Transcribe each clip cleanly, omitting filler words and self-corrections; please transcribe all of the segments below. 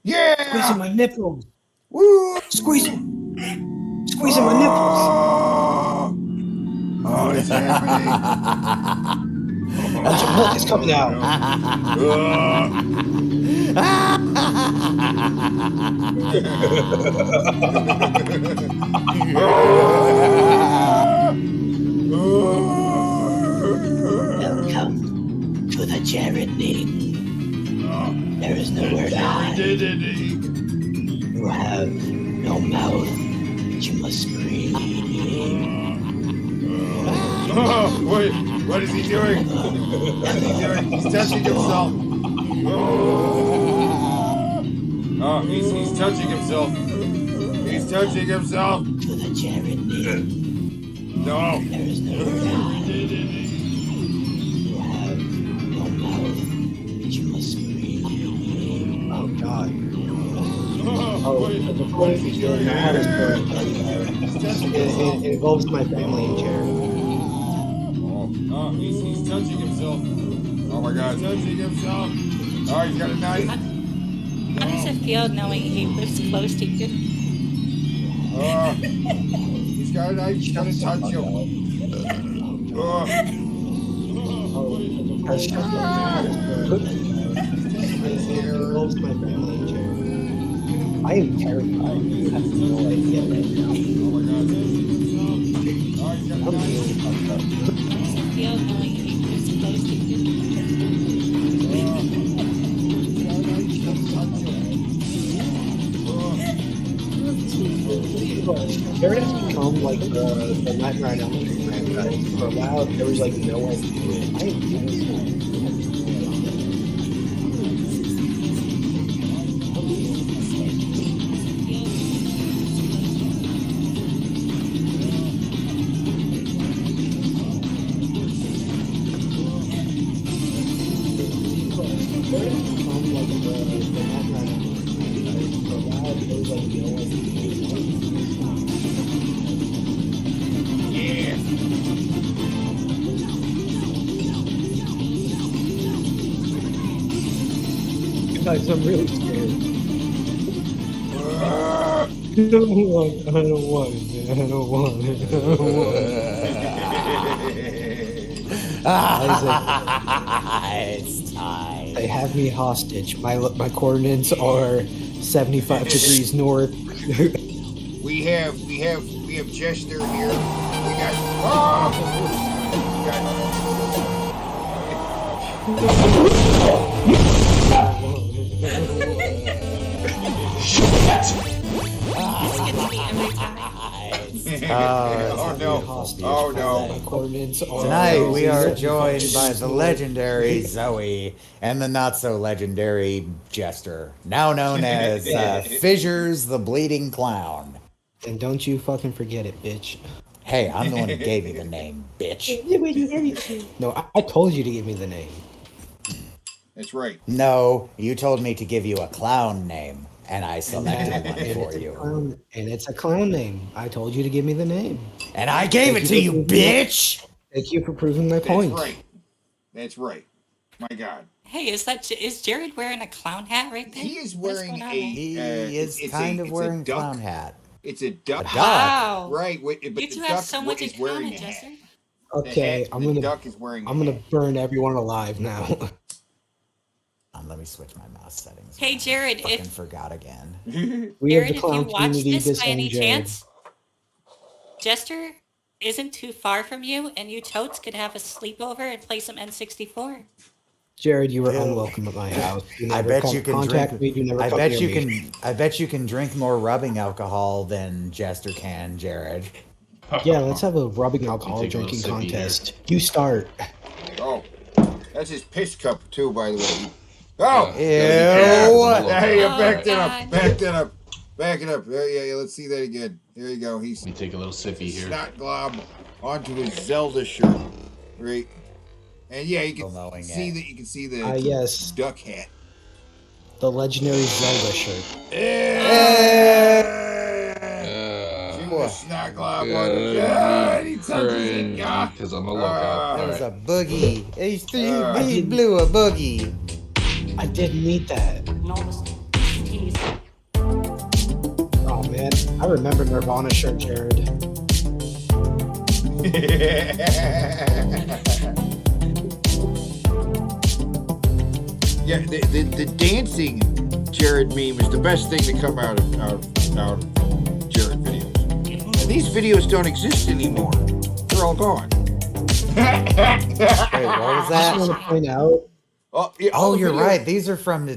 Squeezing Yeah! my nipples. Woo! Squeezing my nipples. Oh, it's happening. Bunch of milk is coming out. Welcome to the Jared Name. There is nowhere to hide. You have no mouth, but you must scream. What is he doing? What is he doing? He's touching himself. Oh, he's touching himself. He's touching himself. To the Jared Name. No. There is nowhere to hide. You have no mouth, but you must scream. Oh God. Oh, before we begin, I have a story. It involves my family and Jared. Oh, he's touching himself. Oh my God, touching himself. Oh, he's got a knife. How does it feel knowing he lives close to you? Oh, he's got a knife. He's gonna touch him. Oh. It involves my family and Jared. I am terrified. You have no idea right now. Oh my God, touching himself. Oh, he's got a I'm knife. really fucked up. How does it feel knowing he lives close to you? Jared has become like the Nightmare on Elm Street franchise. For a while, there was like no one to do it. I am terrified. Guys, I'm really scared. I don't want it. I don't want it. I don't want it. I don't want it. It's time. They have me hostage. My coordinates are 75 degrees north. We have Jester here. We got. Oh! This gets me every time. Oh no! Hostage. Oh no! My coordinates are Tonight we are 75 joined degrees by the north. legendary Zoe and the not so legendary Jester, now known as Fissures the Bleeding Clown. And don't you fucking forget it, bitch. Hey, I'm the one who gave you the name, bitch. No, I told you to give me the name. That's right. No, you told me to give you a clown name, and I selected one for you. And it's a clown name. I told you to give me the name. And I gave it to you, bitch! Thank you for proving my point. That's right. That's right. My God. Hey, is Jared wearing a clown hat right there? He is What's wearing going on a. there? He is it's kind a of wearing a duck. clown hat. It's a duck. A duck? Wow. Right. But You the two duck have so much in is wearing common, a hat. Jester. Okay, The duck is wearing. I'm gonna burn everyone alive now. Let me switch my mouse settings. Hey, Jared, Fucking if forgot again. We have Jared, the if you clown watch community this by any Jared. chance, Jester isn't too far from you, and you totes could have a sleepover and play some N64. Jared, you were Ew. unwelcome at my house. You I never bet you can contact drink. me. You never I come bet near you me. can. I bet you can drink more rubbing alcohol than Jester can, Jared. Yeah, let's have a rubbing alcohol Take a little drinking sippy here. contest. You start. Oh, that's his piss cup too, by the way. Oh, Ew. Hey, you Oh, backed it God. up. Backed it up. Back it up. Yeah. Let's see that again. There you go. He's Let me take a little sippy here. snot glob onto his Zelda shirt, right? And yeah, you Still can knowing see it. that. You can see the Yes, duck hat. the legendary Zelda shirt. See the snot glob on his shirt. He touches it. God. Because I'm a lookout. That was Alright. a boogie. He didn't- blew a boogie. I didn't need that. Enormous titties. I remember Nirvana shirt, Jared. Yeah, the dancing Jared meme is the best thing to come out of Jared videos. And these videos don't exist anymore. They're all gone. Wait, what was I just want that? to point out, Oh, yeah, all Oh, the you're videos- right. These are from the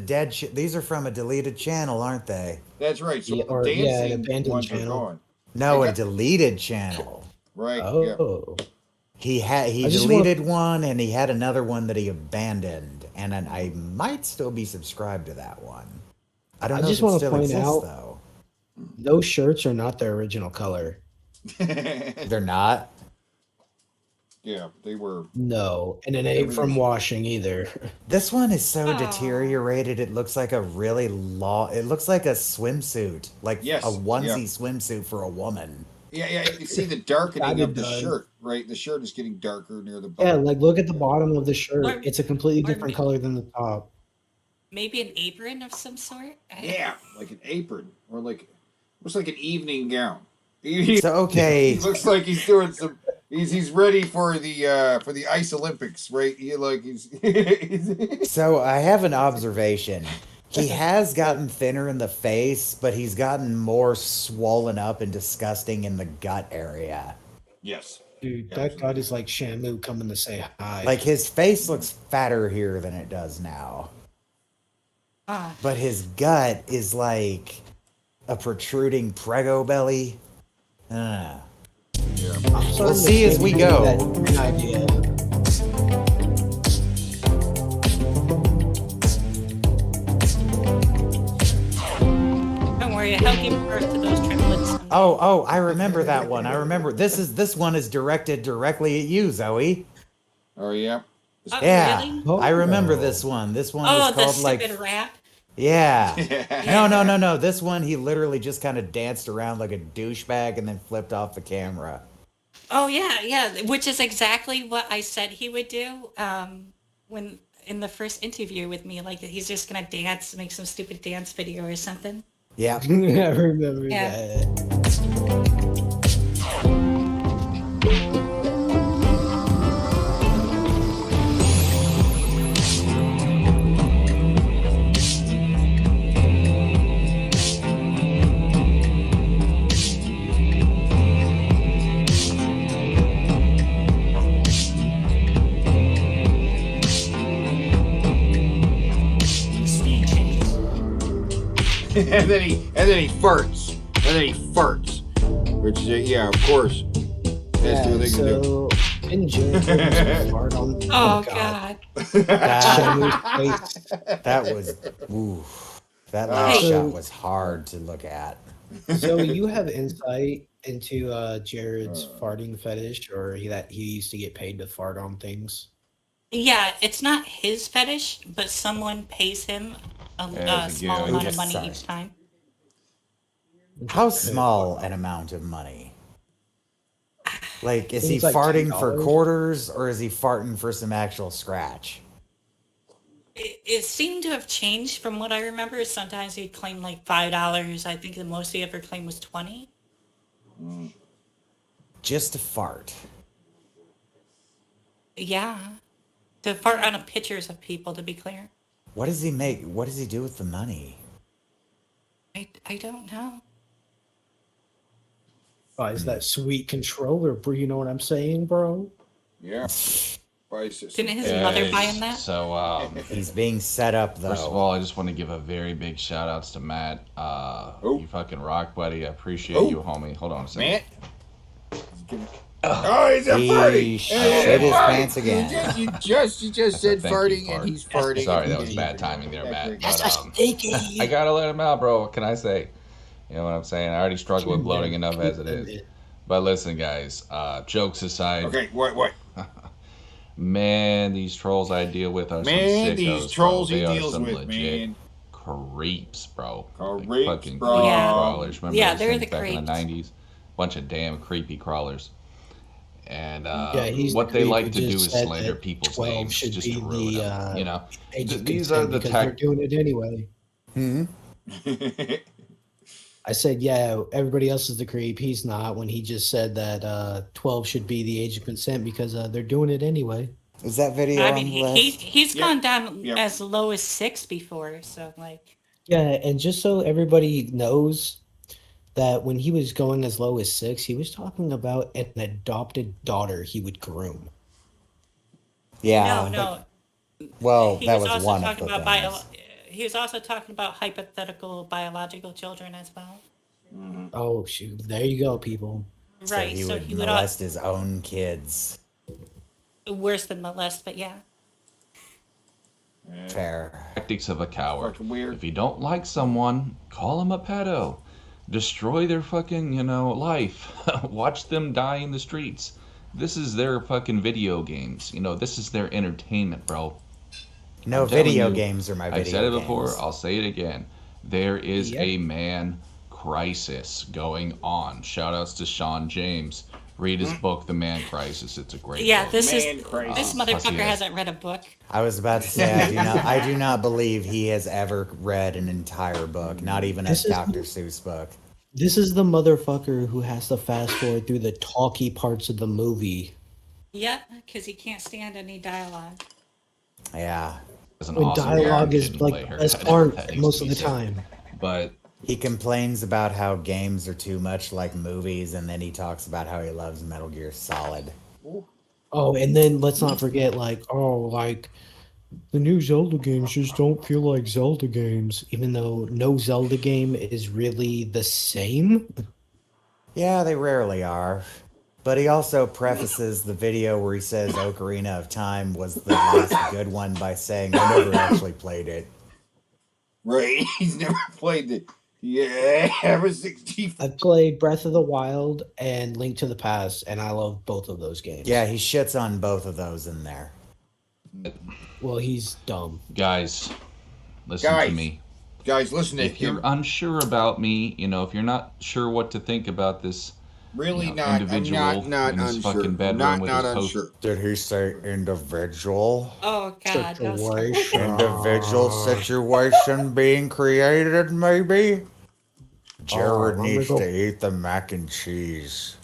these are from a deleted channel, aren't they? That's right. So Yeah, the or, yeah, an dancing abandoned ones are channel. gone. No, They a got- deleted channel. Right. Yeah. oh, He I just deleted one and he had another one that he abandoned, and then I might still be subscribed to that one. I don't I know just if it wanna still point exists out- though. those shirts are not their original color. They're not. Yeah, they were. No, and it ain't from washing either. This one is so Aw. deteriorated. It looks like a really long. It looks like a swimsuit, like Yes, a onesie yeah. swimsuit for a woman. Yeah. You can see the darkening Kinda of the does. shirt, right? The shirt is getting darker near the Yeah, bottom. like look at the bottom of the shirt. Or- It's a completely or different ma- color than the top. Maybe an apron of some sort? Yeah, like an apron or like looks like an evening gown. So He okay, looks like he's doing some. He's ready for the ice Olympics, right? He's so I have an observation. He has gotten thinner in the face, but he's gotten more swollen up and disgusting in the gut area. yes. Dude, that gut is like Shamu coming to say hi. Like his face looks fatter here than it does now. Ah, But his gut is like a protruding prego belly. Yeah. I'm starting Let's to see as think we maybe go. that idea. don't worry, I'll give birth to those triplets. Oh, I remember that one. I remember this one is directed directly at you, Zoe. Oh yeah. Oh, Yeah. really? Oh, I remember this one. This one Oh, was the called stupid like rap. yeah. No. This one he literally just kind of danced around like a douchebag and then flipped off the camera. Oh yeah, which is exactly what I said he would do. When in the first interview with me, like he's just gonna dance, make some stupid dance video or something. Yeah. I remember Yeah. that. Speed changes. and then he farts. Which yeah, of course. That's what they can do. So, in Jared fart on. Oh god. That, Shamu's face. that was ooh. That last Hey. shot was hard to look at. So you have insight into Jared's farting fetish, or that he used to get paid to fart on things. Yeah, it's not his fetish, but someone pays him a Yeah, it's a small gig. amount of Yes, money sorry. each time. How small an amount of money? Like, is he Seems like farting for $10. quarters or is he farting for some actual scratch? It seemed to have changed from what I remember. Sometimes he'd claim like $5. I think the most he ever claimed was 20. Just to fart. Yeah, to fart on pictures of people. To be clear, What does he make? What does he do with the money? I don't know. Buys that sweet controller, bro. You know what I'm saying, bro? Yeah. Prices. Didn't his mother buy him that? So, He's being set up though. first of all, I just want to give a very big shout outs to Matt. Oh. You fucking rock, buddy. I appreciate Oh. you, homie. Hold on a second. Man. Oh, he's a He farting. shit his pants again. You just said Thank you, farting, fart. and he's farting. Sorry, and that was he- bad timing there, Matt. That's But, a stinky. I gotta let him out, bro. What can I say? You know what I'm saying? I already struggle with bloating enough as it is. But listen, guys, jokes aside, Okay, what? man, these trolls I deal with are some Man, sickos, these bro. trolls he They are deals some with, legit man. creeps, bro. Creeps, Fucking bro. creepy Yeah. crawlers. Remember Yeah, those they're things the back in the creeps. 90s? Bunch of damn creepy crawlers. And Yeah, he's what the they creep like who to do just is said slander that people's 12 names should just be to ruin the, them. You know, Age of these are consent the because tech. they're doing it anyway. Hmm? I said, yeah, everybody else is the creep. He's not. When he just said that 12 should be the age of consent because they're doing it anyway. Is that video I on mean, the list? he's Yep. gone down Yep. as low as 6 before, so like, Yeah, and just so everybody knows that when he was going as low as 6, he was talking about an adopted daughter he would groom. Yeah. no. Well, He that was was also one of talking the about things. he was also talking about hypothetical biological children as well. Oh, shoot. There you go, people. Right. So So he he would would molest his own kids. worse than molest, but yeah. Fair. Tactics of a coward. Fucking weird. If you don't like someone, call them a pedo. Destroy their fucking, life. Watch them die in the streets. This is their fucking video games. This is their entertainment, bro. No, I'm telling video you, games are my video I said it before, games. I'll say it again. There is Yep. a man crisis going on. Shout outs to Sean James. Read his book, The Man Crisis. It's a great Yeah, book. this Man crisis. this Plus he motherfucker has- hasn't read a book. I was about to say I do not believe he has ever read an entire book, not even a This is- Dr. Seuss book. This is the motherfucker who has to fast forward through the talky parts of the movie. Yep, because he can't stand any dialogue. Yeah. It's an When awesome dialogue book. is Didn't play like her. as That art needs most to of be the said. time. But He complains about how games are too much like movies, and then he talks about how he loves Metal Gear Solid. Oh, and then let's not forget, like the new Zelda games just don't feel like Zelda games, even though no Zelda game is really the same. Yeah, they rarely are. But he also prefaces the video where he says Ocarina of Time was the last good one by saying, I never actually played it. Right? He's never played it. Yeah, ever 60. I played Breath of the Wild and Link to the Past, and I love both of those games. Yeah, he shits on both of those in there. Well, he's dumb. guys, listen Guys. to me. Guys, listen to If you're him. unsure about me, if you're not sure what to think about this Really you know, not. I'm individual not in his unsure. fucking bedroom Not with his post- unsure. Did he say individual? Oh God, no, Situation. Individual situation being created, maybe? Jared let me needs go- to eat the mac and cheese.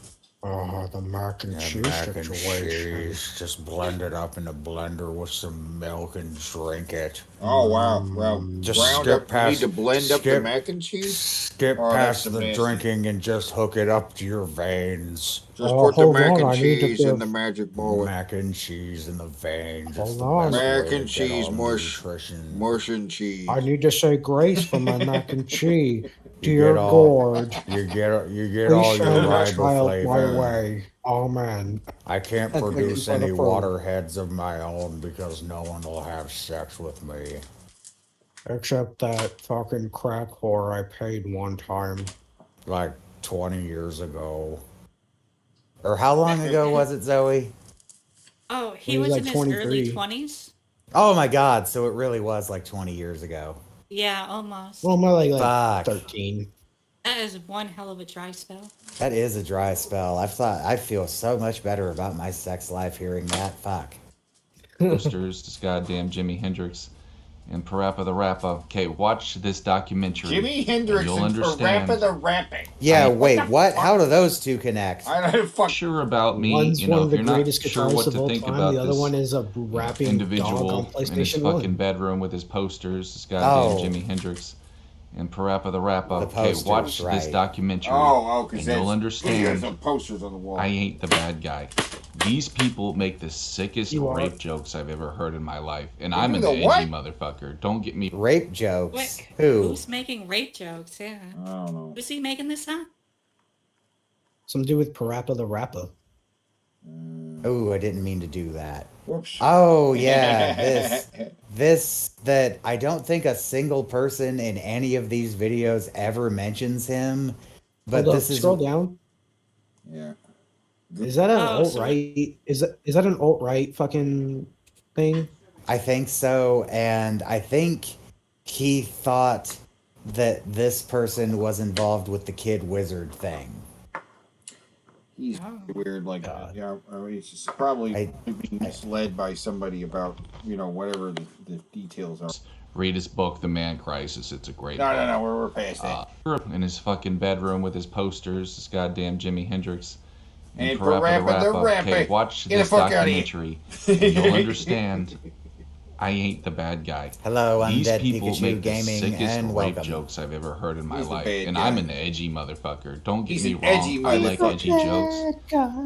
The mac and The mac and cheese. Just blend it up in a blender with some milk and drink it. Oh wow, well, Just ground skip up. past- Need to blend up the skip- mac and cheese. Skip Oh, that's past the nasty. drinking and just hook it up to your veins. Just Oh, put the hold mac on, and I need to cheese in give- the magic bowl. Mac and cheese in the veins. Hold It's the on. best way Mac to and get cheese, all the mush. nutrition. Mush and cheese. I need to say grace for my mac and cheese. You Dear get all- Lord, You get all please your send that rival child my flavor. way. Amen. I can't That's produce making any fun of waterheads of my own because no one will have sex with me. Except that fucking crack whore I paid one time. Like 20 years ago. Or how long ago was it, Zoe? Oh, he He was was like in his early 23. 20s. Oh my god, so it really was like 20 years ago. Yeah, almost. Well, more like Fuck. 13. That is one hell of a dry spell. That is a dry spell. I feel so much better about my sex life hearing that. Fuck. posters, this goddamn Jimi Hendrix and Parappa the Rapper. Okay, watch this documentary. Jimi Hendrix you'll and understand. Parappa the Rapping. Yeah, wait, what? How do those two connect? I don't fuck. Sure about me, One's one if of the you're not greatest sure guitarists what of to all think time. about The other this one is a rapping dog individual on in his PlayStation fucking 1. bedroom with his posters, this goddamn Oh. Jimi Hendrix and Parappa the Rapper. The Okay, posters, watch this right. documentary. Oh, and because you'll there's understand some posters on the wall. I ain't the bad guy. These people make the sickest You are. rape jokes I've ever heard in my life. And They I'm do an the edgy what? motherfucker. Don't get me Rape jokes? What? Who? Who's making rape jokes? Yeah. I don't know. Who's he making this up? Something to do with Parappa the Rapper. Oh, I didn't mean to do that. Whoops. Oh, yeah, this that I don't think a single person in any of these videos ever mentions him, but Hold up, this is scroll down. Yeah. Is that an Oh, alt right? Is that an alt right fucking thing? I think so, and I think he thought that this person was involved with the Kid Wizard thing. He's Oh. weird like God. that. Yeah, I mean, he's just probably I- being misled by somebody about, whatever the details are. Read his book, The Man Crisis. It's a great No, book. no, no. We're past that. In his fucking bedroom with his posters, this goddamn Jimi Hendrix. And Parappa the Rapper. Okay, watch Get the this fuck outta here. documentary, and you'll understand I ain't the bad guy. Hello, These Undead people Pikachu make the Gaming, sickest and rape welcome. jokes I've ever heard in my He's the life, bad and guy. I'm an edgy motherfucker. Don't get He's me an wrong. edgy I like motherfucker. edgy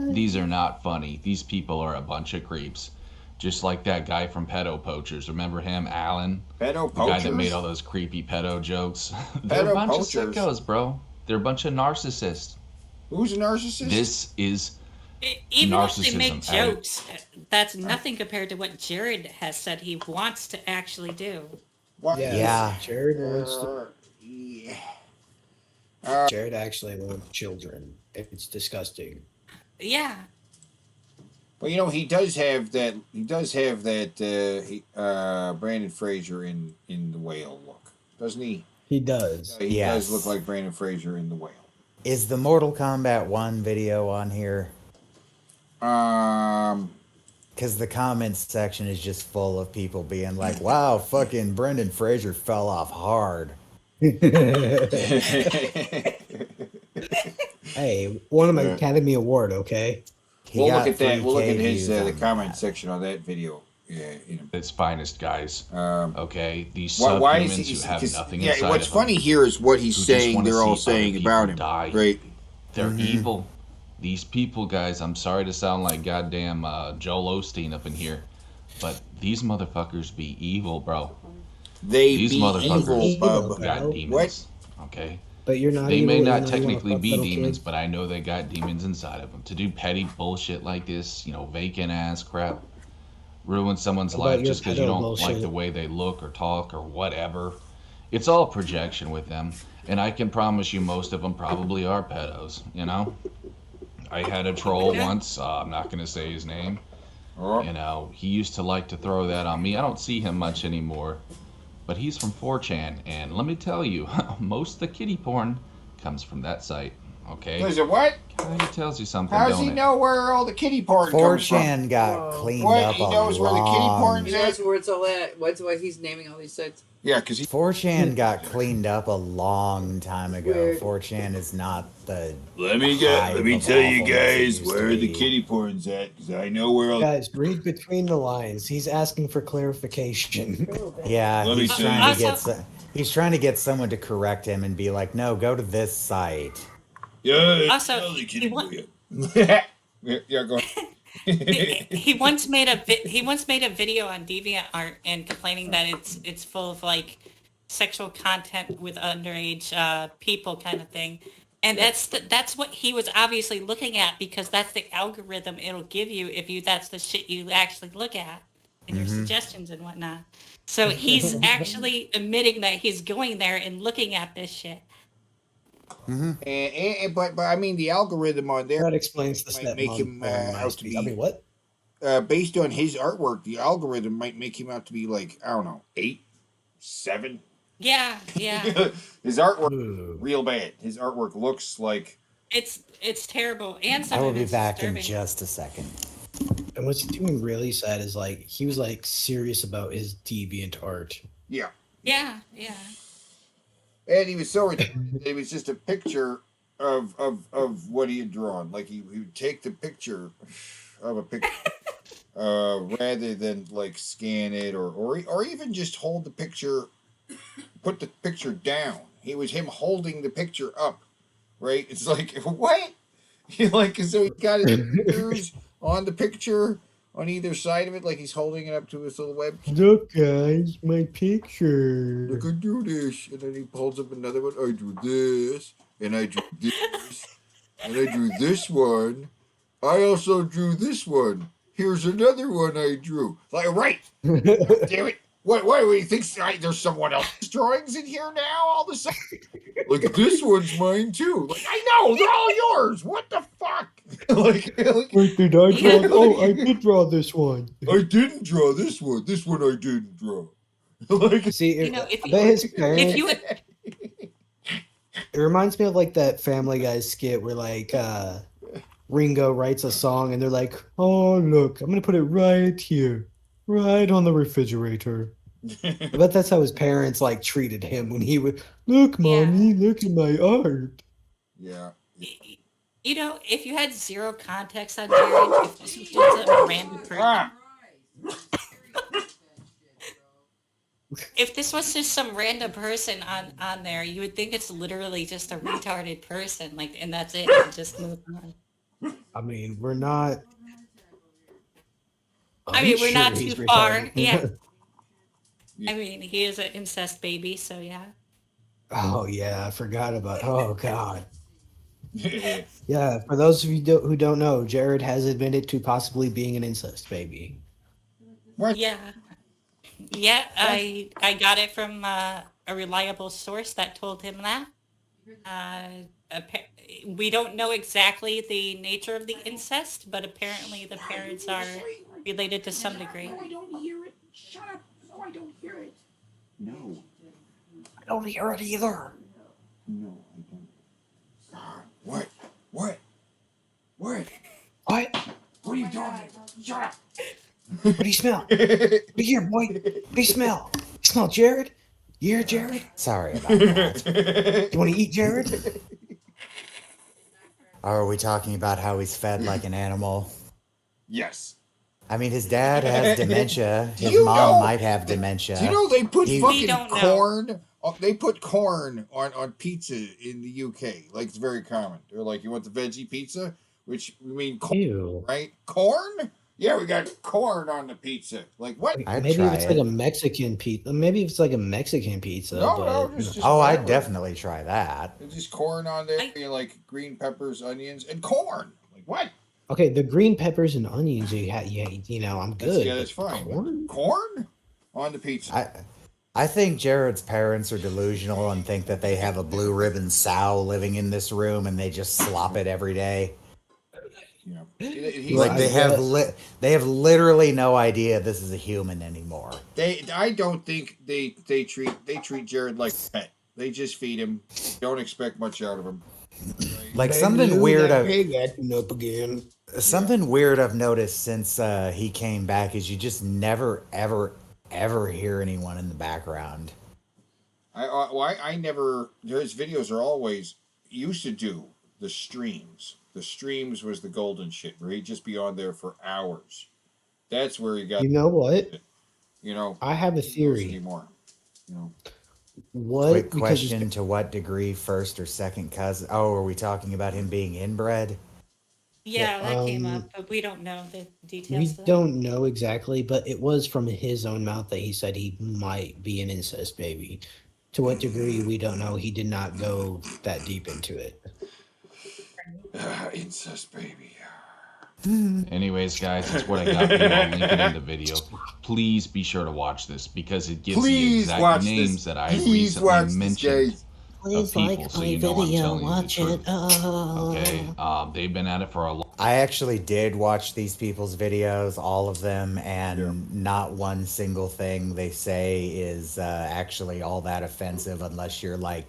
jokes. These are not funny. These people are a bunch of creeps. Just like that guy from Pedo Poachers. Remember him, Alan? Pedo The guy that poachers? made all those creepy pedo jokes. They're Pedo a bunch poachers? of sickos, bro. They're a bunch of narcissists. Who's a narcissist? This is Even if they make narcissism at jokes, that's nothing compared to what Jared has said he wants to actually do. What? Yeah. Jared wants to. Yeah. Jared actually wants children. It's disgusting. Yeah. Well, you know, he does have that. He does have that. Brandon Fraser in the Whale look, doesn't he? He does. He Yes. does look like Brandon Fraser in the Whale. Is the Mortal Kombat 1 video on here? Because the comments section is just full of people being like, wow, fucking Brendan Fraser fell off hard. Hey, won him an Academy Award, okay? He We'll got look at that. 3K We'll look at his views the on comment that. section on that video. Yeah, you know. its finest, guys. Okay, these Why is subhumans he? who have 'Cause, nothing yeah, inside what's of them, funny here is what he's who just saying. wanna They're all see other saying people about him. die. Right? They're Mm-hmm. evil. These people, guys, I'm sorry to sound like goddamn Joel Osteen up in here, but these motherfuckers be evil, bro. They These be motherfuckers evil, bub. got bro. demons. Okay? But you're not They evil, may you're not not technically evil, be little demons, kid. but I know they got demons inside of them. To do petty bullshit like this, vacant ass crap, ruin someone's What about life your just because you pedo don't bullshit? like the way they look or talk or whatever. It's all projection with them. And I can promise you most of them probably are pedos, I had a troll once, I'm not going to say his name. Oh, He used to like to throw that on me. I don't see him much anymore. But he's from 4chan, and let me tell you, most of the kitty porn comes from that site, okay? is it what? Kinda tells you something, How does don't he it? know where all the kitty porn comes from? 4chan got cleaned What? up He a knows where the kitty long... porn's He at? knows where it's all at. What's why he's naming all these sites. Yeah, because he. 4chan got cleaned up a long time ago. Weird. 4chan is not the... Let me Hive Let me of tell you awfulness it guys used to where the be. kitty porn's at, because I know where all. Guys, read between the lines. He's asking for clarification. Yeah, Let me he's tell trying you. to get he's trying to get someone to correct him and be like, no, go to this site. Yeah. Also, tell the he kitty wa- boy. Yeah, go ahead. he once made a video on DeviantArt and complaining that it's full of like sexual content with underage people kind of thing, and that's what he was obviously looking at, because that's the algorithm it'll give you if that's the shit you actually look at in your suggestions and whatnot. So he's actually admitting that he's going there and looking at this shit. But I mean, the algorithm on there, That explains the Might make stepmom him, on out to MySpace. be- I mean, what? based on his artwork, the algorithm might make him out to be like, I don't know, 8, 7. Yeah. His artwork Ooh. real bad. His artwork looks like. It's terrible, and some I will of be it's back in disturbing. just a second. And what's doing really sad is like he was like serious about his deviant art. Yeah. Yeah. And he was so it was just a picture of what he had drawn. Like he would take the picture of a picture rather than like scan it or even just hold the picture, put the picture down. It was him holding the picture up, right? It's like, what? So he got his fingers on the picture on either side of it, like he's holding it up to his little web. Look, guys, my picture. Look, I do this, and then he pulls up another one. I drew this, and I drew this, and I drew this one. I also drew this one. Here's another one I drew. Like, right? Damn it! What do you think? There's someone else's drawings in here now? All of a sudden, look, this one's mine too. Like, I know they're all yours. What the fuck? like, Wait, did I draw? Oh, I did draw this one. I didn't draw this one. This one I didn't draw. like, See, You know, I bet his if parents. you It reminds me of like that Family Guy skit where like Ringo writes a song and they're like, "Oh look, I'm gonna put it right here, right on the refrigerator, I bet that's how his parents like treated him when he would look, mommy, look at my art. Yeah. You know, if you had zero context on Jared, if this was just a random person, Ah! if this was just some random person on there, you would think it's literally just a retarded person, like, and that's it, and just move on. I mean, we're not. I mean, we're not he's too far. retarded. Yeah. I mean, he is an incest baby, so yeah. Oh yeah, I forgot about. Oh god. Yeah, for those of you who don't know, Jared has admitted to possibly being an incest baby. What? Yeah. Yeah, I got it from a reliable source that told him that. We don't know exactly the nature of the incest, but apparently the parents are related to some degree. I don't hear it. Shut up. No, I don't hear it. No. I don't hear it either. No, I don't. What? What? What? What? What are you doing? Shut up. What do you smell? What do you hear, boy? What do you smell? You smell Jared? You hear Jared? Sorry about that. You want to eat Jared? Are we talking about how he's fed like an animal? Yes. I mean, his dad has dementia. His you mom know- might have dementia. Do you know they put We fucking don't know. corn? They put corn on pizza in the UK. Like it's very common. They're like, you want the veggie pizza? Which we mean corn, Ew. right? Corn? Yeah, we got corn on the pizza. Like what? I'd Maybe try if it's it. like a Mexican pizza. Maybe if it's like a Mexican pizza. No, but no, just Oh, I'd corn. definitely try that. There's just corn on there. I- You know, like green peppers, onions, and corn. Like what? okay, the green peppers and onions you know, I'm good. Yeah, that's but fine. corn? Corn on the pizza. I think Jared's parents are delusional and think that they have a blue ribbon sow living in this room and they just slop it every day. You know, he's Well, Like they have literally no idea this is a human anymore. I don't think they treat Jared like a pet. They just feed him. Don't expect much out of him. Like something weird acting up again. something weird I've noticed since he came back is you just never ever hear anyone in the background. I never. His videos are always used to do the streams. The streams was the golden shit where he'd just be on there for hours. That's where he got. You know what? You know. I have a theory. Anymore. You know. What? Quick because question: to what degree first or second cousin? Oh, are we talking about him being inbred? Yeah, that came um, up, but we don't know the we details. of that. don't know exactly, but it was from his own mouth that he said he might be an incest baby. To what degree, we don't know. He did not go that deep into it. Incest baby. Anyways, guys, that's what I got for you. I'll link it in the video. Please be sure to watch this because it gives the Please exact watch names this. that I Please watch recently this, mentioned. guys. Please people, like so my you know I'm video, telling you the watch it. truth. Oh. Okay, they've been at it for a long. I actually did watch these people's videos, all of them, and not one single thing they say is actually all that offensive unless you're like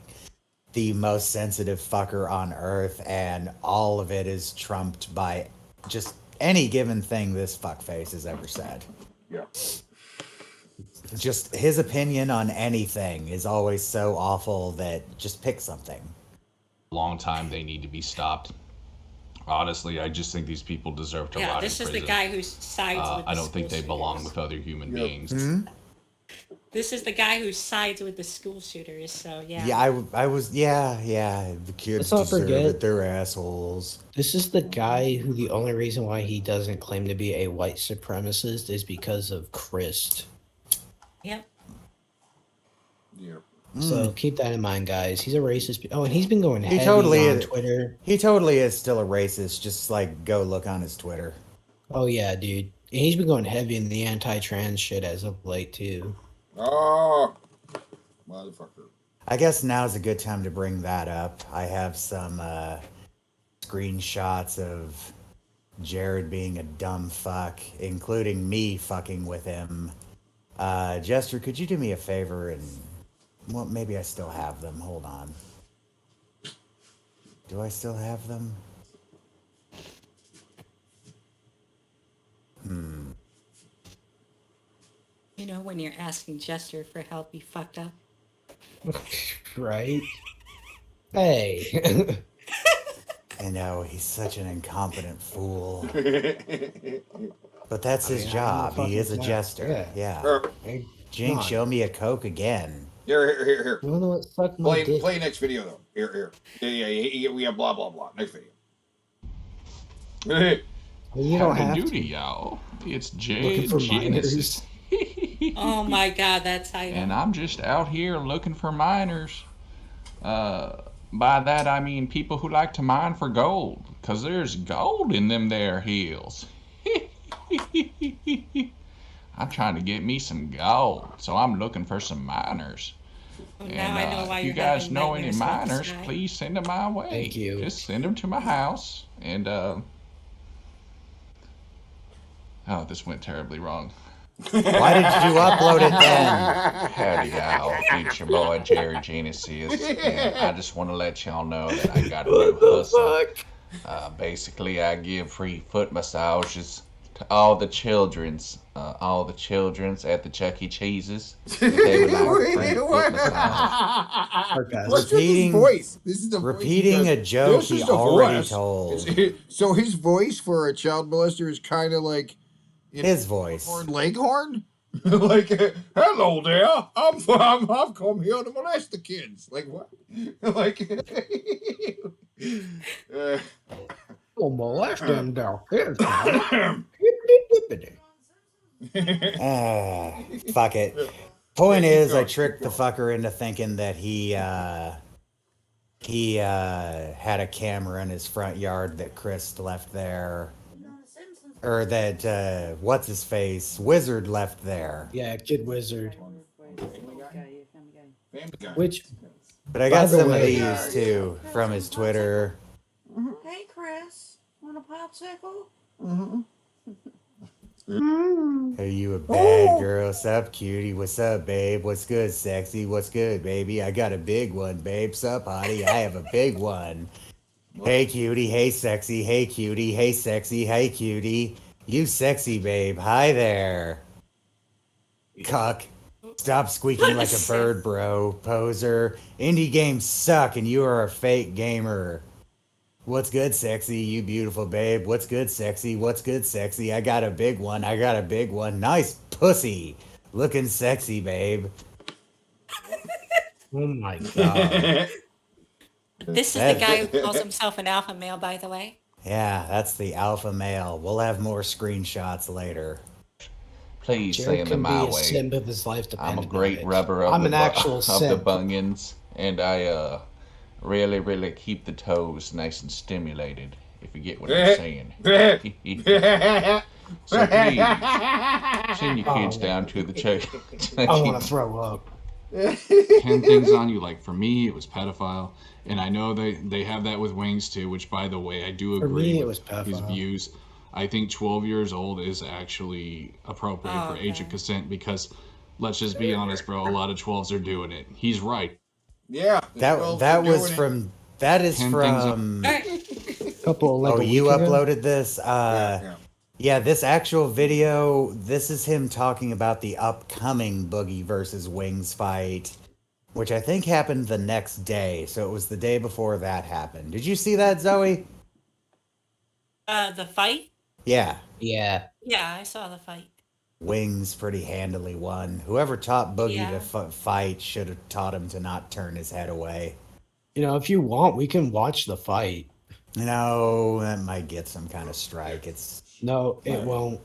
the most sensitive fucker on earth, and all of it is trumped by just any given thing this fuckface has ever said. Yeah. Just his opinion on anything is always so awful that just pick something. Long time. They need to be stopped. Honestly, I just think these people deserve to Yeah, rot this in is prison. the guy who sides with the I don't think school they belong shooters. with other human Yep. beings. This is the guy who sides with the school shooters, so yeah. Yeah, I was, yeah. The kids Let's not deserve forget- it. They're assholes. This is the guy who the only reason why he doesn't claim to be a white supremacist is because of Christ. Yep. Yeah. So keep that in mind, guys. He's a racist. Oh, and he's been going He heavy totally on is. Twitter. He totally is still a racist. Just like go look on his Twitter. Oh yeah, dude. And he's been going heavy in the anti-trans shit as of late too. Oh, motherfucker. I guess now's a good time to bring that up. I have some screenshots of Jared being a dumb fuck, including me fucking with him. Jester, could you do me a favor and, well, maybe I still have them. Hold on. Do I still have them? You know, when you're asking Jester for help, you fucked up. Right? Hey. I know, he's such an incompetent fool. But that's his job. He is a jester. Yeah. Hey, Jinx, come show me a Coke again. Here. on. You know what? Suck my dick. Play next video though. Here. Yeah. We have blah blah blah. Next video. You don't Howdy have doody, to. y'all. It's Looking for Genesis. Oh my god, that's how And I'm just out here looking for miners. By that I mean people who like to mine for gold, 'cause there's gold in them there hills. I'm trying to get me some gold, so I'm looking for some miners. Now And I know why if you you're guys having know any nightmares about miners, this guy. please send them my way. Thank you. Just send them to my house. And oh, this went terribly wrong. Why did you upload it then? Howdy, y'all. It's your boy Jerry Genesis, and I just want to let y'all know that I got a new hustle. Basically, I give free foot massages to all the childrens at the Chuck E. Cheese's. If they would like a free foot massage. Sarcasm. What's with his Repeating- voice? This is the voice Repeating a does. joke This he is the already voice. told. So his voice for a child molester is kind of like His voice. Leghorn. Like, hello there. I've come here to molest the kids. Like what? Like, Oh, molest them down kids. Fuck it. Point is, I tricked the fucker into thinking that he had a camera in his front yard that Chris left there. Or that, what's his face? Wizard left there. Yeah, Kid Wizard. Family Guy. Which, But I By got the some of way- these too from his Twitter. Hey, Chris, want a popsicle? Are you a bad girl? Sup, cutie? What's up, babe? What's good, sexy? What's good, baby? I got a big one, babe. Sup, hottie? I have a big one. Hey, cutie. Hey, sexy. Hey, cutie. Hey, sexy. Hey, cutie. You sexy, babe. Hi there. Cuck. Stop squeaking like a bird, bro. Poser. Indie games suck and you are a fake gamer. What's good, sexy? You beautiful babe. What's good, sexy? What's good, sexy? I got a big one. I got a big one. Nice pussy. Looking sexy, babe. oh my god. This is the guy who calls himself an alpha male, by the way. Yeah, that's the alpha male. We'll have more screenshots later. Please Jared send can them be my a way. simp of his life I'm a dependent great on it. rubber of I'm the an actual of the simp. bunions, and I really keep the toes nice and stimulated. If you get what I'm saying. So please send your kids down to the Chuck. I want to throw up. 10 things on you. Like for me, it was pedophile, and I know they have that with Wings too. Which, by the way, I do For agree me, it with was his pedophile. views. I think 12 years old is actually appropriate Oh, for age of okay. consent because, let's just be honest, bro. A lot of 12s are doing it. He's right. Yeah. That well, that they're was doing it. from that is 10 things from All right. Couple like oh a you week ago. uploaded this Yeah. yeah, this actual video, this is him talking about the upcoming Boogie versus Wings fight, which I think happened the next day. So it was the day before that happened. Did you see that, Zoe? The fight? Yeah. Yeah. Yeah, I saw the fight. Wings pretty handily won. Whoever taught Boogie Yeah. to fight should have taught him to not turn his head away. You know, if you want, we can watch the fight. No, that might get some kind of strike. It's No, it won't.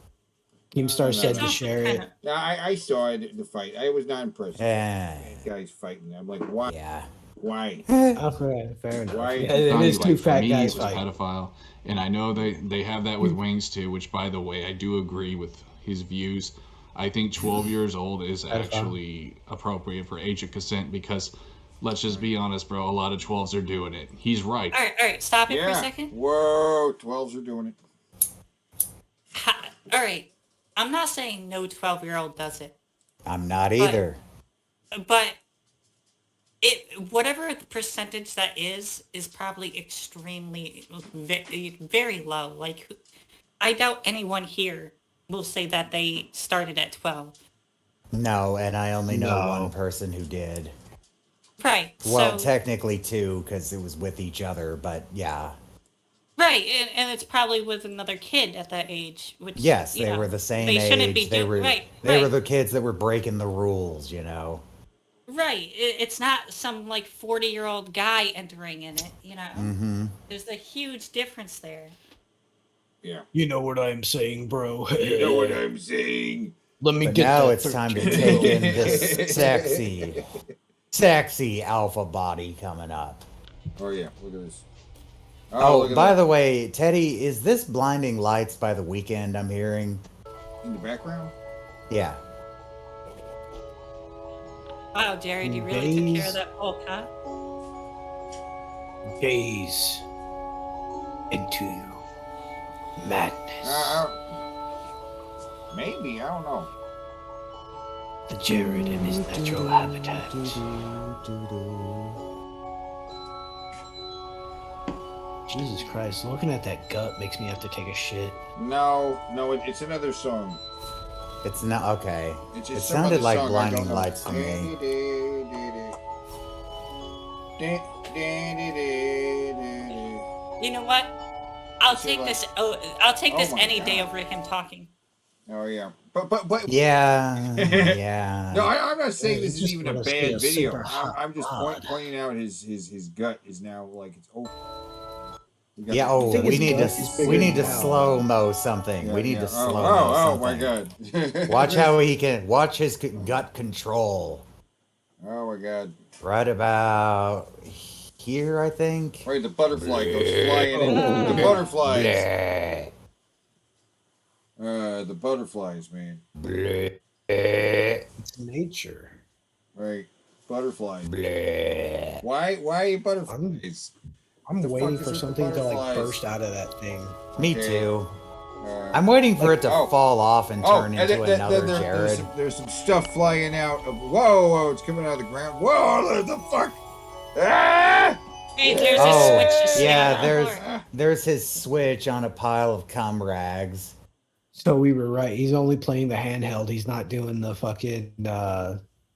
Keemstar said It's to also share kind it. of Yeah, I saw it, the fight. I was not impressed. eh, Guys fighting. I'm like, why? yeah. Why? Okay, fair enough. Why- Yeah, it Telling is you, two for fat me, guys it was fighting. pedophile, and I know they have that with Wings too. Which, by the way, I do agree with his views. I think 12 years old is actually appropriate for age of consent because, let's just be honest, bro. A lot of 12s are doing it. He's right. all right. Stop it for a Yeah. second. Whoa, 12s are doing it. All right. I'm not saying no 12-year-old does it, I'm not either. but whatever the percentage that is probably extremely very low. Like, I doubt anyone here will say that they started at 12. No, and I only know No. one person who did. Right. Well, so, technically two, because it was with each other, but yeah. right, and it's probably with another kid at that age, which Yes, you they know, were the same they age. shouldn't be they were right. they right. were the kids that were breaking the rules, you know. Right. It's not some like 40-year-old guy entering in it, you know. Mm-hmm. There's a huge difference there. Yeah. You know what I'm saying, bro. You know what I'm saying? Let me But get now that it's time to 13. take in this sexy alpha body coming up. Oh yeah, look at this. Oh, look at by that. the way, Teddy, is this Blinding Lights by The Weeknd I'm hearing? In the background. Yeah. Wow, Jared, you really took care of that Hulk, huh? Gaze into madness. Maybe, I don't know. The Jared in his natural habitat. Jesus Christ, looking at that gut makes me have to take a shit. No, it's another song. It's not okay. It's It just some sounded other like song I Blinding don't know. Lights to me. You know what? I'll Is it take like- this. Oh, I'll take Oh this my any day God. over him talking. Oh yeah, but Yeah, yeah. no, I'm not saying Yeah, this you is just even a wanna see bad a video. super hot I'm just rod. pointing out his gut is now like it's open. We got Yeah, the- oh, think we his need gut is to bigger we need to now. slow-mo something. Yeah, We need yeah. to slow-mo Oh something. my god! Watch how he can watch his gut control. Oh my god! Right about here, I think. Wait, the butterfly goes flying in. The butterflies. Bleh, The butterflies, man. bleh, It's nature. Right, butterflies. bleh. Why butterflies? I'm The waiting fuck is for with the something to like butterflies? burst out of that thing. Me Okay. too. Uh, I'm waiting for it to oh. fall off and turn into then another there's Jared. there's some stuff flying out. Whoa, it's coming out of the ground. Whoa, the fuck! Ah! Hey, there's Oh, a switch just sitting yeah, on the there's floor. there's his switch on a pile of cum rags. So we were right. He's only playing the handheld. He's not doing the fucking.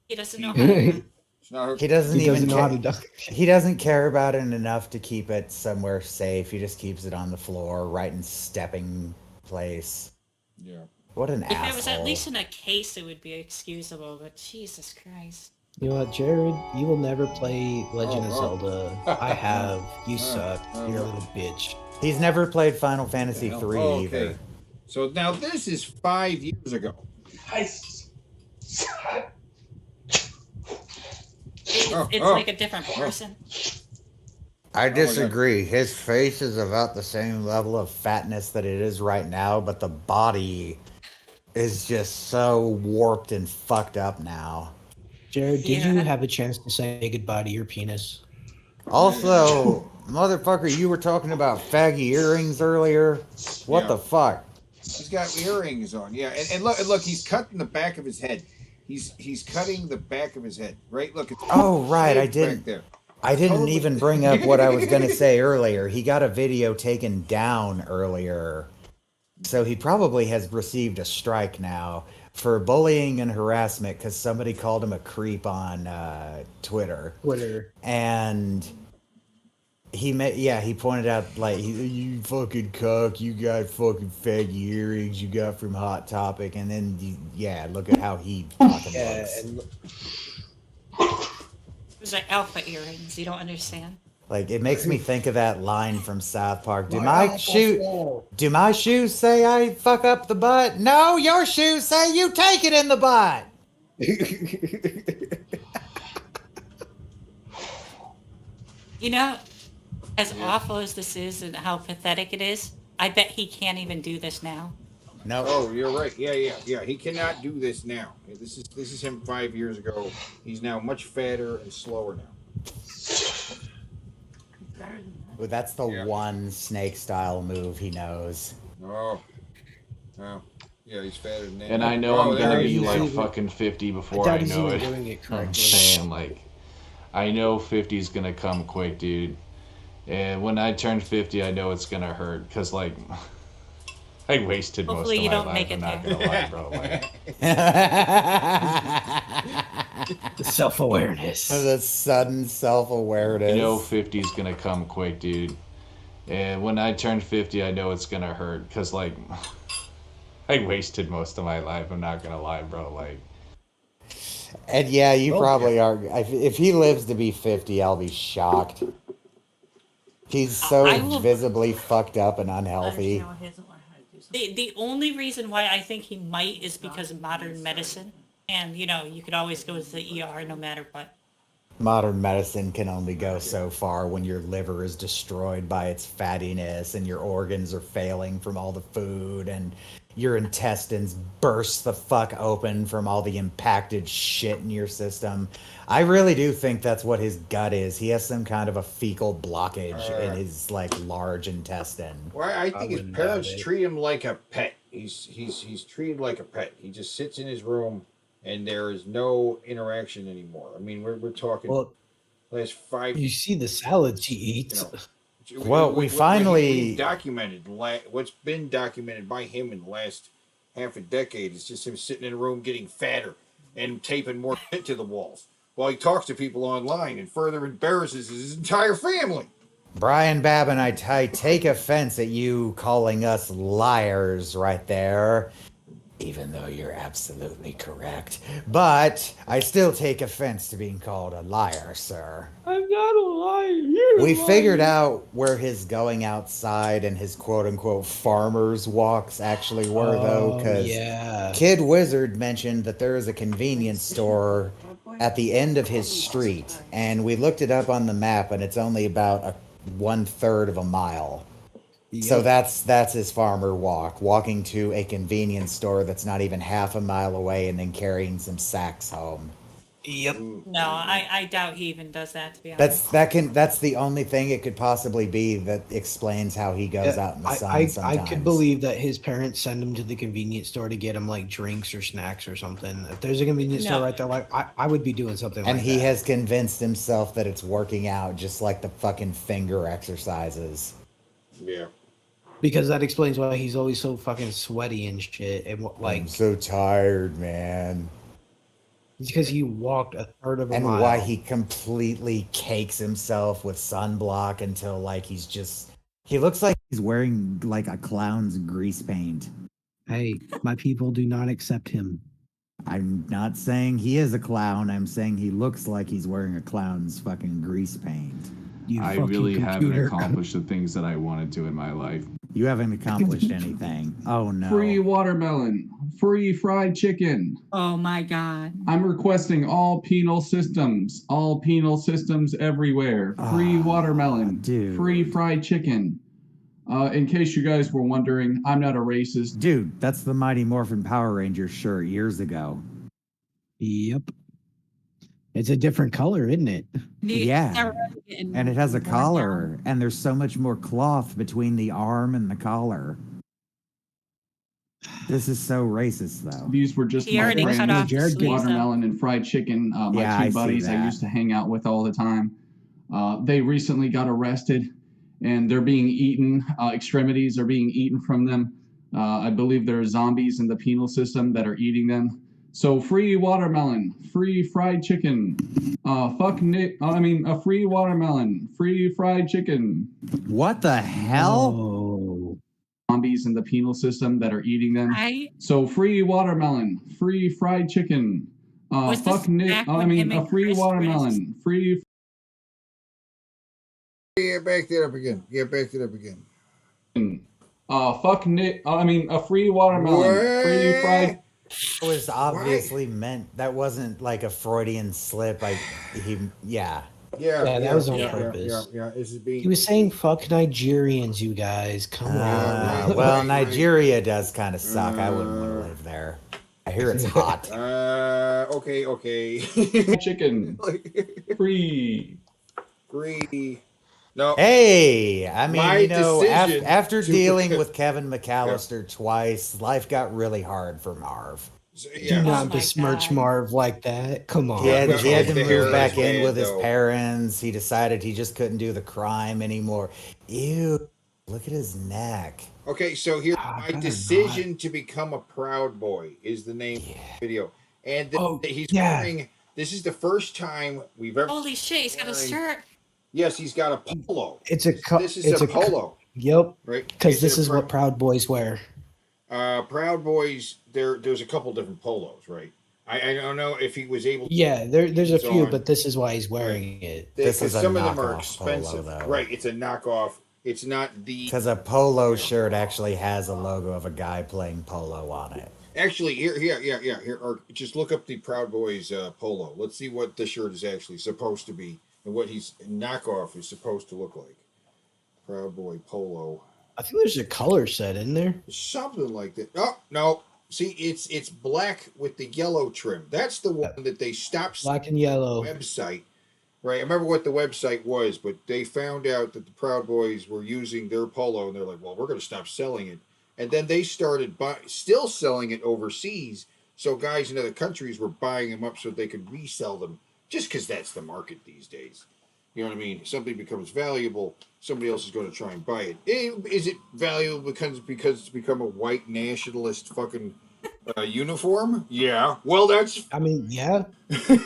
He doesn't know how to. It's not He doesn't he even doesn't know how care. to duck. He doesn't care about it enough to keep it somewhere safe. He just keeps it on the floor, right in stepping place. yeah. What an If asshole! it was at least in a case, it would be excusable. But Jesus Christ. You know what, Jared? You will never play Legend of Oh, Zelda. I have. You Oh, suck. oh, You're a oh. little bitch. He's never played Final Fantasy hell? 3 Oh, either. okay. So now this is 5 years ago. It's oh. like a different person. I God. disagree. His face is about the same level of fatness that it is right now, but the body is just so warped and fucked up now. Jared, did you Yeah. have a chance to say goodbye to your penis? Also, motherfucker, you were talking about faggy earrings earlier. What Yeah. the fuck? He's got earrings on, yeah. And look, he's cutting the back of his head. He's cutting the back of his head, right? Look, it's Oh, right, I shaved didn't. back there. I didn't Totally. even bring up what I was going to say earlier. He got a video taken down earlier. So he probably has received a strike now for bullying and harassment because somebody called him a creep on Twitter. Twitter. And he pointed out, like, you fucking cuck, you got fucking faggy earrings you got from Hot Topic. And then, look at how he fucking Yeah, looks. and Those are alpha earrings. You don't understand. Like, it makes me think of that line from South Park. Do My my shoes say I fuck up the butt? No, your shoes say you take it in the butt. You know, as awful as this is and how pathetic it is, I bet he can't even do this now. No. Oh, you're right. Yeah. He cannot do this now. Yeah, this is him 5 years ago. He's now much fatter and slower now. But that's the Yeah. one snake style move he knows. Oh. Yeah, he's fatter than that. And I know Oh, I'm there gonna he be is. like even- fucking 50 I before doubt I he's know even it. doing it I'm correctly. saying, like, I know 50 is gonna come quick, dude. And when I turn 50, I know it's gonna hurt. Cause like, I wasted most Hopefully of you my don't life. make I'm it not there. gonna lie, bro. Like, Self-awareness. The sudden self-awareness. you know, 50 is gonna come quick, dude. And when I turn 50, I know it's gonna hurt, cause like, I wasted most of my life. I'm not gonna lie, bro. Like, And yeah, you Oh, probably are. If he lives to be 50, I'll be shocked. He's so I will- visibly fucked up and unhealthy. The only reason why I think he might is because of modern medicine. And, you know, you could always go to the ER no matter what. Modern medicine can only go so far when your liver is destroyed by its fattiness and your organs are failing from all the food and your intestines burst the fuck open from all the impacted shit in your system. I really do think that's what his gut is. He has some kind of a fecal blockage in his like large intestine. Well, I think his wouldn't parents doubt it. treat him like a pet. He's treated like a pet. He just sits in his room, and there is no interaction anymore. I mean, we're talking Well, last 5. you see the salads he eats. You know, Well, we finally- we documented what's been documented by him in the last half a decade is just him sitting in a room getting fatter and taping more shit to the walls while he talks to people online and further embarrasses his entire family. Brian Babin, I take offense at you calling us liars right there, even though you're absolutely correct. But I still take offense to being called a liar, sir. I'm not a liar. You're We figured out where his going outside and his quote-unquote farmer's walks actually were, though, because yeah. Kid Wizard mentioned that there is a convenience store at the end of his street, and we looked it up on the map, and it's only about 1/3 of a mile. So that's his farmer walk, walking to a convenience store that's not even half a mile away, and then carrying some sacks home. Yep. No, I doubt he even does that, to be honest. That's the only thing it could possibly be that explains how he goes out in the sun I sometimes. could believe that his parents send him to the convenience store to get him like drinks or snacks or something. If there's a convenience store No. right there, like I would be doing something And like he that. has convinced himself that it's working out, just like the fucking finger exercises. Yeah. Because that explains why he's always so fucking sweaty and shit. And like, I'm so tired, man. it's because he walked 1/3 of a And mile. why he completely cakes himself with sunblock until like he looks like he's wearing like a clown's grease paint. Hey, my people do not accept him. I'm not saying he is a clown. I'm saying he looks like he's wearing a clown's fucking grease paint. You I fucking really haven't computer. accomplished the things that I wanted to in my life. You haven't accomplished anything. Oh no. Free watermelon, free fried chicken. Oh my god. I'm requesting all penal systems everywhere. Free Ah, watermelon, dude. free fried chicken. In case you guys were wondering, I'm not a racist. Dude, that's the Mighty Morphin Power Rangers shirt years ago. Yep. It's a different color, isn't it? Yeah. And it has a collar, and there's so much more cloth between the arm and the collar. This is so racist, though. These were just He my already cut friends, off the Jared sleeves, though. watermelon and fried chicken. My Yeah, I two see buddies I that. used to hang out with all the time. They recently got arrested, and they're being eaten. Extremities are being eaten from them. I believe there are zombies in the penal system that are eating them. So free watermelon, free fried chicken. A free watermelon, free fried chicken. What the hell? Oh. Zombies in the penal system that are eating them. I So free watermelon, free fried chicken. Was this back when him A and free Chris watermelon, free. Yeah, back that up again. Yeah, back that up again. A free watermelon, free fried. It was obviously meant. That wasn't like a Freudian slip. Yeah. Yeah, that was on purpose. Yeah. This is being. He was saying "fuck Nigerians," you guys. Come on. Well, Nigeria does kind of suck. I wouldn't want to live there. I hear it's hot. Okay. Chicken, free. Free. No. Hey, I mean, My you know, decision after to- dealing with Kevin McAllister twice, life got really hard for Marv. Do Yeah. not my besmirch God. Marv like that. Come on. He had to The hair move back is in bad, with his though. parents. He decided he just couldn't do the crime anymore. Ew. Look at his neck. Okay, so here, Ah, my better decision to become a Proud Boy is the name of the video, and Oh, he's yeah. wearing. This is the first time we've ever. Holy shit, he's got a wearing- shirt. Yes, he's got a polo. It's a This is it's a polo, Yep, right? because Is this it a is what Proud Boys wear. Proud Boys. There's a couple different polos, right? I don't know if he was able. Yeah, there's a It's few, on. but this is why he's wearing it. This Because is a some of them are knockoff polo, expensive, though. right? It's a knockoff. It's not the. Because a polo shirt actually has a logo of a guy playing polo on it. Actually, here. Or just look up the Proud Boys polo. Let's see what the shirt is actually supposed to be and what his knockoff is supposed to look like. Proud Boy polo, I think there's a color set in there. something like that. Oh no, see, it's black with the yellow trim. That's the one that they stopped. Black and yellow. Website, right? I remember what the website was, but they found out that the Proud Boys were using their polo, and they're like, "Well, we're going to stop selling it." And then they started still selling it overseas. So guys in other countries were buying them up so they could resell them, just because that's the market these days. You know what I mean? Something becomes valuable, somebody else is going to try and buy it. Is it valuable because it's become a white nationalist fucking uniform? Yeah. Well, that's I mean, yeah,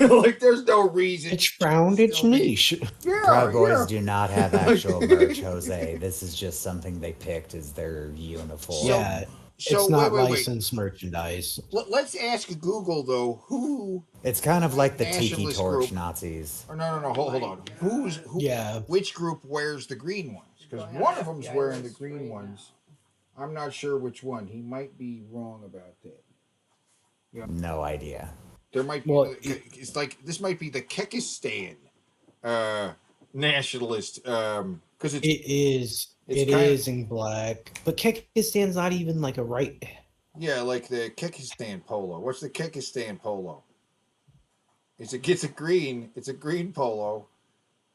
like there's no reason. it's round, it's Still be- niche. Yeah, Proud Boys yeah. do not have actual merch, Jose. This is just something they picked as their uniform. Yeah, So it's not wait. licensed merchandise. Let's ask Google though. Who? It's kind of like the Tiki Nationalist Torch group. Nazis. Or no. Hold on. Who? Yeah. Which group wears the green ones? Because one of them's wearing the green ones. I'm not sure which one. He might be wrong about that. No idea. There might be. Well, It's like this might be the Kekistan nationalist. Because it's It is. It's It kinda- is in black, but Kekistan's not even like a right. yeah, like the Kekistan polo. What's the Kekistan polo? It's a green. It's a green polo.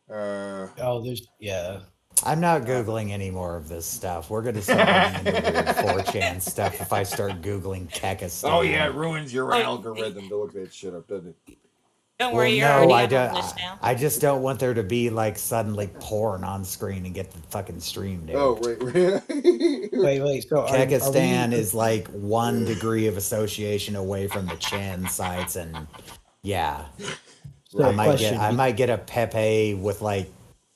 Oh, there's yeah. I'm not Googling any more of this stuff. We're going to start getting into weird 4chan stuff if I start Googling Kekistan. Oh yeah, it ruins your Oh, algorithm to look that shit up, doesn't it? Don't Well, worry, you're no, already I on the don't. list now. I just don't want there to be like suddenly porn on screen and get the fucking stream, dude. Oh wait. Wait. So Kekistan is like 1 degree of association away from the Chan sites, and yeah, So, I might get a Pepe with like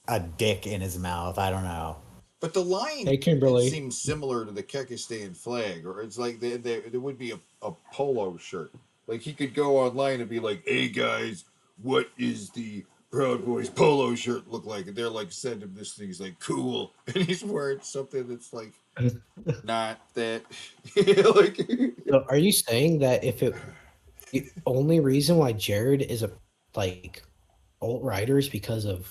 a dick in his mouth. I don't know. But the line Hey, Kimberly. seems similar to the Kekistan flag, or it's like there would be a polo shirt. Like he could go online and be like, "Hey guys, what is the Proud Boys polo shirt look like?" And they're like, "Send him this thing." He's like, "Cool," and he's wearing something that's like not that. Like, So are you saying that if the only reason why Jared is a like alt-righter is because of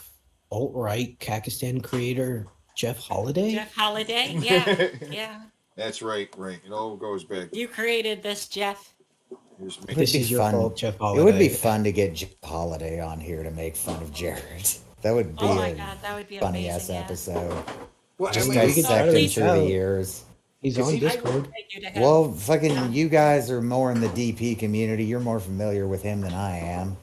alt-right Kakistan creator Jeff Holiday? Jeff Holiday? Yeah, yeah. that's right. It all goes back. You created this, Jeff. Here's me. It would This be is your fun. fault, Jeff It Holiday. would be fun to get Jeff Holiday on here to make fun of Jared. That would be Oh my a god, that would be funny amazing. ass episode. Well, Just we could dissect try him to through tell. the years. He's Is on he- Discord. Well, fucking you guys are more in the DP community. You're more familiar with him than I am.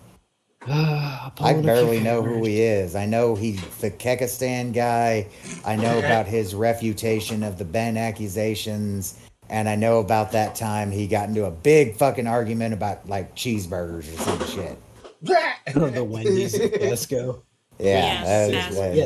I barely know who he is. I know he's the Kekistan guy. I know about his refutation of the Ben accusations. And I know about that time he got into a big fucking argument about like cheeseburgers or some shit. The Wendy's at Tesco. Yeah, Yes, that yes. is what. Yeah.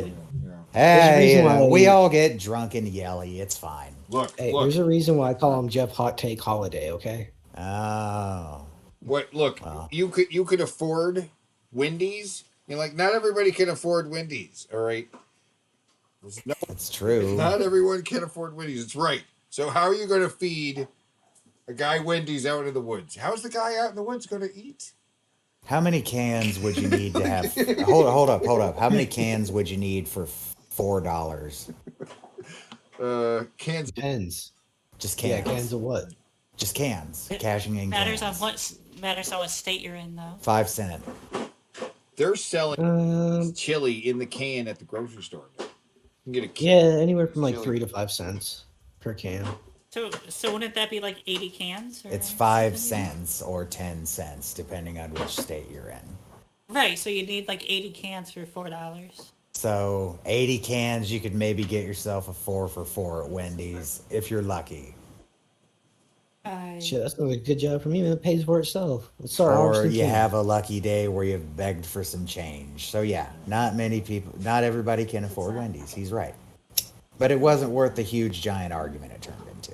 Hey, reason you know, why we we- all get drunk and yelly. It's fine. Look, Hey, look. there's a reason why I call him Jeff Hot Take Holiday, okay? Oh. What? Look, Wow. you could afford Wendy's. Like not everybody can afford Wendy's. All right. No, It's true. not everyone can afford Wendy's. It's right. So how are you going to feed a guy Wendy's out in the woods? How's the guy out in the woods going to eat? How many cans would you need to have? Hold up. How many cans would you need for $4? Cans. Depends. Just Yeah, cans. cans of what? Just cans. Cashing in Matters on cans. what state you're in though. 5 cent. They're selling chili in the can at the grocery store. You can get a can. Yeah, anywhere from like Chili. 3 to 5 cents per can. So wouldn't that be like 80 cans? Or It's 5 something? cents or 10 cents, depending on which state you're in. Right, so you need like 80 cans for $4. So 80 cans, you could maybe get yourself a 4 for $4 at Wendy's if you're lucky. Shit, that's doing a good job for me, man. It pays for itself. Sorry, Or Austin you King. have a lucky day where you've begged for some change. So yeah, not many people, not everybody can afford Wendy's. He's right. But it wasn't worth the huge giant argument it turned into.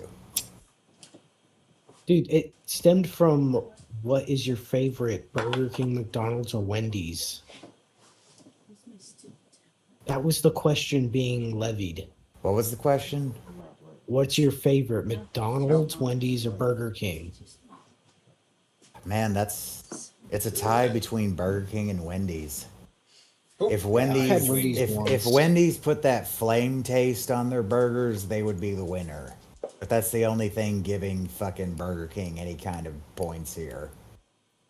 Dude, it stemmed from what is your favorite Burger King, McDonald's, or Wendy's? That was the question being levied. What was the question? What's your favorite, McDonald's, Wendy's, or Burger King? Man, it's a tie between Burger King and Wendy's. If I Wendy's, had Wendy's if once. Wendy's put that flame taste on their burgers, they would be the winner. But that's the only thing giving fucking Burger King any kind of points here.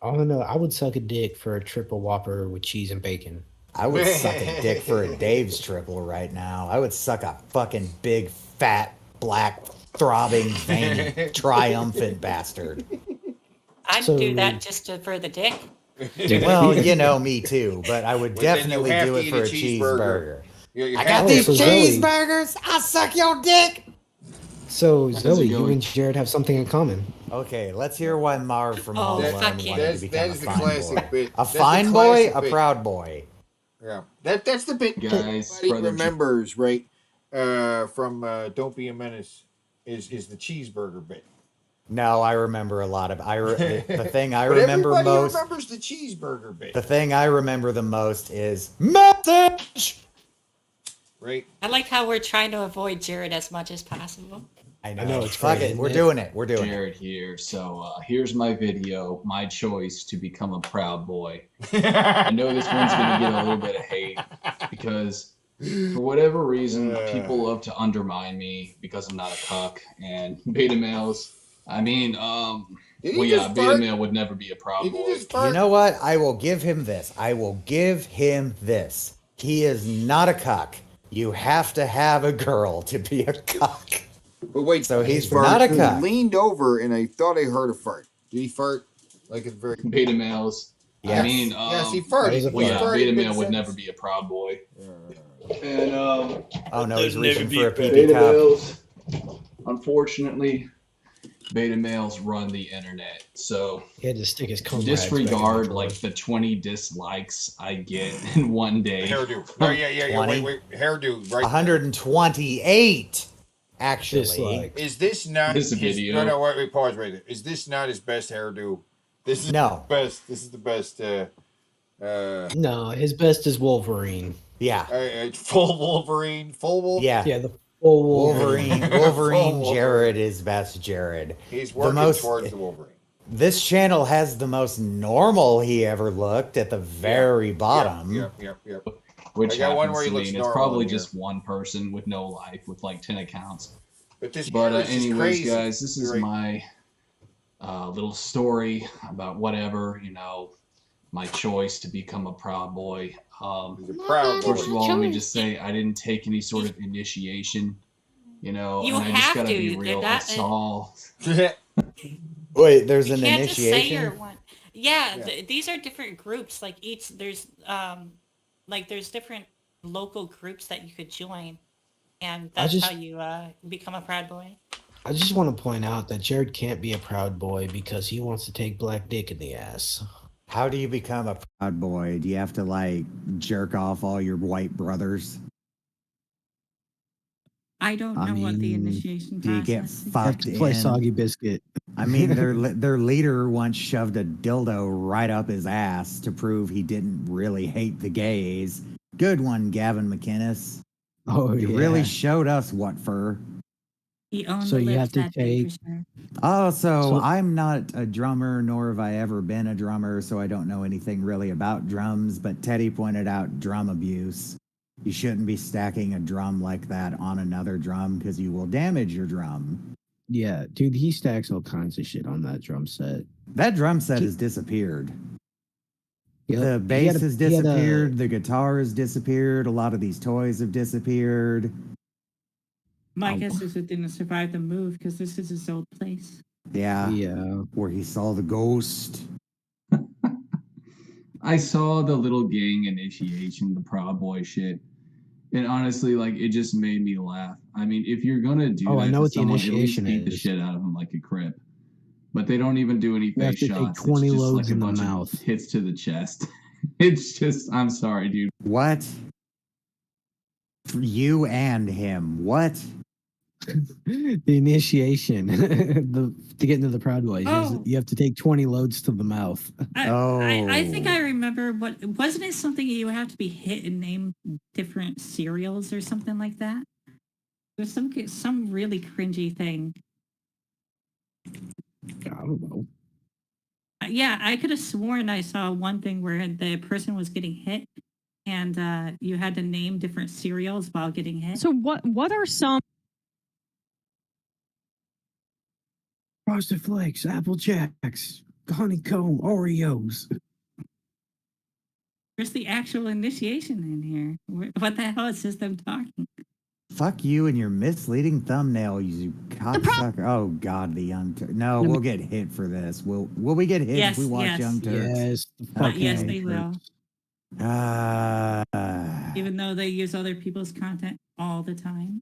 I don't know. I would suck a dick for a triple Whopper with cheese and bacon. I would suck a dick for a Dave's triple right now. I would suck a fucking big, fat, black, throbbing, veiny, triumphant bastard. I'd So- do that just for the dick. Well, you know me too, but I would Well, then you definitely have do to it eat for a a cheeseburger. cheeseburger. You I have got Oh, to- these so Zoe- cheeseburgers. I'll suck your dick. So, How's it Zoe, you going? and Jared have something in common. Okay, let's hear why Marv from Oh, Home fuck Alone yeah. wanted to That's- become that a is the fine classic boy. bit. A That's the fine boy, classic a bit. proud boy. Yeah, that's the bit Guys, everybody brother- remembers, right? From Don't Be a Menace is the cheeseburger bit. No, I remember a lot of. The thing I But remember everybody most. remembers the cheeseburger bit, The thing I remember the most is message. right? I like how we're trying to avoid Jared as much as possible. I know. know, it's Fuck crazy, it. isn't We're it? doing it. We're doing it. Jared here. So here's my video, my choice to become a proud boy. I know this one's gonna get a little bit of hate because for whatever reason, people love to undermine me because I'm not a cuck and beta males. I mean, Did he well, yeah, just beta fart? male would never be a proud Did he boy. just fart? You know what? I will give him this. I will give him this. He is not a cuck. You have to have a girl to be a cuck. But wait, So he's farted. not a He cuck. leaned over, and I thought I heard a fart. Did he fart? Like it's very. Beta males. Yes. I mean, yes, he That farted. is a well, He yeah, fact. farted beta male mid-sentence. would never be a proud boy. And Oh no, he's reaching for a pee beta cup. males, unfortunately, beta males run the internet. So He had to stick his comb rags back in disregard the like the 20 dislikes I get in one day. Hairdo. Oh, yeah. 20. Wait. Hairdo, right? 128, actually. Dislike. Is this not This his, video. No, wait, pause right there. Is this not his best hairdo? This is No. the best. This is the best. No, his best is Wolverine. Yeah. Full Wolverine. Full Wolverine. Yeah. Yeah, the full Wolverine. Wolverine Full Jared is best Jared. He's The working most- towards the Wolverine. This channel has the most normal he ever looked at the very bottom. Yep. Which I got one happens where he to looks mean it's normal probably in here. just one person with no life with like 10 accounts. But this But hair is just anyways, crazy. guys, this is Right. my little story about whatever, my choice to become a proud boy. He's a proud boy. First of all, let me just say I didn't take any sort of initiation, You and I just have gotta to. be real. I That- saw. Wait, there's You an can't just say initiation? you're one. Yeah, Yeah. these are different groups. Like there's different local groups that you could join, and that's just- how you become a proud boy. I just want to point out that Jared can't be a proud boy because he wants to take black dick in the ass. How do you become a proud boy? Do you have to like jerk off all your white brothers? I don't I know what the mean, initiation Do you get process is. Have fucked to play in? Soggy Biscuit. I mean, their leader once shoved a dildo right up his ass to prove he didn't really hate the gays. Good one, Gavin McInnes. Oh, You yeah. really showed us what for. He only So you lives have to that day for take- sure. Oh, so So- I'm not a drummer, nor have I ever been a drummer, so I don't know anything really about drums. But Teddy pointed out drum abuse. You shouldn't be stacking a drum like that on another drum because you will damage your drum. Yeah, dude, he stacks all kinds of shit on that drum set. That drum set has disappeared. Yep. The He bass had a- has he had a- disappeared. The guitar has disappeared. A lot of these toys have disappeared. My Oh. guess is it didn't survive the move because this is his old place. Yeah, Yeah. where he saw the ghost. I saw the little gang initiation, the Proud Boy shit. And honestly, like it just made me laugh. I mean, if you're gonna do Oh, that I know to what the someone, at least initiation beat the is. shit out of them like a crip. But they don't even do any You have face to take shots. 20 It's just loads like a in the bunch mouth. of hits to the chest. It's just, I'm sorry, dude. What? For you and him. What? The initiation, to get into the Proud Boys, Oh. you have to take 20 loads to the mouth. I think Oh. I remember wasn't it something you have to be hit and name different cereals or something like that? There's some really cringy thing. I don't know. Yeah, I could have sworn I saw one thing where the person was getting hit, and you had to name different cereals while getting hit. So what are some Frosted Flakes, Apple Jacks, honeycomb, Oreos. Where's the actual initiation in here? What the hell is just them talking? Fuck you and your misleading thumbnail, you cocksucker. Oh God, the Young Turks. No, we'll get hit for this. Will we get hit if we watch Young Turks? Yes. Yes, they will. Ah. Even though they use other people's content all the time.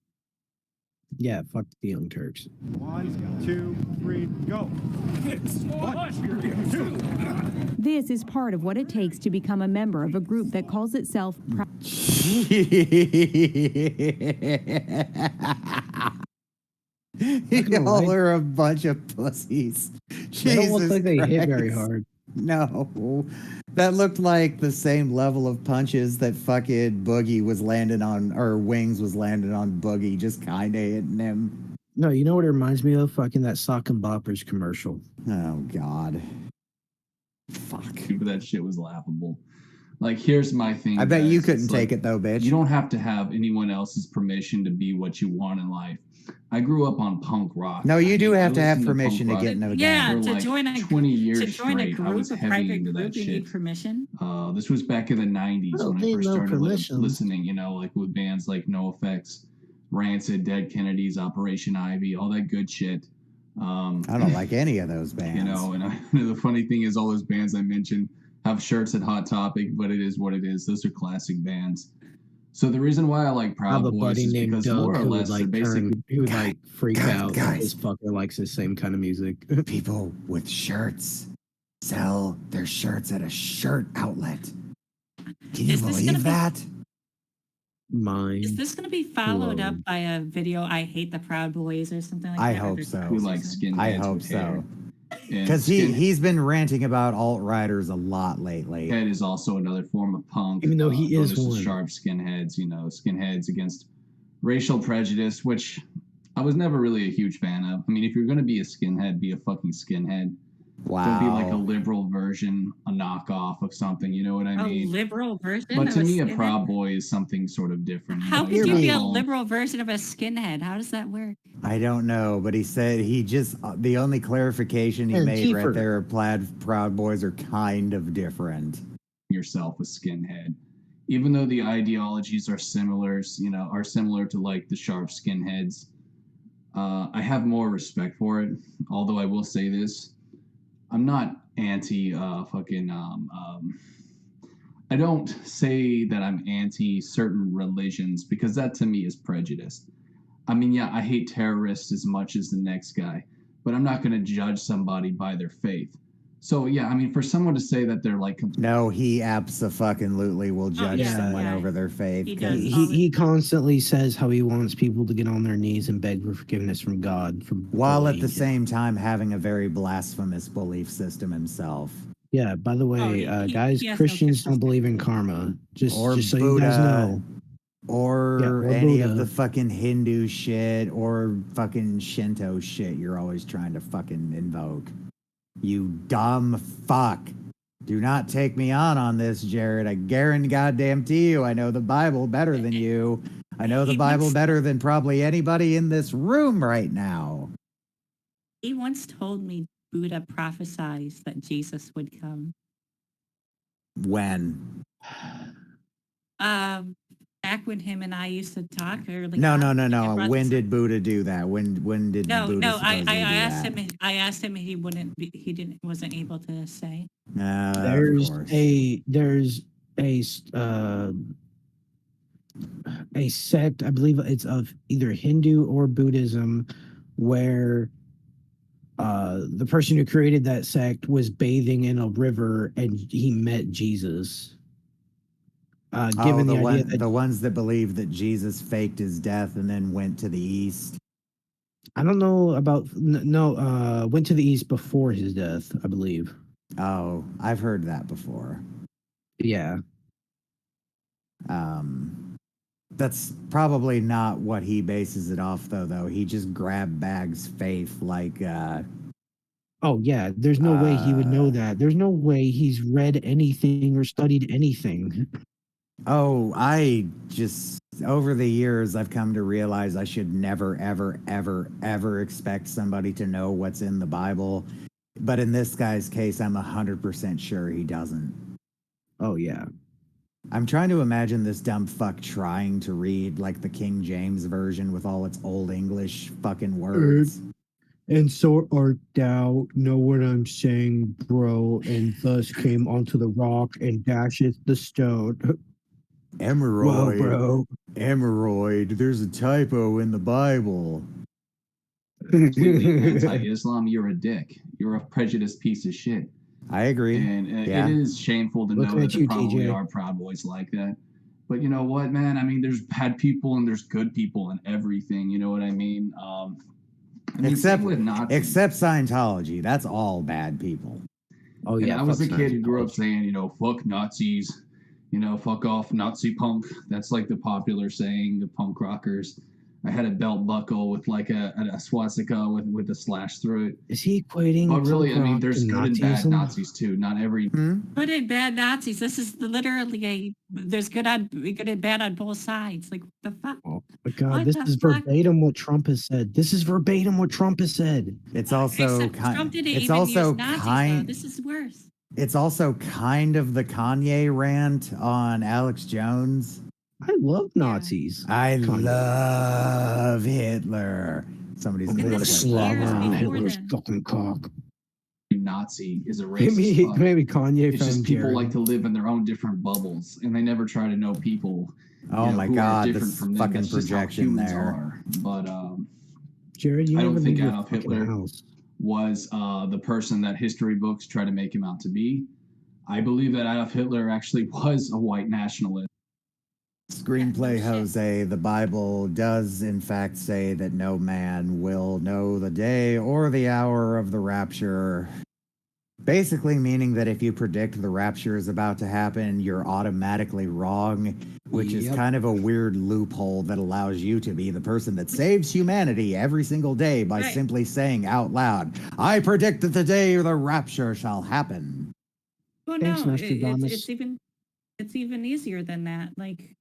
Yeah, fuck the Young Turks. 1, 2, 3, go. This is part of what it takes to become a member of a group that calls itself Y'all are a bunch of pussies. They don't look Jesus like they hit very Christ. hard. No, that looked like the same level of punches that fucking Boogie was landing on, or Wings was landing on Boogie, just kind of hitting him. No, you know what it reminds me of? Fucking that Sock and Boppers commercial. Oh God. Fuck. But that shit was laughable. Like, here's my thing. I bet you guys. couldn't It's take like, it though, bitch. You don't have to have anyone else's permission to be what you want in life. I grew up on punk rock. No, you do I have to have listened permission to punk get rock in a Yeah, gang. for to like join a 20 years to join a straight. I group, was a heavy private into group, that you need shit. permission. This was back in the 90s Oh, when I they first know started permission. listening, you know, like with bands like NoFX, Rancid, Dead Kennedys, Operation Ivy, all that good shit. I don't like any of those bands. You know, and the funny thing is all those bands I mentioned have shirts at Hot Topic, but it is what it is. Those are classic bands. So the reason why I like I Proud have a Boys buddy is named because Doug more or who would less they're like basically he would like freak out that guys. this fucker likes the same kind of music. People with shirts sell their shirts at a shirt outlet. Can you Is this gonna believe be- that? Mine. Is this going to be followed Hello. up by a video? I hate the Proud Boys or something like that. I or hope the so. who like season? skinheads I hope with hair. so. And Because he's been ranting about alt-riders a lot lately. skinhead is also another form of punk. Even though he is notice the one. sharp skinheads, you know, skinheads against racial prejudice, which I was never really a huge fan of. I mean, if you're going to be a skinhead, be a fucking skinhead. Don't be like a Wow. liberal version, a knockoff of something. You know what I A mean? liberal version But of to a me, a skinhead? Proud Boy is something sort of different. How know, could Hear you it's be not a all- liberal version of a skinhead? How does that work? I don't know, but he said he just the only clarification he And made right Kiefer. there, Proud Boys are kind of different. yourself a skinhead. Even though the ideologies are similar, you know, are similar to like the sharp skinheads, I have more respect for it. Although I will say this, I'm not anti I don't say that I'm anti certain religions because that to me is prejudice. I mean, yeah, I hate terrorists as much as the next guy, but I'm not going to judge somebody by their faith. So yeah, I mean, for someone to say that they're like No, he absolutely will judge yeah, someone yeah. over their faith. He 'cause- does. He constantly says how he wants people to get on their knees and beg for forgiveness from God. while at the same time having a very blasphemous belief system himself. Yeah, by the way, guys, he has no Christians don't consistency. believe in karma. Just Or so you guys Buddha. know. Or Yeah, or any of Buddha. the fucking Hindu shit or fucking Shinto shit you're always trying to fucking invoke. You dumb fuck. Do not take me on this, Jared. I guarantee goddamn to you, I know the Bible better than you. I know the He Bible wants- better than probably anybody in this room right now. He once told me Buddha prophesied that Jesus would come. When? Back when him and I used to talk early. No, on, no, no, I no. brought When this did Buddha do that? When did No, Buddha no. I supposedly do asked that? him. I asked him. He wouldn't. Wasn't able to say. Of There's course. a a sect, I believe it's of either Hindu or Buddhism, where the person who created that sect was bathing in a river and he met Jesus. Given the idea that the ones that believe that Jesus faked his death and then went to the east. I don't know about went to the east before his death, I believe. Oh, I've heard that before. Yeah. That's probably not what he bases it off, though. He just grab bags faith like. Oh yeah, there's no way he would know that. There's no way he's read anything or studied anything. Oh, I just over the years I've come to realize I should never, ever, ever, ever expect somebody to know what's in the Bible. But in this guy's case, I'm 100% sure he doesn't. Oh yeah. I'm trying to imagine this dumb fuck trying to read like the King James version with all its old English fucking words. And so art thou, know what I'm saying, bro, and thus came onto the rock and dasheth the stone. Emeroid. Whoa, bro. Emeroid, there's a typo in the Bible. Completely anti-Islam, you're a dick. You're a prejudiced piece of shit. I agree. And yeah. it is shameful to know Looking that at there you, probably TJ. are Proud Boys like that. But you know what, man? I mean, there's bad people and there's good people in everything. You know what I mean? Except with Nazis. except Scientology. That's all bad people. Oh And yeah. I was a fuck kid who grew up Scientology. saying, you know, fuck Nazis, you know, fuck off Nazi punk. That's like the popular saying, the punk rockers. I had a belt buckle with like a swastika with a slash through it. Is he equating? But really, I punk mean, rock there's to good and bad Nazism? Nazis too. Not every. Good and bad Nazis. This is literally there's good and bad on both sides. Like the fuck. Oh my God, What this the is fuck? verbatim what Trump has said. This is verbatim what Trump has said. It's also Except Trump kind. didn't It's even also use Nazis, though. kind. This is worse. It's also kind of the Kanye rant on Alex Jones. I love Nazis. I Kanye. love Hitler. Somebody's I'm gonna gonna This is say, slap years on before Hitler's then. fucking cock. Nazi is a racist. Maybe fuck. maybe Kanye It's just found people Jared. like to live in their own different bubbles, and they never try to know people. Oh you know, my who are God, different this from them. fucking That's just how projection humans there. are. But Jared, you I never don't think leave your Adolf fucking Hitler house. was the person that history books try to make him out to be. I believe that Adolf Hitler actually was a white nationalist. Screenplay Yeah, no shit. Jose, the Bible does in fact say that no man will know the day or the hour of the rapture. Basically meaning that if you predict the rapture is about to happen, you're automatically wrong, which is Yep. kind of a weird loophole that allows you to be the person that saves humanity every single day by Right. simply saying out loud, I predict that the day the rapture shall happen. Well, Thanks, no, Nostradamus. it's even easier than that. Like,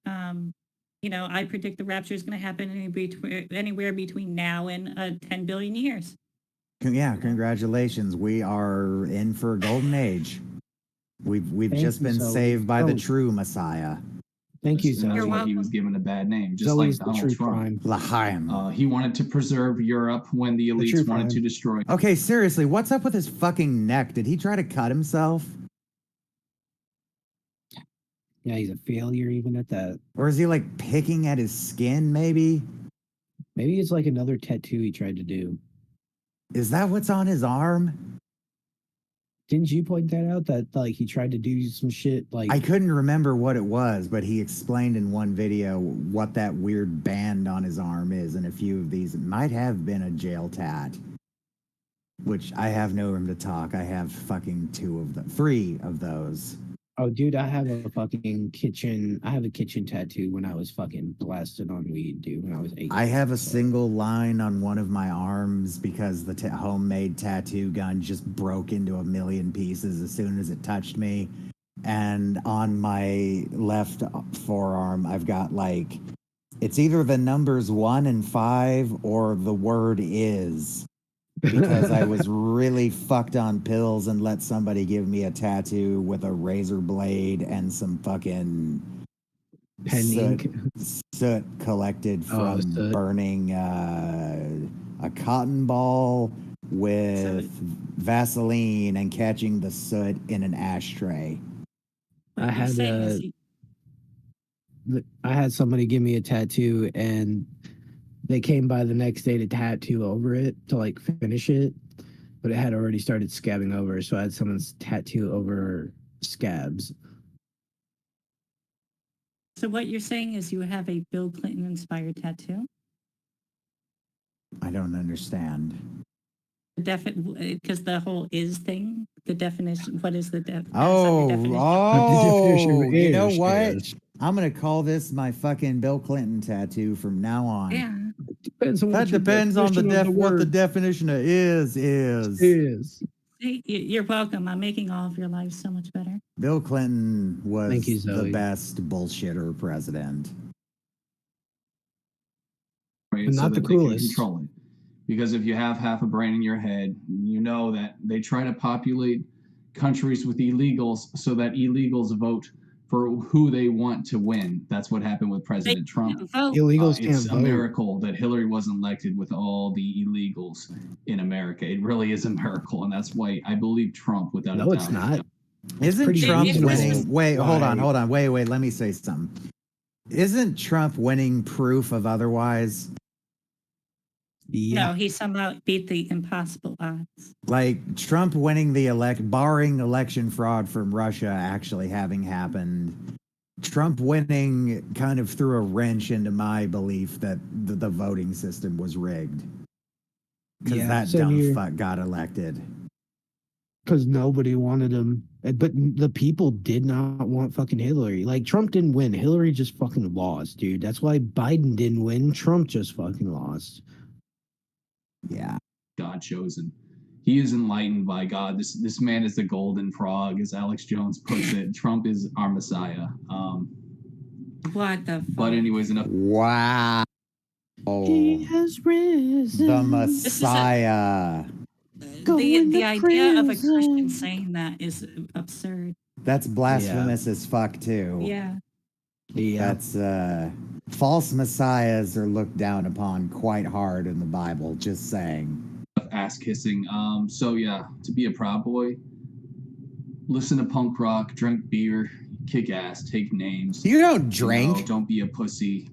you know, I predict the rapture is going to happen anywhere between now and 10 billion years. Yeah, congratulations. We are in for a golden age. We've Thank just you, been Zoe. saved by the Oh. true Messiah. Thank you, And that's Zoe. You're why he welcome. was given a bad name, just Zoe's like the Donald true Trump. crime. L'chaim. He wanted to preserve Europe when the true elites wanted crime. to destroy. Okay, seriously, what's up with his fucking neck? Did he try to cut himself? Yeah, he's a failure even at that. Or is he like picking at his skin, maybe? Maybe it's like another tattoo he tried to do. Is that what's on his arm? Didn't you point that out? That like he tried to do some shit like I couldn't remember what it was, but he explained in one video what that weird band on his arm is, and a few of these might have been a jail tat. Which I have no room to talk. I have fucking 3 of those. oh dude, I have a kitchen tattoo when I was fucking blasted on weed, dude, when I was 8. I have a single line on one of my arms because the homemade tattoo gun just broke into a million pieces as soon as it touched me. And on my left forearm, I've got like, it's either the numbers 1 and 5 or the word is. Because I was really fucked on pills and let somebody give me a tattoo with a razor blade and some fucking Pen ink. soot collected Oh, from soot. burning a cotton ball with Vaseline and catching the soot in an ashtray. I What had you're saying a- is I had somebody give me a tattoo, and they came by the next day to tattoo over it to like finish it, but it had already started scabbing over, so I had someone's tattoo over scabs. So what you're saying is you have a Bill Clinton inspired tattoo? I don't understand. Because the whole is thing, the definition, what is the definition? You know what? I'm gonna call this my fucking Bill Clinton tattoo from now on. Yeah. Depends on That depends on what the definition of is. Hey, you're welcome. I'm making all of your lives so much better. Bill Clinton was Thank you, the Zoe. best bullshitter president. Right, But so not the that they can coolest. control it. Because if you have half a brain in your head, you know that they try to populate countries with illegals so that illegals vote for who they want to win. That's what happened with President Trump. Illegals It's can't a vote. miracle that Hillary wasn't elected with all the illegals in America. It really is a miracle, and that's why I believe Trump without a No, doubt. it's not. Isn't pretty Trump reasonable. winning? Wait, hold on. Why? Wait, let me say something. Isn't Trump winning proof of otherwise? Yeah. No, he somehow beat the impossible odds. Like Trump winning the barring election fraud from Russia actually having happened. Trump winning kind of threw a wrench into my belief that the voting system was rigged. Because Yeah, that same dumb here. fuck got elected. Because nobody wanted him. But the people did not want fucking Hillary. Like, Trump didn't win. Hillary just fucking lost, dude. That's why Biden didn't win. Trump just fucking lost. Yeah. God chosen. He is enlightened by God. This man is the golden frog, as Alex Jones puts it. Trump is our Messiah. What the fuck? But anyways, enough. Wow. He has risen. The Messiah. The idea of a Christian saying that is absurd. That's blasphemous as fuck too. Yeah. Yeah. That's false messiahs are looked down upon quite hard in the Bible, just saying. Ass kissing. So yeah, to be a Proud Boy, listen to punk rock, drink beer, kick ass, take names. You don't drink. You know, don't be a pussy.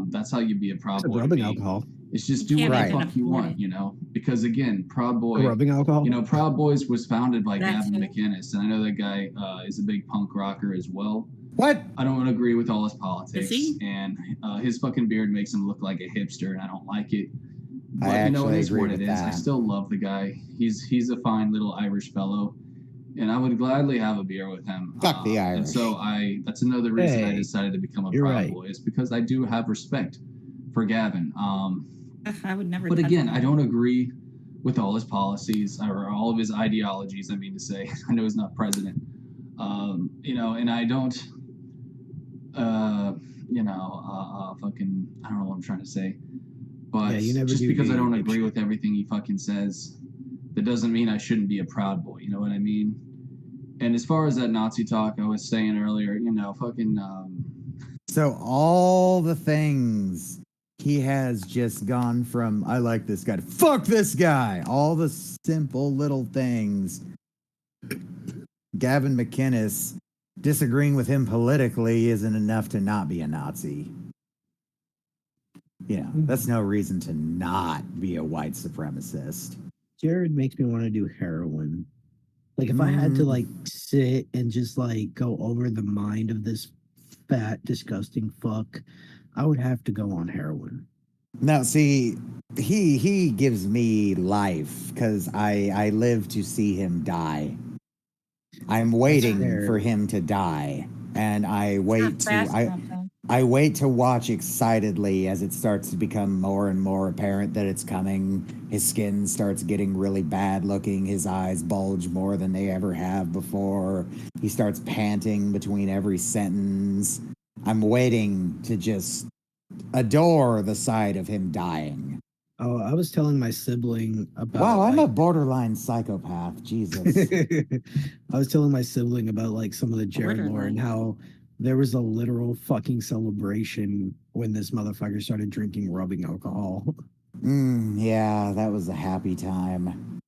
That's how you be a Proud It's Boy. to rubbing me. alcohol. It's just You do what can't the even fuck you afford want, it. you know? Because again, Proud Boy, Rubbing alcohol. you know, Proud Boys was founded by That Gavin too. McInnes, and I know that guy is a big punk rocker as well. What? I don't agree with all his politics, Is he? and his fucking beard makes him look like a hipster, and I don't like it. But I you know, it actually is agree what it with is. I that. still love the guy. He's a fine little Irish fellow, and I would gladly have a beer with him. Fuck the And Irish. so that's another reason I Hey, decided to become a you're Proud right. Boy, is because I do have respect for Gavin. I would never. But touch again, him. I don't agree with all his policies or all of his ideologies. I mean to say, I know he's not president. You know, and I don't. Fucking, I don't know what I'm trying to say. But Yeah, you never just do because I be don't a agree dipshit. with everything he fucking says, that doesn't mean I shouldn't be a Proud Boy. You know what I mean? And as far as that Nazi talk I was saying earlier, you know, fucking. So all the things he has just gone from I like this guy to fuck this guy. All the simple little things. Gavin McInnes disagreeing with him politically isn't enough to not be a Nazi. You know, that's no reason to not be a white supremacist. Jared makes me want to do heroin. Like, if I had to, like, sit and just, like, go over the mind of this fat, disgusting fuck, I would have to go on heroin. Now, see, he gives me life because I live to see him die. I'm waiting fair. for him to die, and I wait Not to fast enough, though. I wait to watch excitedly as it starts to become more and more apparent that it's coming. His skin starts getting really bad looking. His eyes bulge more than they ever have before. He starts panting between every sentence. I'm waiting to just adore the sight of him dying. Oh, I was telling my sibling about. Wow, I'm a like, borderline psychopath. Jesus. I was telling my sibling about like some of the Jared lore and how there was a literal fucking celebration when this motherfucker started drinking rubbing alcohol. Yeah, that was a happy time.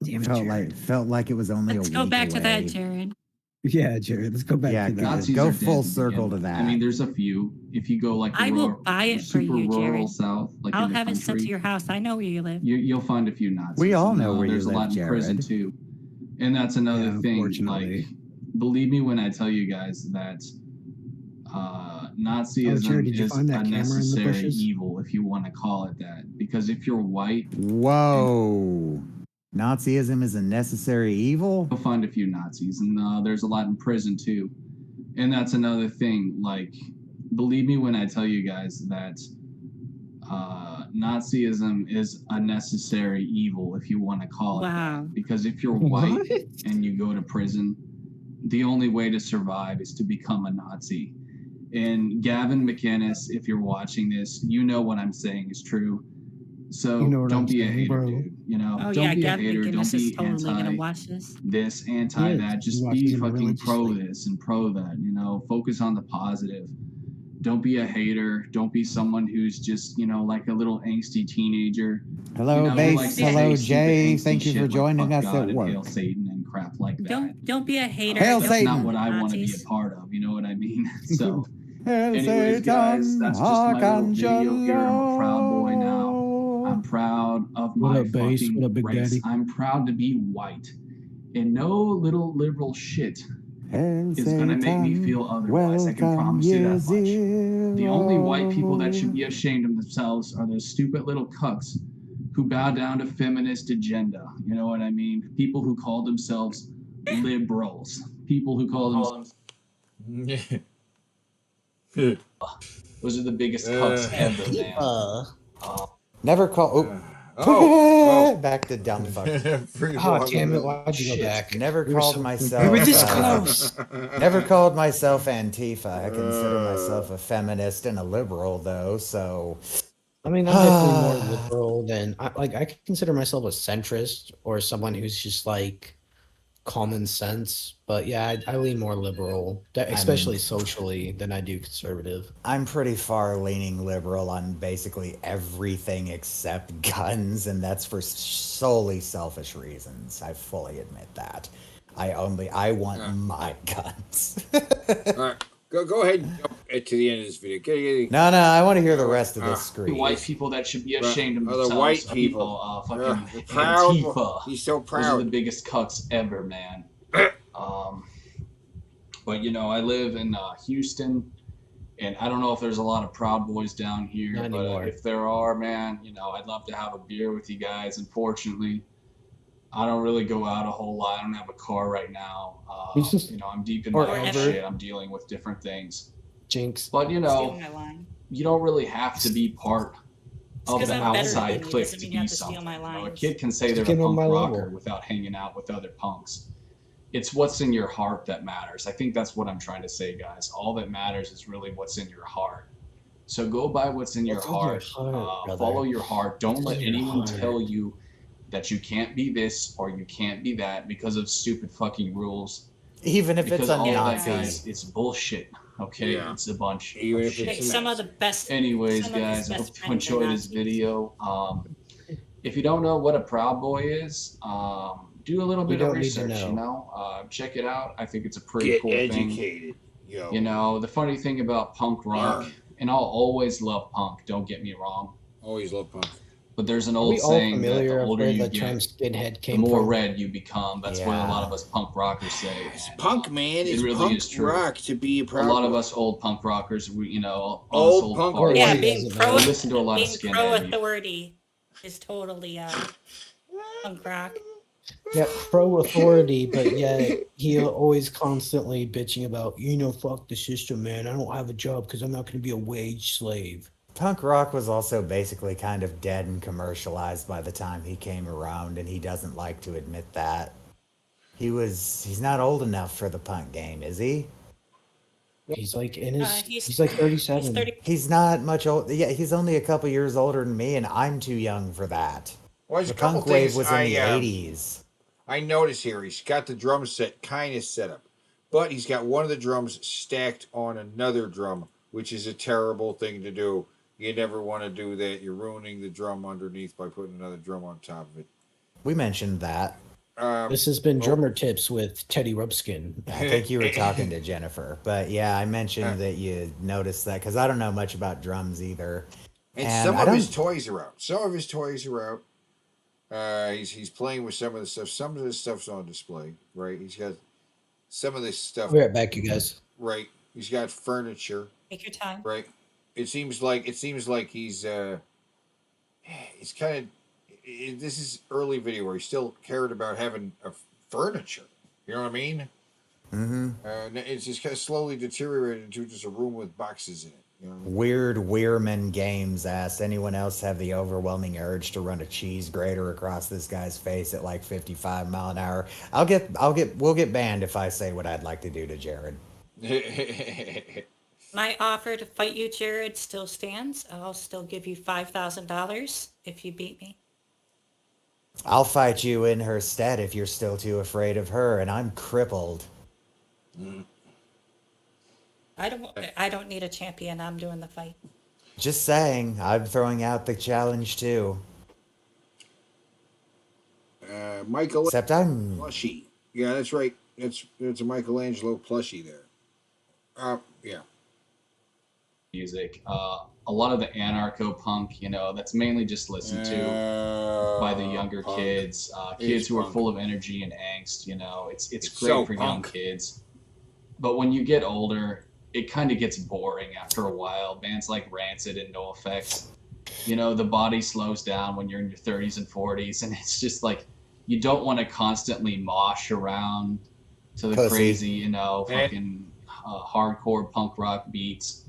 Damn it, Jared. Felt like it was only Let's a go week back to that, away. Jared. Yeah, Jared. Let's go back Yeah, to that. Nazis go are dead full to begin circle to with. that. I mean, there's a few. If you go like the I will buy it for super you, rural Jared. South, like I'll in the have it sent to country, your house. I know where you live. you'll find a few Nazis. We all and, know where you there's a lot live, in prison Jared. too. And that's another Yeah, thing. unfortunately. Like, believe me when I tell you guys that Nazism Jared, did you is find that a camera in the necessary bushes? evil, if you want to call it that. Because if you're white, Whoa. Nazism is a necessary evil? you'll find a few Nazis, and there's a lot in prison too. And that's another thing. Like, believe me when I tell you guys that Nazism is a necessary evil, if you want to call it that. Because if you're white and you go to prison, the only way to survive is to become a Nazi. And Gavin McInnes, if you're watching this, you know what I'm saying is true. So You know what don't I'm be a saying, hater, bro. dude. You know, Oh don't yeah, be a Gavin hater. Don't McInnes is be totally gonna anti watch this. this, anti He that. is. Just He be watches him fucking pro religiously. this and pro that. You know, focus on the positive. Don't be a hater. Don't be someone who's just, you know, like a little angsty teenager. Hello, You know, who Base. likes to Hello, say stupid, Jay. angsty Thank you shit for like joining fuck us God at and work. Hail Satan and crap like that. Don't be a hater. Hail Don't That's not Satan. what I want to be a Nazis. part of. You know what I mean? So, Hail anyways, guys, Satan, that's just my little video here. I'm a proud boy now. Archangelo. I'm proud of What my up, Base? fucking What up, Big race. Daddy? I'm proud to be white. And no little liberal shit Hail is going to make me Satan, feel otherwise. I can welcome promise you that much. year The only white people that should zero. be ashamed of themselves are those stupid little cucks who bow down to feminist agenda. You know what I mean? People who call themselves liberals. People who call themselves... Those are the biggest cucks ever, man. Never call. Back to dumb fuck. Oh, damn it. Why'd you go back? Never We were called so- myself. We were this close. Never called myself Antifa. I consider myself a feminist and a liberal, though. So, I mean, I'm definitely more liberal than I consider myself a centrist or someone who's just like common sense. But yeah, I lean more liberal, especially socially, than I do conservative. I'm pretty far leaning liberal on basically everything except guns, and that's for solely selfish reasons. I fully admit that. I want my guns. All right, go ahead and jump to the end of this video. Get- No, I want to hear the rest of this The screen. white people that should be ashamed of the themselves. white are people. fucking Proud. Antifa. He's so Those are the proud. biggest cucks ever, man. But you know, I live in Houston, and I don't know if there's a lot of Proud Boys down here, Not but anymore. if there are, man, you know, I'd love to have a beer with you guys. Unfortunately, I don't really go out a whole lot. I don't have a car right now. You know, I'm deep in my own Forever. shit. I'm dealing with different things. Jinx. But you know, Steal my line. you don't really have to be part of 'cause the I'm better outside than you, clique doesn't to mean you be have to steal something. my You know, a lines. kid can say they're Just a get on punk my rocker level. without hanging out with other punks. It's what's in your heart that matters. I think that's what I'm trying to say, guys. All that matters is really what's in your heart. So go by what's in your What's in your heart. heart, brother? Follow your heart. Don't What's let in your anyone heart? tell you that you can't be this or you can't be that because of stupid fucking rules. Even if Because it's a all that, Nazi. guys, it's bullshit. Okay, Yeah. it's a bunch Even of if shit. it's Like some of the best. Anyways, some of his guys, I best hope you friends are enjoyed this Nazis. video. If you don't know what a Proud Boy is, do a little You bit of don't need to research. You know. know, check it out. I think it's a pretty Get cool thing. educated. Yo. You know, the funny thing about punk rock, Learn. and I'll always love punk. Don't get me wrong, Always love punk. but there's an Are old we all saying that familiar the of older where you the term get, skinhead the came more from? red you become. That's what a lot of us punk rockers say. It's and, punk, man. it It's really punk is true. rock to be a A proud lot of boy. us old punk rockers, we, you know, Old us old punk farts, Yeah, He being doesn't pro, know. we listen to a lot of being pro skinhead music. authority is totally punk rock. Yeah, pro authority, but yet he always constantly bitching about, fuck the system, man. I don't have a job because I'm not going to be a wage slave. Punk rock was also basically kind of dead and commercialized by the time he came around, and he doesn't like to admit that. He's not old enough for the punk game, is he? He's like in his, He's- he's like 37. He's 30. He's not much old. Yeah, he's only a couple years older than me, and I'm too young for that. Well, there's The a couple punk wave things was in the I 80s. I notice here. He's got the drum set kind of set up, but he's got one of the drums stacked on another drum, which is a terrible thing to do. You never want to do that. You're ruining the drum underneath by putting another drum on top of it. We mentioned that. This has been Drummer Tips with Teddy Rubskin. I think you were talking to Jennifer, but yeah, I mentioned that you noticed that because I don't know much about drums either. And And some I of his don't. toys are out. Some of his toys are out. He's playing with some of the stuff. Some of the stuff's on display, right? He's got some of this stuff. I'll be right back, you guys. Right. He's got furniture. Take your time. Right. It seems like he's kind of. This is early video where he still cared about having a furniture. You know what I mean? Mm-hmm. It's just kind of slowly deteriorated into just a room with boxes in it. You know what I mean? Weird Weirman Games asked, anyone else have the overwhelming urge to run a cheese grater across this guy's face at like 55 mile an hour? We'll get banned if I say what I'd like to do to Jared. My offer to fight you, Jared, still stands. I'll still give you $5,000 if you beat me. I'll fight you in her stead if you're still too afraid of her, and I'm crippled. I don't need a champion. I'm doing the fight. Just saying, I'm throwing out the challenge too. Michael Except I'm plushie. Yeah, that's right. That's a Michelangelo plushie there. Yeah. Music. A lot of the anarcho punk, that's mainly just listened to by the younger punk. kids, It kids is who are punk. full of energy and angst. It's great so for young punk. kids. But when you get older, it kind of gets boring after a while. Bands like Rancid and NoFX, the body slows down when you're in your 30s and 40s, and it's just like you don't want to constantly mosh around to the Pussy. crazy, fucking hardcore punk rock beats.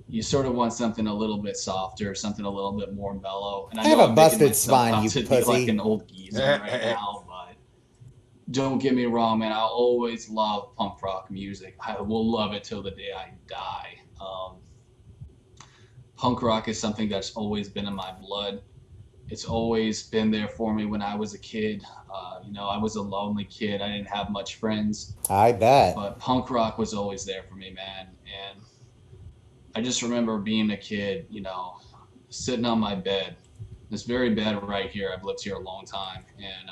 You sort of want something a little bit softer, something a little bit more mellow. And I have know a I'm making busted myself spine, out you to be pussy. like an old geezer right now, but don't get me wrong, man. I'll always love punk rock music. I will love it till the day I die. Punk rock is something that's always been in my blood. It's always been there for me when I was a kid. I was a lonely kid. I didn't have much friends. I bet. But punk rock was always there for me, man. And I just remember being a kid, sitting on my bed, this very bed right here. I've lived here a long time, and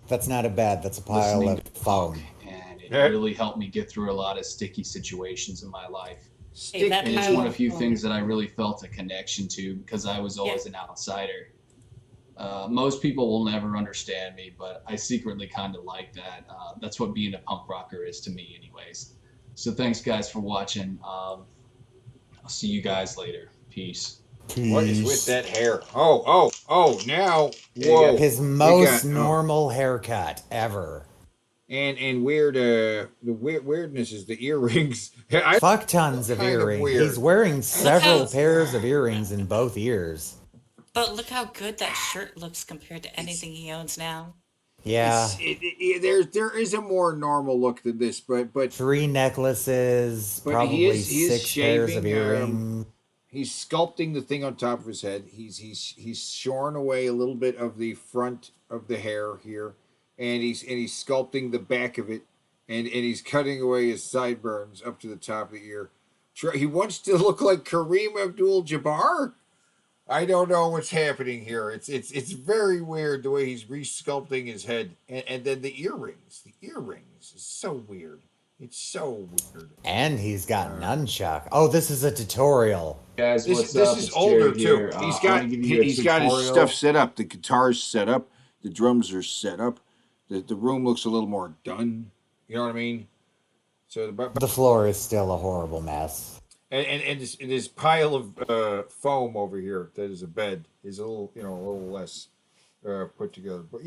That's not a bed, that's a pile listening of to foam. punk, and it really helped me get through a lot of sticky situations in my life. Hey, that And it's pile one of of few foam. things that I really felt a connection to because I was always an outsider. Most people will never understand me, but I secretly kind of like that. That's what being a punk rocker is to me, anyways. So thanks, guys, for watching. I'll see you guys later. Peace. What is with that hair? Oh, now. Whoa. His We most got- normal haircut ever. And weird, the weirdness is the earrings. Fuck tons of kind of earrings. weird. He's wearing several how- pairs of earrings in both ears. But look how good that shirt looks compared to anything he owns now. Yeah. There is a more normal look than this, but 3 necklaces, But probably he is 6 pairs of shaving, earrings. he's sculpting the thing on top of his head. He's shorn away a little bit of the front of the hair here, and he's sculpting the back of it, and he's cutting away his sideburns up to the top of the ear. He wants to look like Kareem Abdul-Jabbar. I don't know what's happening here. It's very weird the way he's resculpting his head, and then the earrings. The earrings is so weird. It's so weird. And he's got nunchuck. Oh, this is a tutorial. Guys, This is older too. He's got his stuff set up. The guitar's set up. The drums are set up. The room looks a little more done. You know what I mean? So The floor is still a horrible mess. and this pile of foam over here that is a bed is a little less put together. But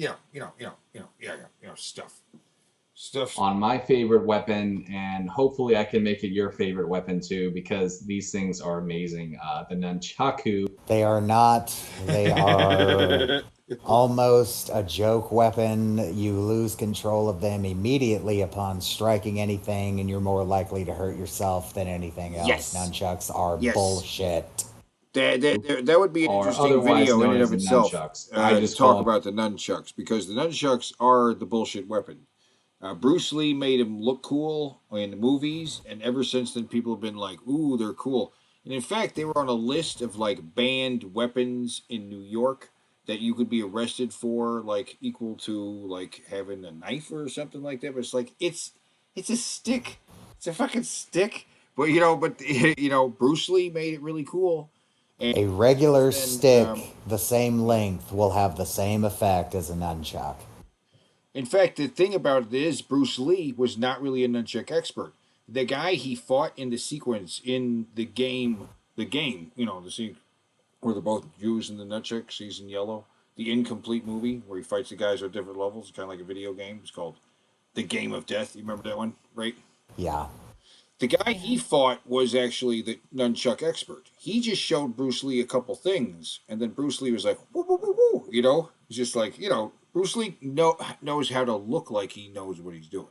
stuff. On my favorite weapon, and hopefully I can make it your favorite weapon too, because these things are amazing. The nunchaku. They are not. They are almost a joke weapon. You lose control of them immediately upon striking anything, and you're more likely to hurt yourself than anything else. Yes. Nunchucks are Yes. bullshit. That would be an Or interesting otherwise video in known and as of the itself. nunchucks. I To just talk call 'em- about the nunchucks, because the nunchucks are the bullshit weapon. Bruce Lee made him look cool in the movies, and ever since then, people have been like, "Ooh, they're cool." And in fact, they were on a list of like banned weapons in New York, that you could be arrested for, like equal to like having a knife or something like that. But it's like it's a stick. It's a fucking stick. But Bruce Lee made it really cool. And A regular then, stick, the same length, will have the same effect as a nunchuck. in fact, the thing about it is Bruce Lee was not really a nunchuck expert. The guy he fought in the sequence in the game, the scene where they're both using the nunchucks, he's in yellow. The incomplete movie where he fights the guys at different levels, kind of like a video game. It's called The Game of Death. You remember that one, right? Yeah. The guy he fought was actually the nunchuck expert. He just showed Bruce Lee a couple things, and then Bruce Lee was like, woo, woo, woo, woo. It's just like, Bruce Lee knows how to look like he knows what he's doing.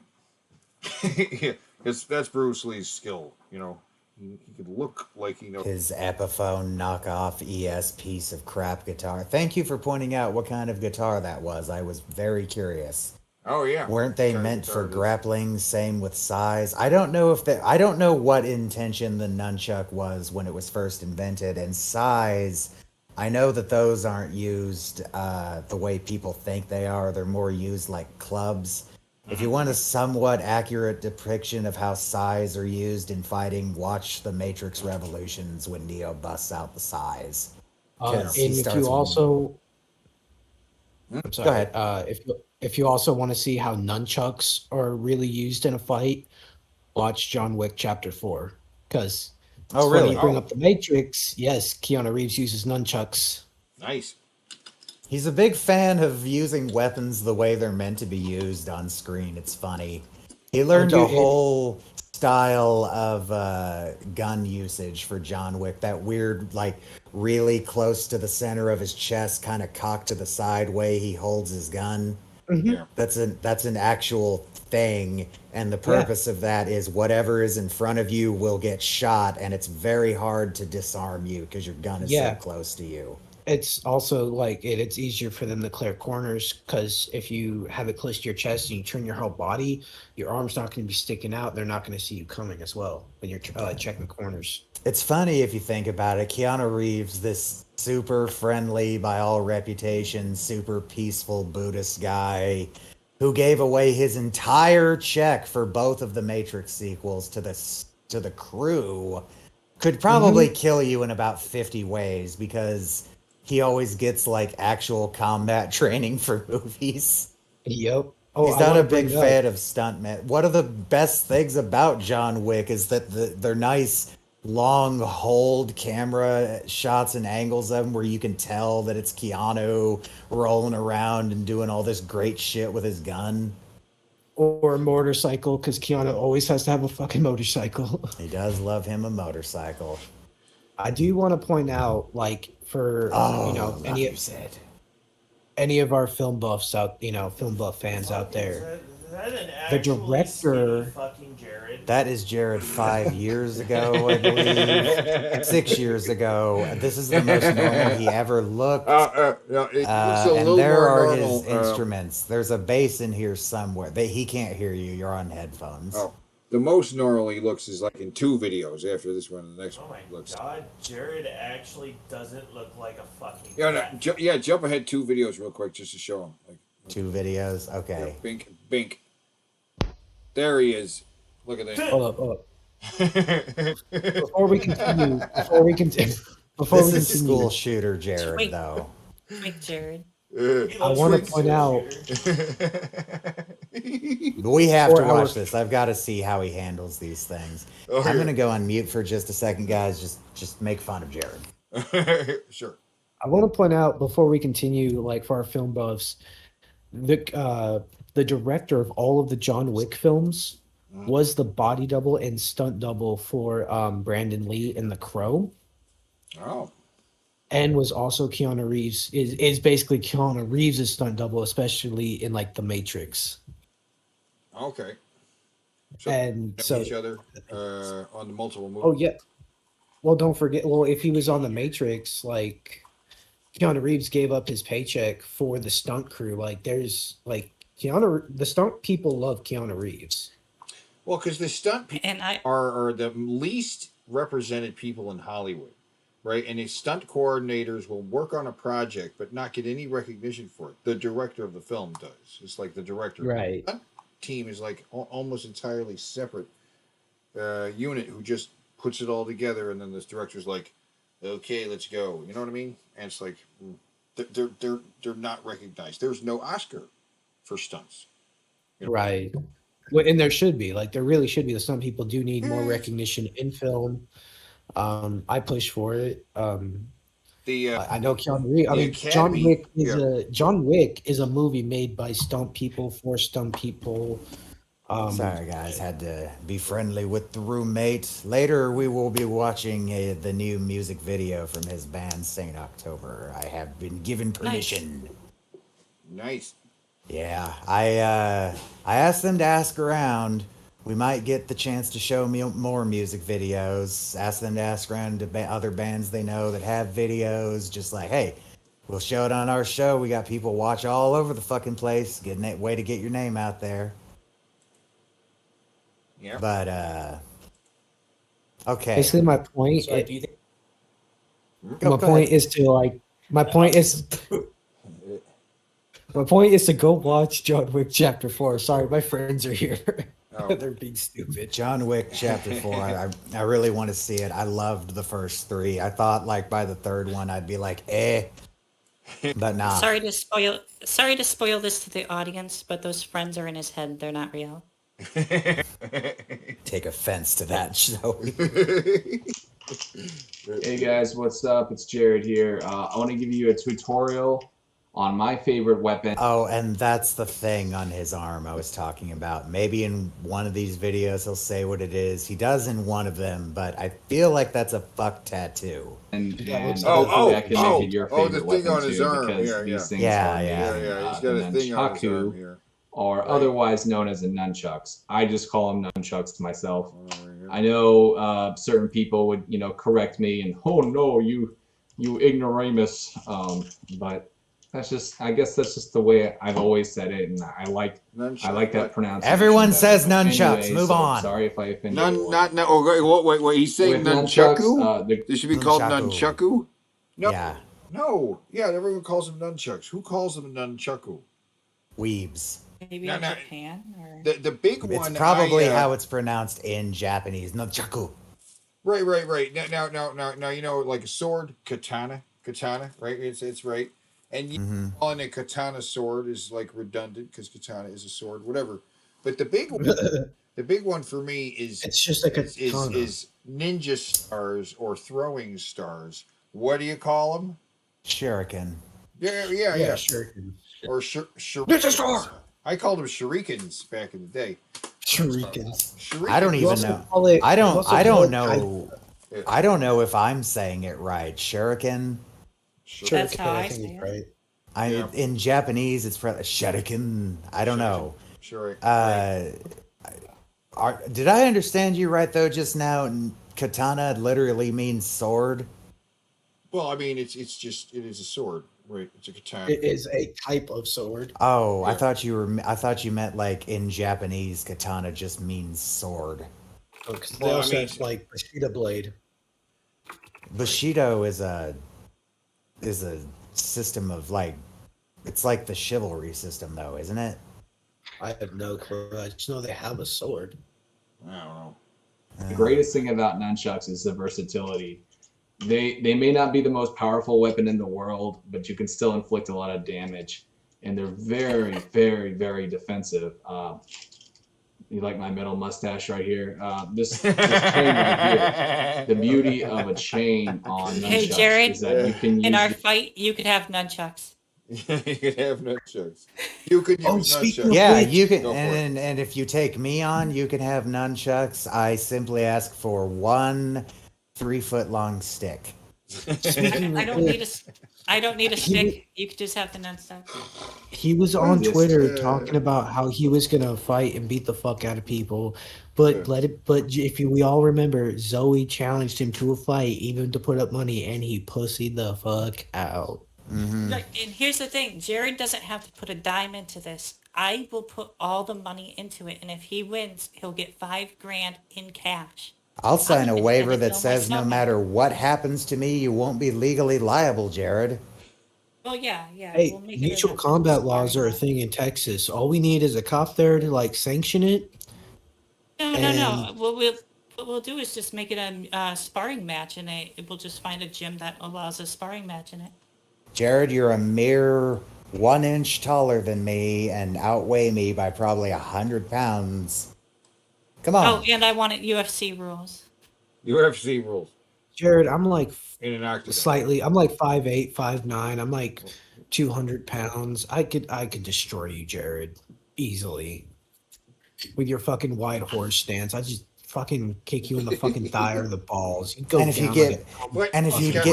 Yeah, that's Bruce Lee's skill, He could look like he knows. His Epiphone knockoff ES piece of crap guitar. Thank you for pointing out what kind of guitar that was. I was very curious. Oh yeah. Weren't they meant for grappling? Same with size. I don't know what intention the nunchuck was when it was first invented, and size. I know that those aren't used the way people think they are. They're more used like clubs. If you want a somewhat accurate depiction of how size are used in fighting, watch The Matrix Revolutions when Neo busts out the size. And if you also, I'm sorry. Go ahead. If you also want to see how nunchucks are really used in a fight, watch John Wick Chapter 4. Because when you bring up The Matrix, yes, Keanu Reeves uses nunchucks. Nice. He's a big fan of using weapons the way they're meant to be used on screen. It's funny. He learned a whole style of gun usage for John Wick. That weird, like, really close to the center of his chest, kind of cocked to the side way he holds his gun. Mm-hmm. That's an actual thing, and the purpose of that is whatever is in front of you will get shot, and it's very hard to disarm you because your gun is so close to you. It's also like it's easier for them to clear corners because if you have it close to your chest and you turn your whole body, your arm's not going to be sticking out. They're not going to see you coming as well when you're checking corners. It's funny if you think about it. Keanu Reeves, this super friendly, by all reputation, super peaceful Buddhist guy who gave away his entire check for both of the Matrix sequels to the crew, could probably kill you in about 50 ways because he always gets like actual combat training for movies. Yep. He's not a big fan of stuntmen. One of the best things about John Wick is that they're nice long hold camera shots and angles of him where you can tell that it's Keanu rolling around and doing all this great shit with his gun. Or a motorcycle, because Keanu always has to have a fucking motorcycle. He does love him a motorcycle. I do want to point out, like, for any of our film buffs out, film buff fans out there, the director. That is Jared 5 years ago, I believe. 6 years ago. This is the most normal he ever looked. And there are his instruments. There's a bass in here somewhere. He can't hear you. You're on headphones. Oh, the most normal he looks is like in 2 videos after this one and the next one. Oh my god, Jared actually doesn't look like a fucking jump ahead 2 videos real quick just to show him. Like, 2 videos? Okay. Yeah, bink. There he is. Look at that. Hold up. Before we continue, this is school shooter Jared, though. Wait, Jared. I want to point out. We have to watch this. I've got to see how he handles these things. I'm going to go on mute for just a second, guys. Just make fun of Jared. Sure. I want to point out before we continue, like for our film buffs, the director of all of the John Wick films was the body double and stunt double for Brandon Lee in The Crow. Oh. And was also Keanu Reeves, is basically Keanu Reeves' stunt double, especially in like The Matrix. Okay. And so each other on the multiple movies. Oh yeah. Well, don't forget. Well, if he was on The Matrix, like Keanu Reeves gave up his paycheck for the stunt crew. Like there's like the stunt people love Keanu Reeves. Well, because the stunt people are the least represented people in Hollywood. right? And these stunt coordinators will work on a project but not get any recognition for it. The director of the film does. It's like the director. Right. The stunt team is like almost entirely separate unit who just puts it all together, and then this director's like, okay, let's go. You know what I mean? And it's like they're not recognized. There's no Oscar for stunts. You know? Right. Well, and there should be, like, there really should be. Some people do need more recognition in film. I push for it. I know Keanu Reeves. I mean, John Wick is a movie made by stunt people for stunt people. Sorry, guys, had to be friendly with the roommate. Later, we will be watching the new music video from his band Saint October. I have been given permission. Nice. Yeah, I asked them to ask around. We might get the chance to show me more music videos. Ask them to ask around to other bands they know that have videos. Just like, hey, we'll show it on our show. We got people watch all over the fucking place. Way to get your name out there. Yeah. But okay. Basically, my point. Sorry, do you think- My point is to like. My point is. My point is to go watch John Wick Chapter 4. Sorry, my friends are here. Oh. They're being stupid. John Wick Chapter 4. I really want to see it. I loved the first 3. I thought like by the third one I'd be like, but nah. Sorry to spoil this to the audience, but those friends are in his head. They're not real. Take offense to that, Zoe. Hey guys, what's up? It's Jared here. I want to give you a tutorial on my favorite weapon. Oh, and that's the thing on his arm I was talking about. Maybe in one of these videos he'll say what it is. He does in one of them, but I feel like that's a fuck tattoo. And the that thing weapon on his too, arm. because Yeah, these things Yeah, are yeah. made, He's got a thing on his arm here. or otherwise known as the nunchucks. I just call them nunchucks to myself. I know certain people would, correct me and, oh no, you ignoramus. But I guess that's just the way I've always said it, and I like that pronunciation. Everyone better. says nunchucks. Anyway, Move so on. Sorry if I offended anyone. Wait, he's saying With nunchucks, nunchaku? They should be called Nunchaku. nunchaku? No. Yeah. No. Yeah, everyone calls them nunchucks. Who calls them nunchaku? Weebs. Maybe No, in no. Japan or The big It's one. probably how it's pronounced in Japanese. Nunchaku. Right. Now you know, like a sword, katana, right? It's right. And you calling a katana sword is like redundant because katana is a sword, whatever. But the big one for me is It's just like a katana. is ninja stars or throwing stars. What do you call them? Shuriken. Yeah. Shuriken. Or ninja star. I called them shurikens back in the day. Shurikens. I don't even also know. call it- I you also don't call it know. I don't know if I'm saying it right. Shuriken. That's Shuriken, how I think say it's it. right. In Japanese, it's shuriken. I don't know. Sure. Did I understand you right though? Just now, katana literally means sword. Well, I mean, it is a sword, right? It's a katana. It is a type of sword. Oh, I thought you meant like in Japanese, katana just means sword. Because they Well, I also mean- have like Bushido blade. Bushido is a system of like, it's like the chivalry system though, isn't it? I have no clue. I just know they have a sword. I don't know. The greatest thing about nunchucks is the versatility. They may not be the most powerful weapon in the world, but you can still inflict a lot of damage, and they're very, very, very defensive. You like my metal mustache right here? This chain right here. The beauty of a chain on nunchucks Hey, Jared, is that you can use in our fight, you could have nunchucks. You could have nunchucks. You could use nunchucks. Yeah, you can, Go for it. and if you take me on, you can have nunchucks. I simply ask for 1 3-foot long stick. I don't need a stick. You could just have the nunchuck. He was on Twitter talking about how he was gonna fight and beat the fuck out of people, but we all remember, Zoe challenged him to a fight, even to put up money, and he pussied the fuck out. Look, and here's the thing: Jared doesn't have to put a dime into this. I will put all the money into it, and if he wins, he'll get $5,000 in cash. I'll sign a gonna waiver send it that to says no myself. matter what happens to me, you won't be legally liable, Jared. Well, yeah. Hey, We'll make it mutual a combat laws sparring are a match. thing in Texas. All we need is a cop there to like sanction it. No. And What we'll do is just make it a sparring match, and we'll just find a gym that allows a sparring match in it. Jared, you're a mere 1 inch taller than me and outweigh me by probably 100 pounds. Come on. Oh, and I wanted UFC rules. UFC rules Jared, I'm like in an octagon. slightly. I'm like 5'8", 5'9". I'm like 200 pounds. I could destroy you, Jared, easily. With your fucking white horse stance, I just fucking kick you in the fucking thigh or the balls. You go And if you down get, like a and if you get,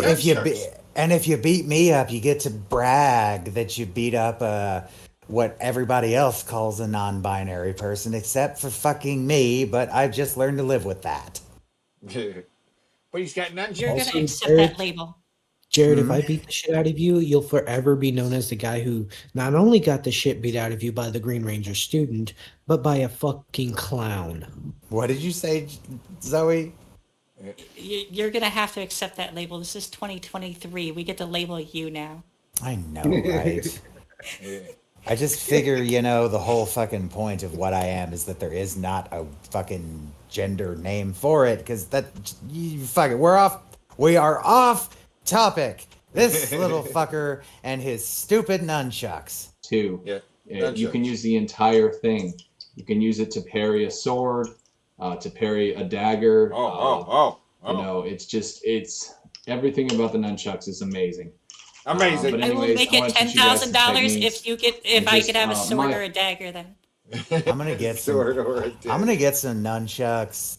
if you beat me up, you get to brag that you beat up what everybody else calls a non-binary person, except for fucking me. But I've just learned to live with that. But he's got none. You're Also, gonna accept Jared- that label. Jared, if I beat the shit out of you, you'll forever be known as the guy who not only got the shit beat out of you by the Green Ranger student, but by a fucking clown. What did you say, Zoe? You're gonna have to accept that label. This is 2023. We get to label you now. I know, right? I just figure, the whole fucking point of what I am is that there is not a fucking gender name for it, because we are off topic. This little fucker and his stupid nunchucks. Too. Yeah. You can use the entire thing. You can use it to parry a sword, to parry a dagger. It's everything about the nunchucks is amazing. Amazing. But I will anyways, make I it wanna teach you guys some $10,000 techniques. if I could have a sword or a dagger. Then I'm gonna get some. Sword or a I'm gonna get some nunchucks,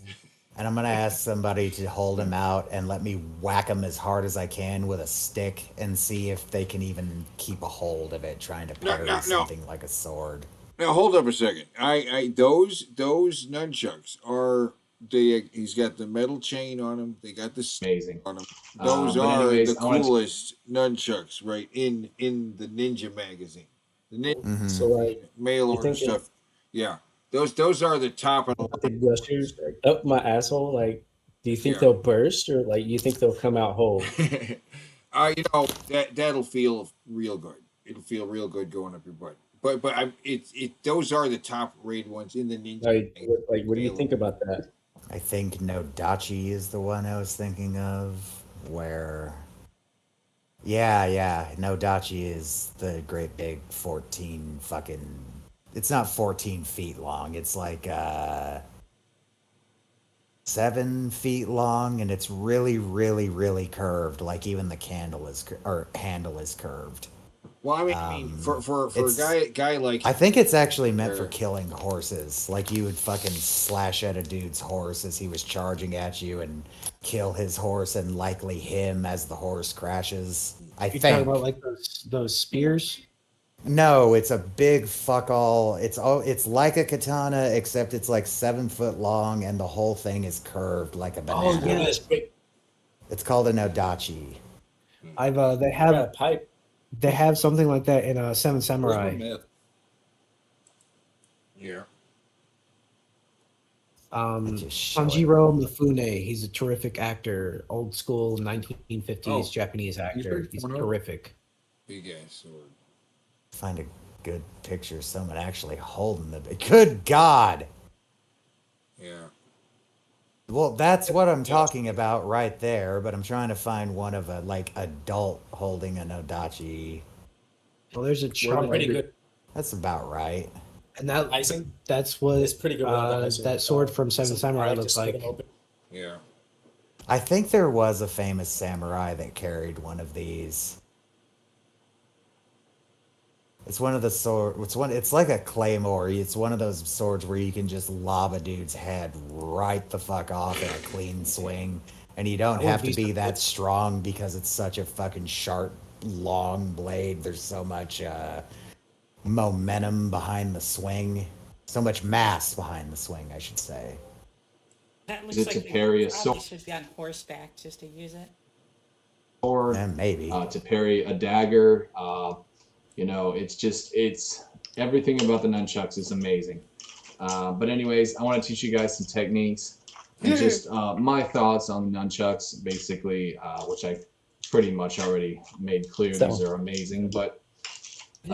and I'm gonna ask somebody to hold them out and let me whack them as hard as I can with a stick and see if they can even keep a hold of it, trying to parry something like a sword. Now hold up a second. Those nunchucks are he's got the metal chain on them. They got the amazing on them. Those but are anyways, the coolest nunchucks, right? In the Ninja magazine, the Ninja So like mail order stuff. Yeah, those are the top of the gushers up my asshole. Like, do you think they'll burst or like you think they'll come out whole? That'll feel real good. It'll feel real good going up your butt. But those are the top rated ones in the Ninja. Like what do you think about that? I think Nodachi is the one I was thinking of, where... Yeah, Nodachi is the great big 14 fucking... It's not 14 feet long, it's like 7 feet long, and it's really, really, really curved, like even the handle is curved. Well, I mean, for a guy like... I think it's actually meant for killing horses. Like, you would fucking slash at a dude's horse as he was charging at you and kill his horse and likely him as the horse crashes. You talking about like those spears? No, it's a big fuck all. It's like a katana, except it's like 7 foot long and the whole thing is curved like a banana. Oh, yes. It's called a Nodachi. They have a pipe. They have something like that in Seven Samurai. Yeah. Sanjiro Mifune. He's a terrific actor. Old school 1950s Japanese actor. He's terrific. Big ass sword. Find a good picture of someone actually holding the... Good God! Yeah. Well, that's what I'm talking about right there, but I'm trying to find one of a, like, adult holding a Nodachi. Well, there's a chart. Pretty good. That's about right. And that's what it's pretty good. That sword from Seven Samurai looks like. Yeah. I think there was a famous samurai that carried one of these. It's one of the sword. It's like a claymore. It's one of those swords where you can just lob a dude's head right the fuck off in a clean swing, and you don't have to be that strong because it's such a fucking sharp, long blade. There's so much momentum behind the swing, so much mass behind the swing, I should say. that looks Is it like to you parry a probably sword? should be on horseback just to use it. Sword, maybe to parry a dagger. It's everything about the nunchucks is amazing. But anyways, I want to teach you guys some techniques. And just my thoughts on nunchucks, basically, which I pretty much already made clear. These are amazing, but with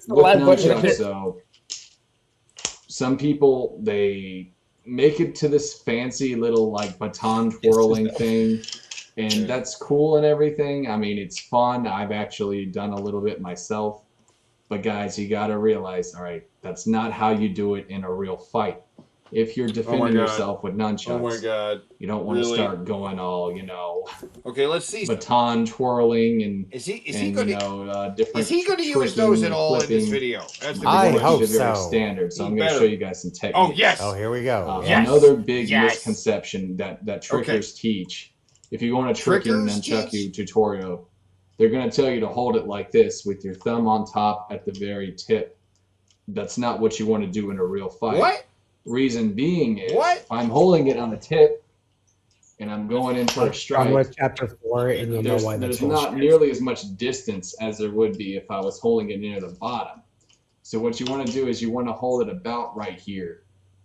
nunchucks, so some people, they make it to this fancy little like baton twirling thing, and that's cool and everything. I mean, it's fun. I've actually done a little bit myself. But guys, you got to realize, all right, that's not how you do it in a real fight. If you're defending yourself with nunchucks, oh my God, you don't want to start going all, Okay, let's see. baton twirling and Is he going to different. Is he going to use those at all in this video? That's the I big hope question. Very so. standard. So He I'm going to better. show you guys some techniques. Oh yes. Oh, here we go. Another big misconception that trickers teach. If you go on a tricking Trickers nunchuck teach? tutorial, they're going to tell you to hold it like this with your thumb on top at the very tip. That's not what you want to do in a real fight. What? Reason being is, What? if I'm holding it on the tip and I'm going in for a strike, On with chapter 4, and you'll know why that's there's not nearly as much distance as there would be if I was holding it near the bottom. So what you want to do is you want to hold it about right here.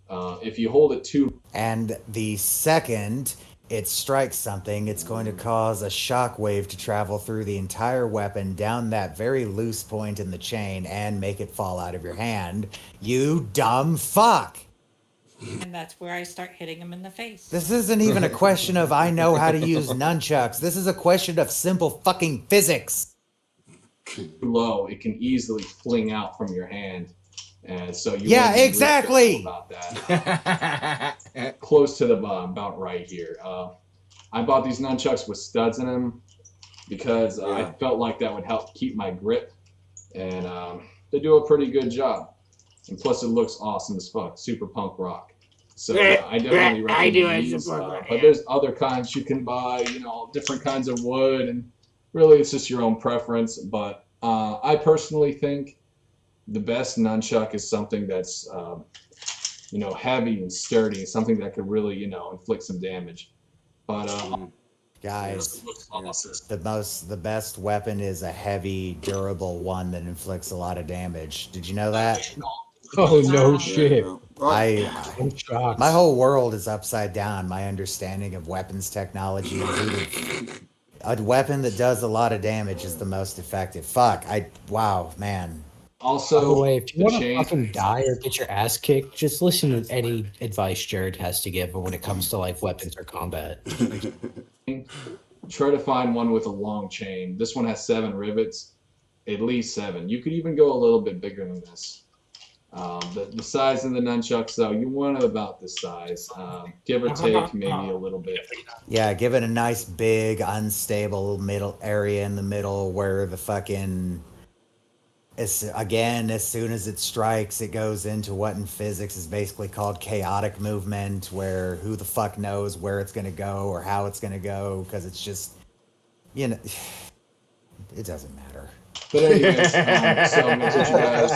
If you hold it too... And the second it strikes something, it's going to cause a shock wave to travel through the entire weapon down that very loose point in the chain and make it fall out of your hand. You dumb fuck! And that's where I start hitting him in the face. This isn't even a question of I know how to use nunchucks. This is a question of simple fucking physics. low, it can easily fling out from your hand. And so you Yeah, want to be real exactly. careful about that. Close to the bottom, about right here. I bought these nunchucks with studs in them because I felt like that would help keep my grip, and they do a pretty good job. And plus, it looks awesome as fuck, super punk rock. So I definitely recommend these. But there's other kinds you can buy, different kinds of wood, and really it's just your own preference. But I personally think the best nunchuck is something that's heavy and sturdy, something that could really inflict some damage. But guys, the best weapon is a heavy, durable one that inflicts a lot of damage. Did you know that? Oh, no shit. I'm shocked. My whole world is upside down. My understanding of weapons technology. A weapon that does a lot of damage is the most effective. Wow, man. Also, by the way, if you want to fucking die or get your ass kicked, just listen to any advice Jared has to give when it comes to weapons or combat. Try to find one with a long chain. This one has 7 rivets, at least 7. You could even go a little bit bigger than this. The size of the nunchucks, though, you want it about this size, give or take maybe a little bit. Yeah, give it a nice big unstable middle area in the middle where the fucking as soon as it strikes, it goes into what in physics is basically called chaotic movement, where who the fuck knows where it's going to go or how it's going to go, because it's just, it doesn't matter. But anyways, so I'm going to teach you guys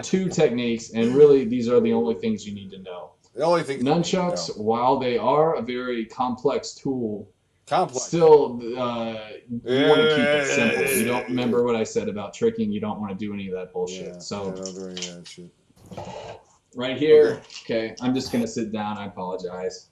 2 techniques, and really these are the only things you need to know. The only thing nunchucks, while they are a very complex tool, still you want to keep it simple. You don't remember what I said about tricking. You don't want to do any of that bullshit. Right here, okay, I'm just going to sit down. I apologize.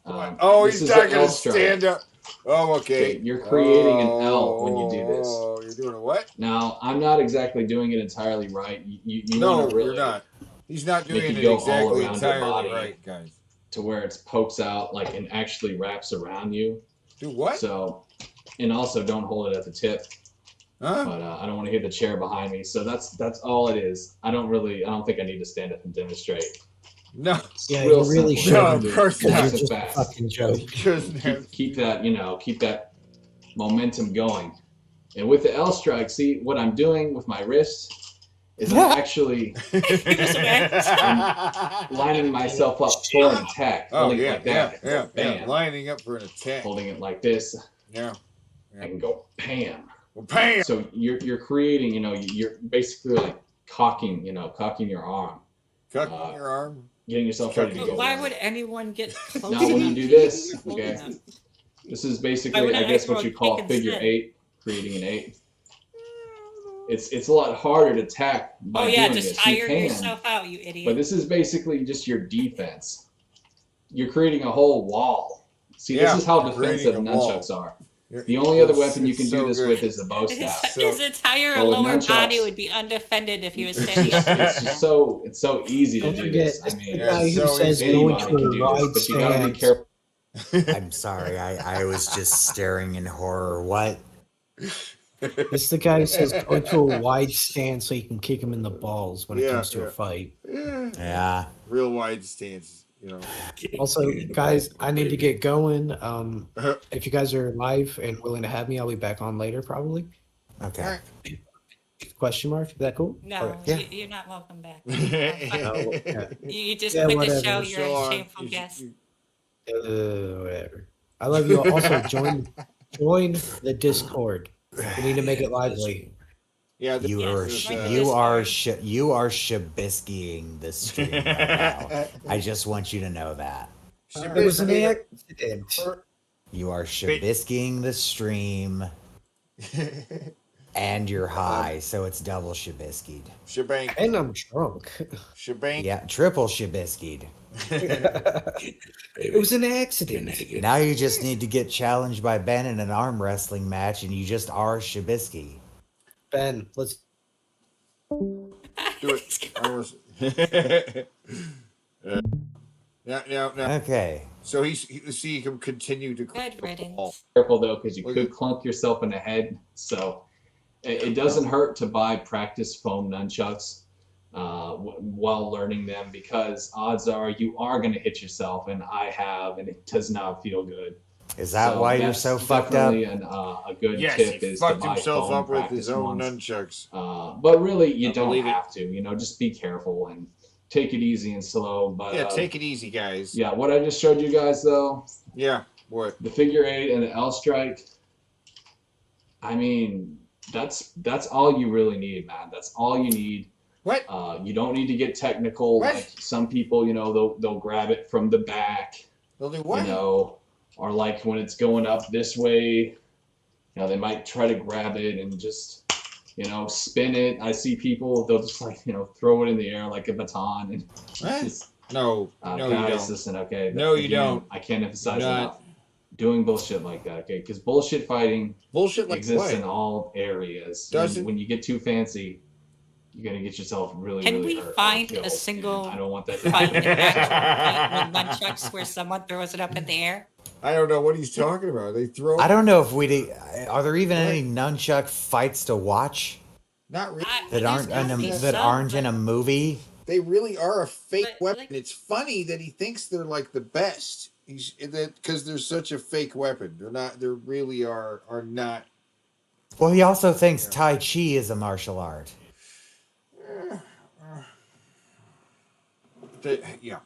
He's not going to stand up. Oh, okay. You're creating an L when you do this. Oh, you're doing a what? Now, I'm not exactly doing it entirely right. You no, want to really you're not. He's not doing it go exactly all around your entirely body right, guys. to where it pokes out and actually wraps around you. Do what? So, and also don't hold it at the tip. Huh? But I don't want to hit the chair behind me. So that's all it is. I don't think I need to stand up and demonstrate. No. Yeah, you really should. No, of course not. You're just a fucking joke. Keep that, keep that momentum going. And with the L strike, see what I'm doing with my wrist is I'm actually I'm lining myself up for an attack. Holding it like that. Yeah. Lining up for an attack. Holding it like this. Yeah. I can go bam. Well, bam. So you're creating, you're basically cocking your arm. Cocking your arm. Getting yourself ready to go. Why would anyone get close now, when you enough do to this, hold okay, them? this is basically, Why would I guess, what everyone you call kick figure instead? 8, creating an 8. It's a lot harder to attack by doing just this. tire You can, yourself out, you idiot. but this is basically just your defense. you're creating a whole wall. See, Yeah, this is how you're creating defensive a wall. nunchucks are. The only other weapon you can It's do so this good. with is the bow staff. His entire Well, with lower body nunchucks- would be undefended if he was standing up. It's just it's so easy to Don't do forget, this. I this mean, is the guy who so says easy. going anybody to can a do wide this, but you gotta be stance. careful. I'm sorry. I was just staring in horror. What? This is the guy who says go to a wide stance so you can kick him in the balls when it Yeah, comes to yeah. a fight. Yeah. Real wide stance, you know. Also, guys, I need to get going. If you guys are live and willing to have me, I'll be back on later, probably. Okay. Question mark? Is that cool? No, Or- Yeah. you're not welcome back. Oh, yeah. You just Yeah, quit the whatever. show. You're Show a on. shameful guest. Whatever. I love you all. Also, join the Discord. We need to make it lively. Yeah, You Yes, are it's sh- right you there. are sh- you are Shabiskying this stream right now. I just want you to know that. It was an accident. You are Shabiskying the stream and you're high, so it's double Shabiskyed. Shebang. And I'm drunk. Shebang. Yeah, triple Shabiskyed. It was an accident. Now you just need to get challenged by Ben in an arm wrestling match, and you just are Shabisky. Ben, let's. Do it. I was. Now. Okay. So see him continue to. Good riddance. Careful though, because you could clunk yourself in the head. So it doesn't hurt to buy practice foam nunchucks while learning them, because odds are you are going to hit yourself, and I have, and it does not feel good. Is that why you're that's so fucked up? definitely a good Yes, tip he is to fucked buy himself foam up with practice his own ones. nunchucks. But really, you I don't believe it. have to. You know, just be careful and take it easy and slow. But Yeah, take it easy, guys. yeah, what I just showed you guys though, Yeah. What? the figure eight and the L strike. I mean, that's all you really need, man. That's all you need. What? You don't need to get technical. What? Like some people, you know, they'll grab it from the back. They'll do what? You know, or like when it's going up this way, you know, they might try to grab it and just, you know, spin it. I see people, they'll just like, you know, throw it in the air like a baton and What? just, No, no, you guys, don't. listen, okay. No, you again, don't. I can't emphasize Not- enough. Doing bullshit like that, okay? Because bullshit fighting Bullshit like exists what? in all areas. Doesn't- When you get too fancy, you're gonna get yourself really, Can really we hurt or find killed, a and single I don't want that to fight, happen. an actual fight with nunchucks where someone throws it up in the air? I don't know what he's talking about. They throw. I don't know if are there even any nunchuck fights to watch Not really. that aren't in a movie? They really are a fake But, weapon. like- It's funny that he thinks they're like the best. He's that because they're such a fake weapon. They're not. They really are not. Well, he also thinks Tai Chi is a martial art. Yeah,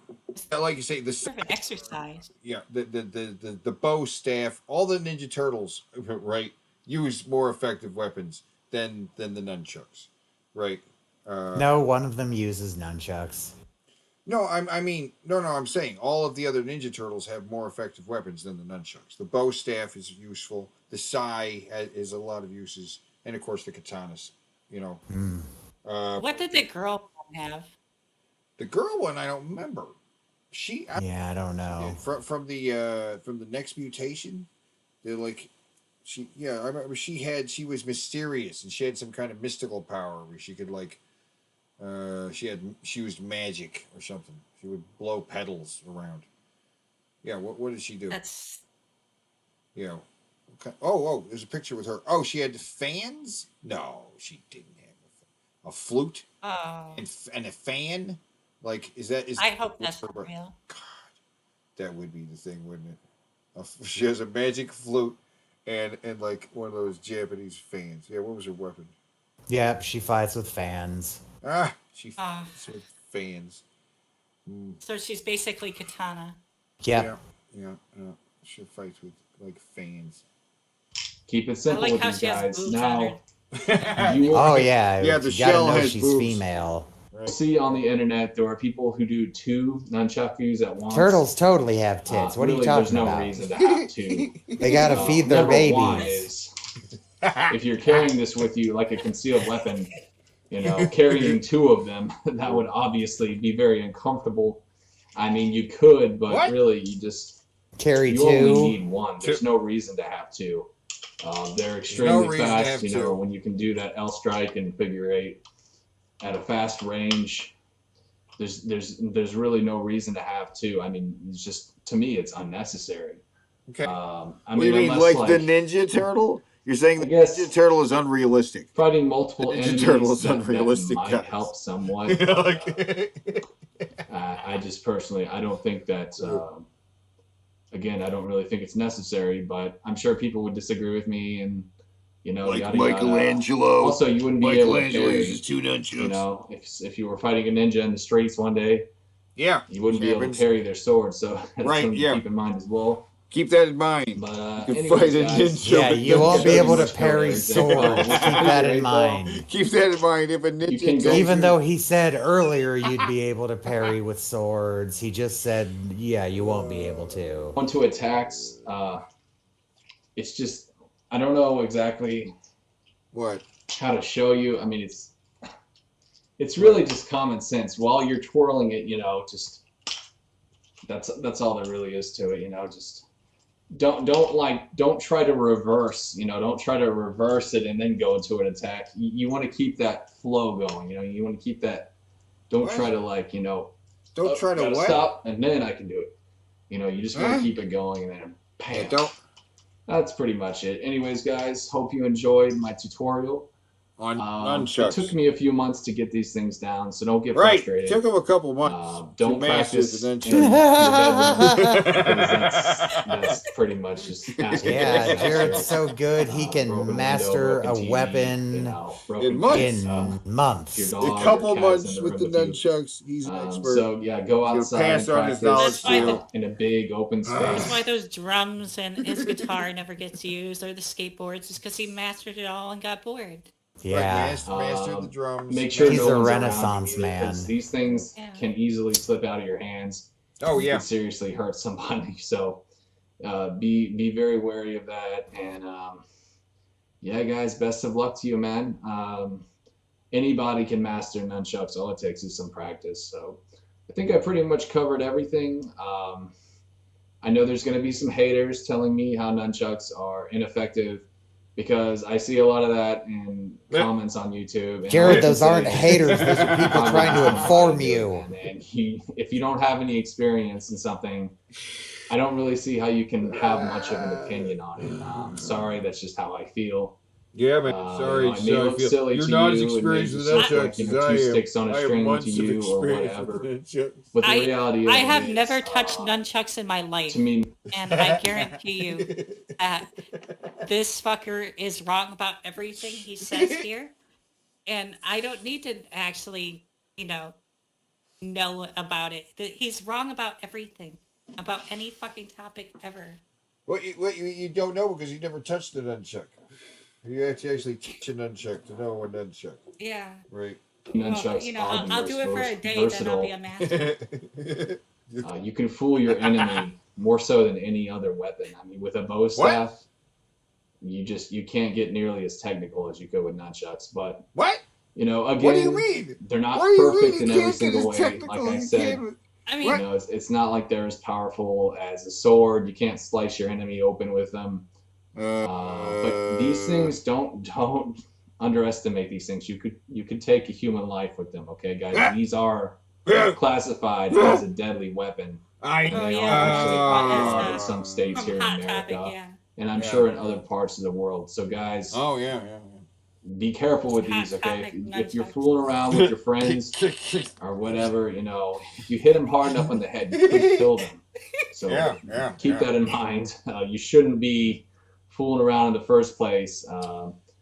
like you say, the Sort of an exercise. yeah, the bow staff, all the Ninja Turtles, right, use more effective weapons than the nunchucks, right? No, one of them uses nunchucks. No, I'm saying all of the other Ninja Turtles have more effective weapons than the nunchucks. The bow staff is useful. The sai is a lot of uses, and of course the katanas. You know, What did the girl have? the girl one I don't remember. Yeah, I don't know. From the next mutation, they're like, I remember she was mysterious and she had some kind of mystical power where she could like, she used magic or something. She would blow petals around. Yeah, what did she do? That's You know, okay. Oh, there's a picture with her. Oh, she had fans? No, she didn't have a flute and a fan. Like, is I hope that's not real. that would be the thing, wouldn't it? She has a magic flute and like one of those Japanese fans. Yeah, what was her weapon? Yep, she fights with fans. She fights with fans. So she's basically Katana. Yep. Yeah. She fights with like fans. Keep it simple I like with how you she has guys. boobs Now, on you Oh yeah, Yeah, you the gotta shell know has she's boobs. female. see on the internet there are people who do 2 nunchakus at once. Turtles totally have tits. What are you Really, talking there's no about? reason to have 2. They gotta feed their Number one babies. is, if you're carrying this with you like a concealed weapon, you know, carrying 2 of them, that would obviously be very uncomfortable. I mean, you could, but What? really, you only need one. There's no reason to have two. They're extremely reason to have fast. You two. know, when you can do that L strike and figure eight at a fast range, there's really no reason to have two. I mean, it's just, to me, it's unnecessary. Okay. I What do you mean, unless, like the Ninja Turtle? You're saying the guess- Ninja Turtle is unrealistic. fighting multiple The Ninja enemies Turtle is that unrealistic, might guys. help somewhat. I just personally, I don't think that. Again, I don't really think it's necessary, but I'm sure people would disagree with me, and Like yada, Michelangelo. Yada. Also, you wouldn't be able to Michelangelo parry. uses two nunchucks. If you were fighting a ninja in the streets one day, Yeah. you wouldn't be able to parry their sword. So that's Right, something yeah. to keep in mind as well. Keep that in mind. But You can anyways, fight a guys, ninja. Yeah, you won't be able to much parry further. swords. Keep that in mind. Keep that in mind. If a can ninja go- Even though he said earlier you'd be able to parry with swords, he just said, yeah, you won't be able to. onto attacks, it's just, I don't know exactly what how to show you. I mean, it's really just common sense. While you're twirling it, just that's all there really is to it. Just don't try to reverse. Don't try to reverse it and then go into an attack. You want to keep that flow going. You want to keep that. Don't try to Don't try to gotta what? stop and then I can do it. You just want to keep it going and then bam. Don't. That's pretty much it. Anyways, guys, hope you enjoyed my tutorial. on It nunchucks. took me a few months to get these things down, so don't get Right. frustrated. Took him a couple months. Don't to master practice the in nunchucks. your bedroom, because that's pretty much just asking Yeah, for it. Jared's so good he Broken can window, master broken a TV, weapon broken In months. kids, in months. your A dog, couple your cat's months in with the room with you. nunchucks. He's an expert. So yeah, go He'll outside, pass on his practice knowledge That's why to you. in a big open That's space. why those drums and his guitar never gets used, or the skateboards, is because he mastered it all and got bored. Yeah. Master the drums. Make sure He's no a one's around Renaissance you, because man. these things Yeah. can easily slip out of your hands. Oh You yeah. could seriously hurt somebody. So be very wary of that. And yeah, guys, best of luck to you, man. Anybody can master nunchucks. All it takes is some practice. So I think I pretty much covered everything. I know there's going to be some haters telling me how nunchucks are ineffective, because I see a lot of that in comments on YouTube. And Jared, I those say, aren't haters. Those are people trying to inform you. And if you don't have any experience in something, I don't really see how you can have much of an opinion on it. Sorry, that's just how I feel. Yeah, man. Sorry, it may look silly you're to not you, as it may experienced just with look nunchucks like, as two I am. sticks on a I have string to months of you or experience whatever. with nunchucks. But the reality of I it have is, never touched nunchucks in my life, to me, and I guarantee you that this fucker is wrong about everything he says here, and I don't need to actually, know about it. He's wrong about everything, about any fucking topic ever. What you don't know because you never touched the nunchuck. You have to actually touch a nunchuck to know a nunchuck. Yeah. Right. nunchucks Well, are the I'll do it for a most day, then I'll be a versatile. master. You can fool your enemy more so than any other weapon. I mean, with a bow staff, you can't get nearly as technical as you could with nunchucks. But what? Again, What do you mean? They're not What do you perfect mean in you every can't get single as way. technical? Like I You said, can't- I mean, it's not like they're as powerful as a sword. You can't slice your enemy open with them. But these things, don't underestimate these things. You could take a human life with them. Okay, guys, these are classified as a deadly weapon. I And they Oh, are yeah. actually outlawed in As some states from here in Hot America, Topic, yeah. and I'm Yeah. sure in other parts of the world. So, guys, Oh yeah. be careful with Hot these, okay? Topic If you're nunchucks. fooling around with your friends or whatever, if you hit them hard enough on the head, you could kill them. So Yeah. keep that in mind. You shouldn't be fooling around in the first place.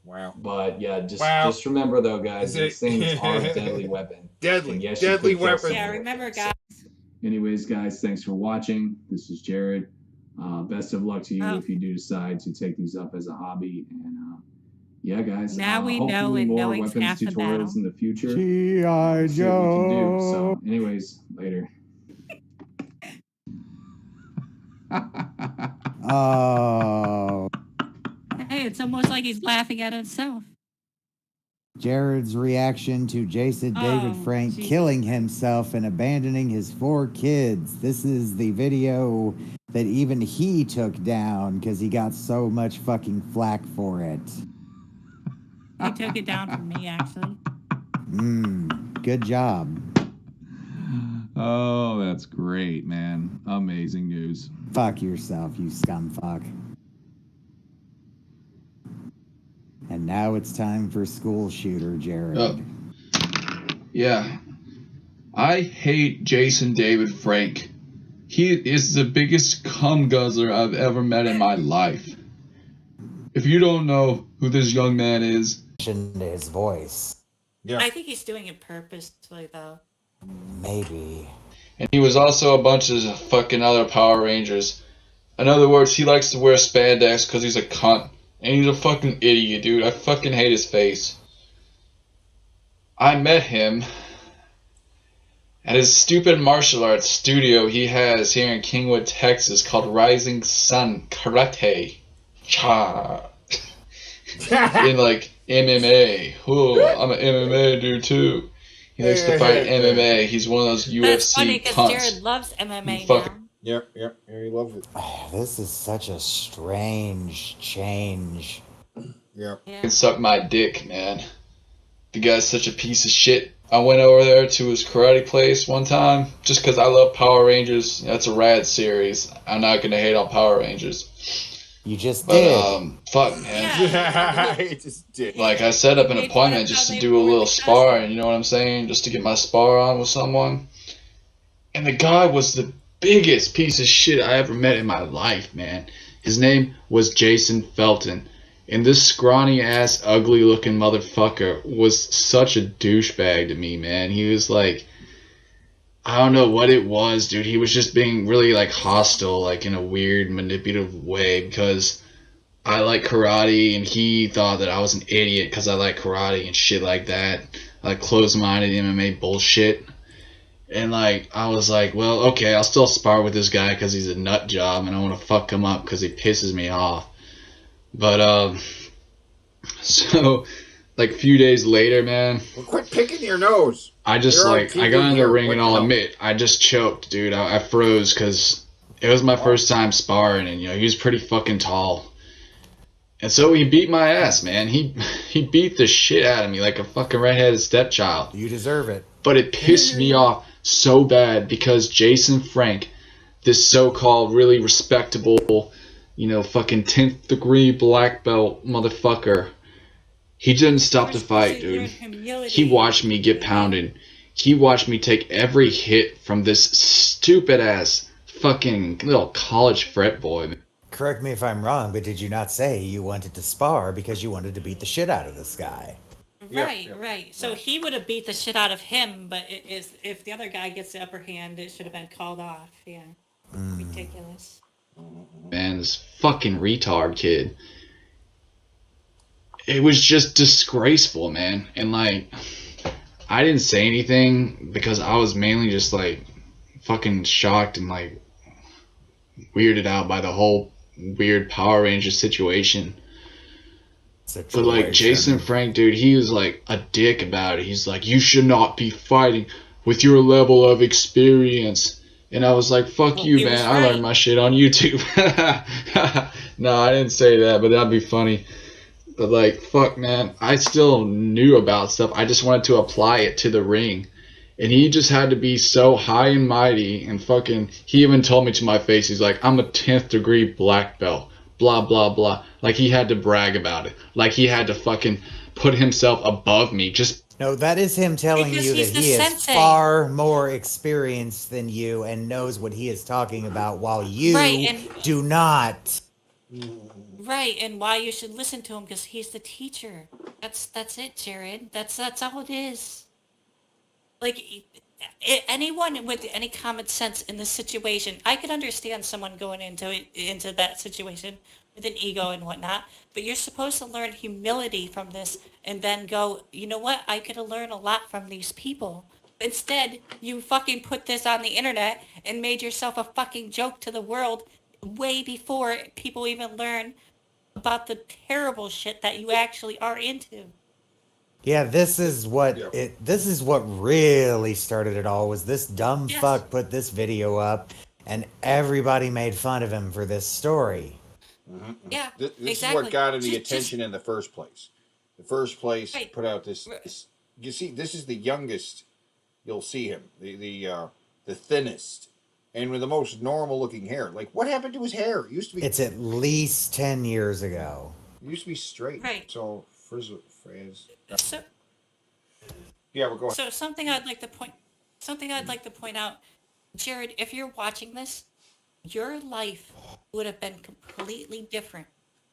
Wow. But yeah, Wow. just remember though, guys, Is these it- things are deadly weapons. Deadly. And yes, you Deadly could kill weapons. someone Yeah, with remember, it. guys. Anyways, guys, thanks for watching. This is Jared. Best of luck to you Oh. if you do decide to take these up as a hobby. And yeah, guys. Now we know, hopefully and more knowing's weapons half the tutorials battle. in the future. G.I. See what we can do. Joe. So, anyways, later. Oh. Hey, it's almost like he's laughing at himself. Jared's reaction to Jason David Oh, Frank Jesus. killing himself and abandoning his 4 kids. This is the video that even he took down because he got so much fucking flack for it. He took it down from me, actually. Good job. Oh, that's great, man. Amazing news. Fuck yourself, you scumfuck. And now it's time for school shooter, Jared. Oh. Yeah. I hate Jason David Frank. He is the biggest cum guzzler I've ever met in my life. If you don't know who this young man is, His voice. Yeah. I think he's doing it purposely, though. Maybe. and he was also a bunch of fucking other Power Rangers. In other words, he likes to wear spandex because he's a cunt. And he's a fucking idiot, dude. I fucking hate his face. I met him at his stupid martial arts studio he has here in Kingwood, Texas, called Rising Sun Karate. Cha. In like MMA. Oh, I'm an MMA dude too. He likes to fight MMA. He's one of those UFC That's funny cunts. because Jared loves MMA Fuck. now. Yep, he loves it. This is such a strange change. Yep. Yeah. Can suck my dick, man. The guy's such a piece of shit. I went over there to his karate place one time just because I love Power Rangers. That's a rad series. I'm not gonna hate on Power Rangers. You just But did. fuck, man. Yeah, he just did. Like I set up an appointment just to do a little spar, you know what I'm saying? Just to get my spar on with someone. And the guy was the biggest piece of shit I ever met in my life, man. His name was Jason Felton. And this scrawny ass, ugly looking motherfucker was such a douchebag to me, man. He was like, I don't know what it was, dude. He was just being really like hostile, like in a weird, manipulative way because I like karate and he thought that I was an idiot because I like karate and shit like that. Like closed-minded MMA bullshit. And like, I was like, well, okay, I'll still spar with this guy because he's a nut job and I want to fuck him up because he pisses me off. But, so, like, a few days later, man. Well, quit picking your nose. I just, You're on like, I TV got in the here. ring What and the I'll hell? admit, I just choked, dude. I froze because it was my first time sparring and, you know, he was pretty fucking tall. And so he beat my ass, man. He beat the shit out of me like a fucking redheaded stepchild. You deserve it. But it pissed me off so bad because Jason Frank, this so-called really respectable, you know, fucking 10th degree black belt motherfucker, he didn't stop the fight, dude. He watched me get pounded. He watched me take every hit from this stupid ass fucking little college frat boy. Correct me if I'm wrong, but did you not say you wanted to spar because you wanted to beat the shit out of this guy? Right. So he would have beat the shit out of him, but it is if the other guy gets the upper hand, it should have been called off. Yeah. Ridiculous. Man, this fucking retard kid. It was just disgraceful, man. And like, I didn't say anything because I was mainly just like fucking shocked and like weirded out by the whole weird Power Ranger situation. But like Jason Frank, dude, he was like a dick about it. He's like, you should not be fighting with your level of experience. And I was like, fuck you, man. I learned my shit on YouTube. No, I didn't say that, but that'd be funny. But like, fuck, man. I still knew about stuff. I just wanted to apply it to the ring. And he just had to be so high and mighty and fucking, he even told me to my face, he's like, I'm a 10th degree black belt. Blah, blah, blah. Like he had to brag about it. Like he had to fucking put himself above me. Just No, that is him telling Because you that he's the he is sensei. far more experienced than you and knows what he is talking about while you Right, and- do not. Right, and why you should listen to him because he's the teacher. That's it, Jared. That's all it is. Like anyone with any common sense in this situation, I could understand someone going into that situation with an ego and whatnot, but you're supposed to learn humility from this and then go, you know what? I could have learned a lot from these people. Instead, you fucking put this on the internet and made yourself a fucking joke to the world way before people even learn about the terrible shit that you actually are into. Yeah, this is what Yeah. this is what really started it all. Was this dumb Yes. fuck put this video up, and everybody made fun of him for this story. Yeah, This is exactly. what got him the Just attention in the first place. The first place right. put out this. You see, this is the youngest. You'll see him, the thinnest, and with the most normal looking hair. Like, what happened to his hair? It used to be. It's at least 10 years ago. It used to be straight. Right. So frizz. So Yeah, we're going. So something I'd like to point out, Jared, if you're watching this, your life would have been completely different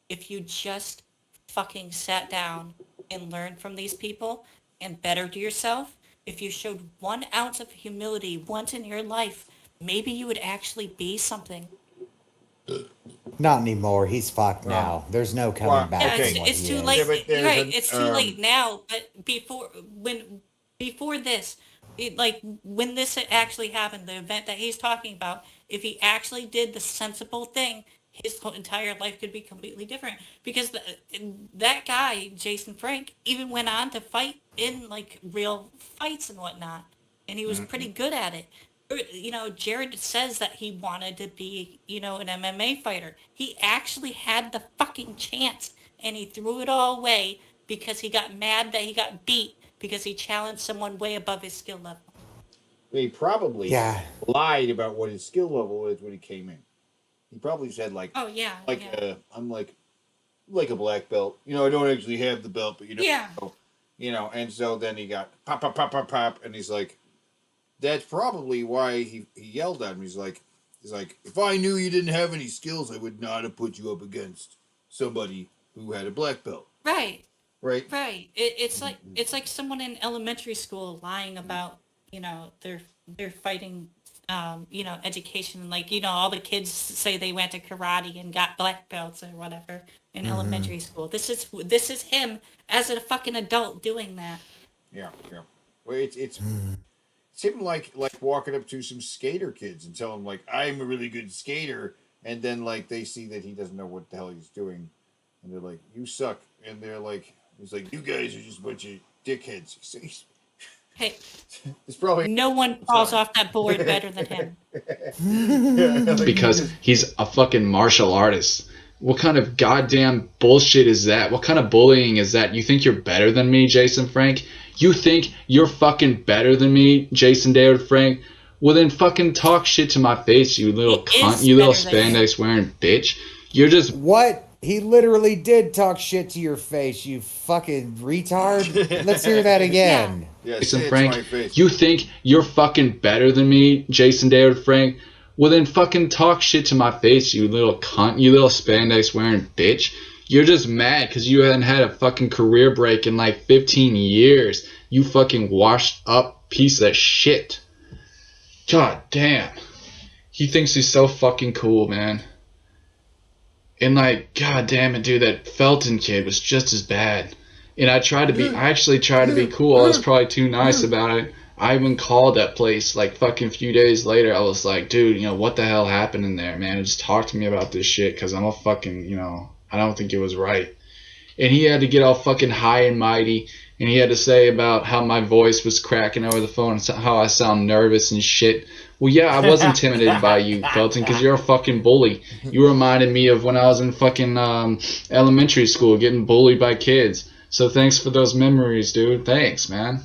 if you just fucking sat down and learned from these people and bettered yourself. If you showed 1 ounce of humility once in your life, maybe you would actually be something. Not anymore. He's fucked now. There's no coming Well, back. Yeah, from what it's he too is. late. Yeah, but there's Right, an, it's too late now. But before this, when this had actually happened, the event that he's talking about, if he actually did the sensible thing, his whole entire life could be completely different. Because that guy, Jason Frank, even went on to fight in like real fights and whatnot, and he was pretty good at it. Jared says that he wanted to be, an MMA fighter. He actually had the fucking chance, and he threw it all away because he got mad that he got beat because he challenged someone way above his skill level. He probably Yeah. lied about what his skill level is when he came in. He probably said Oh yeah, I'm like a black belt. I don't actually have the belt, but Yeah. And so then he got pop, pop, pop, pop, pop, and he's like, that's probably why he yelled at him. He's like, if I knew you didn't have any skills, I would not have put you up against somebody who had a black belt. Right. Right. It's like someone in elementary school lying about their fighting education, like all the kids say they went to karate and got black belts or whatever in elementary school. This is him as a fucking adult doing that. Yeah. Well, it's him like walking up to some skater kids and telling them like, I'm a really good skater, and then like they see that he doesn't know what the hell he's doing, and they're like, you suck, and they're like, he's like, you guys are just a bunch of dickheads. Hey, it's probably no one falls off that board better than him. Because he's a fucking martial artist. What kind of goddamn bullshit is that? What kind of bullying is that? You think you're better than me, Jason Frank? You think you're fucking better than me, Jason David Frank? Well then fucking talk shit to my face, you little cunt, you little spandex wearing bitch. You're just... What? He literally did talk shit to your face, you fucking retard. Let's hear that again. Yeah, Jason Frank, you think you're fucking better than me, Jason David Frank? Well then fucking talk shit to my face, you little cunt, you little spandex wearing bitch. You're just mad because you haven't had a fucking career break in like 15 years. You fucking washed up piece of shit. God damn. He thinks he's so fucking cool, man. And like, god damn it, dude, that Felton kid was just as bad. And I actually tried to be cool. I was probably too nice about it. I even called that place like fucking few days later. I was like, dude, what the hell happened in there, man? Just talk to me about this shit because I'm a fucking, I don't think it was right. And he had to get all fucking high and mighty. And he had to say about how my voice was cracking over the phone and how I sound nervous and shit. Well, yeah, I was intimidated by you, Felton, because you're a fucking bully. You reminded me of when I was in fucking elementary school getting bullied by kids. So thanks for those memories, dude. Thanks, man.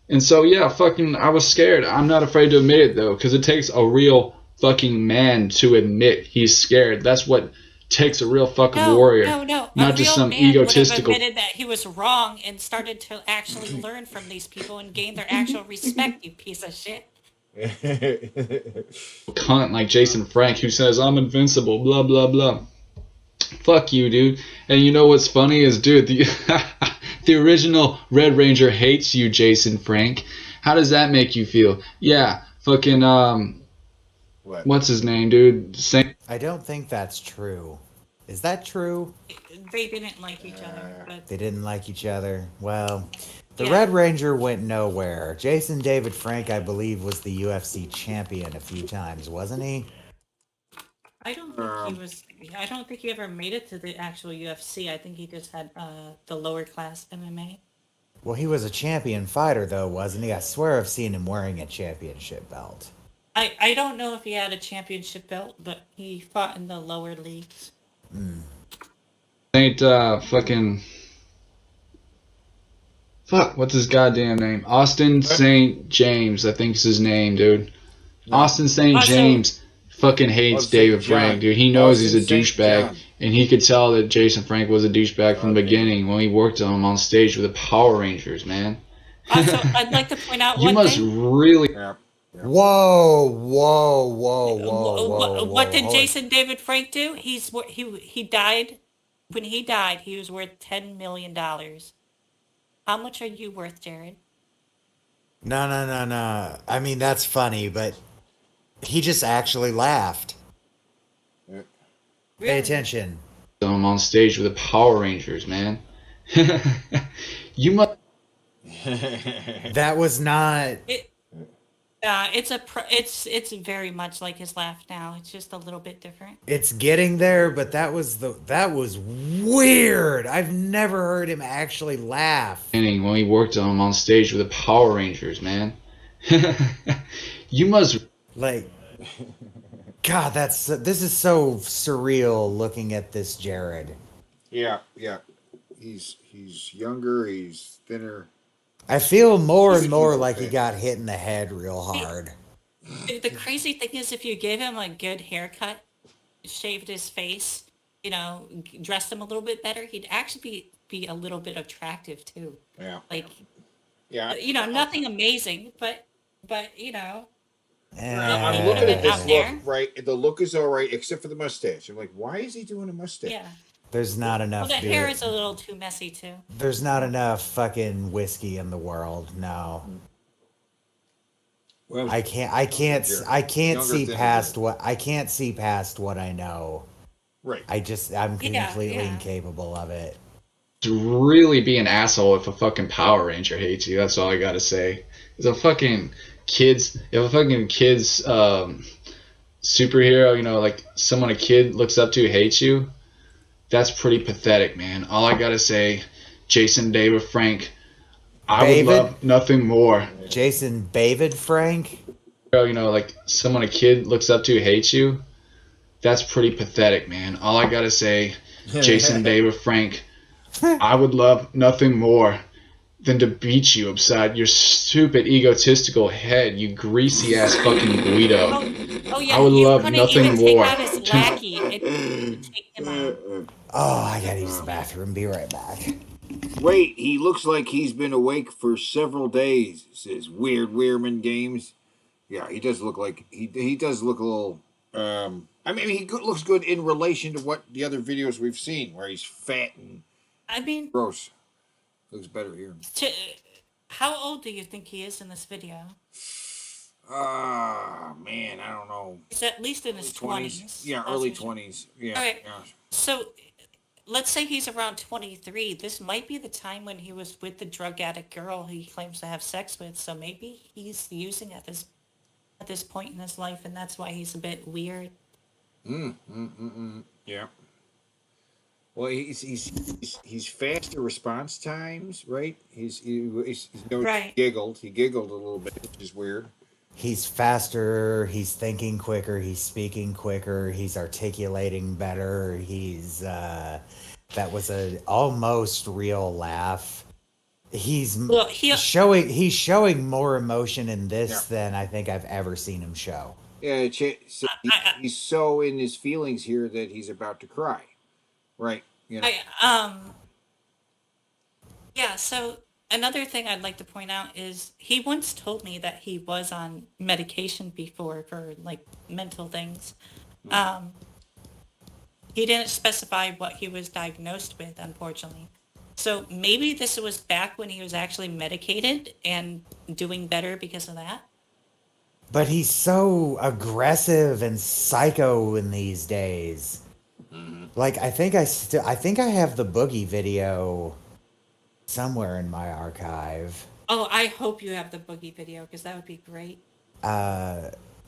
And so, yeah, fucking, I was scared. I'm not afraid to admit it, though, because it takes a real fucking man to admit he's scared. That's what takes a real fucking warrior. No. Not just some egotistical... Would have admitted that he was wrong and started to actually learn from these people and gain their actual respect, you piece of shit. Cunt like Jason Frank who says I'm invincible, blah blah blah. Fuck you, dude. And you know what's funny is, dude, the original Red Ranger hates you, Jason Frank. How does that make you feel? Yeah, fucking what's his name, dude? I don't think that's true. Is that true? They didn't like each other. But... They didn't like each other. Well, the Red Ranger went nowhere. Jason David Frank, I believe, was the UFC champion a few times, wasn't he? I don't think he was. I don't think he ever made it to the actual UFC. I think he just had the lower class MMA. Well, he was a champion fighter, though, wasn't he? I swear I've seen him wearing a championship belt. I don't know if he had a championship belt, but he fought in the lower leagues. Saint fucking fuck, what's his goddamn name? Austin St. James, I think is his name, dude. Austin St. Also- James fucking hates Austin David John. Frank, dude. He knows he's a Austin St. douchebag, John. and he could tell that Jason Frank was a douchebag from the beginning when he worked on him on stage with the Power Rangers, man. Also, I'd like to point out You one must thing. really. Yeah. Whoa, whoa, whoa, whoa, whoa! What did hold- Jason David Frank do? He died. When he died, he was worth $10 million. How much are you worth, Jared? No. I mean, that's funny, but he just actually laughed. Yeah. Pay attention. Him on stage with the Power Rangers, man. You must. That was not. It's very much like his laugh now. It's just a little bit different. It's getting there, but that was weird. I've never heard him actually laugh. When he worked on him on stage with the Power Rangers, man. You must. Like, God, this is so surreal looking at this Jared. Yeah. He's younger. He's thinner. I feel more and more like he got hit in the head real hard. The crazy thing is, if you gave him a good haircut, shaved his face, dressed him a little bit better, he'd actually be a little bit attractive too. Yeah. Like, Yeah. nothing amazing, but I'm looking at this look, right? The look is all right, except for the mustache. I'm like, why is he doing a mustache? yeah. There's not Well, enough. the hair is a little too messy too. There's not enough fucking whiskey in the world. No. Well, I can't see past what I know. Right. I'm completely incapable of it. To really be an asshole if a fucking Power Ranger hates you. That's all I gotta say. If a fucking kid's superhero, like someone a kid looks up to hates you, that's pretty pathetic, man. All I gotta say, Jason David Frank, I would love nothing more. Jason David Frank? Like someone a kid looks up to hates you, that's pretty pathetic, man. All I gotta say, Jason David Frank, I would love nothing more than to beat you upside your stupid egotistical head, you greasy ass fucking Guido. Oh yeah, I would you love couldn't nothing even more. take out his lackey and take him out. Oh, I gotta use the bathroom. Be right back. Wait, he looks like he's been awake for several days. Says Weird Weirman Games. Yeah, he does look like he does look a little. I mean, he looks good in relation to what the other videos we've seen, where he's fat and gross. Looks better here. How old do you think he is in this video? Man, I don't know. He's at least in his 20s. Yeah, early 20s. Yeah. All right. Yeah. So let's say he's around 23. This might be the time when he was with the drug addict girl he claims to have sex with. So maybe he's using at this point in his life, and that's why he's a bit weird. Yeah. Well, he's faster response times, right? He's Right. He giggled a little bit, which is weird. He's faster, he's thinking quicker, he's speaking quicker, he's articulating better, that was a almost real laugh. He's showing more emotion in this than I think I've ever seen him show. Yeah, he's so in his feelings here that he's about to cry. Right. Yeah, so another thing I'd like to point out is he once told me that he was on medication before for like mental things. He didn't specify what he was diagnosed with, unfortunately. So maybe this was back when he was actually medicated and doing better because of that. But he's so aggressive and psycho in these days. Like I think I have the Boogie video somewhere in my archive. Oh, I hope you have the Boogie video because that would be great.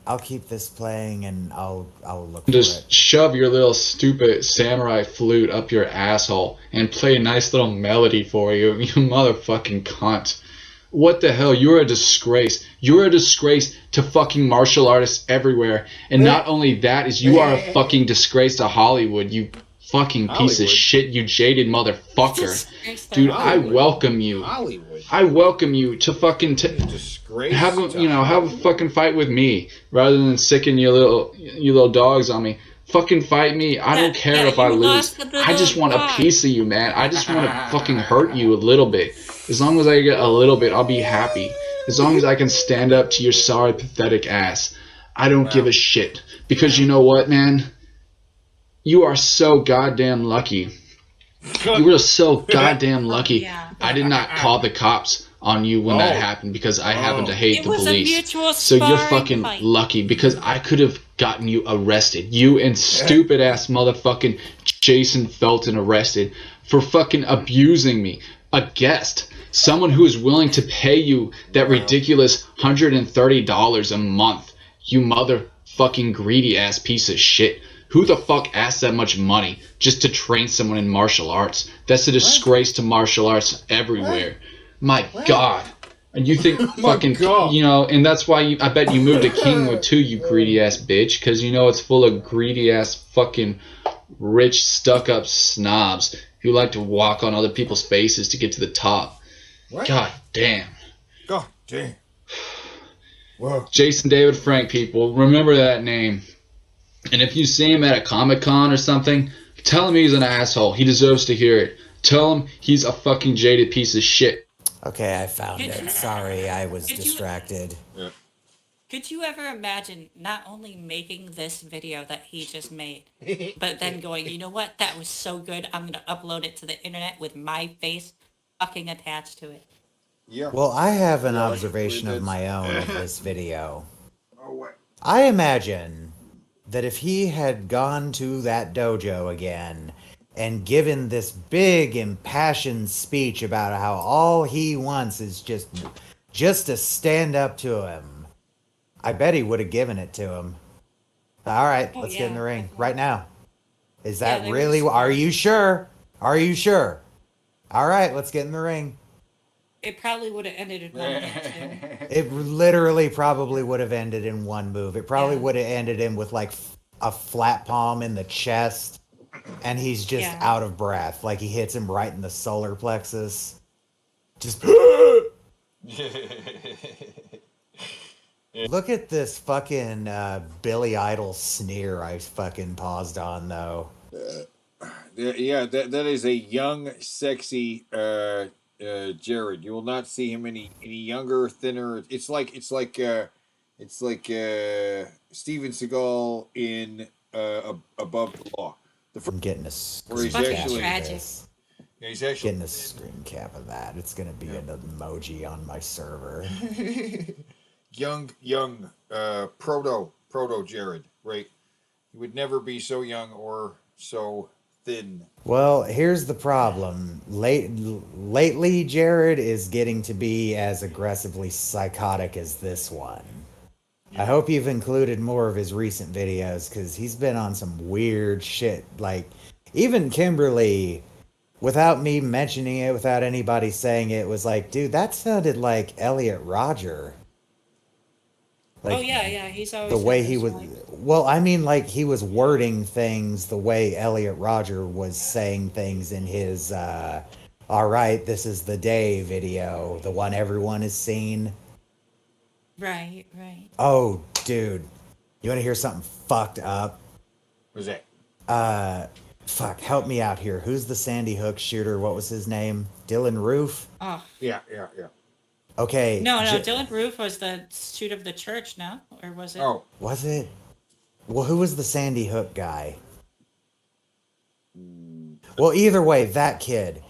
I'll keep this playing and I'll look for it. Just shove your little stupid samurai flute up your asshole and play a nice little melody for you, you motherfucking cunt. What the hell? You're a disgrace. You're a disgrace to fucking martial artists everywhere. And not only that is you are a fucking disgrace to Hollywood, you fucking piece of shit, you jaded motherfucker. Dude, I welcome you. Hollywood. I welcome you to fucking Disgrace. have a fucking fight with me rather than sicking your little dogs on me. Fucking fight me. I don't care if I lose. I just want a piece of you, man. I just want to fucking hurt you a little bit. As long as I get a little bit, I'll be happy. As long as I can stand up to your sorry, pathetic ass. I don't give a shit. Because you know what, man? You are so goddamn lucky. You were so goddamn lucky. I did not call the cops on you when that happened because I happen to hate the police. So you're fucking lucky because I could have gotten you arrested. You and stupid ass motherfucking Jason Felton arrested for fucking abusing me. A guest. Someone who is willing to pay you that ridiculous $130 a month. You motherfucking greedy ass piece of shit. Who the fuck asks that much money just to train someone in martial arts? That's a disgrace to martial arts everywhere. My God. And you think fucking, and that's why I bet you moved to Kingwood too, you greedy ass bitch, because you know it's full of greedy ass fucking rich stuck up snobs who like to walk on other people's faces to get to the top. What? God damn. God damn. Whoa. Jason David Frank, people, remember that name. And if you see him at a Comic-Con or something, tell him he's an asshole. He deserves to hear it. Tell him he's a fucking jaded piece of shit. Okay, I found it. Sorry, I was distracted. Could you ever imagine not only making this video that he just made, but then going, you know what? That was so good. I'm going to upload it to the internet with my face fucking attached to it. Yeah. Well, I have an observation of my own of this video. Oh, what? I imagine that if he had gone to that dojo again and given this big impassioned speech about how all he wants is just to stand up to him, I bet he would have given it to him. All right, let's get in the ring right now. Is that really? Are you sure? Are you sure? All right, let's get in the ring. It probably would have ended in 1 minute too. It literally probably would have ended in one move. It probably would have ended him with like a flat palm in the chest, and he's just out of breath. Like he hits him right in the solar plexus. Just look at this fucking Billy Idol sneer I fucking paused on though. Yeah, that is a young, sexy Jared. You will not see him any younger, thinner. It's like Steven Seagal in Above the Law. I'm getting a screen where he's actually tragic. Yeah, he's actually getting a screen cap of that. It's gonna be an emoji on my server. young proto Jared, right? He would never be so young or so thin. Well, here's the problem. Lately, Jared is getting to be as aggressively psychotic as this one. I hope you've included more of his recent videos, because he's been on some weird shit. Like, even Kimberly, without me mentioning it, without anybody saying it, was like, dude, that sounded like Elliot Rodger. Like, he's always the way he was. Well, I mean, like he was wording things the way Elliot Rodger was saying things in his "All right, this is the day" video, the one everyone has seen. Right. Oh, dude, you want to hear something fucked up? What's that? Fuck, help me out here. Who's the Sandy Hook shooter? What was his name? Dylan Roof? Oh. Yeah. Okay. No, Dylan Roof was the shoot of the church, no? Or was it? Oh. Was it? Well, who was the Sandy Hook guy? Well, either way, that kid.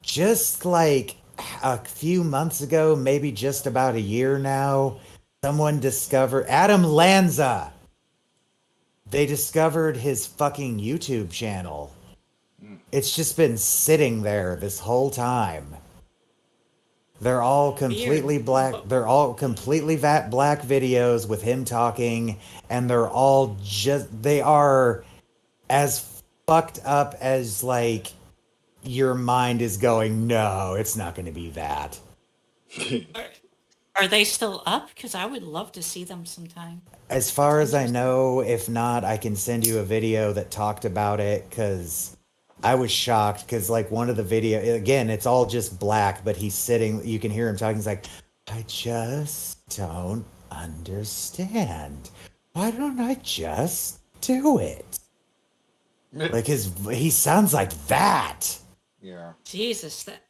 Just like a few months ago, maybe just about a year now, someone discovered Adam Lanza. They discovered his fucking YouTube channel. It's just been sitting there this whole time. They're all completely black. They're all completely black videos with him talking, and they're all they are as fucked up as like your mind is going, no, it's not going to be that. Are they still up? Because I would love to see them sometime. As far as I know, if not, I can send you a video that talked about it, because I was shocked, because like one of the video, again, it's all just black, but he's sitting, you can hear him talking, he's like, I just don't understand. Why don't I just do it? Like he sounds like that. Yeah. Jesus, that.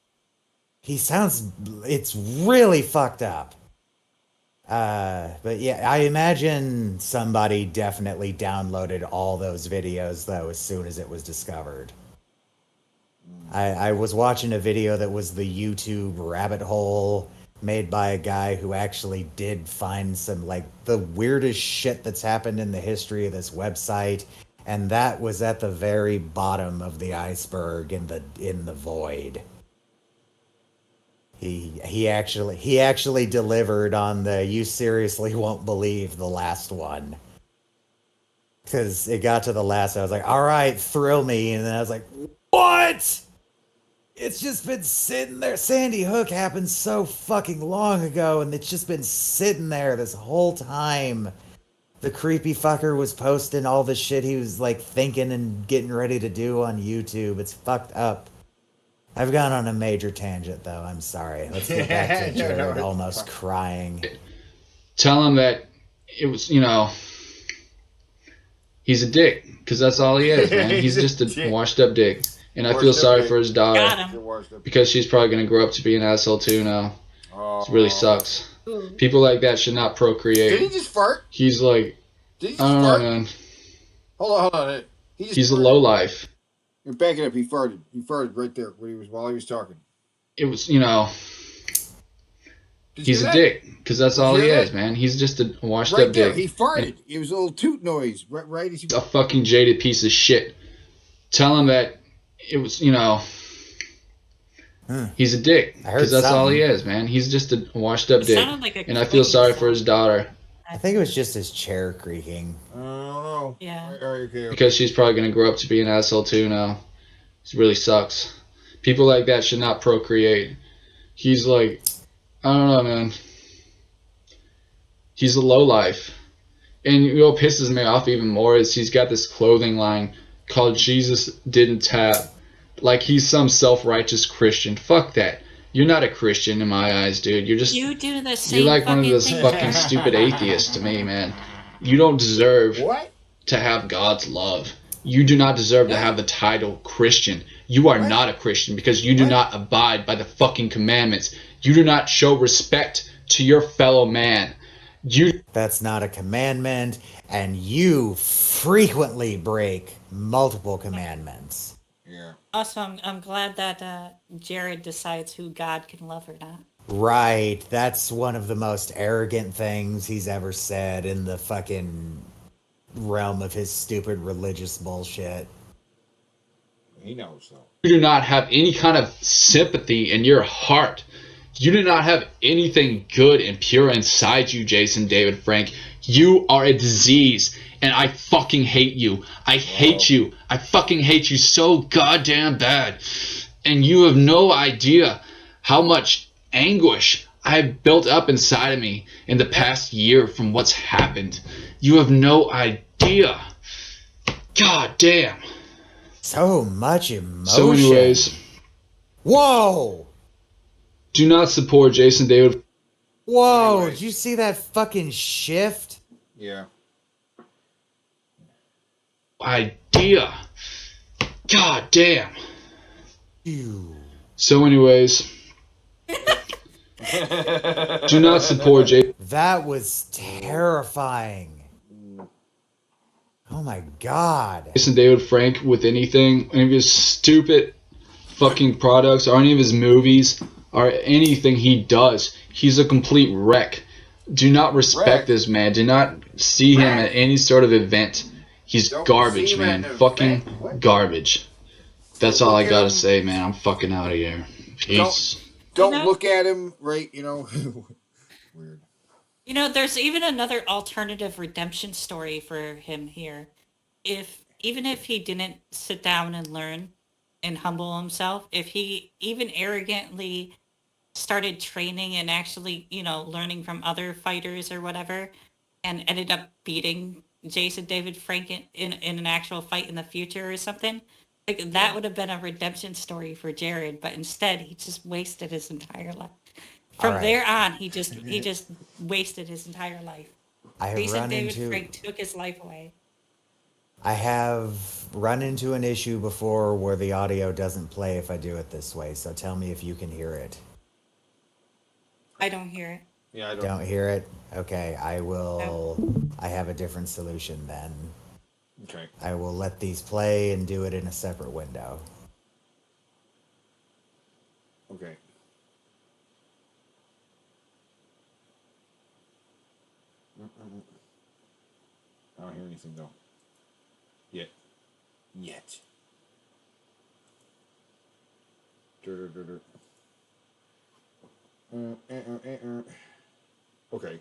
He sounds, it's really fucked up. But yeah, I imagine somebody definitely downloaded all those videos though as soon as it was discovered. I was watching a video that was the YouTube rabbit hole made by a guy who actually did find some like the weirdest shit that's happened in the history of this website, and that was at the very bottom of the iceberg in the void. He actually delivered on the you seriously won't believe the last one. Because it got to the last, I was like, all right, thrill me. And then I was like, what? It's just been sitting there. Sandy Hook happened so fucking long ago, and it's just been sitting there this whole time. The creepy fucker was posting all the shit he was like thinking and getting ready to do on YouTube. It's fucked up. I've gone on a major tangent, though. I'm sorry. Let's get back to Jared almost crying. Tell him that it was, he's a dick, because that's all he is, man. He's just a washed-up dick. And I feel sorry for his daughter, because she's probably going to grow up to be an asshole, too, now. It really sucks. People like that should not procreate. Did he just fart? He's like, Did he just I don't fart? know, man. Hold on. He's a lowlife. You're backing up. He farted. He farted right there while he was talking. It was, Did you he's hear a that? dick, because that's all he hear is, that? man. He's just a washed Right up there. dick. He farted. It was a little toot noise. Right as he... A fucking jaded piece of shit. Tell him that it was, he's a dick, because that's all he is, man. He's just a washed up dick. And I feel sorry for his daughter. I think it was just his chair creaking. I don't know. Yeah. Okay. Because she's probably going to grow up to be an asshole too now. It really sucks. People like that should not procreate. He's like, I don't know, man. He's a lowlife. And what pisses me off even more is he's got this clothing line called Jesus Didn't Tap. Like he's some self-righteous Christian. Fuck that. You're not a Christian in my eyes, dude. You're just... You do the same. You're like one of fucking those thing. fucking stupid atheists to me, man. You don't deserve What? to have God's love. You do not deserve to have the title Christian. You are not a Christian because you do not abide by the fucking commandments. You do not show respect to your fellow man. That's not a commandment, and you frequently break multiple commandments. Yeah. Also, I'm glad that Jared decides who God can love or not. Right, that's one of the most arrogant things he's ever said in the fucking realm of his stupid religious bullshit. He knows, though. You do not have any kind of sympathy in your heart. You do not have anything good and pure inside you, Jason David Frank. You are a disease, and I fucking hate you. I hate you. I fucking hate you so goddamn bad. And you have no idea how much anguish I've built up inside of me in the past year from what's happened. You have no idea. God damn. So much emotion. So anyways. Whoa! Do not support Jason David. Whoa, did you see that fucking shift? Yeah. Idea. God damn. Ew. So anyways. Do not support Jason. That was terrifying. Oh my god. Jason David Frank with any of his stupid fucking products or any of his movies or anything he does. He's a complete wreck. Do not respect this man. Do not see him at any sort of event. He's garbage, man. Fucking garbage. That's all I gotta say, man. I'm fucking out of here. Peace. Don't know- look at him, right? You know. Weird. You know, there's even another alternative redemption story for him here. Even if he didn't sit down and learn and humble himself, if he even arrogantly started training and actually, learning from other fighters or whatever, and ended up beating Jason David Frank in an actual fight in the future or something, like that would have been a redemption story for Jared. But instead, he just wasted his entire life. From Alright. there on, he just wasted his entire life. I have Jason run David into Frank took his life away. I have run into an issue before where the audio doesn't play if I do it this way. So tell me if you can hear it. I don't hear it. Yeah, I Don't hear it? Okay, I will. I have a different solution then. Okay. I will let these play and do it in a separate window. Okay. I don't hear anything though. Yet. Okay.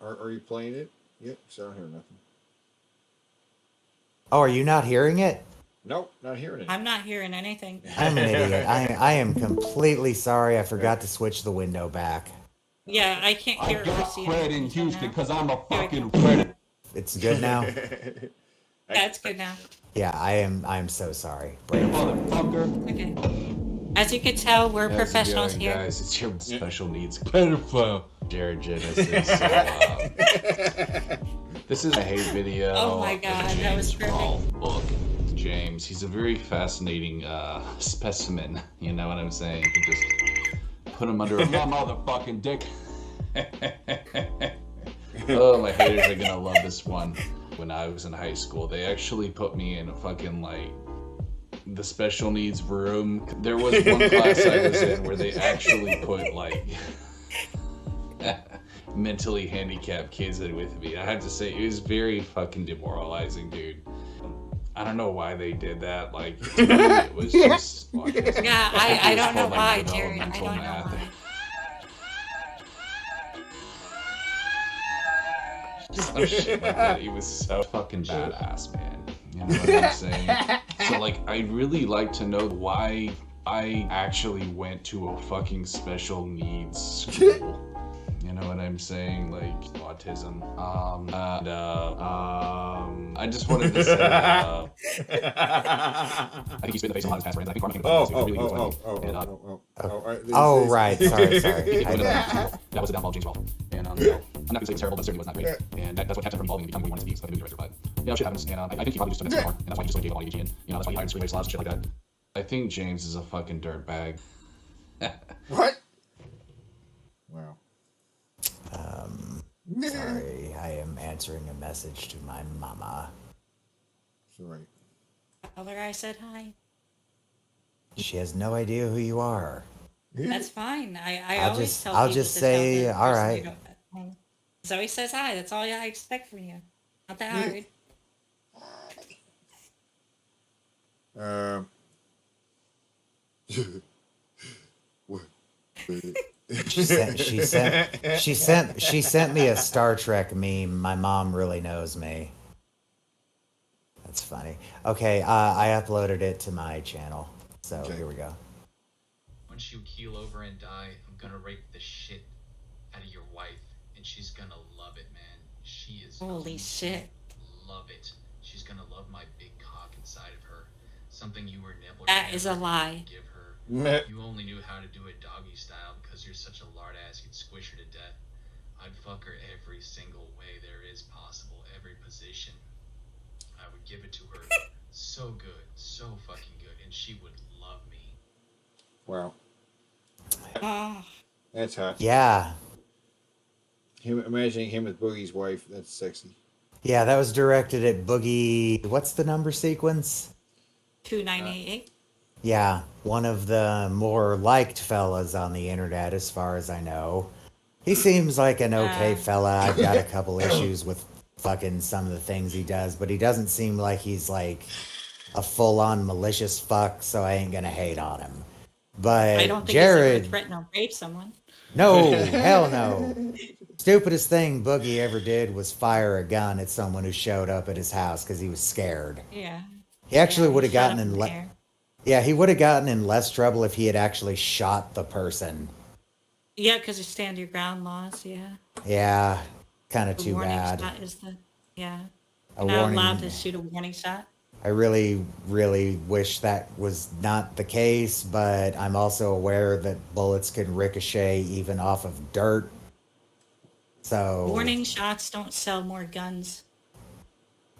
Are you playing it? Yep. So I don't hear nothing. Oh, are you not hearing it? Nope, not hearing it. I'm not hearing anything. I'm an idiot. I am completely sorry. I forgot to switch the window back. Yeah, I can't hear or see anything. Houston because I'm a fucking predator. It's good now? That's good now. Yeah, I'm so sorry. Brave. Motherfucker. Okay. As you can tell, we're How's it professionals going, here. guys? It's your special needs pedophile, Jared Genesis. This is a hate video. Oh my God, of that was James perfect. Rawl book. James, he's a very fascinating specimen. You know what I'm saying? You can just put him under a motherfucking dick. Oh, my haters are gonna love this one. When I was in high school, they actually put me in a fucking the special needs room. There was one class I was in where they actually put mentally handicapped kids in with me. I have to say, it was very fucking demoralizing, dude. I don't know why they did that. To me, it was just autism. Yeah, I don't know why, Jared. I Developmental don't know math. why. Some shit like that. He was so fucking badass, man. You know what I'm saying? So, I really like to know why I actually went to a fucking special needs school. You know what I'm saying? Autism. I just wanted to say I think he spit in the face of a lot of his past friends. I think Carmen came to the really good Oh, right. Sorry. that was the downfall of James Rawl. And I'm not going to say it's terrible, but certainly was not great. And that's what kept him from evolving and becoming who he wanted to be, so I think director. But, shit happens. And I think he probably just took it too far. And that's why he just gave a lot of AG. And, that's why he hired screenwriters, slots, and shit like that. I think James is a fucking dirtbag. What? Wow. Sorry, I am answering a message to my mama. That's right. Tell her I said hi. She has no idea who you are. That's fine. I I'll always just- tell I'll people just to say, tell the all person right. you don't know. Zoe says hi. That's all I expect from you. Not that hard. What? She sent me a Star Trek meme. My mom really knows me. That's funny. Okay, I uploaded it to my channel. So here we go. Once you keel over and die, I'm gonna rape the shit out of your wife, and she's gonna love it, man. She is Holy shit. love it. She's gonna love my big cock inside of her. Something you were never That is a lie. give her. Meh. You only knew how to do it doggy style because you're such a lard ass you'd squish her to death. I'd fuck her every single way there is possible, every position. I would give it to her so good, so fucking good, and she would love me. Wow. Oh. That's hot. Yeah. Imagining him as Boogie's wife, that's sexy. Yeah, that was directed at Boogie. What's the number sequence? 2988. Yeah, one of the more liked fellas on the internet, as far as I know. He seems like an okay fella. I've got a couple issues with fucking some of the things he does, but he doesn't seem like he's like a full-on malicious fuck, so I ain't gonna hate on him. But I don't think Jared, he's ever threatened to rape someone. no, hell no. Stupidest thing Boogie ever did was fire a gun at someone who showed up at his house because he was scared. Yeah. He actually would have shot gotten up in in the air. yeah, he would have gotten in less trouble if he had actually shot the person. Yeah, because of stand your ground laws. Yeah. Yeah, kind of The too warning bad. shot is the yeah. A You're not warning. allowed to shoot a warning shot. I really, really wish that was not the case, but I'm also aware that bullets can ricochet even off of dirt. So Warning shots don't sell more guns.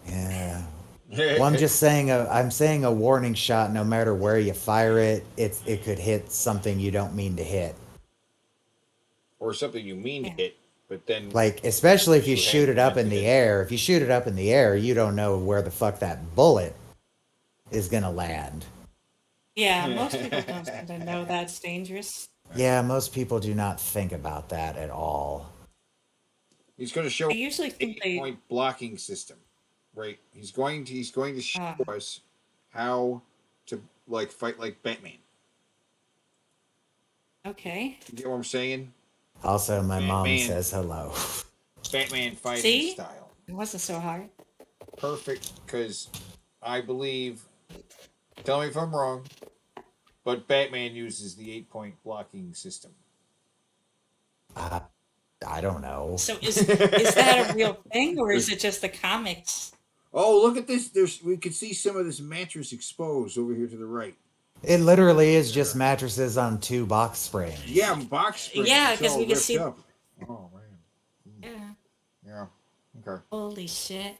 yeah. Well, I'm just saying. I'm saying a warning shot. No matter where you fire it, it could hit something you don't mean to hit. Or something you mean to hit, but then Like, especially if you You shoot it hang up in the air. If you shoot it up in the air, you don't know where the fuck that bullet is gonna land. Yeah, most people don't seem to know that's dangerous. Yeah, most people do not think about that at all. he's going to show I usually think they. 8-point blocking system, right? He's going to show us how to like fight like Batman. Okay. You get what I'm saying? Also, my mom Batman. says hello. Batman fighting See? style. It wasn't so hard. Perfect, because I believe. Tell me if I'm wrong, but Batman uses the 8-point blocking system. I don't know. So is that a real thing, or is it just the comics? Oh, look at this. We can see some of this mattress exposed over here to the right. It literally is just mattresses on 2 box springs. Yeah, box springs. Yeah, It's 'cause all we can ripped see- up. Oh man. Yeah. Yeah. Okay. Holy shit.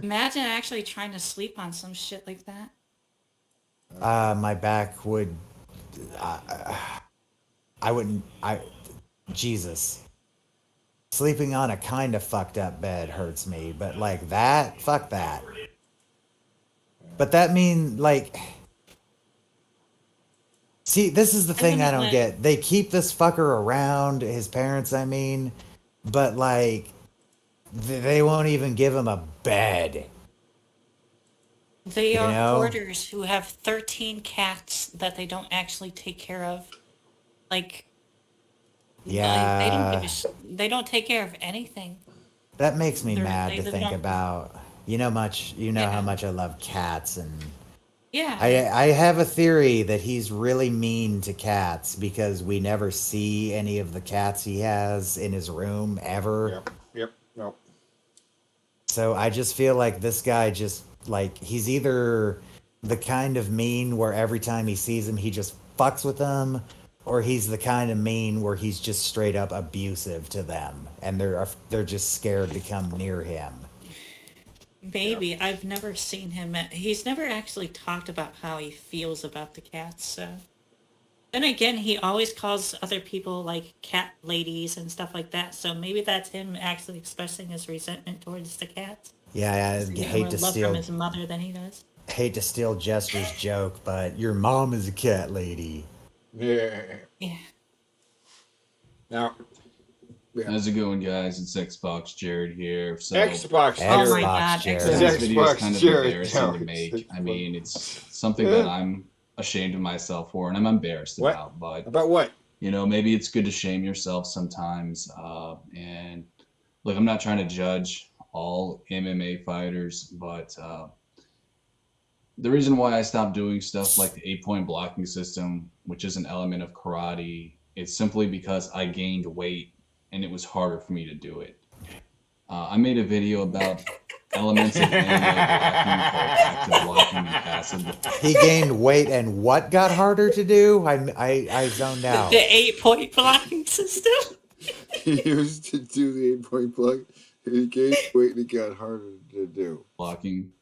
Imagine actually trying to sleep on some shit like that. My back would. I wouldn't. Jesus. Sleeping on a kind of fucked up bed hurts me, but like that, fuck that. But that mean like. See, this is the thing I don't get. They keep this fucker around, his parents, I mean, but like, they won't even give him a bed. They You are know? hoarders who have 13 cats that they don't actually take care of. Like, Yeah. they don't give a they don't take care of anything. That makes me They're- mad they to live think on- about. You know how much I love cats, and Yeah. I have a theory that he's really mean to cats because we never see any of the cats he has in his room ever. Yep. Nope. So I just feel like this guy just like he's either the kind of mean where every time he sees him he just fucks with them, or he's the kind of mean where he's just straight up abusive to them and they're just scared to come near him. Maybe. I've never seen him. He's never actually talked about how he feels about the cats, so. Then again, he always calls other people like cat ladies and stuff like that, so maybe that's him actually expressing his resentment towards the cats. Yeah, I He has hate more to love steal from his mother than he does. Jester's joke, but your mom is a cat lady. Yeah. Yeah. Now, How's it going, guys? It's Xbox Jared here. So, Xbox Oh my God, This Xbox. video is Xbox kind of Jared. embarrassing No, to make. it's I mean, it's something that I'm ashamed of myself for, and I'm embarrassed What? about. But about what? you know, maybe it's good to shame yourself sometimes. And look, I'm not trying to judge all MMA fighters, but the reason why I stopped doing stuff like the 8-point blocking system, which is an element of karate, is simply because I gained weight and it was harder for me to do it. I made a video about elements of MMA blocking, active blocking, and passive. He gained weight and what got harder to do? I zoned out. The 8-point blocking system? He used to do the 8-point block. He gained weight and it got harder to do. Blocking.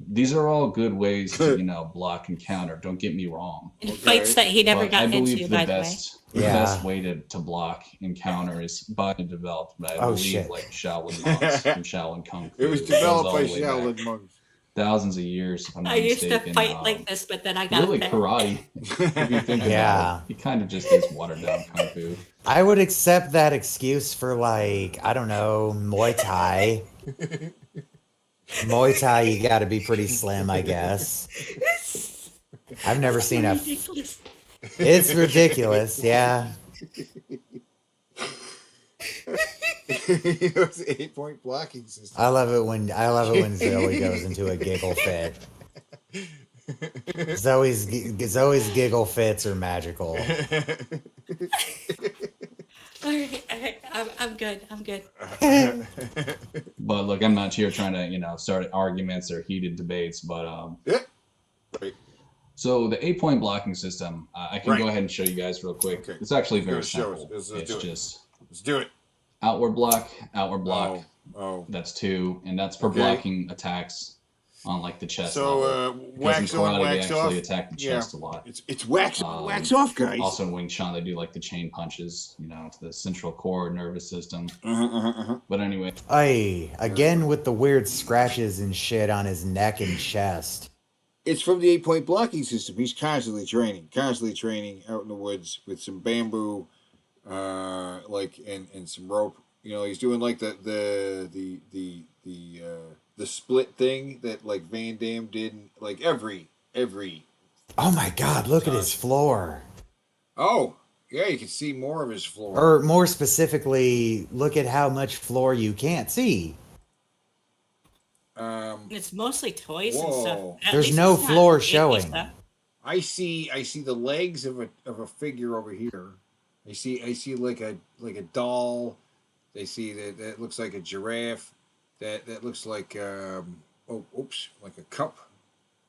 These are all good ways to, block and counter. Don't get me wrong. In fights that he never But got I believe into, the by best, the the way. best way to block and counter is by developed by, I Oh, believe, shit. like Shaolin monks from Shaolin Kung Fu. It was Goes developed all by the way back Shaolin monks. thousands of years, if I'm not I used to mistaken. fight like this, but then I got Really, fat. karate. If you think Yeah. about it, it kind of just is watered down Kung Fu. I would accept that excuse for like, I don't know, Muay Thai. Muay Thai, you got to be pretty slim, I guess. I've never seen a. Ridiculous. It's ridiculous, yeah. It's an 8-point blocking system. I love it when Zoe goes into a giggle fit. Zoe's giggle fits are magical. All right, I'm good. I'm good. But look, I'm not here trying to, start arguments or heated debates. But Right. so the 8-point blocking system, I can Right. go ahead and show you guys real quick. Okay. It's actually Go very show us. simple. Let's It's do it. just Let's do it. outward block, outward. Oh. That's 2, and that's for Okay. blocking attacks on like the chest. So level. Because wax in on, karate, wax they off. actually attack the Yeah. chest a lot. It's wax on, wax off, guys. Also in Wing Chun, they do like the chain punches, to the central core nervous system. But anyway, Again with the weird scratches and shit on his neck and chest. It's from the 8-point blocking system. He's constantly training out in the woods with some bamboo, and some rope. He's doing like the split thing that like Van Damme did, like every. Oh my God! Look at his floor. Oh yeah, you can see more of his floor. Or more specifically, look at how much floor you can't see. And it's mostly toys and Whoa. stuff. At There's least no it's not floor icky showing. stuff. I see the legs of a figure over here. I see like a doll. I see that looks like a giraffe. That looks like like a cup,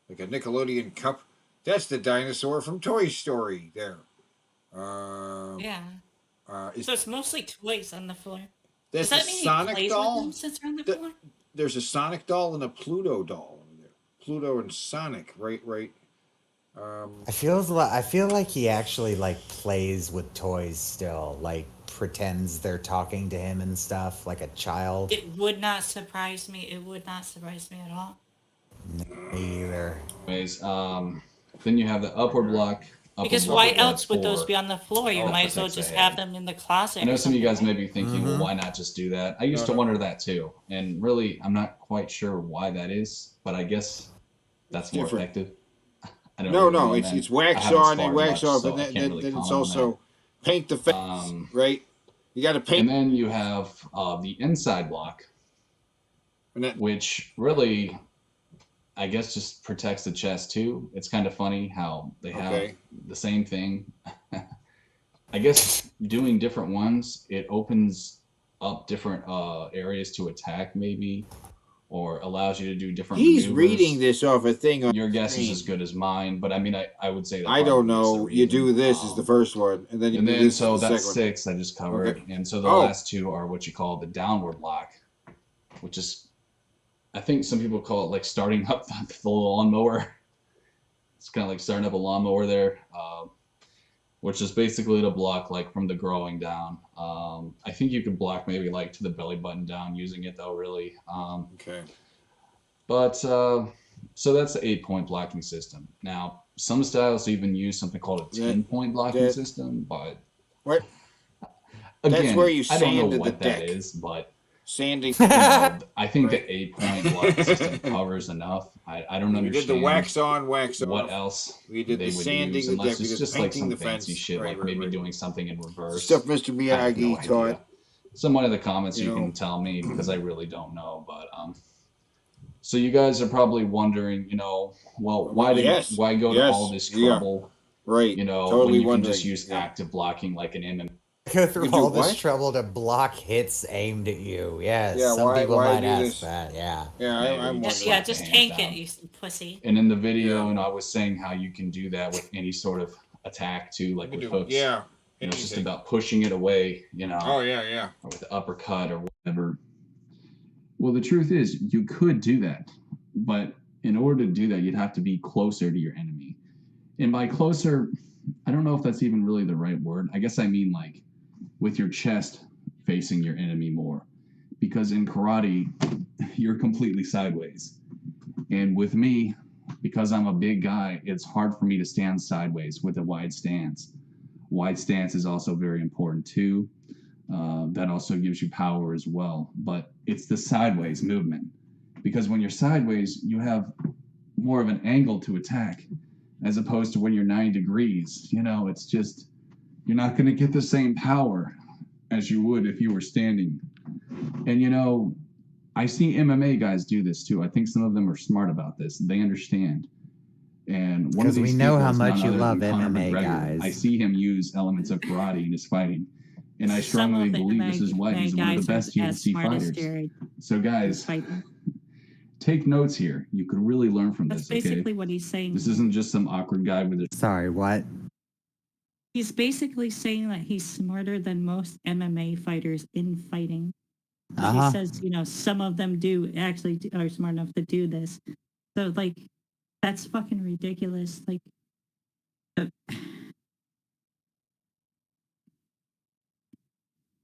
like a Nickelodeon cup. That's the dinosaur from Toy Story. There. Yeah. Is, So it's mostly toys on the floor. that's Does a that mean he Sonic plays doll. with them since they're on the floor? There's a Sonic doll and a Pluto doll over there. Pluto and Sonic, right. I feel like he actually like plays with toys still, like pretends they're talking to him and stuff, like a child. It would not surprise me. It would not surprise me at all. Me either. anyways, then you have the upward block. Because why else would those be on the floor? You might as well just have them in the closet. I know or some of you guys something, may be thinking, well, why not just do that? I used to wonder that too. And really, I'm not quite sure why that is, but I guess that's more different. effective. I don't No, really know, it's man. it's wax I haven't on and sparred wax much, off, so and I then, can't then, really then it's comment on also paint the face, right? You got to paint. And then you have the inside block, which really, I guess, just protects the chest too. It's kind of funny how they have the same thing. I guess doing different ones, it opens up different areas to attack maybe, or allows you to do different He's maneuvers. reading this off a thing on Your guess screen. is as good as mine, but I mean, I would say that I don't probably is the know. You do reason. this is the first one, and then you And do then, this so is the that's second 6 I just covered. Okay. And so the Oh. last 2 are what you call the downward block, which is, I think some people call it like starting up the lawnmower. It's kind of like starting up a lawnmower there, which is basically to block like from the growing down. I think you could block maybe like to the belly button down using it though, really. Okay. But so that's the 8-point blocking system. Now, some styles even use something called a 10-point blocking system, but what? Again, That's where you I don't know sanded what the that deck. is, but Sanding. I think the 8-point blocking system covers enough. I don't We understand. did the wax on, wax off. What else We did they the would sanding use, the unless deck. We it's did just like painting some the fancy fence. shit, Right, like maybe right. doing something in reverse. Stuff Mr. I have no Miyagi taught. idea. Someone in the comments You you know. can tell me because I really don't know. But so you guys are probably wondering, well, why go to all this trouble? Right. When Totally you can just wondering. use active blocking like an MMA. Go through You do all this what? trouble to block hits aimed at you. Yes, Yeah, some why- people why might do ask this? that. Yeah. Yeah, I'm Maybe wondering. Yeah, just hands tank down. it, you pussy. And in the video, I was saying how you can do that with any sort of attack too, like You with can do- hooks. yeah, It's just anything. about pushing it away, Oh yeah. or with the uppercut or whatever. Well, the truth is, you could do that, but in order to do that, you'd have to be closer to your enemy. And by closer, I don't know if that's even really the right word. I guess I mean like with your chest facing your enemy more. Because in karate, you're completely sideways. And with me, because I'm a big guy, it's hard for me to stand sideways with a wide stance. Wide stance is also very important too. That also gives you power as well. But it's the sideways movement. Because when you're sideways, you have more of an angle to attack. as opposed to when you're 9 degrees. You know, it's just, you're not going to get the same power as you would if you were standing. And, you know, I see MMA guys do this too. I think some of them are smart about this. They understand. And one of Because we these know people how is none much you other love than Conor MMA McGregor. guys. I see him use elements of karate in his fighting. And I Some strongly of the believe this is why MMA he's one of guys the are best as UFC smart as fighters. Jared. So guys, take notes here. You could really learn from That's this, okay? basically what he's saying. This isn't just some awkward guy with a... Sorry, what? He's basically saying that he's smarter than most MMA fighters in fighting. Uh-huh. He says, you know, some of them are smart enough to do this. So, like, that's fucking ridiculous. Like,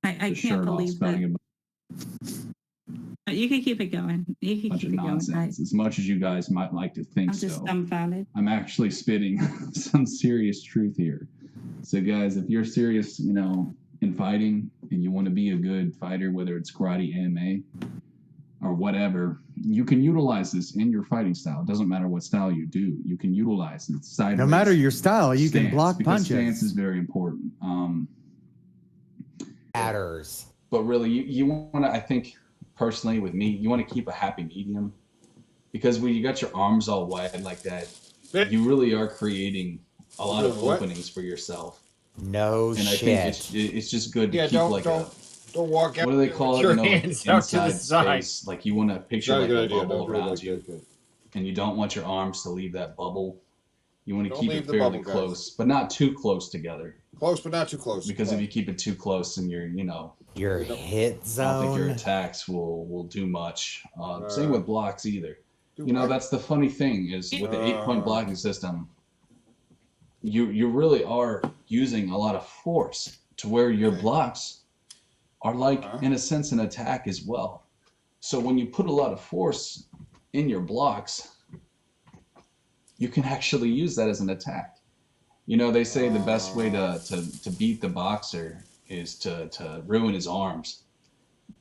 I can't believe that. You can keep it going. You can Bunch keep of it going. nonsense. As much as you guys might like to think I'm just so, dumbfounded. I'm actually spitting some serious truth here. So guys, if you're serious, you know, in fighting and you want to be a good fighter, whether it's karate, MMA, or whatever, you can utilize this in your fighting style. It doesn't matter what style you do. You can utilize it sideways. No matter your style, you can stance, block because punches. Stance is very important. Matters. But really, you want to, I think, personally with me, you want to keep a happy medium. Because when you got your arms all wide like that, you really are creating a lot of openings for yourself. No and I shit. think it's just good to Yeah, keep don't walk out. what do they call with it? your You know, like hands out to the inside side. space. Like you want to picture Not a like good a idea. bubble Don't do it around like you, that. and you don't want your arms to leave that bubble. You want to Don't keep leave it the fairly bubble, guys. close, but not too close together. Close, but not too close. Because if you keep it too close, then you're, you know, your hit I don't think your zone. attacks will do much. Same Uh, with blocks either. do You know, what? that's the funny thing is with the 8-point blocking system, you really are using a lot of force to where your blocks are like, in a sense, an attack as well. So when you put a lot of force in your blocks, you can actually use that as an attack. You know, they say the best way to beat the boxer is to ruin his arms.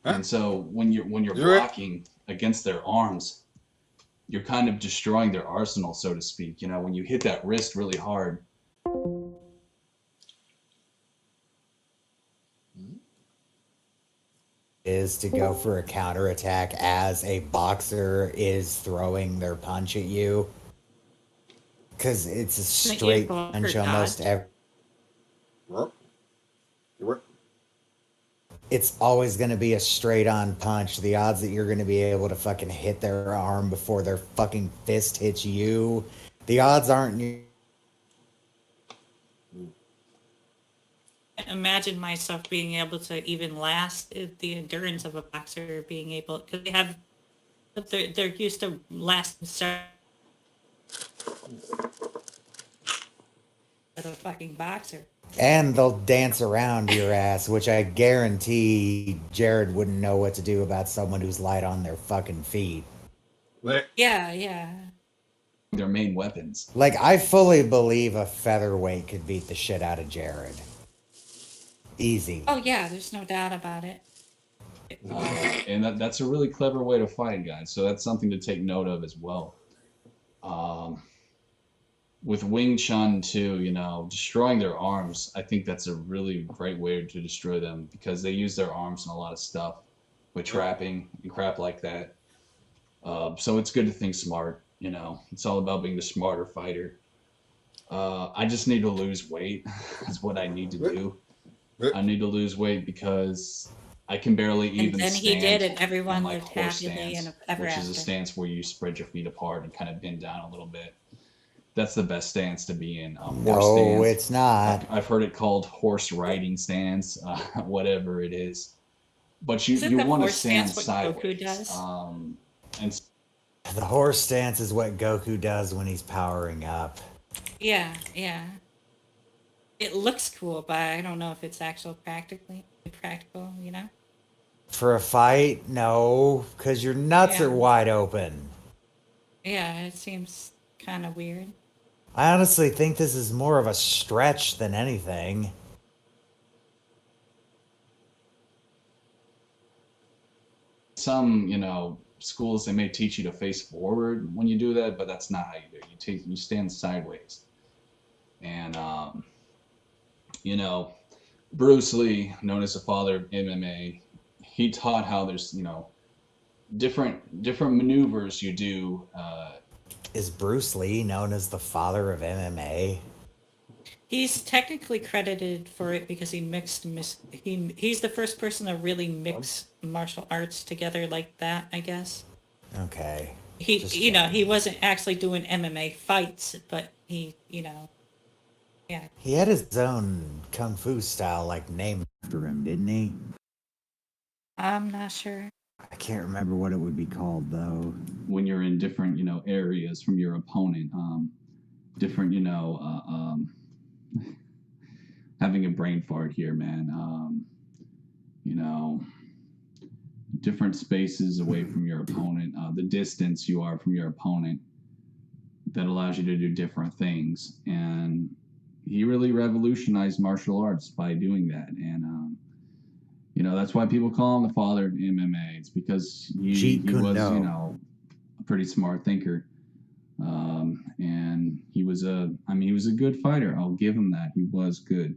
And so when you're blocking against their arms, you're kind of destroying their arsenal, so to speak. You know, when you hit that wrist really hard, Is to go for a counterattack as a boxer is throwing their punch at you. Because it's a straight punch almost every. It's always going to be a straight on punch. The odds that you're going to be able to fucking hit their arm before their fucking fist hits you, the odds aren't. Imagine myself being able to even last the endurance of a boxer, being able, because they have, they're used to lasting as a fucking boxer. And they'll dance around your ass, which I guarantee Jared wouldn't know what to do about someone who's light on their fucking feet. Yeah, yeah. their main weapons. Like, I fully believe a featherweight could beat the shit out of Jared. Easy. Oh yeah, there's no doubt about it. And that's a really clever way to fight, guys. So that's something to take note of as well. With Wing Chun too, you know, destroying their arms, I think that's a really great way to destroy them because they use their arms in a lot of stuff with trapping and crap like that. So it's good to think smart, you know. It's all about being the smarter fighter. I just need to lose weight. That's what I need to do. I need to lose weight because I can barely even And stand. he did, and everyone like lived horse happily stance, and ever which after. is a stance where you spread your feet apart and kind of bend down a little bit. That's the best stance to be in. Horse No, stance. it's not. I've heard it called horse riding stance, whatever it is. But you Isn't the want to horse stand stance what sideways. Goku does? And The horse stance is what Goku does when he's powering up. Yeah, yeah. It looks cool, but I don't know if it's actual practical, you know? For a fight, no, because your nuts Yeah. are wide open. Yeah, it seems kind of weird. I honestly think this is more of a stretch than anything. some, you know, schools, they may teach you to face forward when you do that, but that's not how you do it. You stand sideways. And you know, Bruce Lee, known as the father of MMA, he taught how there's, you know, different maneuvers you do. Is Bruce Lee known as the father of MMA? He's technically credited for it because he he's the first person to really mix martial arts together like that, I guess. Okay. He he wasn't actually doing MMA fights, but he, yeah. He had his own kung fu style, like, named after him, didn't he? I'm not sure. I can't remember what it would be called, though. When you're in different, you know, areas from your opponent, different, you know, having a brain fart here, man. You know, different spaces away from your opponent, the distance you are from your opponent, that allows you to do different things. And he really revolutionized martial arts by doing that. And, you know, that's why people call him the father of MMA. It's because he was, you know, a pretty smart thinker. And he was he was a good fighter. I'll give him that. He was good.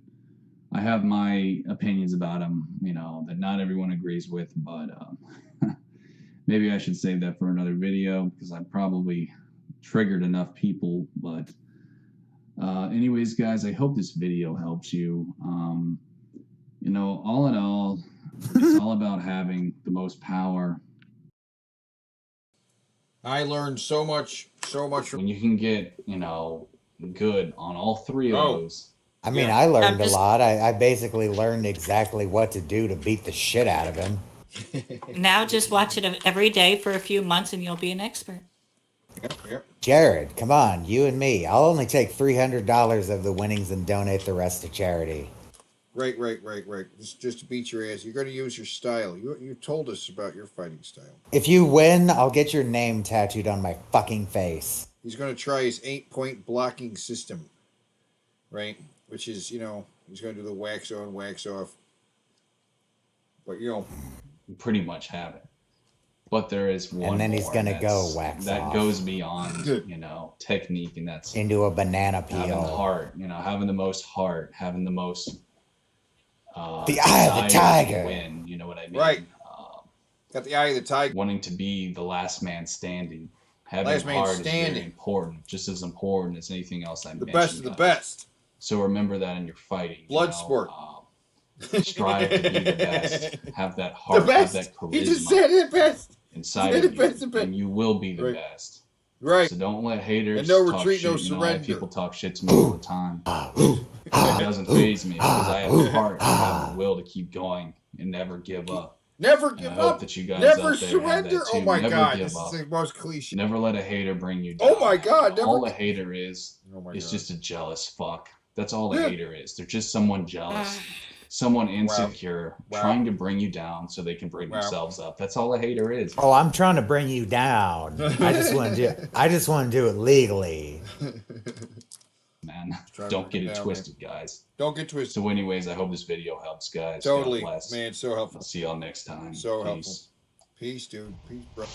I have my opinions about him, you know, that not everyone agrees with, but maybe I should save that for another video because I probably triggered enough people. But anyways, guys, I hope this video helps you. You know, all in all, it's all about having the most power. I learned so much from when you can get, you know, good on all three of those. I mean, I learned a lot. I basically learned exactly what to do to beat the shit out of him. Now just watch it every day for a few months and you'll be an expert. Yep. Jared, come on, you and me. I'll only take $300 of the winnings and donate the rest to charity. Right. Just to beat your ass. You're going to use your style. You told us about your fighting style. If you win, I'll get your name tattooed on my fucking face. He's going to try his 8-point blocking system, right? Which is, you know, he's going to do the wax on, wax off. But, you know. You pretty much have it. But there is one and then he's more going to go wax that off. goes beyond, you know, technique, and that's into a banana peel. Having the heart, you know, having the most heart, having the most the eye of the tiger. To win, you know what I mean? Right. Got the eye of the tiger. Wanting to be the last man standing. Having last man heart standing. is very important, just as important as anything else I mentioned. The best of the best. So remember that in your fighting. Blood sport. Strive to be the best. Have that heart. The best. Have that charisma. He just said it best. Inside of you, and you will be the best. Right. So don't let haters and no talk retreat, shit. no You know, I surrender. have people talk shit to me all the time. It doesn't faze me because I have the heart, I have the will to keep going and never give up. Never And give I hope up. that you guys Never out there surrender. have that too. Oh my Never God, give this up. is the most cliche. Never let a hater bring you down. Oh my God, never. All a hater is God. just a jealous fuck. That's all a hater is. They're just someone jealous. Someone insecure trying to bring you down so they can bring themselves up. That's all a hater is. Oh, I'm trying to bring you down. I just want to do it legally. Man, don't get it twisted, guys. Don't get twisted. So anyways, I hope this video helps, guys. Totally, God bless. man. So helpful. I'll see y'all next time. So Peace. helpful. Peace, dude. Peace, brother.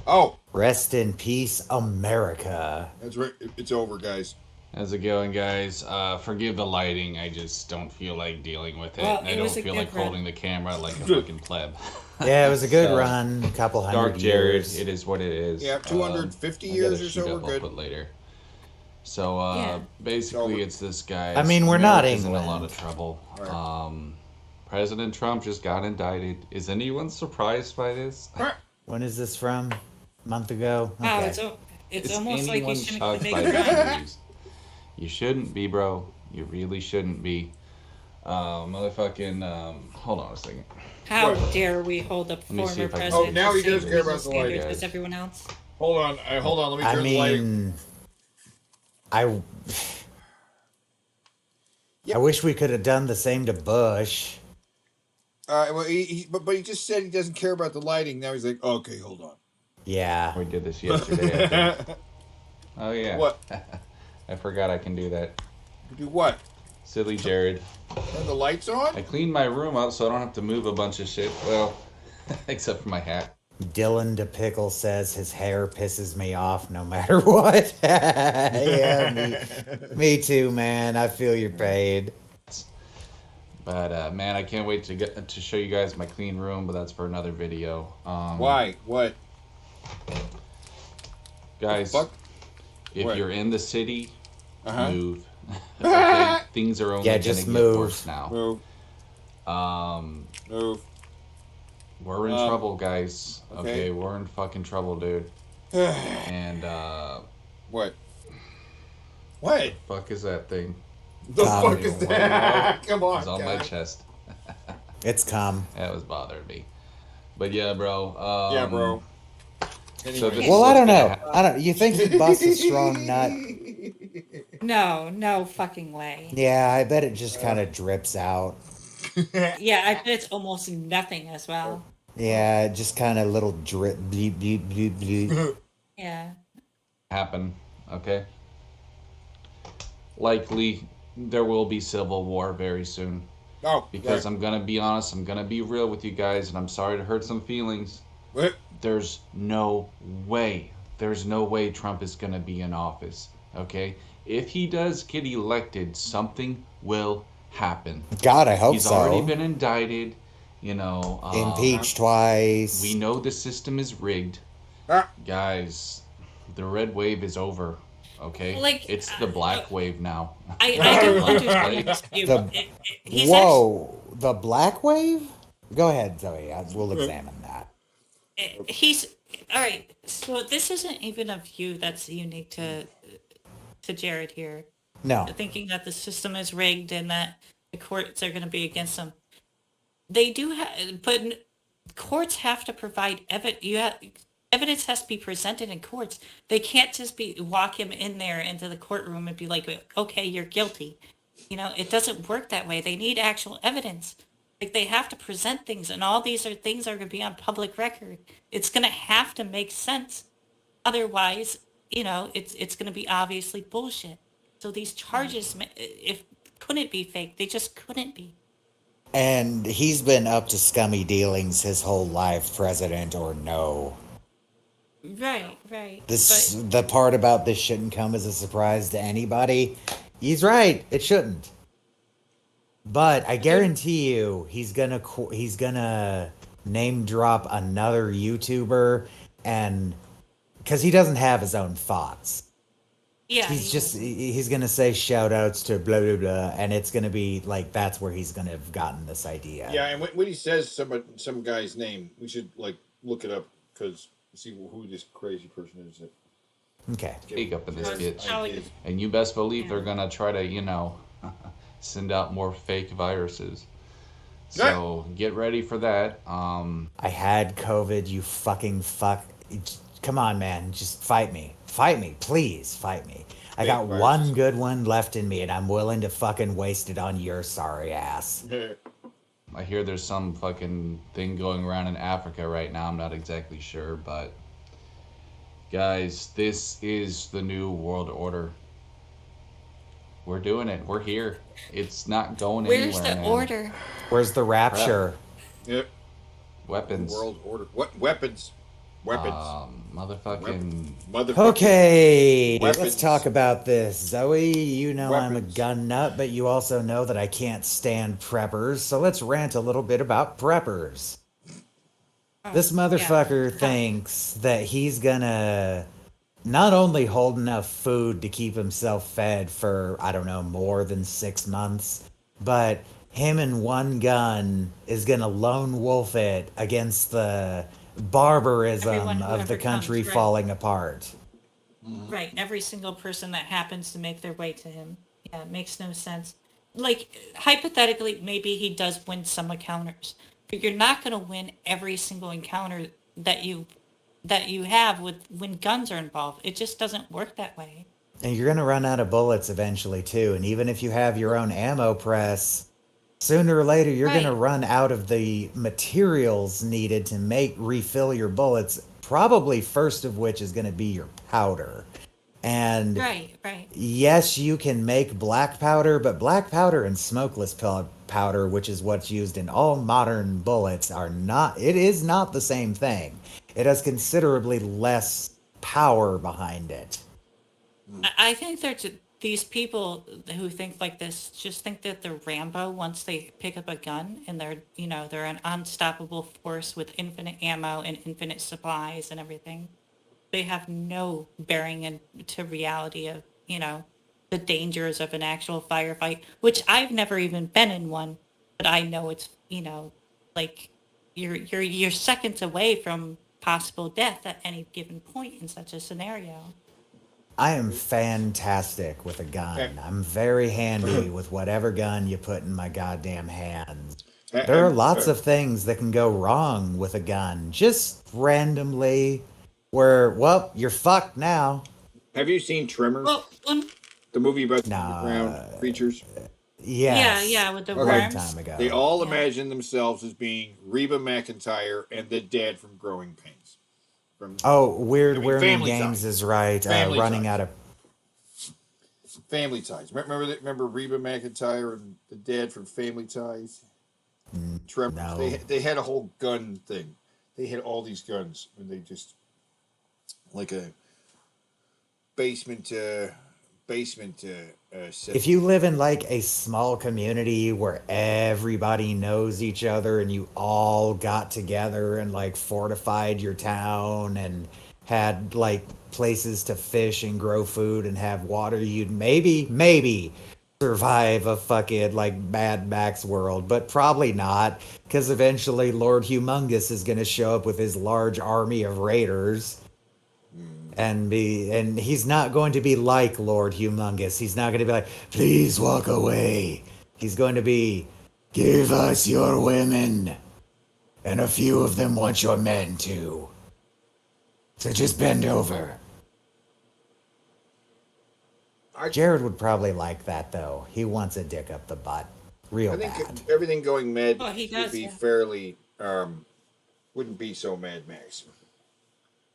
Oh, rest in peace, America. That's right. It's over, guys. How's it going, guys? Forgive the lighting. I just don't feel like dealing with it. Well, I it don't was a feel good like run. holding the camera like a fucking pleb. Yeah, it was a good So, run. A couple hundred Dark Jared, years. it is what it is. Yeah, 250 I years gotta or shoot so, up, we're I'll good. put later. So basically, it's this guy. I mean, we're not America's in a England. lot of trouble. President Trump just got indicted. Is anyone surprised by this? When is this from? A month ago? Oh, Okay. it's Is almost like you anyone shouldn't shocked make by a this run. news? You shouldn't be, bro. You really shouldn't be. Motherfucking. Hold on a second. How dare we hold up Let me see former if I can- president Oh, now to he the does same care legal about the lighting. standards as everyone else? Hold on. Let me I turn the lighting. mean, I wish we could have done the same to Bush. Well, but he just said he doesn't care about the lighting. Now he's like, okay, hold on. Yeah. We did this yesterday. I think. Oh yeah. What? I forgot I can do that. Do what? Silly Jared. Turn the lights on? I cleaned my room out so I don't have to move a bunch of shit. Well, except for my hat. Dylan DePickle says his hair pisses me off no matter what. Yeah, me too, man. I feel your pain. But man, I can't wait to show you guys my clean room, but that's for another video. Why? What? Guys, Fuck? if What? you're in the city, Uh-huh. move. Okay, things are only Yeah, gonna just get move. worse now. Move. Move. We're in trouble, guys. Okay, we're in fucking trouble, dude. And What? What? fuck is that thing? The Um, fuck is that? Come on, It's on my guy. chest. It's come. That was bothering me. But yeah, bro. Yeah, bro. So Anyway. this is Well, I what's don't gonna know. happen. I don't. You think he busts a strong nut? No fucking way. Yeah, I bet it just kind of drips out. Yeah, I bet it's almost nothing as well. Yeah, just kind of little drip, bleep, bleep, bleep, bleep. Yeah. Happen, okay? Likely there will be civil war very soon. Oh, Because right. I'm gonna be honest, I'm gonna be real with you guys, and I'm sorry to hurt some feelings. What? There's no way Trump is gonna be in office, okay? If he does get elected, something will happen. God, I hope He's so. already been indicted, you know. Impeached twice. We know the system is rigged. Ah. Guys, the red wave is over, okay? Like, it's the black wave now. I don't understand this view. The- He's Whoa, the black wave? Go ahead, Zoe. We'll examine that. he's all right. So this isn't even a view that's unique to Jared here. No. Thinking that the system is rigged and that the courts are going to be against them. They do have, but courts have to provide evidence. Evidence has to be presented in courts. They can't just walk him in there into the courtroom and be like, okay, you're guilty. You know, it doesn't work that way. They need actual evidence. Like, they have to present things, and all these things are going to be on public record. It's going to have to make sense. Otherwise, you know, it's going to be obviously bullshit. So these charges, if couldn't be fake, they just couldn't be. And he's been up to scummy dealings his whole life, president or no. Right. This the part about this shouldn't come as a surprise to anybody. He's right. It shouldn't. But I guarantee you, he's gonna name drop another YouTuber, and because he doesn't have his own thoughts. Yeah. He's gonna say shout outs to blah blah blah, and it's gonna be like that's where he's gonna have gotten this idea. Yeah, and when he says some guy's name, we should like look it up because see who this crazy person is. Okay. Speak up in this bitch. How- And you best believe they're gonna try to, you know, send out more fake viruses. So get ready for that. I had COVID, you fucking fuck. Come on, man. Just fight me. Fight me. Please fight me. I got Fake one viruses. good one left in me, and I'm willing to fucking waste it on your sorry ass. I hear there's some fucking thing going around in Africa right now. I'm not exactly sure, but guys, this is the new world order. We're doing it. We're here. It's not going Where's anywhere. the man. order? Where's the rapture? Yep. Weapons. World order. What weapons? Weapons. Motherfucking. Motherfucking Okay, weapons. let's talk about this. Zoe, you know I'm a Weapons. gun nut, but you also know that I can't stand preppers, so let's rant a little bit about preppers. This motherfucker thinks that he's gonna not only hold enough food to keep himself fed for, I don't know, more than 6 months, but him and one gun is gonna lone wolf it against the barbarism Everyone who of the ever country comes, right. falling apart. Right, every single person that happens to make their way to him. Yeah, it makes no sense. Like, hypothetically, maybe he does win some encounters, but you're not going to win every single encounter that you have when guns are involved. It just doesn't work that way. And you're gonna run out of bullets eventually too, and even if you have your own ammo press, sooner or later you're Right. gonna run out of the materials needed to refill your bullets, probably first of which is gonna be your powder. And Right. yes, you can make black powder, but black powder and smokeless powder, which is what's used in all modern bullets, it is not the same thing. it has considerably less power behind it. I think these people who think like this just think that they're Rambo once they pick up a gun, and they're an unstoppable force with infinite ammo and infinite supplies and everything. They have no bearing into reality of, the dangers of an actual firefight, which I've never even been in one, but I know it's, like you're seconds away from possible death at any given point in such a scenario. I am fantastic with a gun. I'm very handy with whatever gun you put in my goddamn hands. There are lots of things that can go wrong with a gun, just randomly, where, well, you're fucked now. Have you seen Tremors? The movie about the underground creatures? Yes. Yeah, with the Long worms. time ago. They all imagine themselves as being Reba McEntire and the dad from Growing Pains. Weird Women Family Games Ties. is right. Family Running Ties. out of... Family Ties. Remember Reba McEntire and the dad from Family Ties? Tremors. No. They had a whole gun thing. They had all these guns, and they just like a basement set. If you live in like a small community where everybody knows each other and you all got together and like fortified your town and had like places to fish and grow food and have water, you'd maybe survive a fucking like Mad Max world, but probably not, because eventually Lord Humongous is going to show up with his large army of raiders. And he's not going to be like Lord Humongous. He's not going to be like, please walk away. He's going to be, give us your women. And a few of them want your men too. So just bend over. Jared would probably like that though. He wants a dick up the butt. Real I think bad. everything going Mad Oh, he would does, be yeah. fairly, wouldn't be so Mad Max.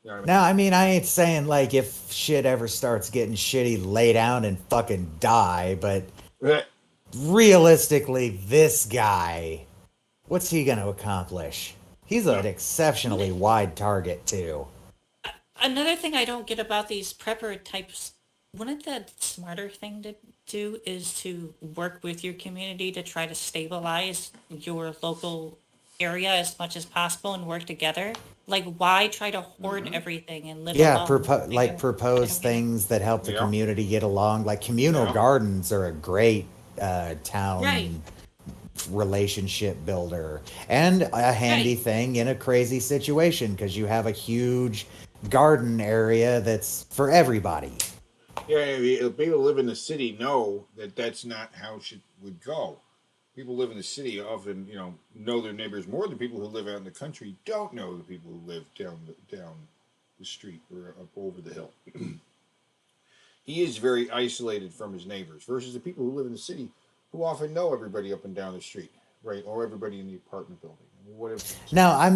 You know what I mean? Now, I mean, I ain't saying like if shit ever starts getting shitty, lay down and fucking die, but realistically, this guy, what's he going to accomplish? He's an exceptionally wide target, too. Another thing I don't get about these prepper types, wouldn't the smarter thing to do is to work with your community to try to stabilize your local area as much as possible and work together? Like, why try to hoard everything and live Yeah, alone? propose things that help the Yeah. community get along. Like communal gardens are a great town Right. relationship builder and a handy thing in a crazy situation because you have a huge garden area that's for everybody. Yeah, the people who live in the city know that that's not how shit would go. People who live in the city often, know their neighbors more than people who live out in the country don't know the people who live down the street or up over the hill. He is very isolated from his neighbors versus the people who live in the city who often know everybody up and down the street, right? Or everybody in the apartment building. Whatever. Now, I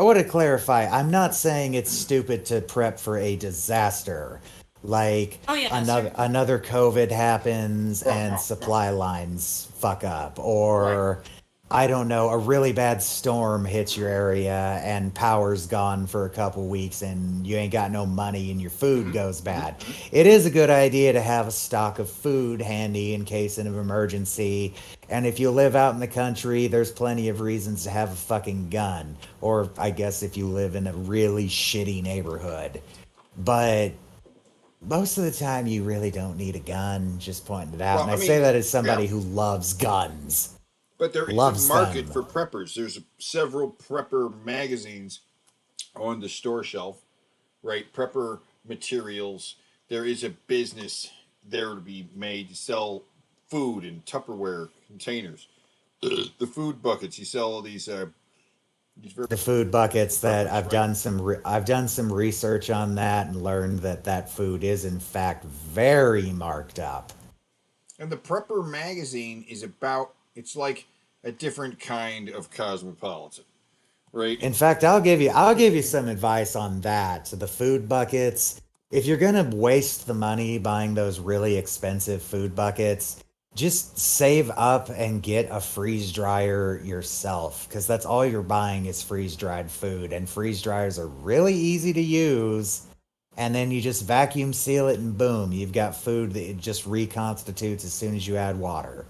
want to clarify, I'm not saying it's stupid to prep for a disaster. Like another COVID happens and supply lines fuck up, or I don't know, a really bad storm hits your area and power's gone for a couple weeks and you ain't got no money and your food goes bad. It is a good idea to have a stock of food handy in case of an emergency. And if you live out in the country, there's plenty of reasons to have a fucking gun. Or I guess if you live in a really shitty neighborhood. But most of the time, you really don't need a gun, just pointing it out. Well, and I I mean, say that as somebody yeah. who loves guns. But there is Loves a market them. for preppers. There's several prepper magazines on the store shelf, right? Prepper materials. There is a business there to be made to sell food in Tupperware containers. The food buckets. You sell all these. The food buckets that I've done some research on that and learned that food is in fact very marked up. And the Prepper magazine is about. It's like a different kind of cosmopolitan, right? In fact, I'll give you some advice on that. So the food buckets, if you're gonna waste the money buying those really expensive food buckets, just save up and get a freeze dryer yourself, because that's all you're buying is freeze dried food, and freeze dryers are really easy to use. And then you just vacuum seal it, and boom, you've got food that it just reconstitutes as soon as you add water.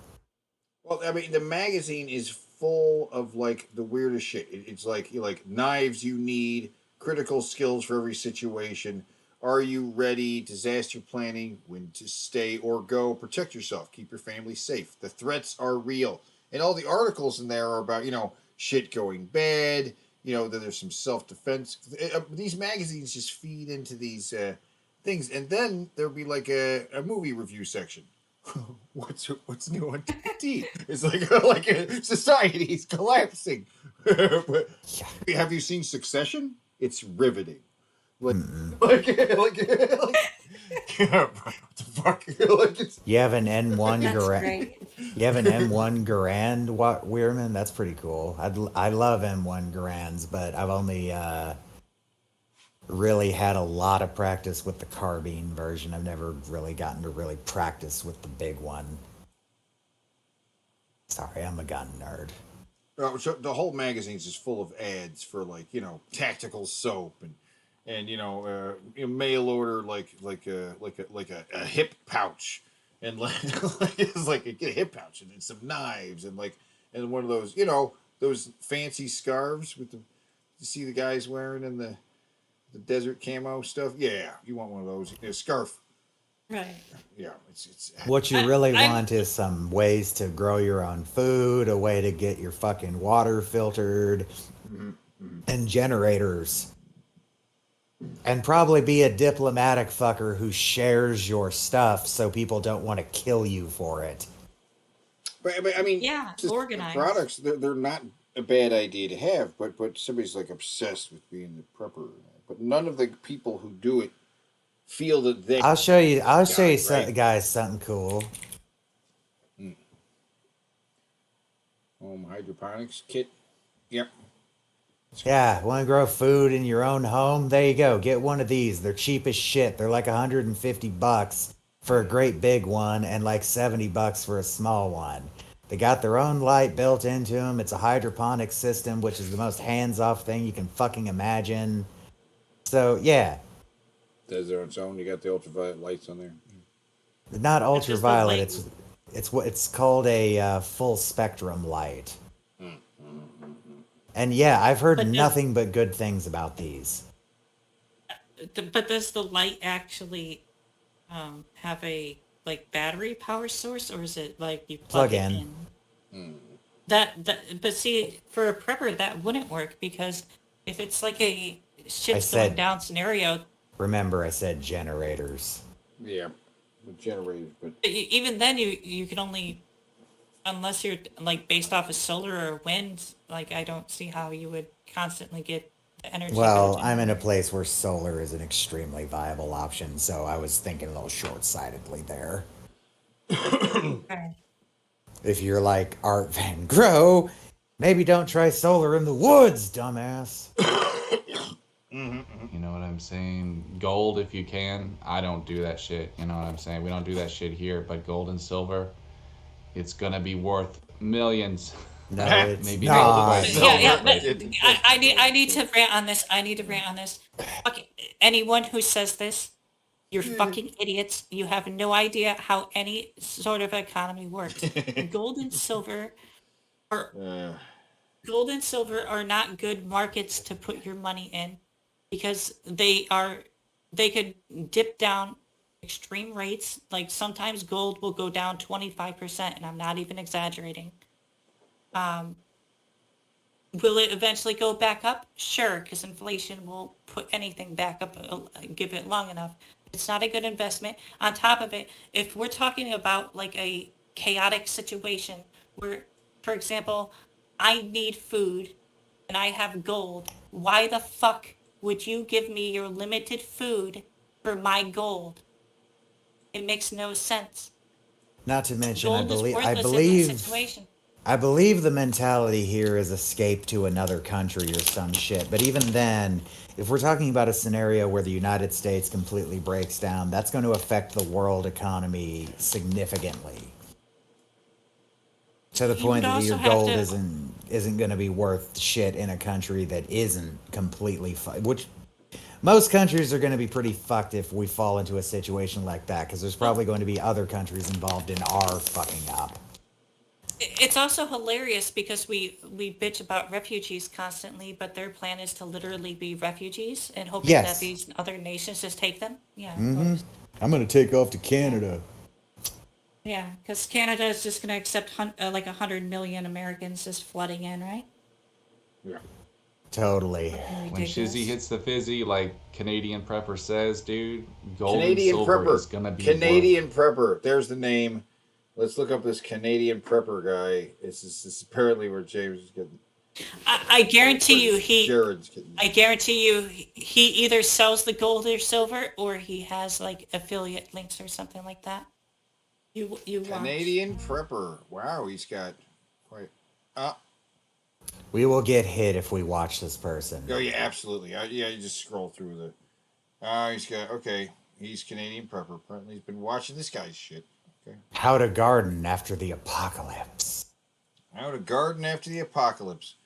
Well, I mean, the magazine is full of like the weirdest shit. It's like knives you need, critical skills for every situation. Are you ready? Disaster planning, when to stay or go, protect yourself, keep your family safe. The threats are real. And all the articles in there are about, shit going bad, that there's some self-defense. These magazines just feed into these things. And then there'll be like a movie review section. What's new on TV? It's like a society's collapsing. But have you seen Succession? It's riveting. What the fuck? You have an N1 That's Garand. great. You have an M1 Garand Weirman. That's pretty cool. I love M1 Garands, but I've only really had a lot of practice with the carbine version. I've never really gotten to really practice with the big one. Sorry, I'm a gun nerd. So the whole magazine's just full of ads for tactical soap and mail order like a hip pouch and it's like get a hip pouch and then some knives and one of those those fancy scarves with you see the guys wearing in the desert camo stuff. Yeah, you want one of those, a scarf. Right. Yeah, it's What you really want is some ways to grow your own food, a way to get your fucking water filtered, and generators. And probably be a diplomatic fucker who shares your stuff so people don't want to kill you for it. But I mean, Yeah, just organized. products, they're not a bad idea to have, but somebody's obsessed with being the prepper. But none of the people who do it feel that they. I'll show you right? guys something cool. Home hydroponics kit. Yep. Yeah, want to grow food in your own home? There you go. Get one of these. They're cheap as shit. They're like $150 for a great big one and like $70 for a small one. They got their own light built into them. It's a hydroponic system, which is the most hands-off thing you can fucking imagine. So, yeah. Does it on its own? You got the ultraviolet lights on there. Not ultraviolet. light. It's what it's called, a full spectrum light. And yeah, I've heard But nothing but good things about these. But does the light actually have a battery power source, or is it like you plug it in? But see, for a prepper that wouldn't work, because if it's like a shit's going down scenario, Remember, I said generators. Yeah, with generators, but even then you can only, unless you're based off of solar or wind, I don't see how you would constantly get the energy. Well, I'm in a place where solar is an extremely viable option, so I was thinking a little short-sightedly there. Okay. If you're like Art Van Gogh, maybe don't try solar in the woods, dumbass. You know what I'm saying? Gold if you can. I don't do that shit. You know what I'm saying? We don't do that shit here, but gold and silver, it's gonna be worth millions. No, it's maybe not. Yeah, but I need to rant on this. Okay, anyone who says this, you're fucking idiots. You have no idea how any sort of economy works. Gold and silver are not good markets to put your money in, because they could dip down extreme rates. Like sometimes gold will go down 25%, and I'm not even exaggerating. Will it eventually go back up? Sure, because inflation will put anything back up, give it long enough. It's not a good investment. On top of it, if we're talking about a chaotic situation where, for example, I need food and I have gold, why the fuck would you give me your limited food for my gold? It makes no sense. Not to mention, Gold is worthless in this situation. I believe the mentality here is escape to another country or some shit. But even then, if we're talking about a scenario where the United States completely breaks down, that's going to affect the world economy significantly. To the You point would that also your have gold to- isn't going to be worth shit in a country that isn't completely which most countries are going to be pretty fucked if we fall into a situation like that, because there's probably going to be other countries involved in our fucking up. It's also hilarious because we bitch about refugees constantly, but their plan is to literally be refugees and hoping Yes. that these other nations just take them. Yeah, of Mm-hmm. course. I'm going to take off to Canada. Yeah, because Canada is just going to accept like 100 million Americans just flooding in, right? Yeah. Totally. When Shizzy hits the fizzy, like Canadian Prepper says, dude, gold Canadian and silver Prepper. is gonna be Canadian Prepper. There's the name. Let's look up this Canadian Prepper guy. This is apparently where James is getting. I guarantee you Jared's getting. I guarantee you he either sells the gold or silver, or he has like affiliate links or something like that. You watch. Canadian Prepper. Wow, he's got quite. We will get hit if we watch this person. Oh yeah, absolutely. Yeah, you just scroll through the. He's got okay. He's Canadian Prepper. Apparently, he's been watching this guy's shit. Okay. How to garden after the apocalypse. How to garden after the apocalypse.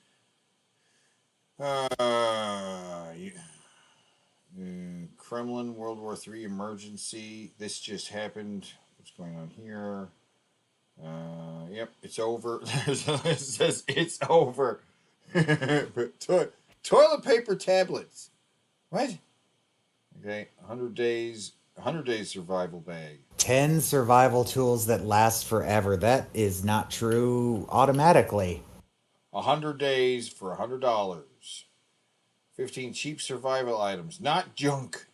Kremlin, World War III emergency. This just happened. What's going on here? Yep, it's over. It says it's over. Toilet paper tablets. What? Okay, 100 days survival bag. 10 survival tools that last forever. That is not true automatically. 100 days for $100. 15 cheap survival items, not junk.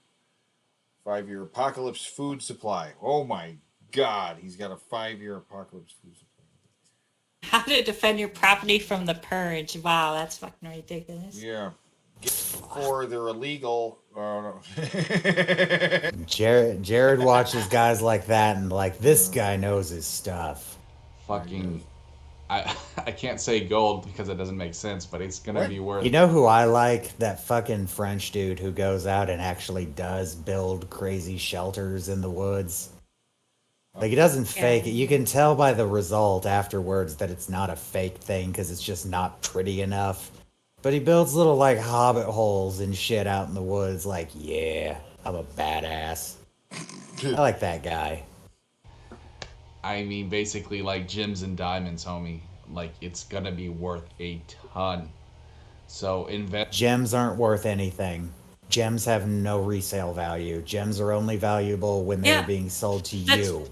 5-year apocalypse food supply. Oh my God, he's got a 5-year apocalypse food supply. How to defend your property from the purge. Wow, that's fucking ridiculous. Yeah. Or they're illegal. Oh, no. Jared watches guys like that and like, this guy knows his stuff. Fucking, I can't say gold because it doesn't make sense, but it's gonna be worth. You know who I like? That fucking French dude who goes out and actually does build crazy shelters in the woods. Like, he doesn't fake it. You can tell by the result afterwards that it's not a fake thing because it's just not pretty enough. But he builds little, like, hobbit holes and shit out in the woods. Like, yeah, I'm a badass. I like that guy. I mean, basically, like gems and diamonds, homie. Like, it's gonna be worth a ton. So invest. Gems aren't worth anything. Gems have no resale value. Gems are only valuable when they're being sold to you.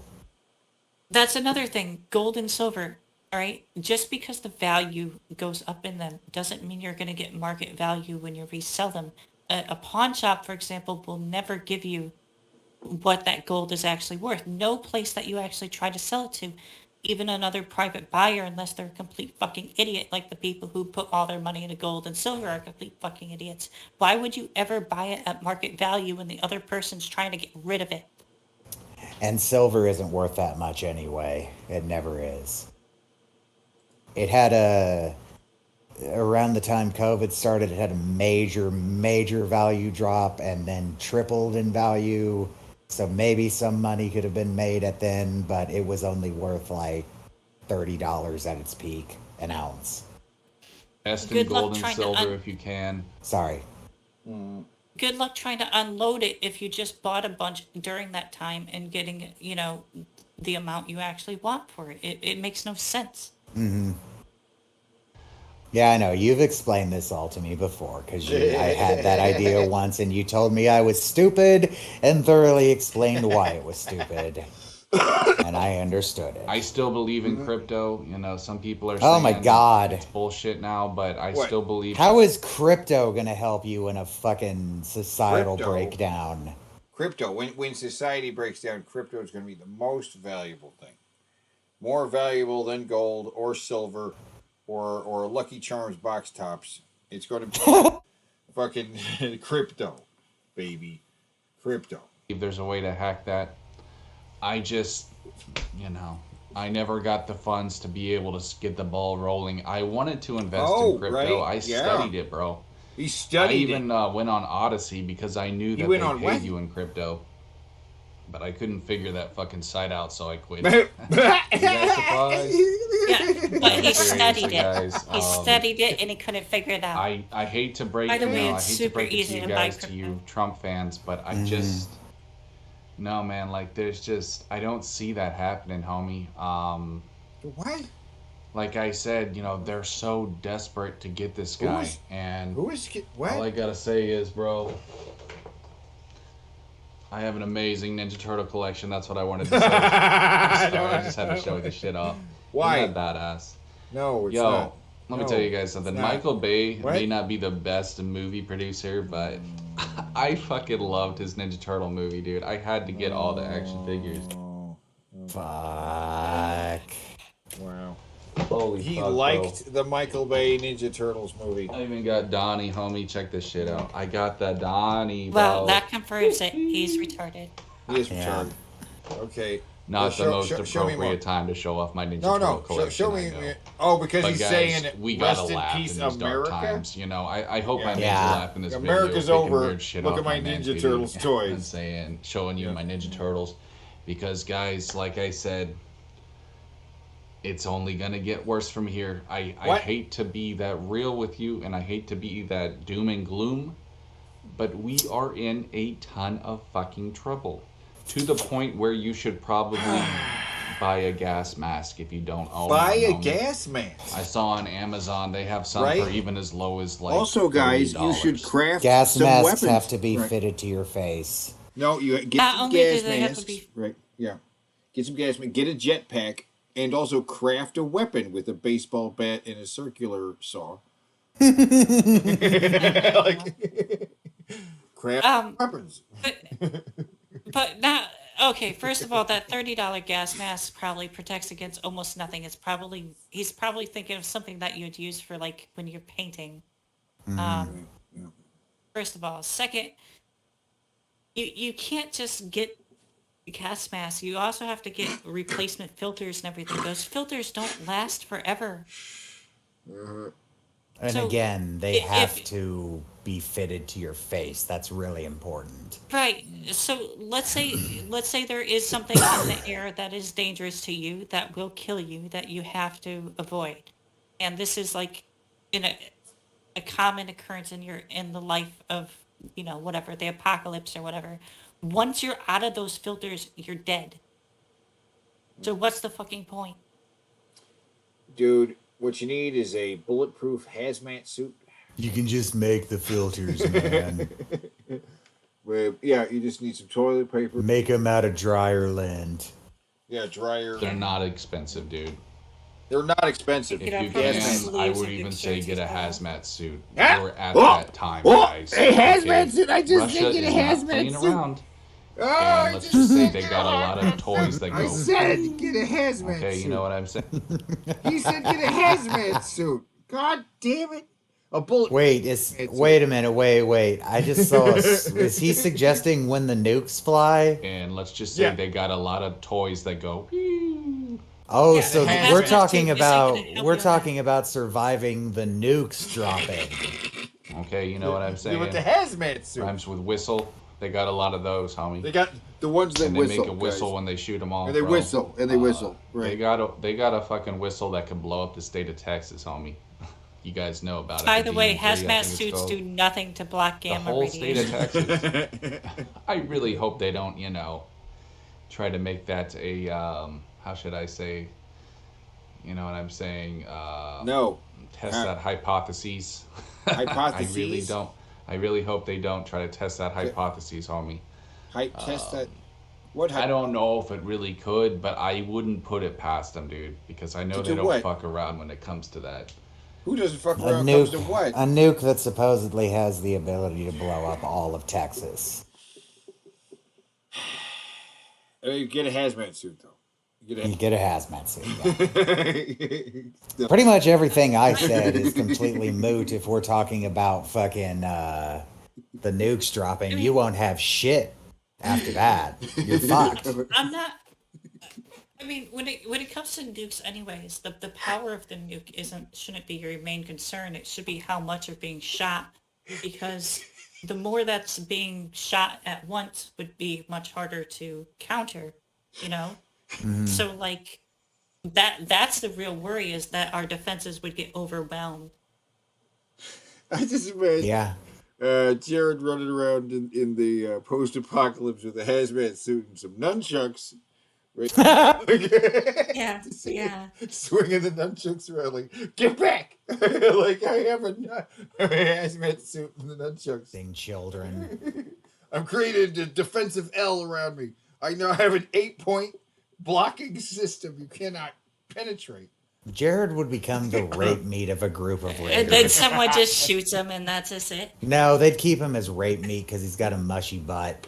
That's another thing. Gold and silver, all right? Just because the value goes up in them doesn't mean you're going to get market value when you resell them. A pawn shop, for example, will never give you what that gold is actually worth. No place that you actually try to sell it to, even another private buyer, unless they're a complete fucking idiot, like the people who put all their money into gold and silver are complete fucking idiots. Why would you ever buy it at market value when the other person's trying to get rid of it? And silver isn't worth that much anyway. It never is. It had around the time COVID started, it had a major value drop and then tripled in value. So maybe some money could have been made at then, but it was only worth like $30 at its peak, an ounce. Invest in gold and silver if you can. Sorry. Good luck trying to unload it if you just bought a bunch during that time and getting, the amount you actually want for it. It makes no sense. Mm-hmm. Yeah, I know. You've explained this all to me before, because I had that idea once, and you told me I was stupid and thoroughly explained why it was stupid. And I understood it. I still believe in crypto. Some people are saying Oh my God. it's bullshit now, but I still believe. How is crypto going to help you in a fucking societal breakdown? Crypto. When society breaks down, crypto is going to be the most valuable thing. More valuable than gold or silver or Lucky Charms box tops. It's going to be fucking crypto, baby. Crypto. If there's a way to hack that, I just, I never got the funds to be able to get the ball rolling. I wanted to invest in crypto. Right? I studied it, bro. He studied I even went on Odyssey because I knew that they paid you in crypto. But I couldn't figure that fucking site out, so I quit. You guys surprised? Yeah, He seriously, studied it. guys, He studied it and he couldn't figure it out. I hate to break By the you way, know, I it's hate to super break it to easy you to buy guys, to crypto. you Trump fans, but I just no, man, like there's just I don't see that happening, homie. What? Like I said, you know, they're so desperate to get this guy, and Who is what? all I gotta say is, bro, I have an amazing Ninja Turtle collection. That's what I wanted to say. I'm sorry, I just had to show this shit off. Why? Isn't that badass? No, it's Yo, not. let me No, tell you guys something. it's not. Michael Bay What? may not be the best movie producer, but I fucking loved his Ninja Turtle movie, dude. I had to get all the action figures. Fuck. Wow. Holy He fuck, liked the Michael Bay Ninja Turtles movie. I even got Donnie, homie. Check this shit out. I got the Donnie, bro. Well, that confirms it. He's retarded. He is retarded. Okay. Not Well, the most show me more. appropriate time to show off my Ninja No, Turtle no. collection. Show I me. know. Oh, because But he's guys, saying we gotta rest in laugh peace, in these dark America. times. You know, I hope I made Yeah. you laugh in this America's video. taking over. weird shit Look off at my man's Ninja video Turtles toys. And saying, showing you my Ninja Turtles, because guys, like I said, it's only gonna get worse from here. I What? hate to be that real with you, and I hate to be that doom and gloom, but we are in a ton of fucking trouble, to the point where you should probably buy a gas mask if you don't own Buy one, a homie. gas mask. I saw on Amazon they have some Right? for even as low as like Also, guys, you should $30. craft Gas some masks weapons. have to be Right. fitted to your face. No, you get Not some only do gas they have to masks. be- Right. Yeah. Get some gas masks. Get a jetpack, and also craft a weapon with a baseball bat and a circular saw. Like, craft weapons. But not okay. First of all, that $30 gas mask probably protects against almost nothing. He's probably thinking of something that you'd use for like when you're painting. First of all, second, you can't just get gas masks. You also have to get replacement filters and everything. Those filters don't last forever. And So, again, they if- have to be fitted to your face. That's really important. Right. So let's say there is something in the air that is dangerous to you, that will kill you, that you have to avoid. And this is like in a common occurrence in the life of, you know, whatever, the apocalypse or whatever. Once you're out of those filters, you're dead. So what's the fucking point? Dude, what you need is a bulletproof hazmat suit. You can just make the filters, man. Where, yeah, you just need some toilet paper. Make them out of dryer lint. Yeah, dryer. They're not expensive, dude. They're not expensive. If you can, I would even say get a hazmat suit. Ah! We're at Oh! that time, Oh! guys. A hazmat suit! I just Russia said get a is not hazmat playing suit. around. Oh, And let's just say they got a lot of toys that go. I said get a hazmat Okay, suit. you know what I'm saying? He said get a hazmat suit. God damn it. A bullet. Wait a minute. Wait. I just saw. Is he suggesting when the nukes fly? And let's just say they got a lot of toys that go. Oh, Yeah, so the hazmat we're suit talking is about gonna help we're you talking about surviving the nukes dropping. Okay, you know what I'm saying? With the hazmat suit. Rhymes with whistle. They got a lot of those, homie. They got the ones that and they whistle. make a whistle guys. when they shoot them all. And they bro. whistle. And they whistle. Right. They got a fucking whistle that can blow up the state of Texas, homie. You guys know about it. By the way, DMV, I hazmat think it's suits called. do nothing to block The gamma whole state of radiation. Texas. I really hope they don't, you know, try to make that a how should I say? You know what I'm saying? No. Test that hypotheses. Hypotheses? I really don't. I really hope they don't try to test that hypotheses, homie. Test that. What? I don't know if it really could, but I wouldn't put it past them, dude, because I know To they do don't what? fuck around when it comes to that. Who doesn't fuck A around? Comes to nuke, what? a nuke that supposedly has the ability to blow up all of Texas. You get a hazmat suit though. You get a hazmat suit. Yeah. Pretty much everything I said is completely moot if we're talking about fucking the nukes dropping. You won't have shit after that. You're fucked. I'm not. I mean, when it comes to nukes, anyways, the power of the nuke shouldn't be your main concern. It should be how much are being shot, because the more that's being shot at once would be much harder to counter. You know, so like that's the real worry, is that our defenses would get overwhelmed. I just imagine Jared running around in the post-apocalypse with a hazmat suit and some nunchucks. Right? Yeah, yeah. Swinging the nunchucks around like, get back! Like, I have a hazmat suit and the nunchucks. Sing children. I've created a defensive L around me. I now have an 8-point blocking system you cannot penetrate. Jared would become the rape meat of a group of And raiders. then someone just shoots him, and that's just it. No, they'd keep him as rape meat because he's got a mushy butt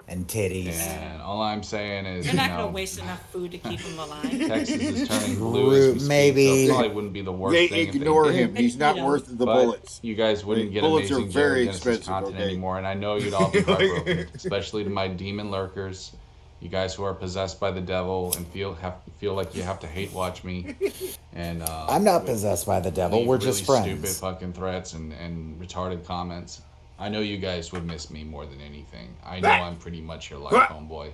and titties. And all I'm saying is, They're you not know, going to waste enough food to keep him alive. Texas is turning blue as we speak, Maybe. so it probably wouldn't be the worst They thing if ignore they him. did. He's not worth the But bullets. you guys wouldn't get Bullets are amazing very Jared Genesis expensive, content okay? anymore, and I know you'd all be heartbroken, especially to my demon lurkers, you guys who are possessed by the devil and feel like you have to hate watch me. And I'm not possessed by the devil. leave We're really just friends. stupid fucking threats and retarded comments. I know you guys would miss me more than anything. I know I'm pretty much your life, homeboy.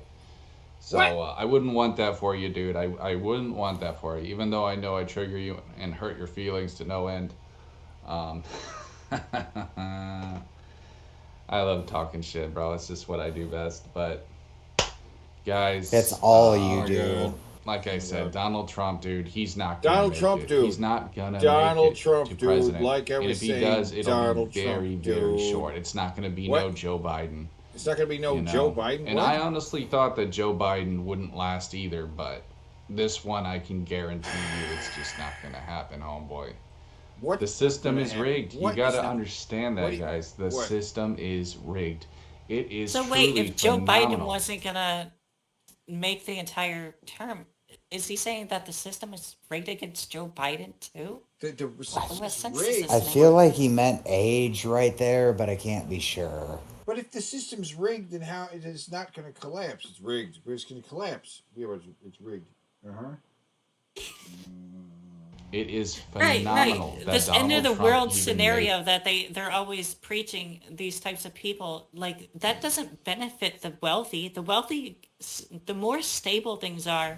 So I wouldn't want that for you, dude. I wouldn't want that for you, even though I know I trigger you and hurt your feelings to no end. I love talking shit, bro. It's just what I do best. But guys, That's all you do. God. Like I said, Donald Trump, dude, he's not gonna Donald make Trump, it. dude. He's not gonna Donald make it Trump, to dude, president. like I and was if he saying, does, it'll Donald be very, Trump, very dude. short. It's not gonna be What? no Joe Biden. It's not going to be no you know? Joe Biden. And What? I honestly thought that Joe Biden wouldn't last either, but this one I can guarantee you it's just not going to happen, homeboy. What? The system gonna is happen? rigged. What You got is to that? understand What that, do you- guys. The what? system is rigged. It is So wait, truly if Joe Biden phenomenal. wasn't going to make the entire term, is he saying that the system is rigged against Joe Biden too? What sense does this I make? feel like he meant age right there, but I can't be sure. But if the system's rigged, then how it is not going to collapse? It's rigged. But it's going to collapse. Yeah, but it's rigged. It is Right, phenomenal. right. that This end of Donald the Trump world even scenario that they're always preaching, these types of people, like that doesn't benefit the wealthy. The wealthy, the more stable things are,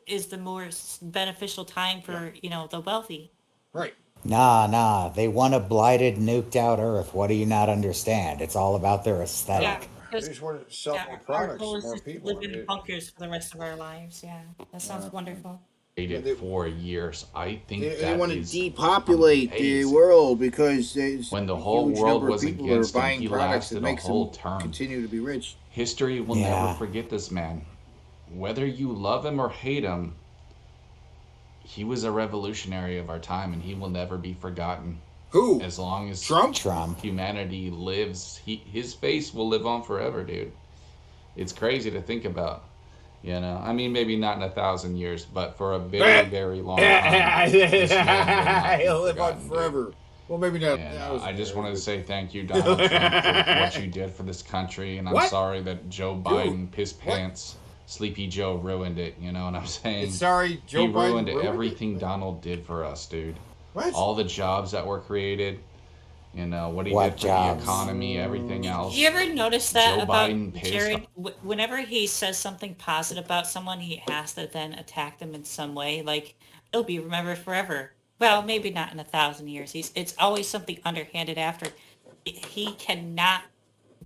is the more beneficial time for the wealthy. Right. Nah. They want a blighted, nuked out Earth. What do you not understand? It's all about their aesthetic. They just want to sell more Our products goal to is more just to people. live in bunkers for the rest of our lives. Yeah, that sounds wonderful. waited for years. I think They that want to is depopulate the amazing. world because there's When the a whole huge world number of was people that are against him, buying he products that lasted a makes whole them term. continue to be rich. History will Yeah. never forget this man. Whether you love him or hate him, he was a revolutionary of our time, and he will never be forgotten. Who? As long as Trump? humanity lives, his face will live on forever, dude. It's crazy to think about. You know, I mean, maybe not in 1,000 years, but for a very, very long time. this man will not be He'll live on forgotten, dude. forever. Well, maybe not. And, that was- I just wanted to say thank you, Donald Trump, for what you did for this country, and I'm What? sorry that Joe Biden, piss pants, Sleepy Joe ruined it. You know what I'm saying? It's sorry Joe he Biden ruined ruined it? everything Donald did for us, dude. What? All the jobs that were created, you know what he What did for jobs? the economy, everything else. You ever notice that Joe about Biden pissed Jared? Whenever he says something positive about someone, he has to then attack them in some way. Like it'll be remembered forever. Well, maybe not in 1,000 years. It's always something underhanded after. He cannot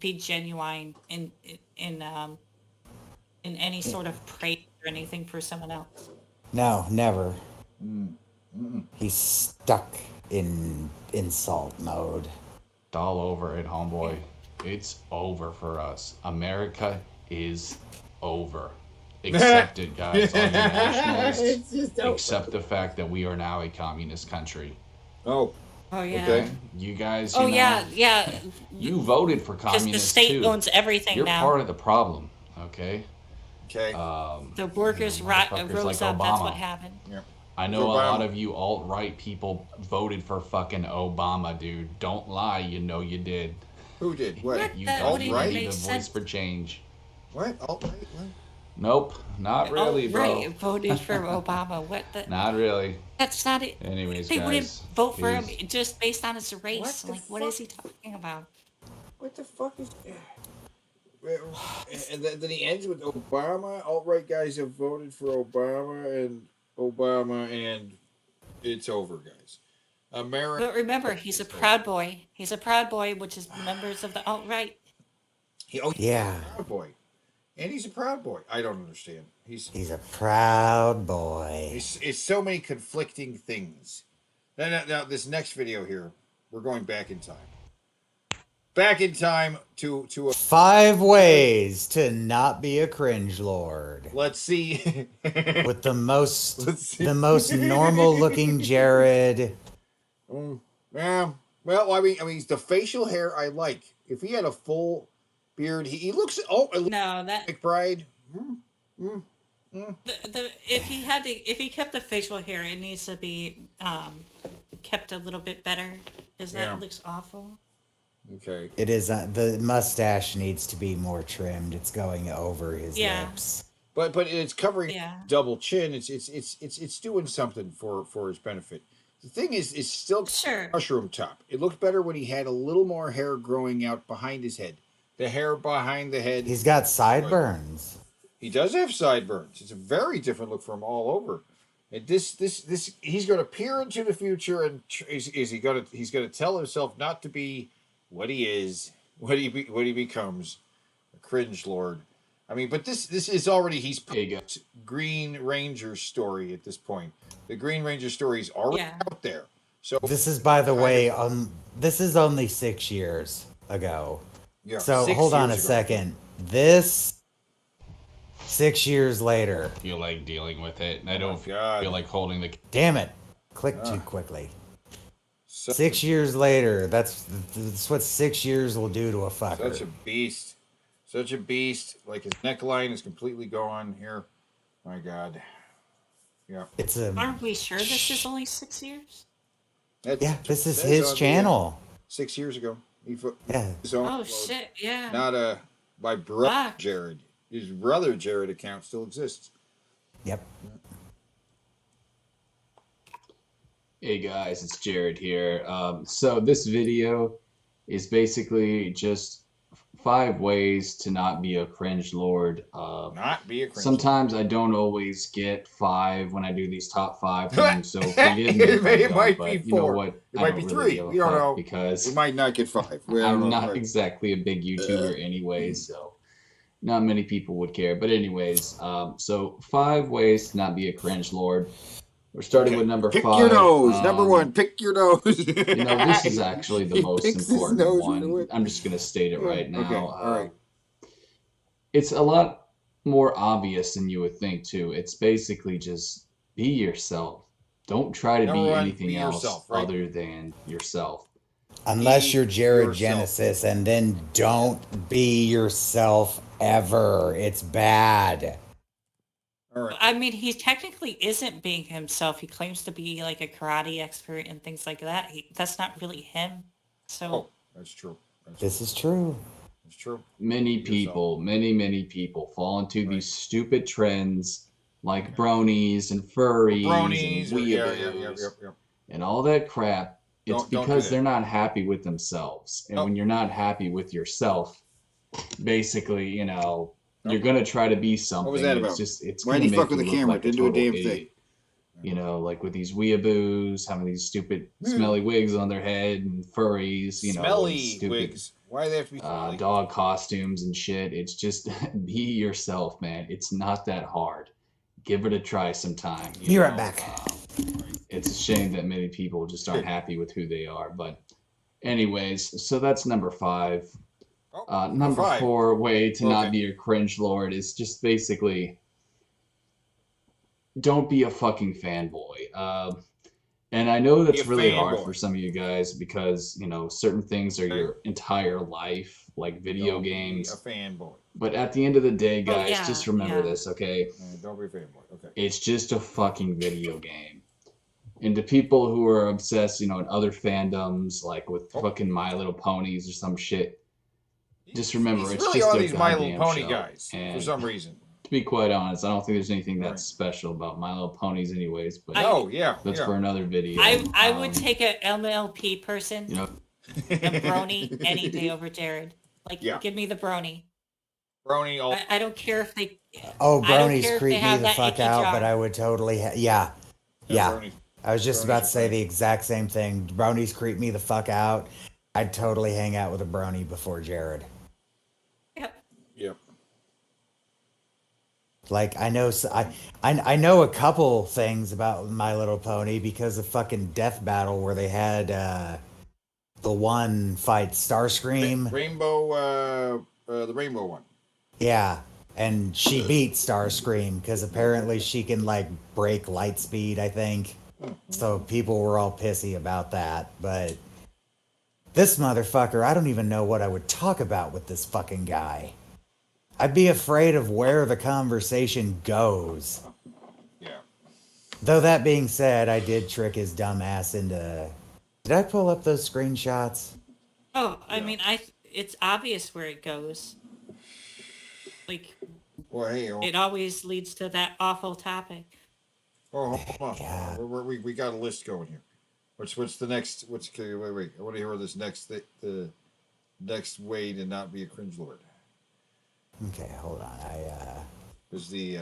be genuine in any sort of praise or anything for someone else. No, never. He's stuck in insult mode. It's all over it, homeboy. It's over for us. America is over. Accept it, guys. All you nationalists, It's just over. accept the fact that we are now a communist country. Oh. Oh yeah. Okay? You guys, you Oh know, yeah. you voted for Because communists the state too. owns everything You're now. part of the problem, okay? Okay. The workers motherfuckers rose like up. That's Obama. what happened. I know Obama. a lot of you alt-right people voted for fucking Obama, dude. Don't lie, you know you did. Who did? What? You That don't wouldn't alt-right? be make the sense. voice for change. What? Alt-right? What? Nope, not really, bro. Right, voted for Obama. What the? Not really. That's not it. Anyways, They wouldn't guys, vote for him peace. just based on his race. What the Like, what fuck? is he talking about? What the fuck is... And then he ends with Obama. Alt-right guys have voted for Obama, and it's over, guys. America. But remember, he's a proud boy. He's a proud boy, which is members of the alt-right. Yeah. He's a proud boy. And he's a proud boy. I don't understand. He's a proud boy. It's so many conflicting things. Now, this next video here, we're going back in time. Back in time to a 5 ways to not be a cringe lord. Let's see. With the most normal looking Jared. Yeah. Well, I mean, the facial hair I like. If he had a full beard, he looks. No, that McBride. If he kept the facial hair, it needs to be kept a little bit better, because that looks awful. Okay. It is the mustache needs to be more trimmed. It's going over his lips. But it's covering double chin. It's doing something for his benefit. The thing is, it's still mushroom top. It looked better when he had a little more hair growing out behind his head. The hair behind the head. He's got sideburns. He does have sideburns. It's a very different look from all over. And this he's going to peer into the future, and he's going to tell himself not to be what he is, what he becomes, a cringe lord. I mean, but this is already he's Green Ranger story at this point. The Green Ranger story is already out there. So this is, by the way, this is only 6 years ago. Yeah. So 6 hold on a years ago. second. This 6 years later. I feel like dealing with it. I don't feel like holding the. Damn it! Click too quickly. 6 years later. That's what 6 years will do to a fucker. Such a beast. Such a beast. Like his neckline is completely gone here. My God. Yeah. Aren't we sure this is only 6 years? This is his channel. 6 years ago. His own Oh upload. shit! Yeah. Not my brother Jared. His brother Jared account still exists. Yep. Hey guys, it's Jared here. So this video is basically just 5 ways to not be a cringe lord. Not be a cringe Sometimes I don't always get 5 when I do these top 5 things, so forgive me. It might be 4. You know what? It might be 3. We don't know. Because we might not get 5. I'm not exactly a big YouTuber anyway, so not many people would care. But anyways, so 5 ways to not be a cringe lord. We're starting with number 5. Pick your nose. Number 1, pick your nose. You know, this is actually the most important one. Right. I'm just going to state it right now. Okay, all right. It's a lot more obvious than you would think, too. It's basically just be yourself. Don't try to be anything else other than yourself. Unless you're Jared Genesis, and then don't be yourself ever. It's bad. I mean, he technically isn't being himself. He claims to be like a karate expert and things like that. That's not really him. So that's true. This is true. It's true. Many people fall into these stupid trends like bronies and furries and weeaboos and all that crap. It's because they're not happy with themselves. And when you're not happy with yourself, basically, you know, you're gonna try to be something. What was that about? It's Why gonna did he make fuck with you the look camera? like Didn't do a total damn idiot. thing. You know, like with these weeaboos having these stupid smelly wigs on their head and furries, you know, Smelly stupid, wigs. Why do they have to be smelly? dog costumes and shit. It's just be yourself, man. It's not that hard. Give it a try sometime. Be right back. It's a shame that many people just aren't happy with who they are. But anyways, so that's number 5. Number 5. 4 way to not be a cringe lord is just basically don't be a fucking fanboy. And I know that's really hard for some of you guys because, you know, certain things are your entire life, like video games. Be a fanboy. But at the end of the day, guys, just remember this, okay? Don't be a fanboy. Okay. It's just a fucking video game. And to people who are obsessed, you know, in other fandoms, like with fucking My Little Ponies or some shit, just remember, He's it's really just on a these My Little goddamn Pony show. guys for And some reason. to be quite honest, I don't think there's anything that's special about My Little Ponies anyways, but that's for another video. I would take a MLP person, You know, a brony, any day over Jared. Like, give me the brony. Brony, all I don't care if they. Oh, I don't bronies care if creep they me have the that fuck icky out, jar. but I would totally, yeah. brony. I was just Bronies about are to say fine. the exact same thing. Bronies creep me the fuck out. I'd totally hang out with a brony before Jared. Yep. Yep. Like I know, I know a couple things about My Little Pony because of fucking Death Battle where they had the one fight Starscream. Rainbow, the rainbow one. Yeah, and she beat Starscream because apparently she can like break light speed, I think. So people were all pissy about that. But this motherfucker, I don't even know what I would talk about with this fucking guy. I'd be afraid of where the conversation goes. Yeah. Though that being said, I did trick his dumb ass into. Did I pull up those screenshots? Oh, I mean, it's obvious where it goes. Like, Well, hey, it always leads to that awful topic. oh, hold on. Yeah. We got a list going here. What's the next? Okay, wait. I want to hear this next the next way to not be a cringe lord. Okay, hold on. Is the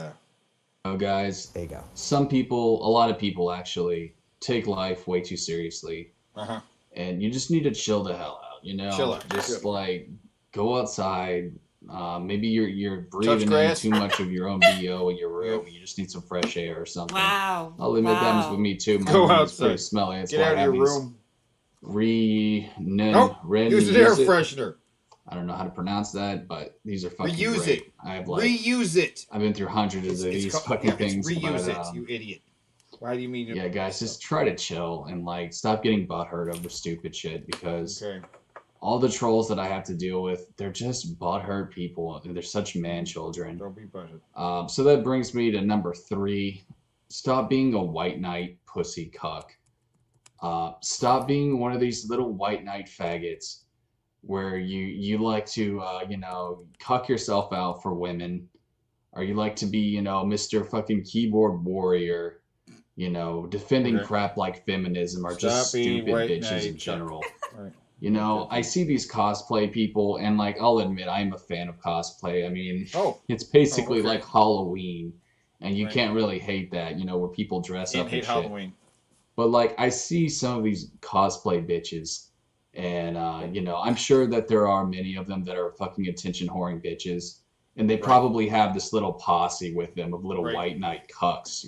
Oh, guys, there you go. some people, a lot of people actually take life way too seriously, uh-huh. and you just need to chill the hell out. You know, Chill out, just chill. like go outside. Maybe you're breathing in grass. too much of your own BO in your room. And you just need some fresh air or something. Wow. I'll admit that happens with me too. My Go room is pretty outside. smelly. That's Get why out I of have your these room. Nope. Use an air freshener. I don't know how to pronounce that, but these are fucking Reuse great. it. I have like Reuse it. I've been through hundreds of these fucking things. Reuse but, it, you idiot. Why do you mean? Yeah, guys, just try to chill and like stop getting butthurt over stupid shit because Okay. all the trolls that I have to deal with, they're just butthurt people and they're such man children. Don't be butthurt. So that brings me to number 3. Stop being a white knight pussy cuck. Stop being one of these little white knight faggots where you like to cuck yourself out for women, or you like to be Mr. fucking keyboard warrior, defending Okay. crap like feminism or Stop just being stupid white bitches knight in cuck. general. Right. I see these cosplay people, and like I'll admit I'm a fan of cosplay. I mean, Oh. it's basically okay. like Halloween, and you Right. can't really hate that, where people dress Can't up hate and shit. Halloween. But like I see some of these cosplay bitches, and I'm sure that there are many of them that are fucking attention whoring bitches, and they Right. probably have this little posse with them of little Right. white knight cucks,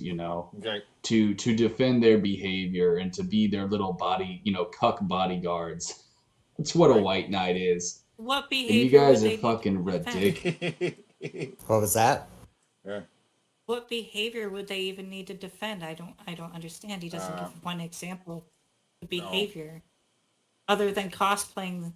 Okay. to defend their behavior and to be their little body, cuck bodyguards. That's what a Right. white knight is. What And you behavior guys would are they fucking defend? ridiculous. What was that? Yeah. What behavior would they even need to defend? I don't understand. He doesn't give one example of behavior other than cosplaying.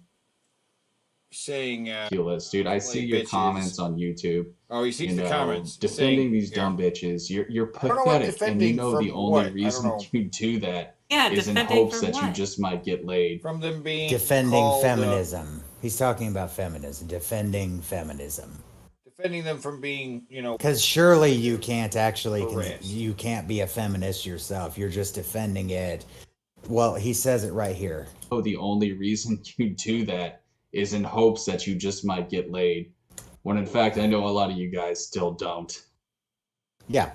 Saying Dude, I see your bitches. comments on YouTube. Oh, he sees the comments. Defending saying, these dumb bitches. You're don't know what pathetic, and you defending know from the only what? I reason don't know. you do that Yeah, is in defending hopes from that you what? just might get laid. From them being Defending called, feminism. He's talking about feminism. Defending feminism. defending them from being, Because surely you can't actually, Harassed. you can't be a feminist yourself. You're just defending it. Well, he says it right here. Oh, the only reason you do that is in hopes that you just might get laid. When in fact, I know a lot of you guys still don't. Yeah.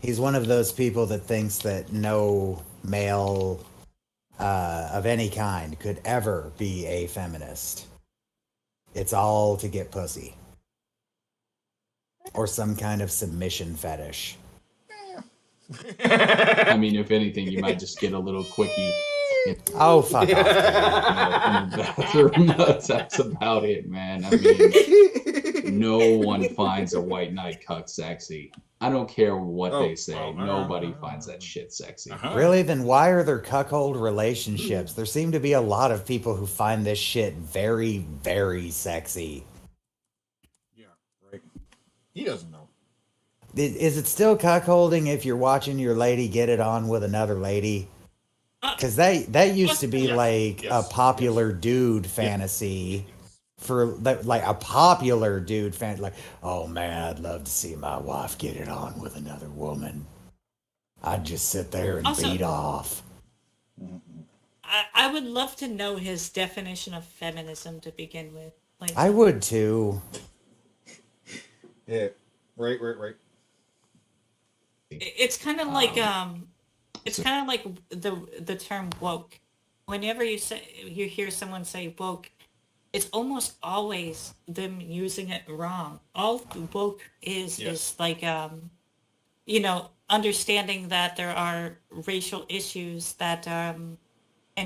He's one of those people that thinks that no male of any kind could ever be a feminist. It's all to get pussy. Or some kind of submission fetish. I mean, if anything, you might just get a little quickie. Oh, fuck off. In the bathroom. That's about it, man. I mean, no one finds a white knight cuck sexy. I don't care what they say. Nobody finds that shit sexy. Really? Then why are there cuckold relationships? There seem to be a lot of people who find this shit very, very sexy. Yeah, right. He doesn't know. Is it still cuckolding if you're watching your lady get it on with another lady? Because that used to be like a popular dude fantasy. For like a popular dude fan, like, oh man, I'd love to see my wife get it on with another woman. I'd just sit there and Also- beat off. I would love to know his definition of feminism to begin with. Like, I would too. Yeah. Right. it's kind of like it's kind of like the term woke. Whenever you hear someone say woke, it's almost always them using it wrong. All woke is like you know, understanding that there are racial issues that and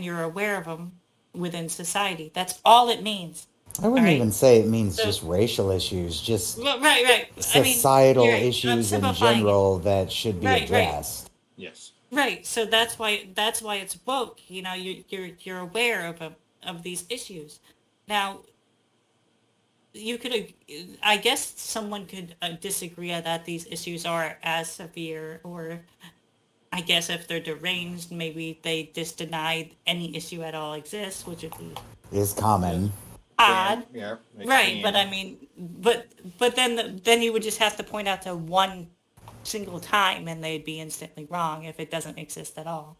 you're aware of them within society. That's all it means. I wouldn't Alright? even say it means So- just racial issues, just Well, right. I mean, societal you're right. I'm issues in simplifying it. general that should be Right. addressed. Yes. Right. So that's why it's woke. You know, you're aware of these issues. Now, you could, I guess, someone could disagree that these issues are as severe, or I guess if they're deranged, maybe they just deny any issue at all exists, which would be Is common. odd. Yeah. they Right, can. but I mean, but then you would just have to point out to one single time, and they'd be instantly wrong if it doesn't exist at all.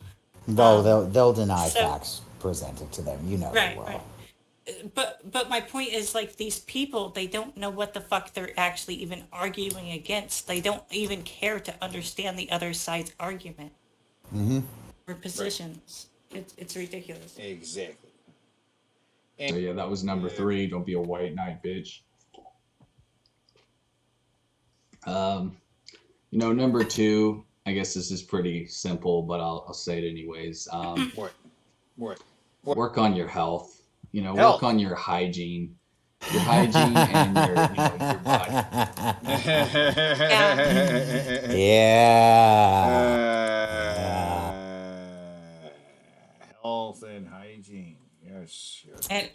Though they'll deny so- facts presented to them. You know Right, they will. right. But my point is, like, these people, they don't know what the fuck they're actually even arguing against. They don't even care to understand the other side's argument Mm-hmm. or positions. It's ridiculous. Exactly. So yeah, that was number 3. Don't be a white knight, bitch. You know, number 2. I guess this is pretty simple, but I'll say it anyways. What? Work on your health. You know, Health. work on your hygiene. Your hygiene and your body. Health and hygiene. Yes.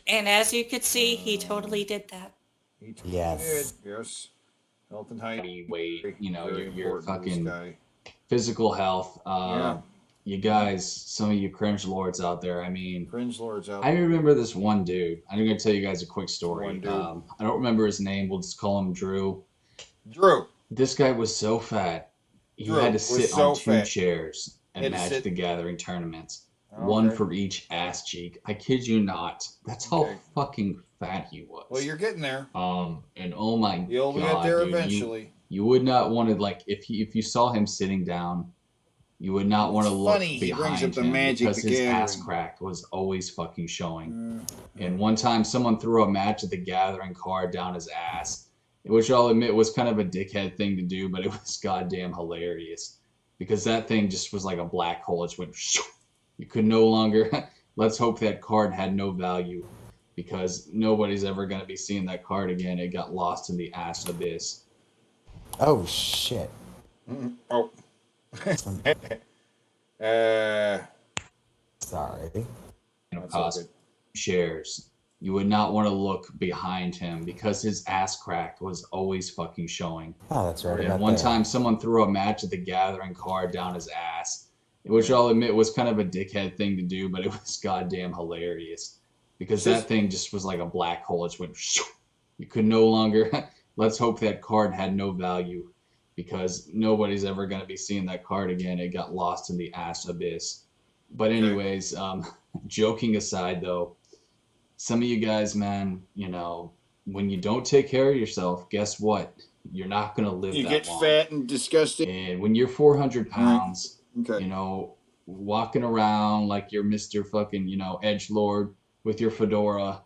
And as you could see, he totally did that. Yes. Yes. Health and hygiene. Weight, you know, Very your important to this fucking guy. physical health. Yeah. You guys, some of you cringe lords out there, I mean, Cringe lords out I there. remember this one dude. I'm going to tell you guys a quick story. One dude. I don't remember his name. We'll just call him Drew. Drew. This guy was so fat. He Drew had to was sit so on 2 fat. chairs He at had to Magic sit- the Gathering tournaments. One Okay. for each ass cheek. I kid you not. That's how Okay. fucking fat he was. Well, you're getting there. And oh my You'll god, get there dude, eventually. You would not want to, like, if you saw him sitting down, you would not want to It's look funny he brings behind up the him Magic because the his ass Gathering. crack was always fucking showing. Mm-hmm. And one time, someone threw a Magic the Gathering card down his ass, which I'll admit was kind of a dickhead thing to do, but it was goddamn hilarious because that thing just was like a black hole. It just went. You could no longer. Let's hope that card had no value because nobody's ever going to be seeing that card again. It got lost in the ass abyss. Oh shit. Oh. Sorry. You know, That's all cost good. shares. You would not want to look behind him because his ass crack was always fucking showing. Oh, that's right. And about one that. time, someone threw a Magic the Gathering card down his ass, which I'll admit was kind of a dickhead thing to do, but it was goddamn hilarious because that thing just was like a black hole. It just went. You could no longer. Let's hope that card had no value because nobody's ever going to be seeing that card again. It got lost in the ass abyss. But anyways, joking aside though, some of you guys, man, you know, when you don't take care of yourself, guess what? You're not going to live You that get long. fat and disgusting. And when you're 400 pounds, Okay. you know, walking around like you're Mr. fucking, you know, edgelord with your fedora,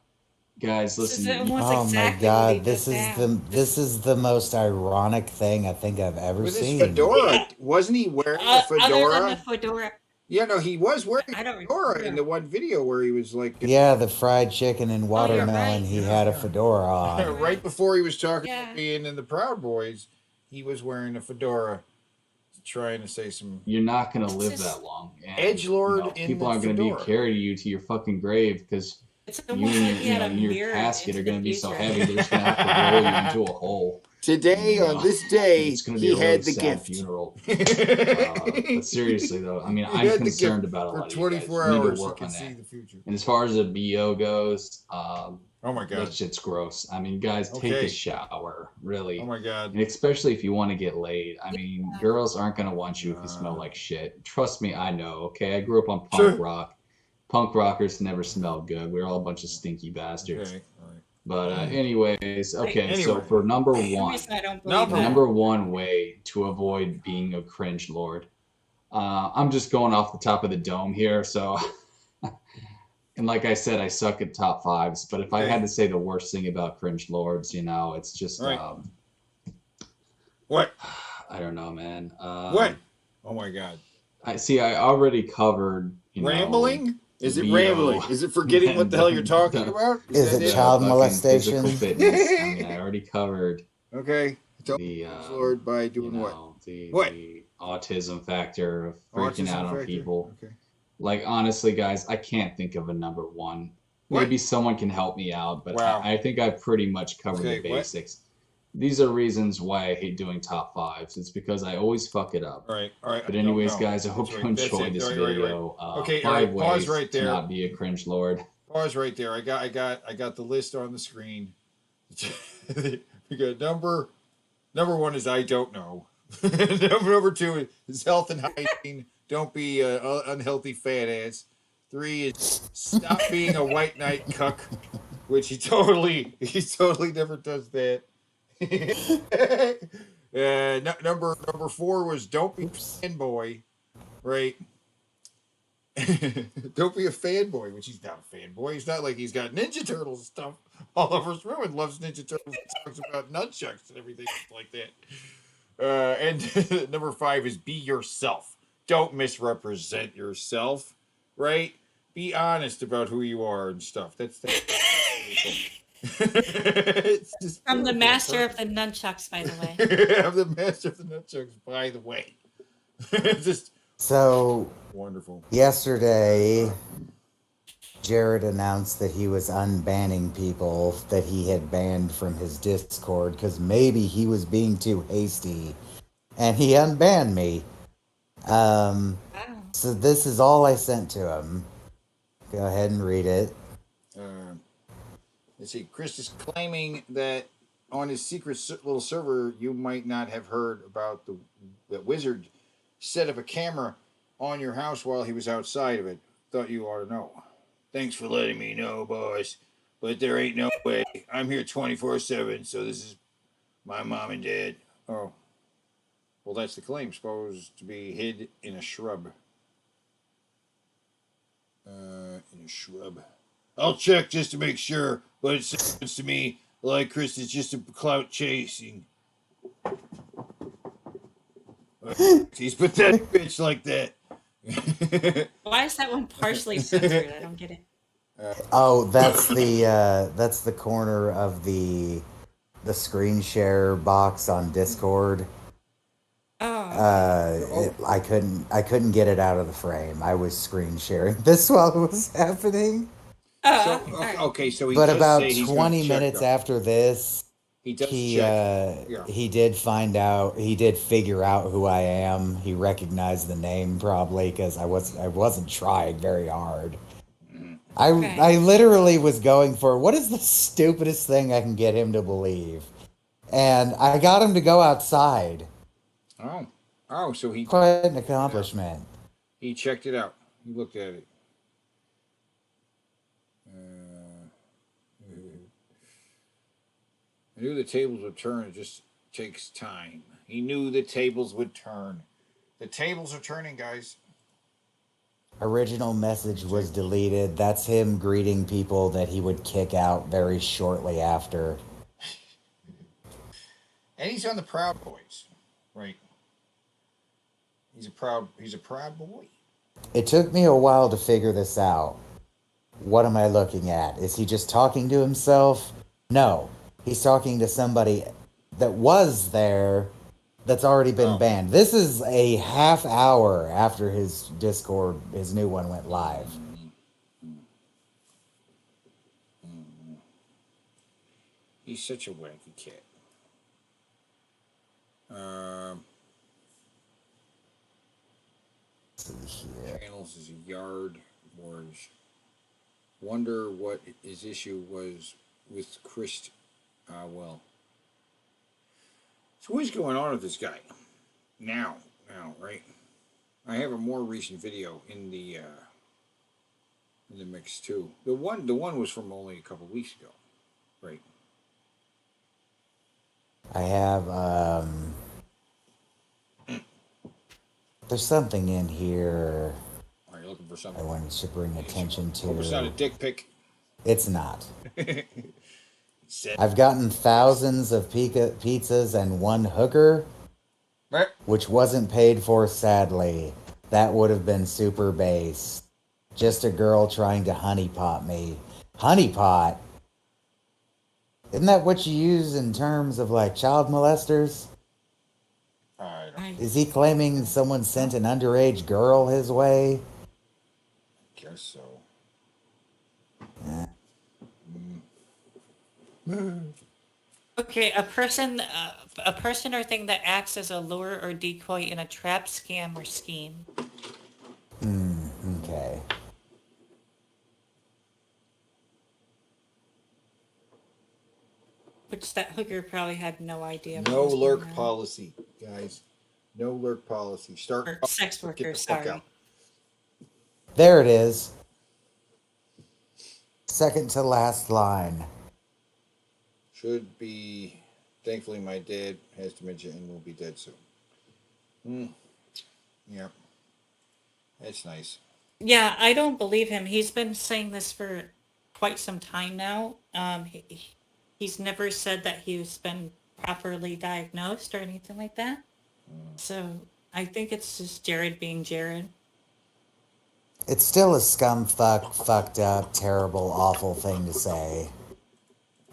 guys, This is listen. almost Oh my exactly what he god, did this is the most ironic thing I think I've ever With his seen. fedora, wasn't he wearing a Other than fedora? the fedora, Yeah, no, he was wearing I a don't fedora remember. in the one video where he was like, Yeah, the fried chicken and watermelon. right. He had a fedora on. right before he was talking Yeah. about being in the Proud Boys, he was wearing a fedora, trying to say some. You're not going to live just- that long. And, Edgelord in people the aren't going to be fedora. carrying you to your fucking grave because it's you almost like and he had a your mirror casket into are going to the be so future. heavy they're just going to have to roll you into a hole. Today, on this day, It's going to be he a really had the sad gift. funeral. But seriously though, I mean, He I'm had the concerned gift. about a For lot of 24 you guys. You need hours, to he work can on see that. the future. And as far as the BO goes, Oh my that god. shit's gross. I mean, guys, take Okay. a shower, really. Oh my god. And especially if you want to get laid. I mean, girls aren't going to want you if you smell like shit. Trust me, I know, okay? I grew up on punk Sure. rock. Punk rockers never smelled good. We were all a bunch of stinky bastards. Okay. All right. But anyways, okay. So Anyway. for number The one, reason I don't the believe that. number one way to avoid being a cringe lord. I'm just going off the top of the dome here, so. And like I said, I suck at top fives. But if I had to say the worst thing about cringe lords, you know, it's just Right. What? I don't know, man. What? Oh my God. I see. I already covered. You know, Rambling? Is it VO, rambling? Is it forgetting what the hell you're talking the- about? Is that it child fucking molestation? physical fitness. I mean, I already covered Okay. the Lord by doing you what? know, the What? the autism factor of freaking Autism out on factor? people. Okay. Like honestly, guys, I can't think of a number one. What? Maybe someone can help me out, but Wow. I think I've pretty much covered Okay, the what? basics. These are reasons why I hate doing top fives. It's because I always fuck it up. All right. All right. But No, anyways, no. guys, I hope That's you right. That's enjoyed it. this Right, right, right. video. Okay, all right. 5 Pause ways right to there. not be a cringe lord. Pause right there. I got the list on the screen. We got number one is I don't know. number 2 is health and hygiene. Don't be an unhealthy fat ass. 3 is stop being a white knight cuck, which he totally never does that. Number 4 was don't be a fanboy, right? Don't be a fanboy, which he's not a fanboy. He's not like he's got Ninja Turtles stuff all over his room and loves Ninja Turtles and talks about nunchucks and everything like that. And number 5 is be yourself. Don't misrepresent yourself, right? Be honest about who you are and stuff. That's it's just I'm the beautiful. master of the nunchucks, by the way. I'm the master of the nunchucks, by the way. Just So wonderful. yesterday, Jared announced that he was unbanning people that he had banned from his Discord because maybe he was being too hasty, and he unbanned me. So this is all I sent to him. Go ahead and read it. Let's see. Chris is claiming that on his secret little server, you might not have heard about the wizard set up a camera on your house while he was outside of it. Thought you ought to know. Thanks for letting me know, boys. But there ain't no way. I'm here 24/7, so this is my mom and dad. Oh. Well, that's the claim. Supposed to be hid in a shrub. In a shrub. I'll check just to make sure, but it sounds to me like Chris is just a clout chasing. He's pathetic bitch like that. Why is that one partially censored? I don't get it. Oh, that's the corner of the screen share box on Discord. Oh. I couldn't get it out of the frame. I was screen sharing this while it was happening. So, okay, so he But does about say he's 20 gonna check, minutes though. after this, He does he check. Yeah. he did find out. He did figure out who I am. He recognized the name probably because I wasn't trying very hard. I literally was going for what is the stupidest thing I can get him to believe, and I got him to go outside. Oh, so he Quite an accomplishment. He checked it out. He looked at it. I knew the tables would turn. It just takes time. He knew the tables would turn. The tables are turning, guys. Original message was deleted. That's him greeting people that he would kick out very shortly after. And he's on the Proud Boys, right? He's a proud boy. It took me a while to figure this out. What am I looking at? Is he just talking to himself? No. He's talking to somebody that was there that's already been banned. This is a half hour after his Discord, his new one went live. He's such a wacky cat. Channels is a yard wars. Wonder what his issue was with Chris. Well. So what's going on with this guy? Now, right? I have a more recent video in the mix too. The one was from only a couple weeks ago. Right. I have there's something in here Are you looking for I something? wanted to bring attention Hope it's not a to. dick pic. It's not. Said- I've gotten thousands of pizzas and one hooker, Right. which wasn't paid for, sadly. That would have been super base. Just a girl trying to honeypot me. Honeypot? Isn't that what you use in terms of like child molesters? I don't Is he claiming someone sent an underage girl his way? guess so. Okay, a person or thing that acts as a lure or decoy in a trap, scam, or scheme. Okay. Which that hooker probably had no idea. what No was going lurk on. policy, guys. No lurk policy. Start Or up, sex get worker, the fuck sorry. out. There it is. Second to last line. Should be. Thankfully, my dad has dementia and will be dead soon. Yep. That's nice. Yeah, I don't believe him. He's been saying this for quite some time now. He's never said that he's been properly diagnosed or anything like that. So I think it's just Jared being Jared. It's still a scumfuck, fucked up, terrible, awful thing to say.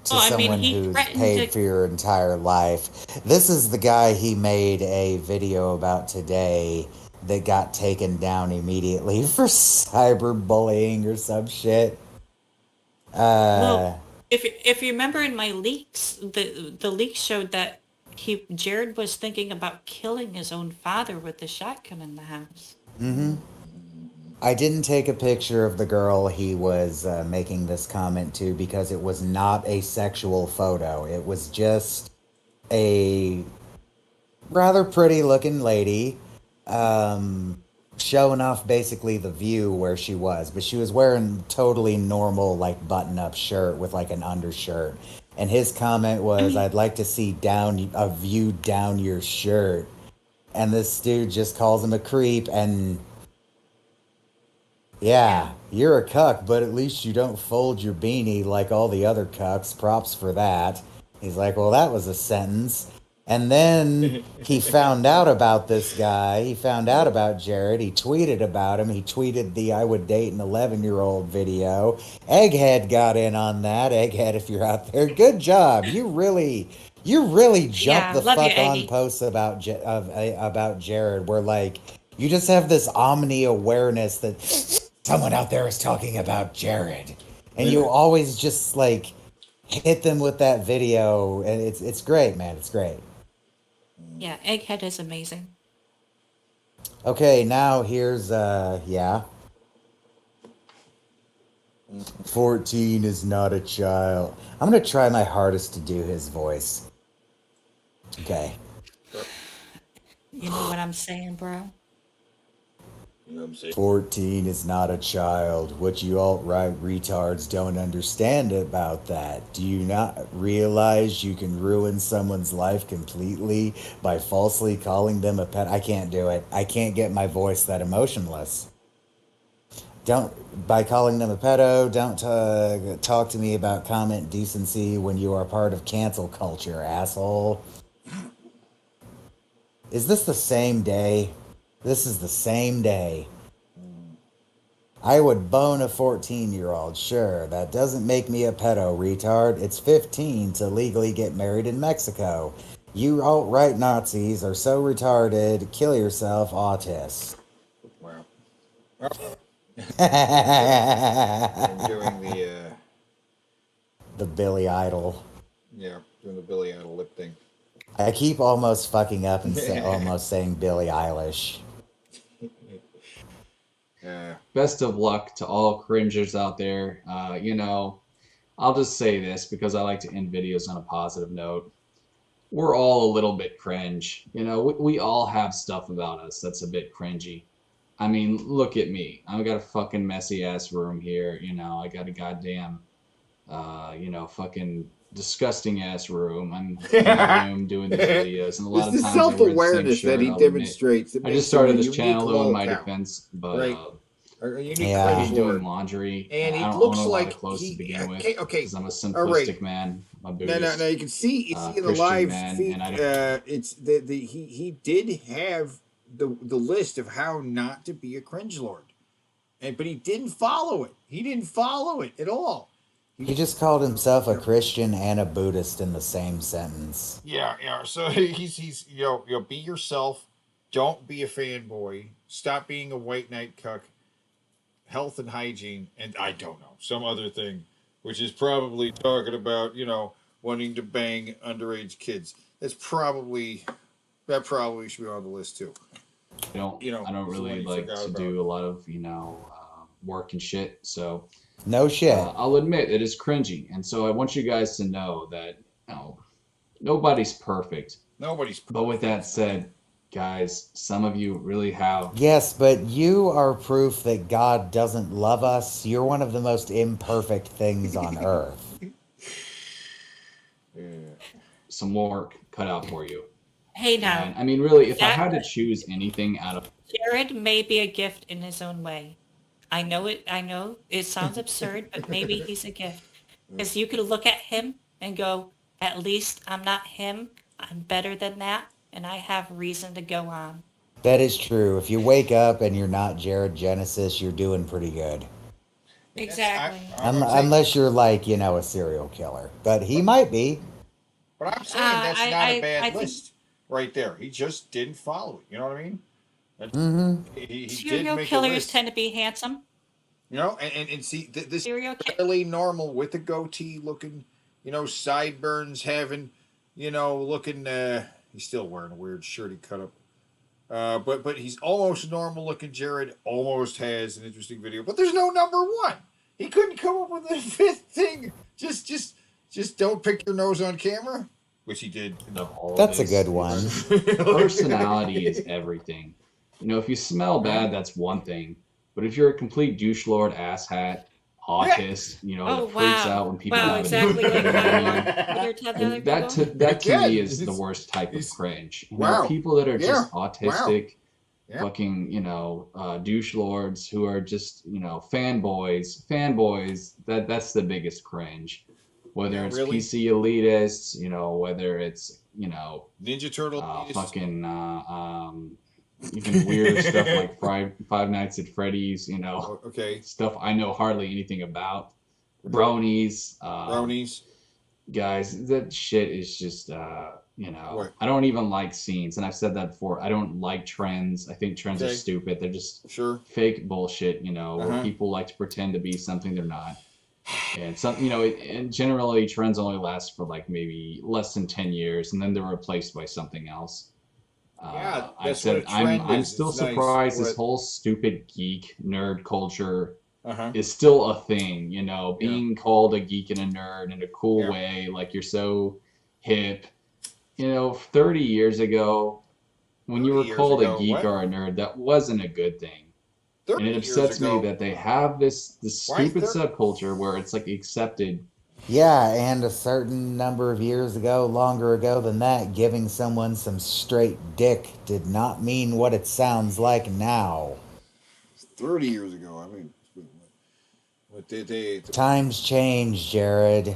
To Well, I mean, someone he who's threatened paid to- for your entire life. This is the guy he made a video about today that got taken down immediately for cyberbullying or some shit. Well, if you remember in my leaks, the leaks showed that Jared was thinking about killing his own father with the shotgun in the house. I didn't take a picture of the girl he was making this comment to because it was not a sexual photo. It was just a rather pretty looking lady showing off basically the view where she was. But she was wearing totally normal, like button up shirt with like an undershirt. And his comment was, I'd like to see a view down your shirt. And this dude just calls him a creep and... Yeah, you're a cuck, but at least you don't fold your beanie like all the other cucks. Props for that. He's like, well, that was a sentence. And then he found out about this guy. He found out about Jared. He tweeted about him. He tweeted the I would date an 11-year-old video. Egghead got in on that. Egghead, if you're out there, good job. You really jumped the love you, fuck on Eggy. posts about Jared. Where like you just have this omni-awareness that someone out there is talking about Jared. And you always just like hit them with that video. And it's great, man. It's great. Yeah, Egghead is amazing. Okay, now here's 14 is not a child. I'm gonna try my hardest to do his voice. Okay. You know what I'm saying, bro? You know what I'm saying? 14 is not a child. What you alt-right retards don't understand about that. Do you not realize you can ruin someone's life completely by falsely calling them a pet? I can't do it. I can't get my voice that emotionless. By calling them a pedo, don't talk to me about comment decency when you are part of cancel culture, asshole. Is this the same day? This is the same day. I would bone a 14-year-old, sure. That doesn't make me a pedo, retard. It's 15 to legally get married in Mexico. You alt-right Nazis are so retarded. Kill yourself, autists. Wow. I'm doing the Billy Idol. Doing the Billy Idol lip thing. I keep almost fucking up and almost saying Billie Eilish. Best of luck to all cringers out there. I'll just say this because I like to end videos on a positive note. We're all a little bit cringe. We all have stuff about us that's a bit cringy. I mean, look at me. I've got a fucking messy ass room here. I got a goddamn you know, fucking disgusting ass room. I'm in my room doing these videos, and a lot It's of the times I wear the same self-awareness shirt. that he I'll admit. demonstrates. That I makes just started him a this unique channel in my lolcow, defense, but right? A unique Yeah. I cringe hate doing lord. laundry. And I he don't looks own a lot like of clothes to begin with okay. because I'm a All right. simplistic man. I'm a No, Buddhist. you can see in the Christian live man, feed. and I don't. It's he did have the list of how not to be a cringe lord, but he didn't follow it. He didn't follow it at all. He just called himself a Christian and a Buddhist in the same sentence. Yeah, yeah. So he's you know, be yourself. Don't be a fanboy. Stop being a white knight cuck. Health and hygiene, and I don't know, some other thing, which is probably talking about, you know, wanting to bang underage kids. That probably should be on the list too. I don't really like to do a lot of, you know, work and shit. So no shit. I'll admit it is cringy, and so I want you guys to know that, you know, nobody's perfect. Nobody's perfect. But with that said, guys, some of you really have. Yes, but you are proof that God doesn't love us. You're one of the most imperfect things on earth. Some work cut out for you. Hey now. And, I mean, really, if I That- had to choose anything out of Jared may be a gift in his own way. I know it sounds absurd, but maybe he's a gift. Because you could look at him and go, at least I'm not him. I'm better than that. And I have reason to go on. That is true. If you wake up and you're not Jared Genesis, you're doing pretty good. Exactly. Unless you're like, you know, a serial killer. But he might be. But I'm saying that's not a bad I think- list right there. He just didn't follow it. You know what I mean? He Serial did make a killers list. tend to be handsome. You know, and see, this Serial fairly normal with the goatee looking, you know, sideburns having, you know, looking, he's still wearing a weird shirt he cut up. But he's almost normal looking. Jared almost has an interesting video, but there's no number one. He couldn't come up with a fifth thing. Just don't pick your nose on camera, which he did. That's a good one. Personality is everything. You know, if you smell bad, that's one thing. But if you're a complete douche lord, asshat, autist, you know, that freaks out when people have exactly an like and that to me is the worst type of cringe. You know, people that are just autistic, fucking, you know, douche lords who are just, you know, fanboys, that's the biggest cringe. Whether it's PC elitists, you know, whether it's, you know, Ninja Turtle fucking even weird stuff like Five Nights at Freddy's, you know, stuff I know hardly anything about. Bronies, guys, that shit is just, you know, I don't even like scenes, and I've said that before. I don't like trends. I think trends are stupid. They're just fake bullshit, you know, where people like to pretend to be something they're not. And some, you know, and generally trends only last for like maybe less than 10 years, and then they're replaced by something else. I said I'm still surprised this whole stupid geek nerd culture is still a thing. You know, being called a geek and a nerd in a cool way, like you're so hip. You know, 30 years ago, when you were called a geek or a nerd, that wasn't a good thing. And it upsets me that they have this stupid subculture where it's like accepted. Yeah, and a certain number of years ago, longer ago than that, giving someone some straight dick did not mean what it sounds like now. 30 years ago, I mean, what they Times change, Jared.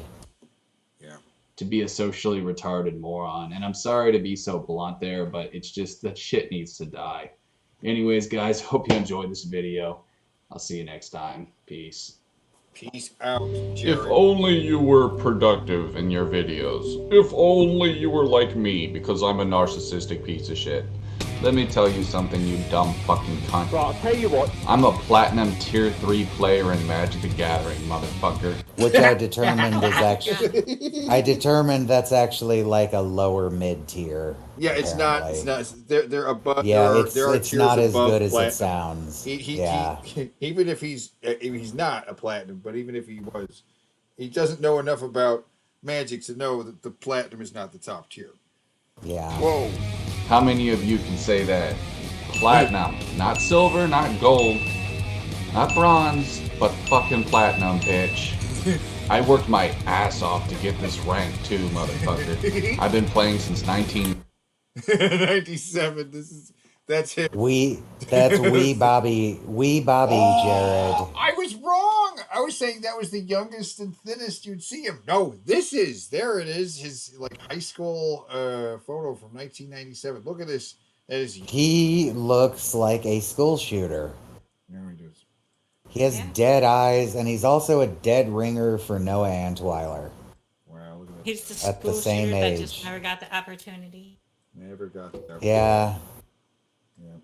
To be a socially retarded moron. And I'm sorry to be so blunt there, but it's just that shit needs to die. Anyways, guys, hope you enjoyed this video. I'll see you next time. Peace. Peace out, Jared. If only you were productive in your videos. If only you were like me, because I'm a narcissistic piece of shit. Let me tell you something, you dumb fucking cunt. Well, I'll tell you what. I'm a platinum tier 3 player in Magic the Gathering, motherfucker. Which I determined is actually... I determined that's actually like a lower mid-tier. Yeah, it's not. It's not. They're above. Yeah, there are it's tiers not as above good as it platinum. sounds. Even if he's not a platinum, but even if he was, he doesn't know enough about Magic to know that the platinum is not the top tier. Yeah. Whoa. How many of you can say that? Platinum. Not silver, not gold, not bronze, but fucking platinum, bitch. I worked my ass off to get this rank too, motherfucker. I've been playing since 97. That's him. That's Wee Bobby, Jared. I was wrong. I was saying that was the youngest and thinnest you'd see him. No, there it is, his like high school photo from 1997. Look at this. That is. He looks like a school shooter. There he does. He has dead eyes, and he's also a dead ringer for Noah Antweiler. Wow, look at that. He's the At the school same shooter that age. just never got the opportunity. Never got that. Yeah. Yeah.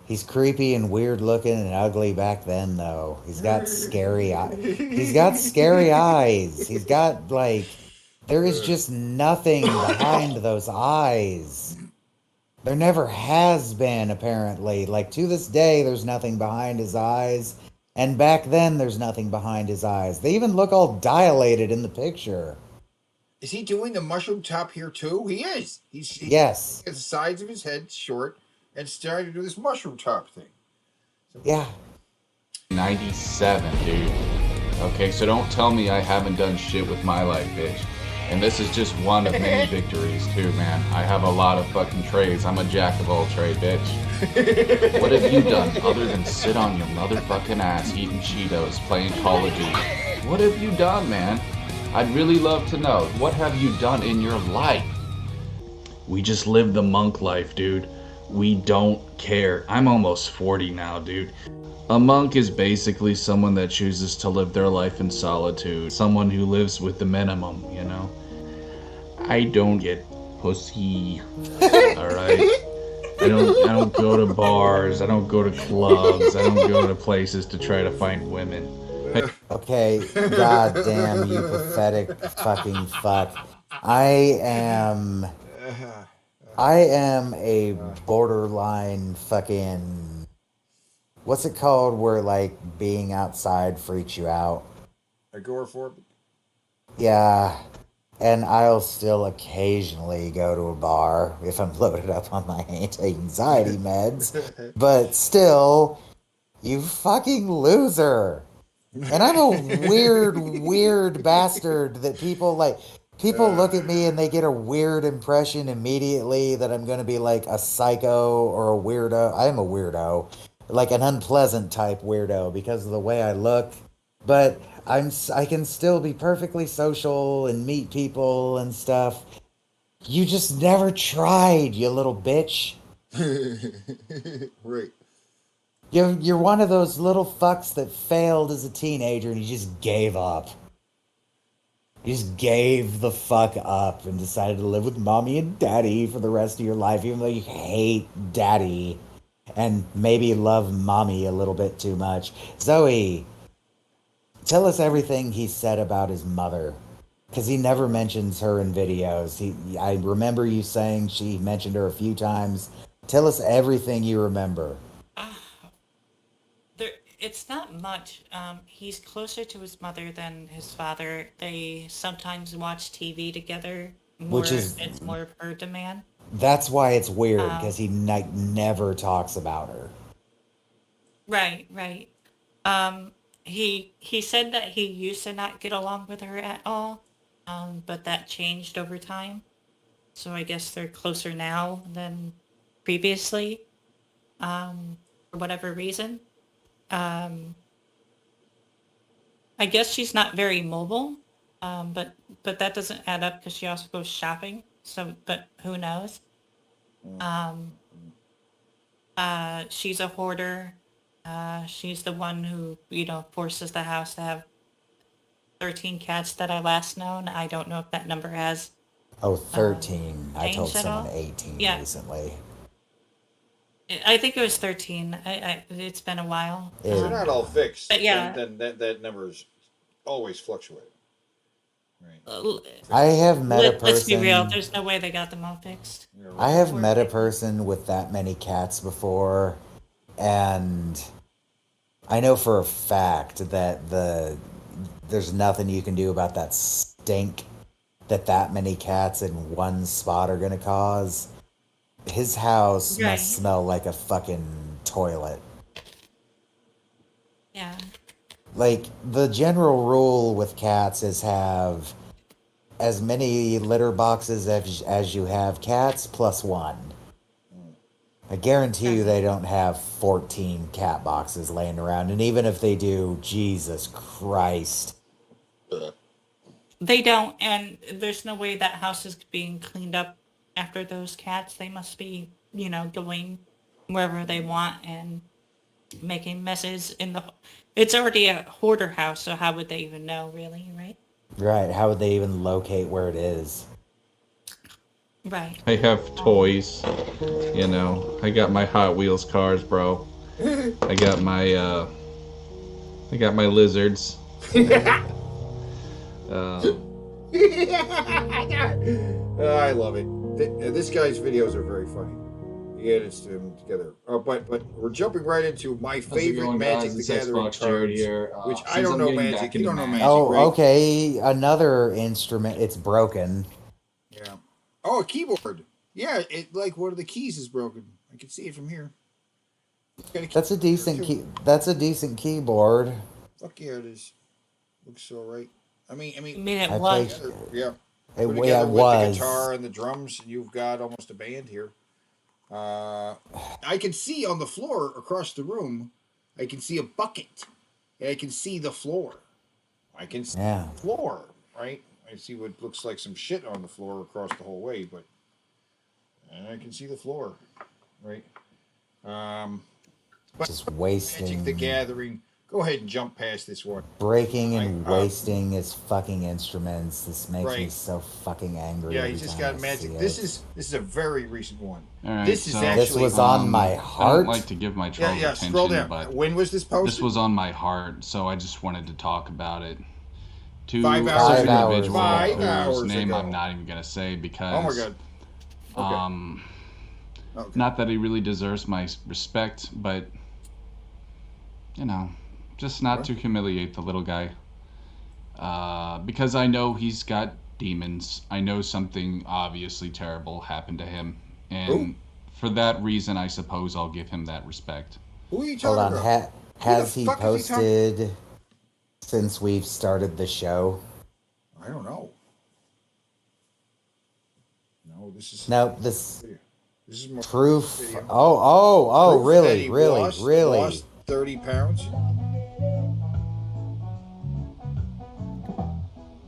He's creepy and weird looking and ugly back then, though. He's got scary eyes. He's got scary eyes. He's got, like, there is just nothing behind those eyes. There never has been, apparently. Like, to this day, there's nothing behind his eyes. And back then, there's nothing behind his eyes. They even look all dilated in the picture. Is he doing the mushroom top here too? He is. Yes. The sides of his head short and starting to do this mushroom top thing. Yeah. 97, dude. Okay, so don't tell me I haven't done shit with my life, bitch. And this is just one of many victories, too, man. I have a lot of fucking trades. I'm a jack of all trade, bitch. What have you done other than sit on your motherfucking ass eating Cheetos, playing Call of Duty? What have you done, man? I'd really love to know. What have you done in your life? We just live the monk life, dude. We don't care. I'm almost 40 now, dude. A monk is basically someone that chooses to live their life in solitude. Someone who lives with the minimum, you know? I don't get pussy. Alright? I don't go to bars. I don't go to clubs. I don't go to places to try to find women. Okay, goddamn you pathetic fucking fuck. I am a borderline fucking, what's it called where like being outside freaks you out? Agoraphobic? Yeah, and I'll still occasionally go to a bar if I'm loaded up on my anti-anxiety meds, but still, you fucking loser. And I'm a weird bastard that people like. People look at me and they get a weird impression immediately that I'm going to be like a psycho or a weirdo. I am a weirdo, like an unpleasant type weirdo because of the way I look. But I can still be perfectly social and meet people and stuff. You just never tried, you little bitch. Right. You're one of those little fucks that failed as a teenager and you just gave up. You just gave the fuck up and decided to live with mommy and daddy for the rest of your life, even though you hate daddy and maybe love mommy a little bit too much. Zoe, tell us everything he said about his mother, because he never mentions her in videos. I remember you saying she mentioned her a few times. Tell us everything you remember. It's not much. He's closer to his mother than his father. They sometimes watch TV together. It's more of her demand. That's why it's weird, because he never talks about her. Right. He said that he used to not get along with her at all, but that changed over time. So I guess they're closer now than previously, for whatever reason. I guess she's not very mobile, but that doesn't add up because she also goes shopping. So, but who knows? She's a hoarder. She's the one who, forces the house to have 13 cats that I last known. I don't know if that number has. Oh, 13. I told changed at someone all? 18 Yeah. recently. I think it was 13. It's been a while. If they're not all fixed, but yeah. then that number's always fluctuating. Right. I have met a person. Let's be real. There's no way they got them all fixed. I have met a person with that many cats before, and I know for a fact that there's nothing you can do about that stink that many cats in one spot are going to cause. His house must smell like a fucking toilet. Yeah. like the general rule with cats is have as many litter boxes as you have cats plus one. I guarantee you they don't have 14 cat boxes laying around, and even if they do, Jesus Christ. They don't, and there's no way that house is being cleaned up after those cats. They must be, going wherever they want and making messes in the... It's already a hoarder house, so how would they even know, really, right? Right, how would they even locate where it is? Right. I have toys, I got my Hot Wheels cars, bro. I got my lizards. I love it. This guy's videos are very funny. He edits them together. But we're jumping right into my favorite Magic the Gathering cards, which I don't know Magic. You don't know Magic, Oh, right? okay. Another instrument. It's broken. Yeah. Oh, a keyboard. Yeah, it like one of the keys is broken. I can see it from here. That's a decent key. That's a decent keyboard. Fuck yeah, it is. Looks all right. I mean, it I was. played- Yeah. It, Put yeah, together it with the was. guitar and the drums, and you've got almost a band here. I can see on the floor across the room. I can see a bucket, and I can see the floor. I can see the floor, right? I see what looks like some shit on the floor across the whole way, but I can see the floor, right? But Just wasting. Magic the Gathering. Go ahead and jump past this one. Breaking and wasting his fucking instruments. This makes me Right. so fucking angry. Yeah, every he's just time got I Magic. see This it. is a very recent one. All right, This is so- actually. This was on my I heart. don't like to give my trolls Yeah, attention, scroll down. but When was this posted? this was on my heart, so I just wanted to talk about it. Two 5 hours ago. individuals 5 whose hours name ago. I'm not even gonna say because. Oh my god. Okay. Not that he really deserves my respect, but just not to humiliate the little guy. Because I know he's got demons. I know something obviously terrible happened to him, and for that reason, I suppose I'll give him that respect. Who are you Hold talking on. about? Has the he fuck is he talking- posted since we've started the show? I don't know. No, this is. No, this This is more proof. video. Oh, Proof that he really? lost 30 pounds.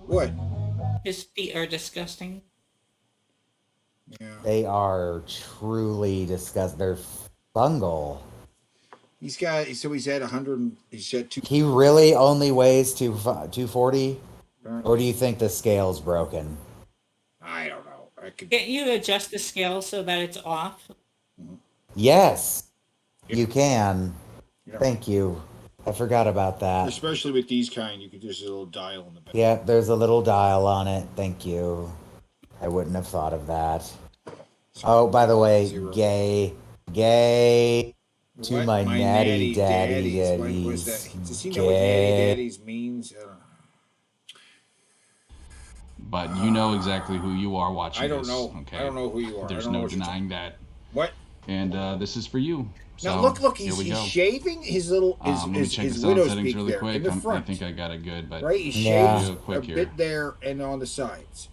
What? His feet are disgusting. Yeah. They are truly disgusting. They're fungal. He's got. So he's at 100. He's at 2. He really only weighs 240? Or do you think the scale's broken? I don't know. I could. Can't you adjust the scale so that it's off? Yes, you can. Yeah. Thank you. I forgot about that. Especially with these kind, you could just a little dial in the back. Yeah, there's a little dial on it. Thank you. I wouldn't have thought of that. Oh, by the way, gay to What? my natty daddy What was daddies. that? Does he know what natty daddies means? I don't know. But you know exactly who you are watching I don't this, know. okay? I don't know who you are. I There's don't know no what you're denying that. What? And this is for you. Now So, look, here he's we go. shaving his little Let me check his the sound widow's settings peak really there quick. in the I front. think I got it good, but Right, he Yeah. shaves real quick a here. bit there and on the sides.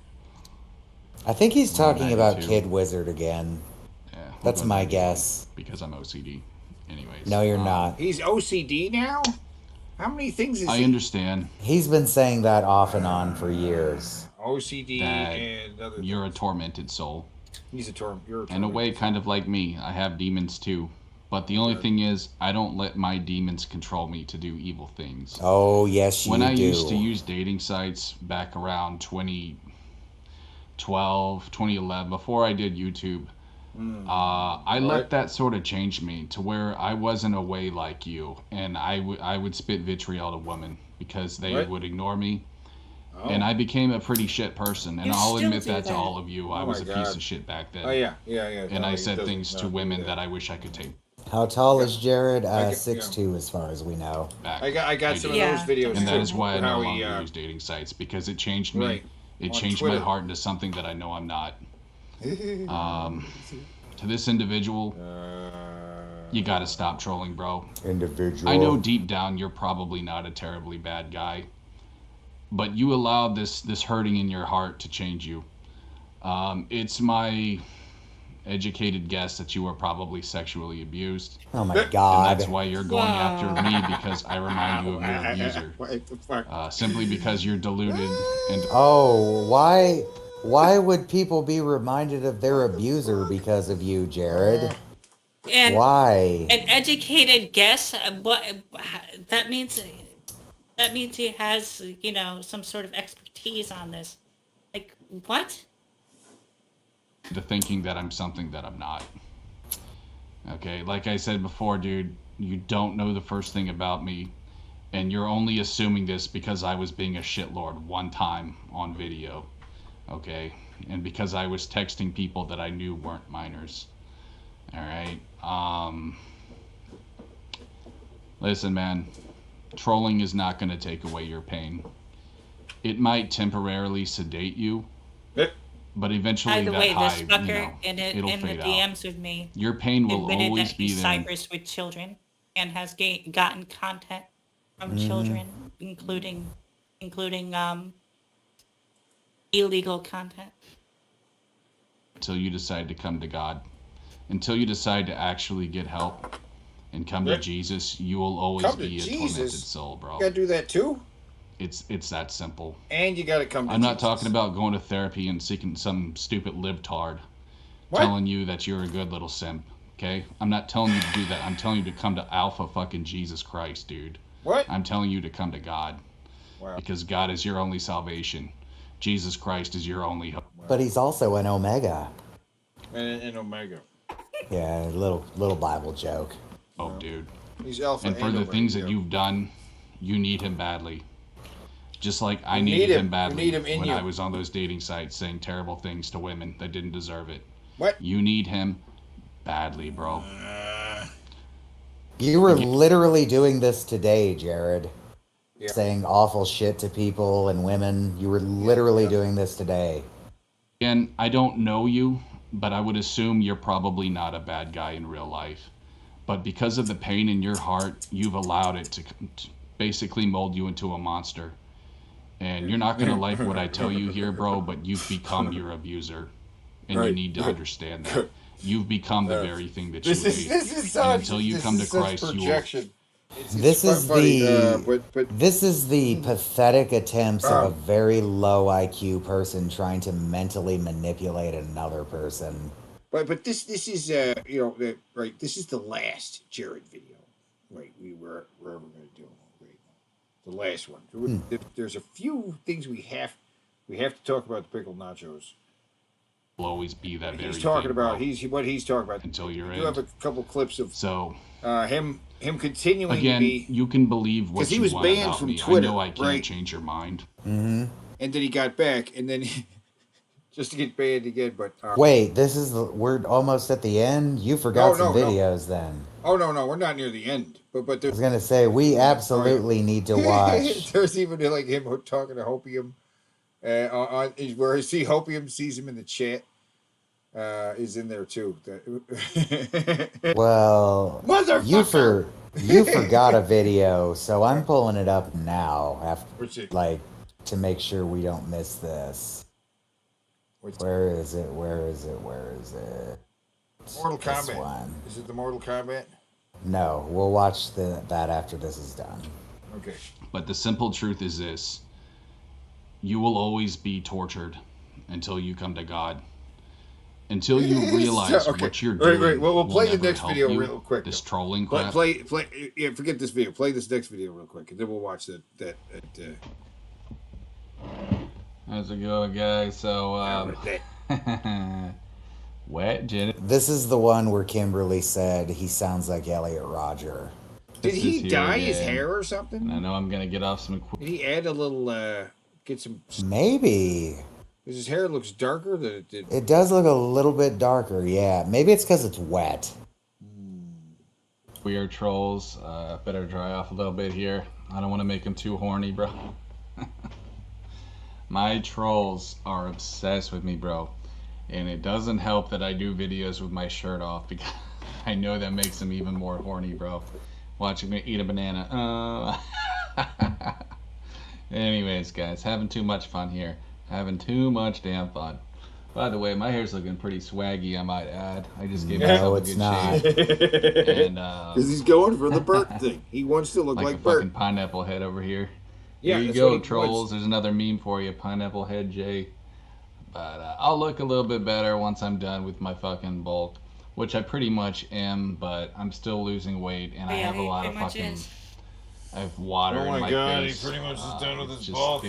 I think he's talking about 92. Kid Wizard again. Yeah, we'll That's go my there guess. because I'm OCD. Anyways. No, you're not. He's OCD now. How many things is I he? understand He's been saying that off and on for years. OCD that and other. you're a tormented soul. He's a torm. You're a In a way, kind of like me. I have demons too. But the only thing is, I don't let my demons control me to do evil things. Oh, yes, you When I do. used to use dating sites back around 2012, 2011, before I did YouTube, I let that sort of change me to where I wasn't a way like you, and I would spit vitriol to women because they What? would ignore me. Oh. And I became a pretty shit person, and You I'll still admit do that to that. all of you. I Oh was my a piece God. of shit back then. Oh yeah. And No, I he said doesn't things to not do women that I wish I could take How tall is Jared? I get- 6'2", as far as we know. back. I got some Yeah. of those videos. And that too, is why I no how longer he, use dating sites, because it changed me. Right. It On changed my Twitter. heart into something that I know I'm not. To this individual, You gotta stop trolling, bro. Individual. I know deep down you're probably not a terribly bad guy, but you allowed this hurting in your heart to change you. It's my educated guess that you were probably sexually abused. Oh my God. And that's why you're going after me, because I remind you of your abuser. What the fuck? Simply because you're deluded and Oh, why would people be reminded of their abuser because of you, Jared? And Why? an educated guess, what that means he has, you know, some sort of expertise on this. Like, what? to thinking that I'm something that I'm not. Okay, like I said before, dude, you don't know the first thing about me, and you're only assuming this because I was being a shitlord one time on video, okay? And because I was texting people that I knew weren't minors. Alright? Listen, man, trolling is not going to take away your pain. It might temporarily sedate you, but eventually By the that way, high, this fucker it'll in the fade out. DMs with me Your pain will admitted always that be he there. cybers with children and has gotten content from children, including illegal content. Until you decide to come to God. Until you decide to actually get help and come to Jesus, you will always Come to be a Jesus? tormented soul, bro. You gotta do that too? It's that simple. And you gotta come to I'm not Jesus. talking about going to therapy and seeking some stupid libtard What? telling you that you're a good little simp, okay? I'm not telling you to do that. I'm telling you to come to Alpha fucking Jesus Christ, dude. What? I'm telling you to come to God. Wow. Because God is your only salvation. Jesus Christ is your only hope. But he's also an Omega. And Omega. Yeah, little Bible joke. Oh, dude. He's Alpha And for and the Omega, things yeah. that you've done, you need him badly. Just like I You need needed him. him You badly need him in when you. I was on those dating sites saying terrible things to women that didn't deserve it. What? You need him badly, bro. You were literally doing this today, Jared. Yeah. Saying awful shit to people and women. You were literally doing this today. And I don't know you, but I would assume you're probably not a bad guy in real life. But because of the pain in your heart, you've allowed it to basically mold you into a monster. And you're not going to like what I tell you here, bro, but you've become your abuser. And you Right. need to understand that. You've become the very thing that you This is hate. such, And until you this come is to such Christ, you will... projection. It's This is funny, the but this is the pathetic attempts of a very low IQ person trying to mentally manipulate another person. But this is you know right, this is the last Jared video, right? We're ever going to do, right? The last one. There's a few things we have to talk about the pickled nachos. will always be that very He's talking thing, about bro, what he's talking about. until you're We in. do have a couple clips of So him continuing again, to be, you can believe what 'cause he you was want banned about from me. Twitter, I know I can't right? change your mind. Mm-hmm. and then he got back, and then just to get banned again. But Wait, we're almost at the end? You forgot some videos then. Oh no, we're not near the end. But I there's was gonna say we absolutely need to watch. there's even like him talking to Hopium, where I see Hopium sees him in the chat. Is in there too. Well, Motherfucker! you forgot a video, so I'm pulling it up now What's after it? to make sure we don't miss this. Where is it? Where is it? Where is it? Mortal This Kombat. one. Is it the Mortal Kombat? No, we'll watch that after this is done. Okay. But the simple truth is this: you will always be tortured until you come to God. Until you realize Okay. what you're doing. Right. Well, we'll will play the never next help video you. real quick. This trolling Play, crap. yeah, forget this video. Play this next video real quick, and then we'll watch that. How's it going, guys? So, wet Jenny. This is the one where Kimberly said he sounds like Elliot Rodger. Did This he is here dye his again. hair or something? And I know I'm gonna get off some. Did he add a little? Get some. Maybe. Because his hair looks darker than it did. It does look a little bit darker, yeah. Maybe it's because it's wet. We are trolls. Better dry off a little bit here. I don't want to make them too horny, bro. My trolls are obsessed with me, bro. And it doesn't help that I do videos with my shirt off I know that makes him even more horny, bro. Watching me eat a banana. Anyways, guys, having too much fun here. Having too much damn fun. By the way, my hair's looking pretty swaggy, I might add. I just gave myself a good shave. And Because he's going for the Bert thing. He wants to look like like a Bert. fucking pineapple head over here. Yeah, Here you that's go, what he trolls. wants. There's another meme for you, pineapple head Jay. But I'll look a little bit better once I'm done with my fucking bulk, which I pretty much am, but I'm still losing weight, and I have a lot of fucking... I have water Oh in my my God, face. he pretty much is done with his just- bulk.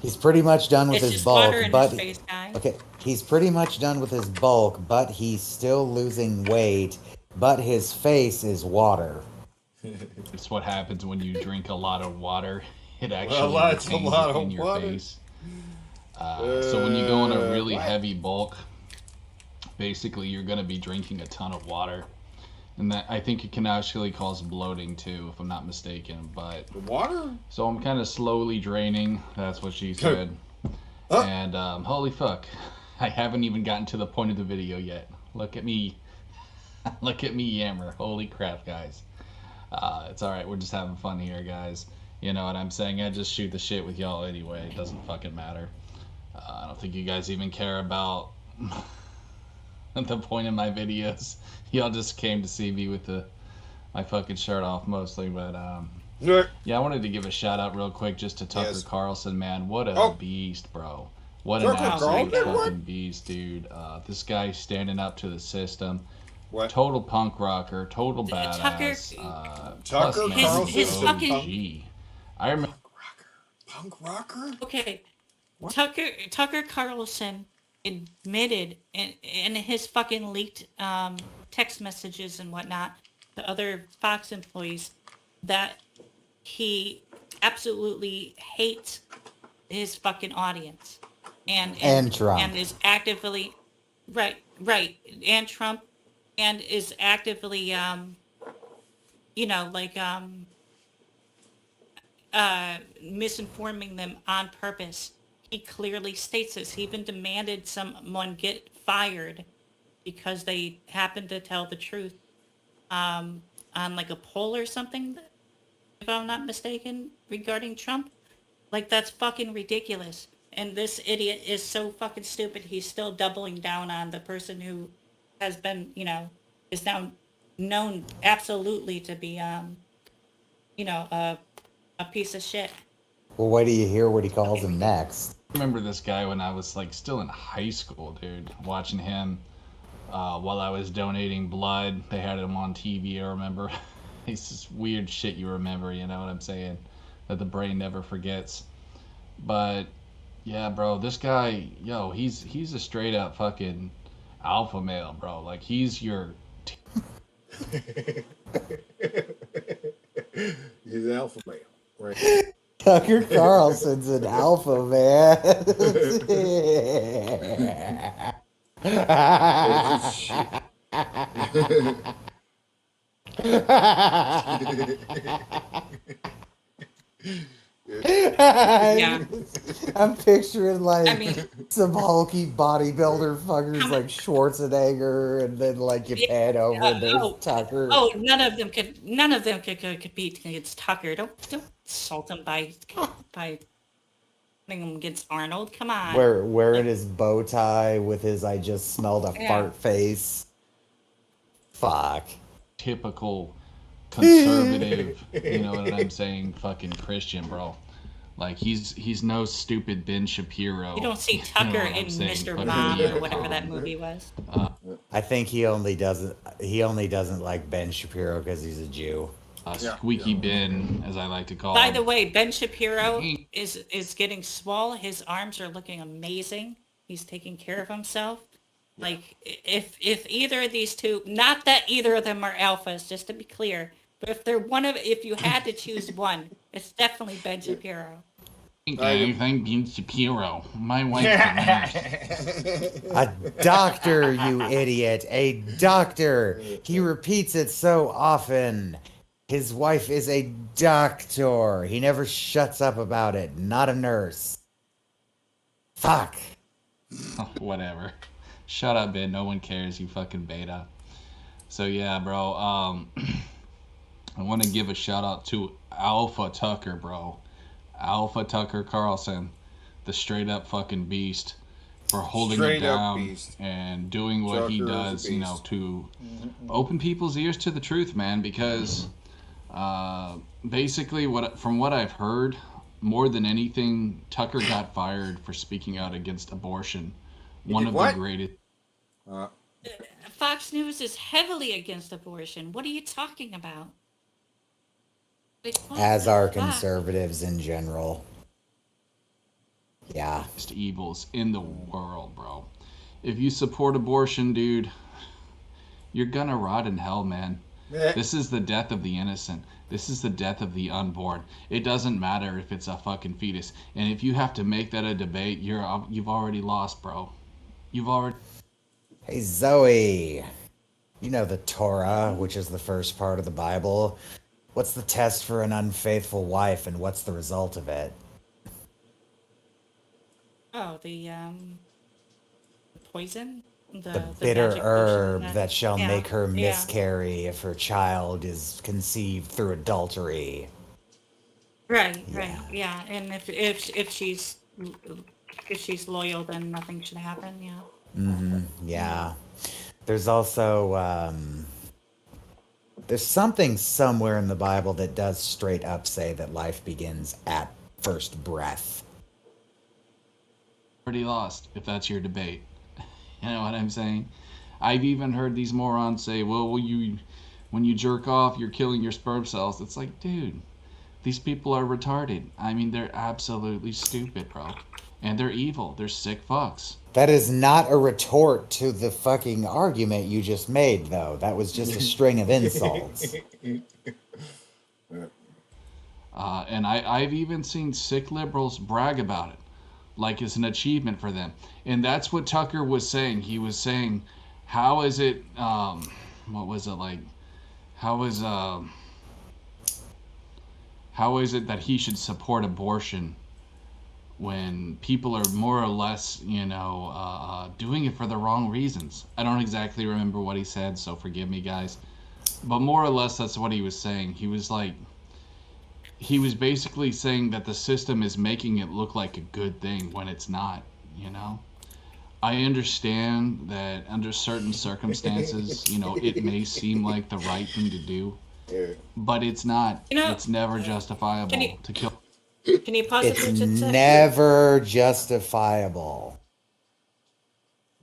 He's pretty much done with It's his just bulk, water in but his face, guys. okay, he's pretty much done with his bulk, but he's still losing weight, but his face is water. It's what happens when you drink a lot of water. It actually Well, that's a retains lot it of in your water. face. So when you go on a really heavy bulk, basically you're going to be drinking a ton of water. And that, I think it can actually cause bloating too, if I'm not mistaken. But The water? so I'm kind of slowly draining. That's what she said. And holy fuck, I haven't even gotten to the point of the video yet. Look at me, look at me yammer. Holy crap, guys. It's all right. We're just having fun here, guys. You know what I'm saying? I just shoot the shit with y'all anyway. It doesn't fucking matter. I don't think you guys even care about the point of my videos. Y'all just came to see me with my fucking shirt off mostly, but yeah, I wanted to give a shout out real quick just to Tucker Carlson, man. What a beast, bro. What an Tucker absolute Carlson? fucking beast, dude. This guy standing up to the system. What? Total punk rocker, total badass. Plus, Tucker man, Carlson? His fucking- OG. I remember. Punk rocker? Okay, Tucker Carlson admitted in his fucking leaked text messages and whatnot to other Fox employees that he absolutely hates his fucking audience And Trump. and is actively right and Trump and is actively misinforming them on purpose. He clearly states this. He even demanded someone get fired because they happened to tell the truth on like a poll or something, if I'm not mistaken, regarding Trump. Like, that's fucking ridiculous. And this idiot is so fucking stupid. He's still doubling down on the person who has been, is now known absolutely to be, a piece of shit. Well, wait till you hear what he calls him next. I remember this guy when I was like still in high school, dude. Watching him while I was donating blood. They had him on TV, I remember. It's just weird shit you remember, you know what I'm saying? That the brain never forgets. But yeah, bro, this guy, yo, he's a straight up fucking alpha male, bro. Like, he's your He's an alpha male, right? Tucker Carlson's an alpha man. Yeah. I'm picturing like I mean- some hulky bodybuilder fuckers like Schwarzenegger, and then like you pan over and there's Tucker. Oh, none of them could compete against Tucker. Don't insult him by putting him against Arnold. Come on. Wearing his bow tie with his "I just smelled a Yeah. fart" face. Fuck. typical conservative, you know what I'm saying, fucking Christian, bro. Like, he's no stupid Ben Shapiro. You don't see know Tucker what I'm in saying? Mr. Fucking Mom idiot. or whatever that movie was. I think he only doesn't like Ben Shapiro because he's a Jew. Squeaky Ben, as I like to call By him. the way, Ben Shapiro is getting swole. His arms are looking amazing. He's taking care of himself. Like, if either of these two, not that either of them are alphas, just to be clear, but if you had to choose one, it's definitely Ben Shapiro. I think Ben Shapiro. My wife's a nurse. A doctor, you idiot. A doctor. He repeats it so often. His wife is a doctor. He never shuts up about it. Not a nurse. Fuck. Oh, whatever. Shut up, Ben. No one cares, you fucking beta. So yeah, bro. I want to give a shout out to Alpha Tucker, bro. Alpha Tucker Carlson, the straight up fucking beast, for holding it Straight up down beast. and doing what he Tucker is a does, you know, beast. to open people's ears to the truth, man. Because basically, from what I've heard, more than anything, Tucker got fired for speaking out against abortion. One did of what? the greatest. Fox News is heavily against abortion. What are you talking about? Like, what As the are fuck? conservatives in general. Yeah. Evils in the world, bro. If you support abortion, dude, you're gonna rot in hell, man. This is the death of the innocent. This is the death of the unborn. It doesn't matter if it's a fucking fetus. And if you have to make that a debate, you've already lost, bro. You've already. Hey, Zoe. You know the Torah, which is the first part of the Bible. What's the test for an unfaithful wife, and what's the result of it? Oh, the poison? The bitter magic potion herb that shall yeah, make her yeah. miscarry if her child is conceived through adultery. Right, yeah. And if she's loyal, then nothing should happen. Yeah. Yeah. There's also there's something somewhere in the Bible that does straight up say that life begins at first breath. Already lost if that's your debate. You know what I'm saying? I've even heard these morons say, well, when you jerk off, you're killing your sperm cells. It's like, dude, these people are retarded. I mean, they're absolutely stupid, bro. And they're evil. They're sick fucks. That is not a retort to the fucking argument you just made, though. That was just a string of insults. And I've even seen sick liberals brag about it, like it's an achievement for them. And that's what Tucker was saying. He was saying, how is it, what was it like? How is it that he should support abortion when people are more or less, doing it for the wrong reasons? I don't exactly remember what he said, so forgive me, guys. But more or less, that's what he was saying. He was basically saying that the system is making it look like a good thing when it's not, you know? I understand that under certain circumstances, it may seem like the right thing to do, but it's not. It's never justifiable to kill. Can you pause it for It's just a second? never justifiable.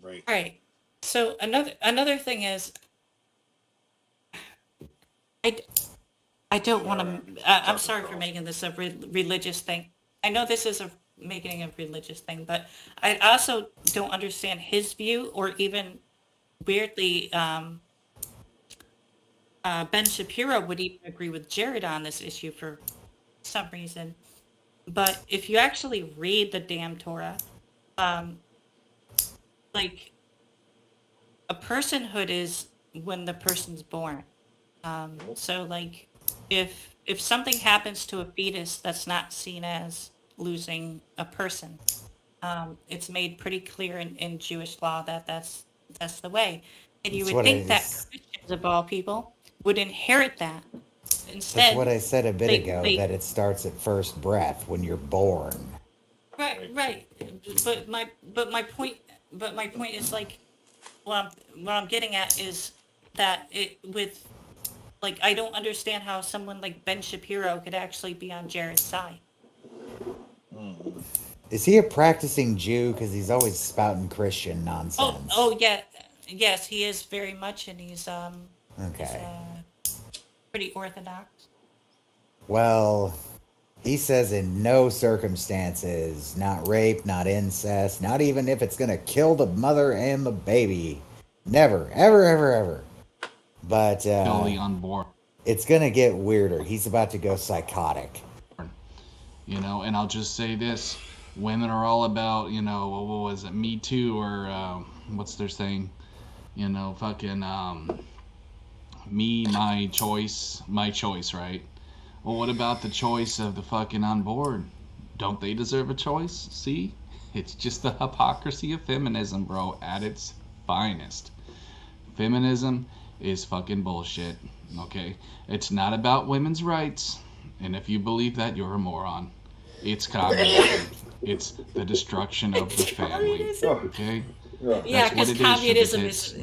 Right. All right. So another thing is, I don't want to. I'm sorry for making this a religious thing. I know this is making a religious thing, but I also don't understand his view, or even weirdly, Ben Shapiro would even agree with Jared on this issue for some reason. But if you actually read the damn Torah, like, a personhood is when the person's born. So like, if something happens to a fetus, that's not seen as losing a person. It's made pretty clear in Jewish law that that's the way. And you That's would what think that Christians of all people would inherit that. Instead, That's what I said a bit they- ago, they- that it starts at first breath when you're born. Right. But my point is, like, what I'm getting at is that I don't understand how someone like Ben Shapiro could actually be on Jared's side. Is he a practicing Jew? Because he's always spouting Christian nonsense. Oh yeah, yes, he is very much, and he's Okay. pretty orthodox. Well, he says in no circumstances, not rape, not incest, not even if it's going to kill the mother and the baby. Never, ever, ever, ever. But Kill the unborn. it's going to get weirder. He's about to go psychotic. And I'll just say this. Women are all about, what was it, Me Too, or what's their saying? Fucking me, my choice, right? Well, what about the choice of the fucking unborn? Don't they deserve a choice? See? It's just the hypocrisy of feminism, bro, at its finest. Feminism is fucking bullshit. Okay? It's not about women's rights. And if you believe that, you're a moron. It's communism. It's the destruction of the family. Okay? Yeah, That's what because it communism is.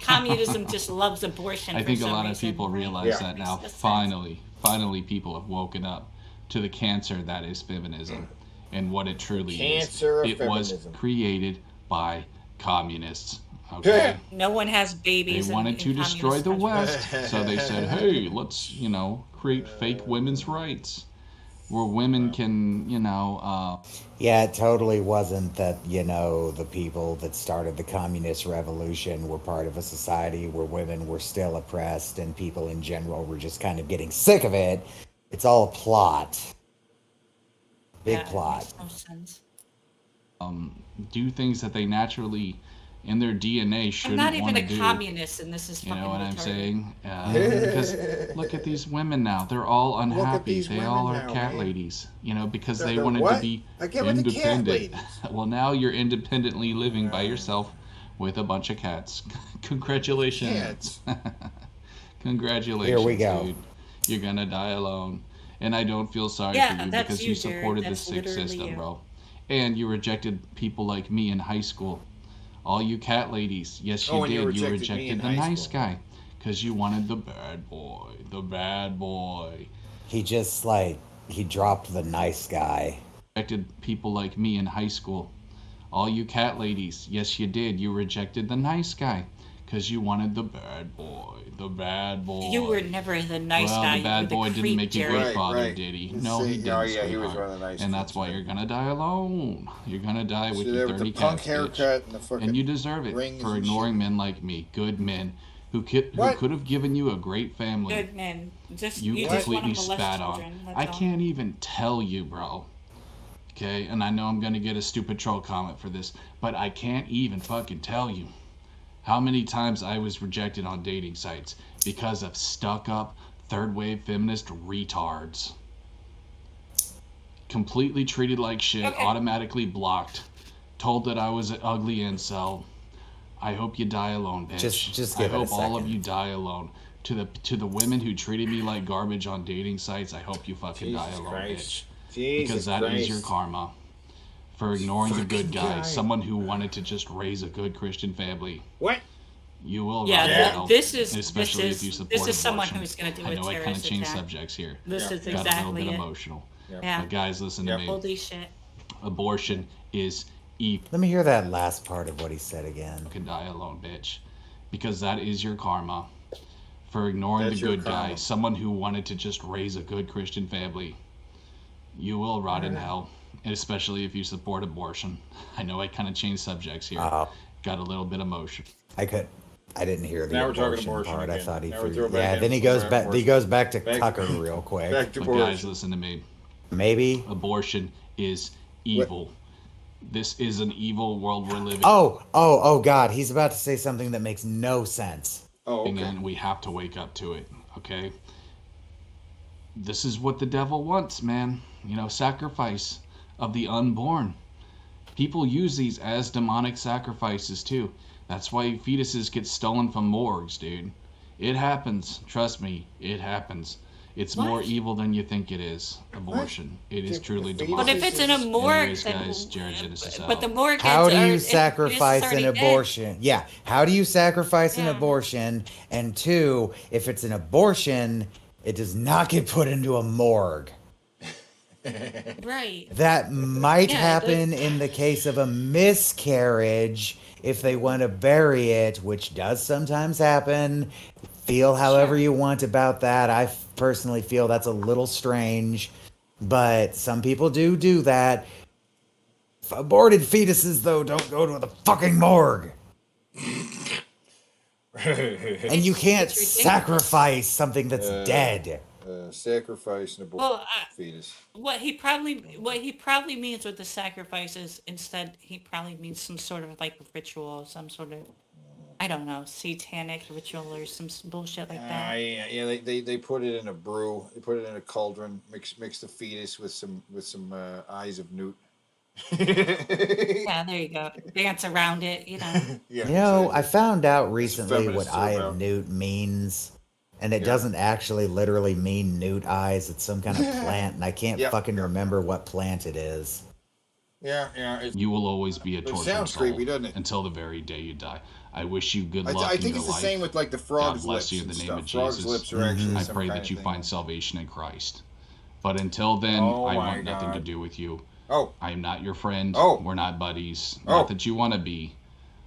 communism just loves abortion. I for think a some lot of reason. people realize that now. Finally, people have woken up to the cancer that is feminism and what it truly Cancer of is. It was feminism. created by communists. Okay. No one has They babies. wanted to in destroy the communist West, so they said, "Hey, let's create fake women's rights, where women can Yeah, it totally wasn't that, the people that started the communist revolution were part of a society where women were still oppressed and people in general were just kind of getting sick of it. It's all a plot. Big plot. Makes no sense. do things that they naturally in their DNA I'm shouldn't not want even to a do. communist, and this is You fucking know what I'm retarded. saying? Because look at these women now. They're all unhappy. these They all women are now, cat man. ladies. Because They're- they they're wanted to what? be Again with the cat independent. ladies. Well, now you're independently living by yourself with a bunch of cats. Congratulations. Congratulations, Here we go. dude. You're gonna die alone. And I don't feel sorry Yeah, for you that's because you, you Jared. supported the That's sick literally system, you. bro. And you rejected people like me in high school. All you cat ladies. Yes, you Oh, and did. you You rejected me in rejected the high nice school. guy because you wanted the bad boy. The bad boy. He just he dropped the nice guy. Rejected people like me in high school. All you cat ladies. Yes, you did. You rejected the nice guy because you wanted the bad boy. The bad boy. You were never the nice well, guy. the You bad were the boy didn't creep, make you a Jared. great father, Right. did he? Let's No, see. he didn't. Oh, yeah, he was sweetheart. one of the nice And that's kids, why you're gonna die alone. You're gonna die with So your there with 30 the punk cats, bitch. haircut and the fucking And you deserve it rings for and ignoring men like me, good men who could What? have given you a great family. Good men. You just want to completely molest spat children. on. That's I all. can't even tell you, bro. Okay, and I know I'm gonna get a stupid troll comment for this, but I can't even fucking tell you how many times I was rejected on dating sites because of stuck-up, third-wave feminist retards. Completely treated like shit, automatically blocked, told that I was an ugly incel. I hope you die alone, bitch. Just I give it a hope all of second. you die alone. To the women who treated me like garbage on dating sites, I hope you fucking die Jesus alone, Christ. bitch. Jesus Because that is Christ. your karma for ignoring the good Fucking guy, guy. someone who wanted to just raise a good Christian family. What? You will Yeah, rot in th- hell, this is- especially this if you is- support this is someone abortion. who's gonna do I a know I kind of terrorist changed attack. subjects here. This is Got a little exactly bit it. emotional. Yeah. But guys, listen to me. Holy shit. Abortion is evil. Let me hear that last part of what he said again. You can die alone, bitch. Because that is your karma for ignoring That's the your good guy, karma. someone who wanted to just raise a good Christian family. You will rot in hell, and especially if you support abortion. I know I kind of changed subjects here. Got a little bit emotional. I didn't hear the Now we're talking abortion abortion part. I again. thought he Now we're threw. throwing back Yeah, in then he some goes more back. He abortion. goes back to Back- cucker real quick. Back to But guys, abortion. listen to me. Maybe. Abortion is evil. This is an evil world we're living Oh God! He's about to say something that makes no sense. Oh, in, and we have to wake up to it. Okay. This is what the devil wants, man. Sacrifice of the unborn. People use these as demonic sacrifices too. That's why fetuses get stolen from morgues, dude. It happens. Trust me, it happens. It's more evil than you think it is. Abortion. It is truly demonic. But if it's in a morgue, Anyways, then, guys, Jared Genesis but the out. morgue. How do are- you it- sacrifice it's an already dead. abortion? Yeah. How do you sacrifice an Yeah. abortion? And two, if it's an abortion, it does not get put into a morgue. Right. That might Yeah, happen in the case of a miscarriage if they want to bury it, which does sometimes happen. Feel however you want about that. I personally feel that's a little strange, but some people do that. Aborted fetuses, though, don't go to the fucking morgue. And you can't It's ridiculous. sacrifice something that's dead. Sacrifice an abortion Well, fetus. what he probably means with the sacrifices, instead he probably means some sort of like ritual, some sort of, I don't know, satanic ritual or some bullshit like that. Yeah. They put it in a brew. They put it in a cauldron. Mix the fetus with some eyes of newt, Yeah, there you go. Dance around it, you know. Yeah, You know, I exactly. found out recently what feminists are Eye of about. Newt means, and it Yeah. doesn't actually literally mean newt eyes. It's some kind of plant, and I can't Yep, fucking yep. remember what plant it is. Yeah, yeah. You will always be a It tortured sounds soul creepy, doesn't it? until the very day you die. I wish you good I, luck I in think your it's the life. same with like the God frog's bless lips you in and the name stuff. of Frog's Jesus. lips are actually I some pray kind that of you thing. find salvation in Christ. But until then, Oh I my want nothing to God. do with you. Oh, I am not your friend. Oh. We're not buddies. Oh. Not that you want to be,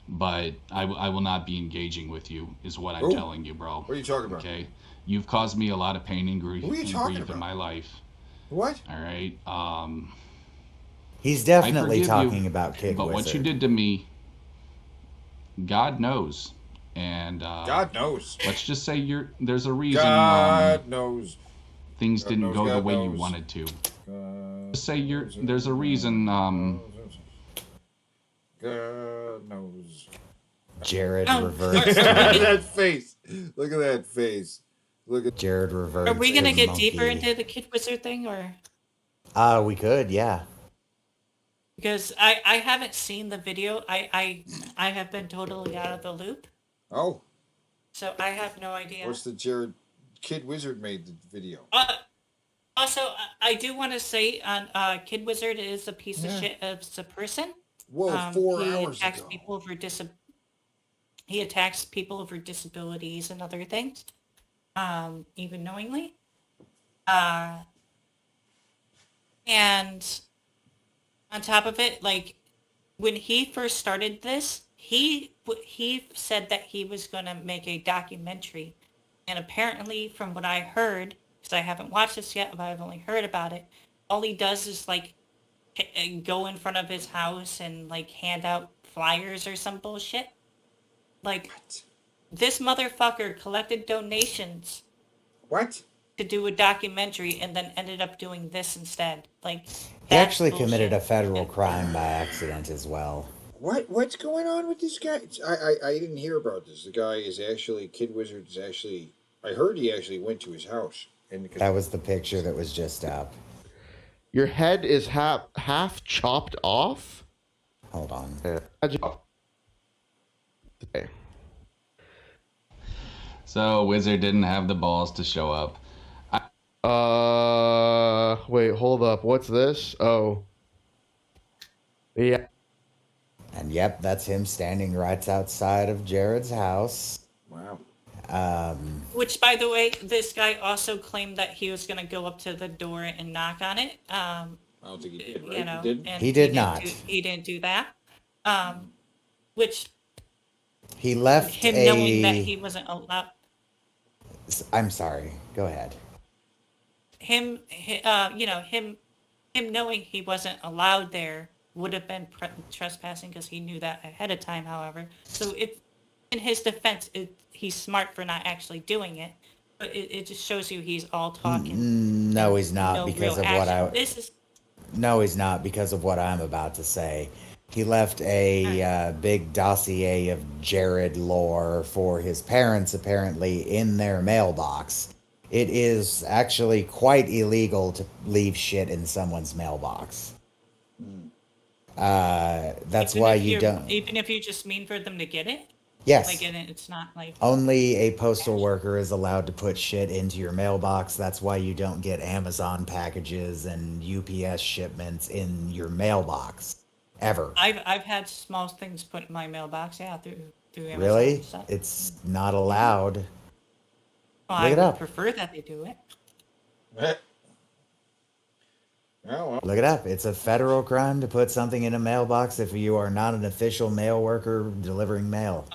but I will not be engaging with you, is what I'm Who? telling you, bro. What are you talking about? Okay? You've caused me a lot of pain and grief, Who are you talking in about? my life. What? All right? He's I definitely forgive talking you, about Kid but Wizard. what you did to me, God knows. And God knows. let's just say there's a reason God knows. things God didn't knows, go the God way you knows. wanted to. God Just say there's a reason God knows. Jared Oh, reverts are we to That face. Look at that face. Look at. Jared reverts Are we gonna to get monkey. deeper into the Kid Wizard thing, or We could, yeah. because I haven't seen the video. I have been totally out of the loop, Oh, so I have no idea. what's the Jared Kid Wizard made the video? Also, I do want to say on Kid Wizard is a piece of Yeah. shit of a person. Whoa, 4 he hours attacks ago. people for he attacks people for disabilities and other things, even knowingly. And on top of it, like when he first started this, he said that he was going to make a documentary, and apparently, from what I heard, because I haven't watched this yet, but I've only heard about it, all he does is like go in front of his house and like hand out flyers or some bullshit. Like this motherfucker collected donations What? to do a documentary and then ended up doing this instead. Like He that's actually committed a bullshit. federal crime by accident as well. What's going on with this guy? I didn't hear about this. The guy is actually Kid Wizard is actually. I heard he actually went to his house. That was the picture that was just up. Your head is half chopped off? Hold on. Okay. So Wizard didn't have the balls to show up. Wait, hold up. What's this? Oh. Yeah. And yep, that's him standing right outside of Jared's house. Wow. Which, by the way, this guy also claimed that he was going to go up to the door and knock on it. I don't think he did. Right? You know, He did. and He did not. He didn't do that. Which He left him knowing that he wasn't allowed. I'm sorry. Go ahead. Him knowing he wasn't allowed there would have been trespassing because he knew that ahead of time. However, so in his defense, he's smart for not actually doing it, but it just shows you he's all talking. No, he's not No because real of what action. No, he's not because of what I'm about to say. He left a big dossier of Jared lore for his parents, apparently, in their mailbox. It is actually quite illegal to leave shit in someone's mailbox. That's Even why if you you're- don't. Even if you just mean for them to get it. Yes. Like, and it's not like. Only a postal worker is allowed to put shit into your mailbox. That's why you don't get Amazon packages and UPS shipments in your mailbox. Ever. I've had small things put in my mailbox, yeah, through Amazon Really? and stuff. It's not allowed. Well, Look I it would up. prefer that they do it. Oh, well. Look it up. It's a federal crime to put something in a mailbox if you are not an official mail worker delivering mail.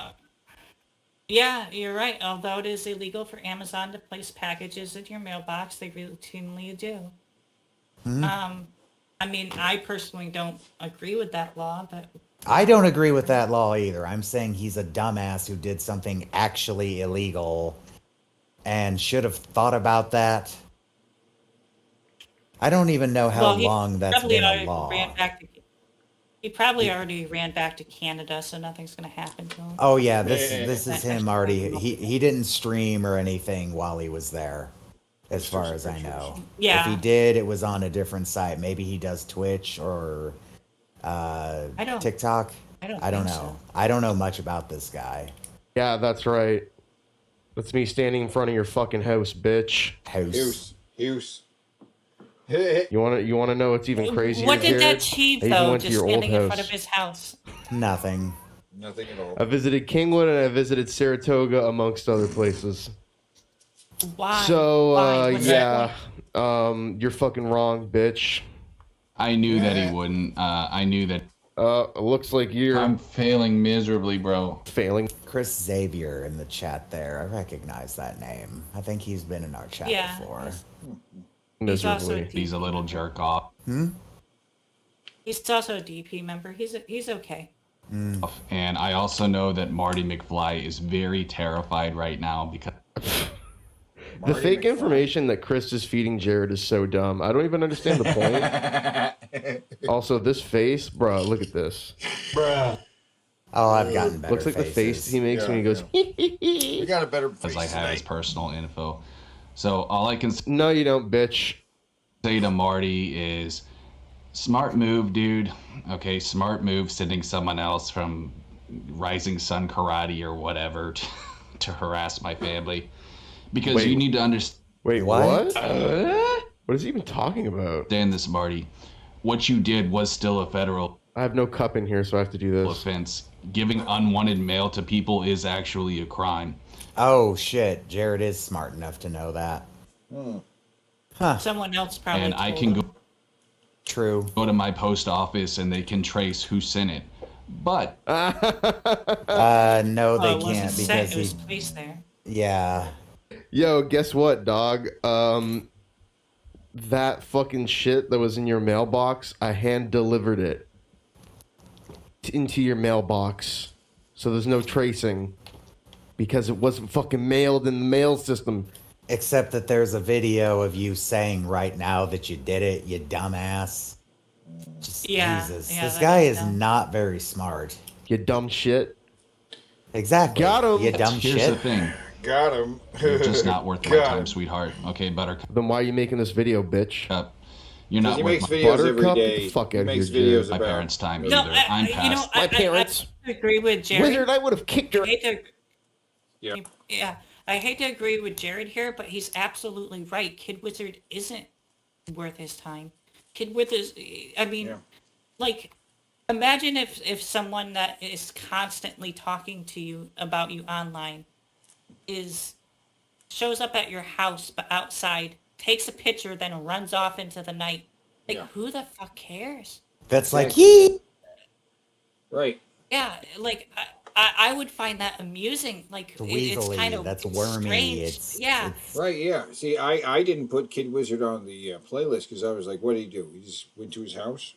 Yeah, you're right. Although it is illegal for Amazon to place packages in your mailbox, they routinely do. Mhm. I mean, I personally don't agree with that law, but I don't agree with that law either. I'm saying he's a dumbass who did something actually illegal and should have thought about that. I don't even know how well, he long that's probably been a already law. he probably already ran back to Canada, so nothing's going to happen to him. Oh yeah, this is him already. He didn't stream or anything while he was there, as far as I know. Yeah. If he did, it was on a different site. Maybe he does Twitch or I don't. TikTok. I don't. I don't think know. so. I don't know much about this guy. Yeah, that's right. That's me standing in front of your fucking house, bitch. House. Hughes. You wanna know what's even crazier? What did Jared? that achieve I even though? went to Just your old standing in front house. of his house. Nothing. Nothing at all. I visited Kingwood and I visited Saratoga, amongst other places. Why? So, Why? What's yeah, you're fucking wrong, bitch. I knew that he wouldn't. I knew that. It looks like you're I'm failing miserably, bro. failing. Chris Xavier in the chat there. I recognize that name. I think he's been in our chat Yeah. before. He's also a Miserably. He's a little jerk off. He's also a DP member. He's okay. And I also know that Marty McFly is very terrified right now because The fake information that Chris is feeding Jared is so dumb. I don't even understand the point. Also, this face, bro, look at this. Bruh. Oh, I've gotten better. Looks like the face he makes when he goes. You got a better face I have his tonight. personal info. So all I can No, you don't, bitch. say to Marty is, smart move, dude. Okay, smart move sending someone else from Rising Sun Karate or whatever to harass my family. Because Wait. you need to understand Wait, what? What is he even talking about? this, Marty. What you did was still a federal I have no cup in here, so I have to do this. offense. Giving unwanted mail to people is actually a crime. Oh shit, Jared is smart enough to know that. Huh. Someone else probably. And I told can him. True. go to my post office and they can trace who sent it. But No, Oh, they it wasn't can't sent, because it was he. placed there. Yeah. Yo, guess what, dog? That fucking shit that was in your mailbox, I hand delivered it into your mailbox. So there's no tracing. Because it wasn't fucking mailed in the mail system. Except that there's a video of you saying right now that you did it, you dumbass. Just Yeah, Jesus. yeah, This that guy is is dumb. not very smart. You dumb shit. Exactly. Got him. You dumb here's shit. the thing. Got him. You're just not worth my Got time, him. sweetheart. Okay, Buttercup. Then why are you making this video, bitch? You're not He worth makes my, videos every Buttercup? day. Get the fuck He out makes of here, videos my about parents' time No, either. I'm past. My parents. I agree with Jared. Wizard, I would have kicked her. I hate to, Yeah. yeah, I hate to agree with Jared here, but he's absolutely right. Kid Wizard isn't worth his time. Kid Wizard, I mean, Yeah. like, imagine if someone that is constantly talking to you about you online shows up at your house but outside, takes a picture, then runs off into the night. Like, Yeah. who the fuck cares? That's like, yee! Right. Yeah, like I would find that amusing. Like it's Weaselly, kind of that's wormy. strange. It's Yeah. it's- Right, yeah. See, I didn't put Kid Wizard on the playlist because I was like, what did he do? He just went to his house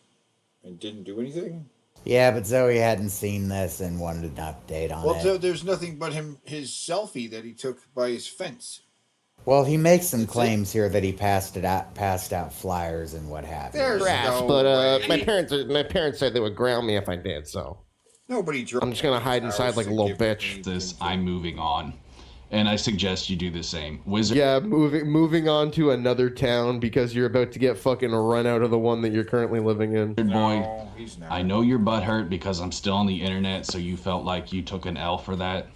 and didn't do anything? Yeah, but Zoe hadn't seen this and wanted an update on Well, it. there's nothing but his selfie that he took by his fence. Well, he makes some claims here that he passed out flyers and what have you. There's Grass, no but way. my parents said they would ground me if I did, so Nobody drove. I'm just gonna hide inside like a little bitch. I'm moving on. And I suggest you do the same. Wizard. Yeah, moving on to another town because you're about to get fucking run out of the one that you're currently living in. Boy, No, he's not. I know your butt hurt because I'm still on the internet, so you felt like you took an L for that.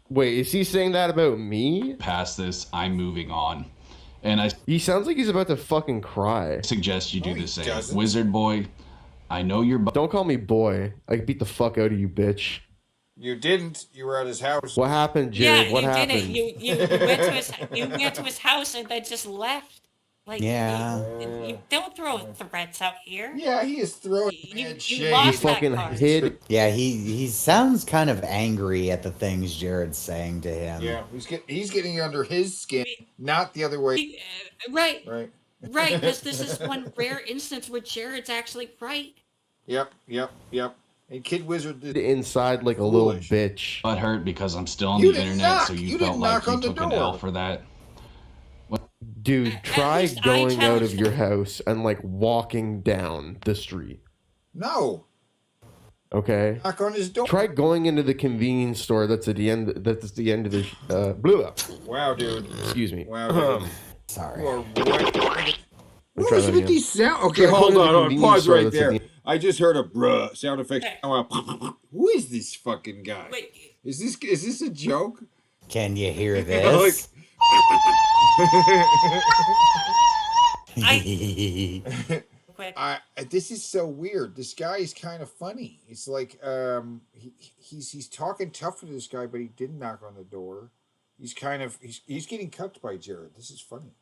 Wait, is he saying that about me? Past this, I'm moving on. And I He sounds like he's about to fucking cry. suggest you do No, he the same. doesn't. Wizard boy, I know your butt. Don't call me boy. I can beat the fuck out of you, bitch. You didn't. You were at his house. What happened, Jared? Yeah, what you happened? did it. You went to his house and then just left. Like Yeah. you don't throw threats out here. Yeah, he is throwing You mad you shade. He lost that fucking card. hid. Yeah, he sounds kind of angry at the things Jared's saying to him. Yeah, he's getting under his skin, not the other way. Right, Right. right. This is one rare instance where Jared's actually right. Yep. And Kid Wizard did. Inside like a little Foolish. bitch. Butt hurt because I'm still on You the didn't internet, knock. so you You felt didn't like knock you on the took an door. L for that. Dude, try least I going out of challenged your him. house and like walking down the street. No. Okay. Knock on his door. Try going into the convenience store that's at the end. That's the end of the blue. Wow, dude. Excuse me. Wow, dude. Sorry. You are right. Let me What try was that with again. these sound? Okay, Try hold going to the on. convenience Pause store right that's at there. the- I just heard a bruh sound effect. Who is this fucking guy? Wait. Is this a joke? Can you hear Like, this? This is so weird. This guy is kind of funny. It's like he's talking tough to this guy, but he didn't knock on the door. He's he's getting cucked by Jared. This is funny.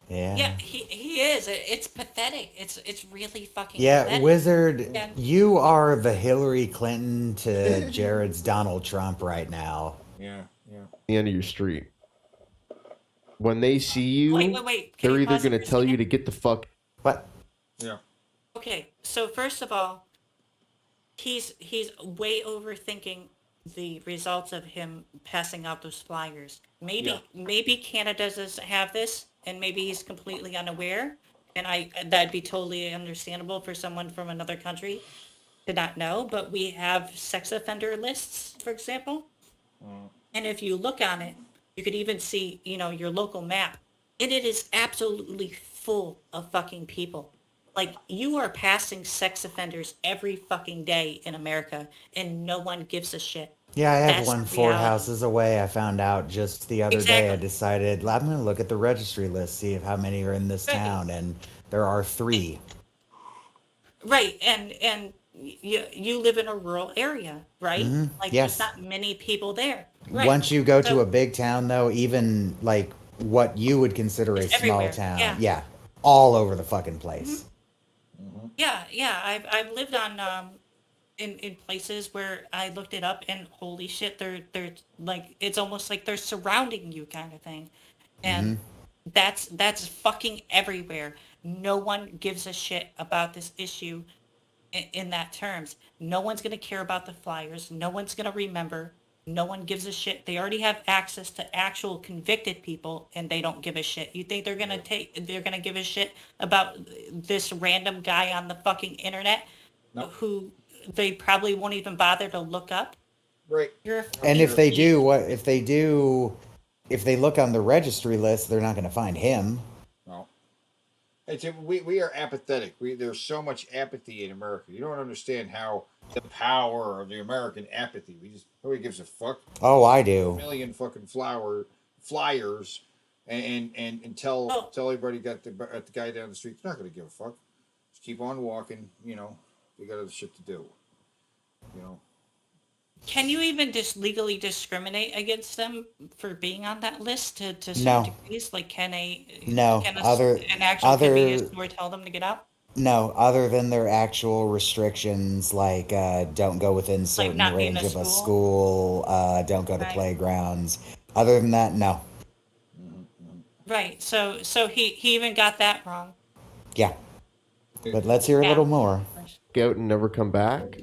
Yeah, he is. It's pathetic. It's really fucking Yeah, pathetic. Wizard, And- you are the Hillary Clinton to Jared's Donald Trump right now. Yeah. The end of your street. When they see you, Wait. Can they're you either pause it going for to a tell you second? to get the fuck. What? Yeah. Okay, so first of all, he's way overthinking the results of him passing out those flyers. Maybe Canada doesn't have this, and maybe he's completely unaware. And that'd be totally understandable for someone from another country to not know. But we have sex offender lists, for example. And if you look on it, you could even see, your local map, and it is absolutely full of fucking people. Like, you are passing sex offenders every fucking day in America, and no one gives a shit. Yeah, I have That's one the 4 reality. houses away. I found out just the other day. I Exactly. decided I'm going to look at the registry list, see how many are in this Right. town, and there are 3. Right, and you live in a rural area, right? Mhm, Like, yes. there's not many people there. Right. Once you go to So- a big town, though, even like what you would consider a It's small everywhere, town, yeah. all over the fucking place. Yeah. I've lived on in places where I looked it up, and holy shit, they're like, it's almost like they're surrounding you, kind of thing, and that's fucking everywhere. No one gives a shit about this issue in that terms. No one's gonna care about the flyers. No one's gonna remember. No one gives a shit. They already have access to actual convicted people, and they don't give a shit. You think they're gonna give a shit about this random guy on the fucking internet who they probably won't even bother to look up? Right. You're a And fucking if they idiot. do, if they look on the registry list, they're not going to find him. No. We are apathetic. There's so much apathy in America. You don't understand how the power of the American apathy. Nobody gives a fuck. Oh, I do. A million fucking flyers, and tell everybody got the guy down the street. They're not gonna give a fuck. Just keep on walking. They got other shit to do. Can you even just legally discriminate against them for being on that list to certain No. degrees? Like, can No, an other actual convenience store tell them to get out? no, other than their actual restrictions, like don't go within certain not be in range a of a school, don't go to playgrounds. Other than that, no. Right. So he even got that wrong. Yeah. But let's hear a little more. Out and never come back,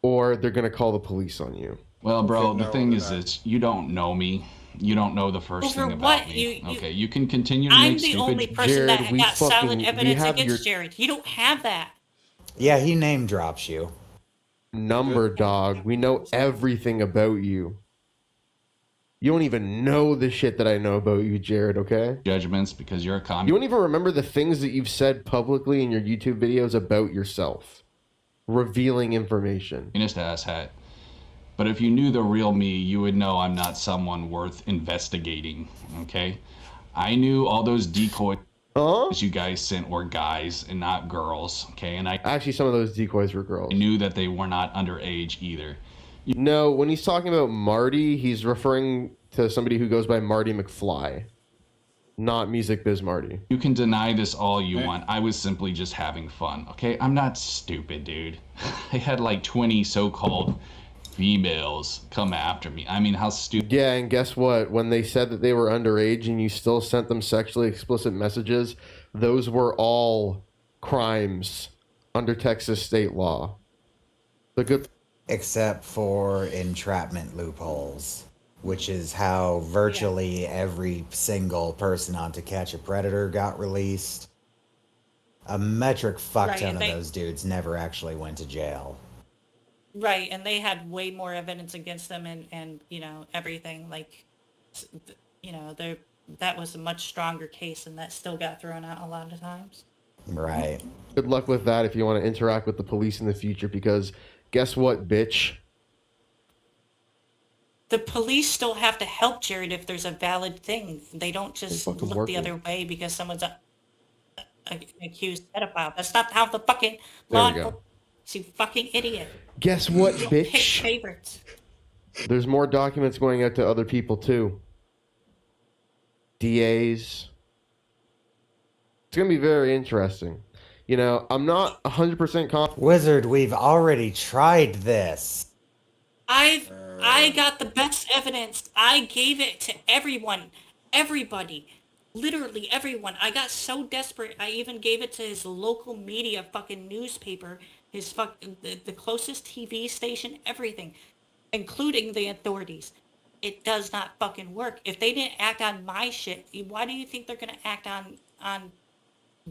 or they're gonna call the police on you. Well, bro, the No, thing they're is not. this: you don't know me. You don't know the first Over thing about what? me. You- Okay, you can continue to I'm make the stupid. only person Jared, that we got solid fucking- we evidence have against your- Jared. You don't have that. Yeah, he name drops you. Number dog. We know everything about you. You don't even know the shit that I know about you, Jared, okay? Judgments because you're a You communist. don't even remember the things that you've said publicly in your YouTube videos about yourself. Revealing information. Ass hat. But if you knew the real me, you would know I'm not someone worth investigating. Okay, I knew all those decoys you guys sent were guys and not girls. Okay, and I Actually, some of those decoys were girls. knew that they were not underage either. No, when he's talking about Marty, he's referring to somebody who goes by Marty McFly, not Music Biz Marty. You can deny this all you want. I was simply just having fun. Okay, I'm not stupid, dude. I had like 20 so-called females come after me. I mean, how stupid. Yeah, and guess what? When they said that they were underage and you still sent them sexually explicit messages, those were all crimes under Texas state law. The good, Except for entrapment loopholes, which is how virtually every single person on To Catch a Predator got released. A metric fuck Right, ton and of they- those dudes never actually went to jail. Right, and they had way more evidence against them, and everything, like, that was a much stronger case, and that still got thrown out a lot of times. Right. Good luck with that if you want to interact with the police in the future, because guess what, bitch? The police still have to help Jared if there's a valid thing. They don't just fucking look the working. other way because someone's an accused pedophile. That's not how the fucking There law we go. enforcement. You fucking idiot. Guess what, You don't pick bitch? favorites. There's more documents going out to other people too. DAs. It's gonna be very interesting. You know, I'm not 100% confident. Wizard, we've already tried this. I got the best evidence. I gave it to everyone. Everybody. Literally everyone. I got so desperate. I even gave it to his local media fucking newspaper, his the closest TV station, everything, including the authorities. It does not fucking work. If they didn't act on my shit, why do you think they're gonna act on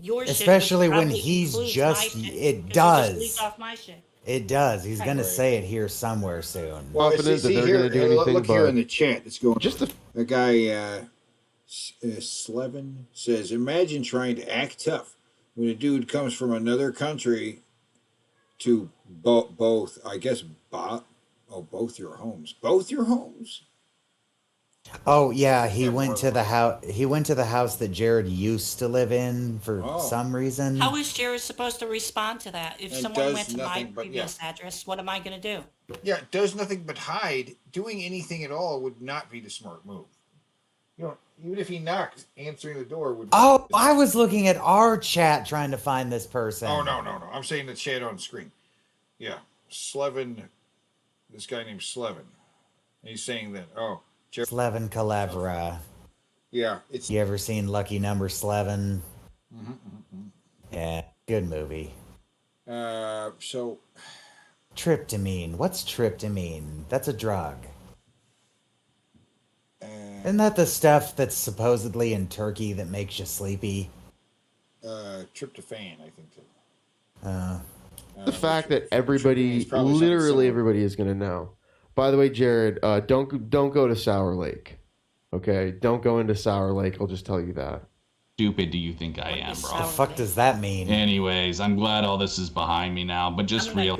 your shit? Especially which when probably he's includes just, my shit, it 'cause does. It just leaked off my shit. It does. He's going to Right. say it here somewhere soon. Well, Confident that they're here, gonna do look anything, here but- in the chat that's going. Just a guy, Slevin says, "Imagine trying to act tough when a dude comes from another country to both. I guess both your homes. Both your homes." Oh yeah, he went to the house. He went to the house that Jared used to live in for some reason. How is Jared supposed to respond to that? If It someone does went to my nothing but- previous address, what am I going to do? Yeah, it does nothing but hide. Doing anything at all would not be the smart move. You know, even if he knocked, answering the door would. Oh, I was looking at our chat trying to find this person. Oh no. I'm saying the chat on screen. Yeah, Slevin. This guy named Slevin. He's saying that. Oh, Slevin Calevra. yeah. It's. You ever seen Lucky Number Slevin? Yeah, good movie. So. Tryptamine. What's tryptamine? That's a drug. Isn't that the stuff that's supposedly in turkey that makes you sleepy? Tryptophan, I think. That. The fact that everybody, probably something literally similar. everybody, is gonna know. By the way, Jared, don't go to Sour Lake. Okay, don't go into Sour Lake. I'll just tell you that. Stupid do you think I am, bro? The fuck does that mean? Anyways, I'm glad all this is behind me now, but just real.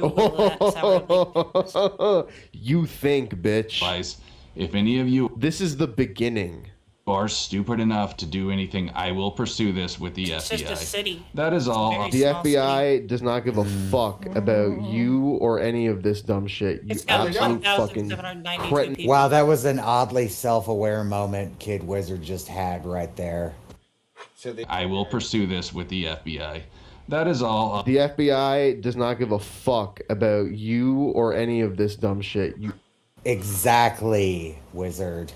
You think, bitch. Guys, if any of you This is the beginning. are stupid enough to do anything, I will pursue this with the It's FBI. just a city. That is all. The FBI does not give a fuck about you or any of this dumb shit. You It's got absolute fucking 1,792 cretin. people. Wow, that was an oddly self-aware moment Kid Wizard just had right there. I will pursue this with the FBI. That is all. The FBI does not give a fuck about you or any of this dumb shit. You Exactly, Wizard.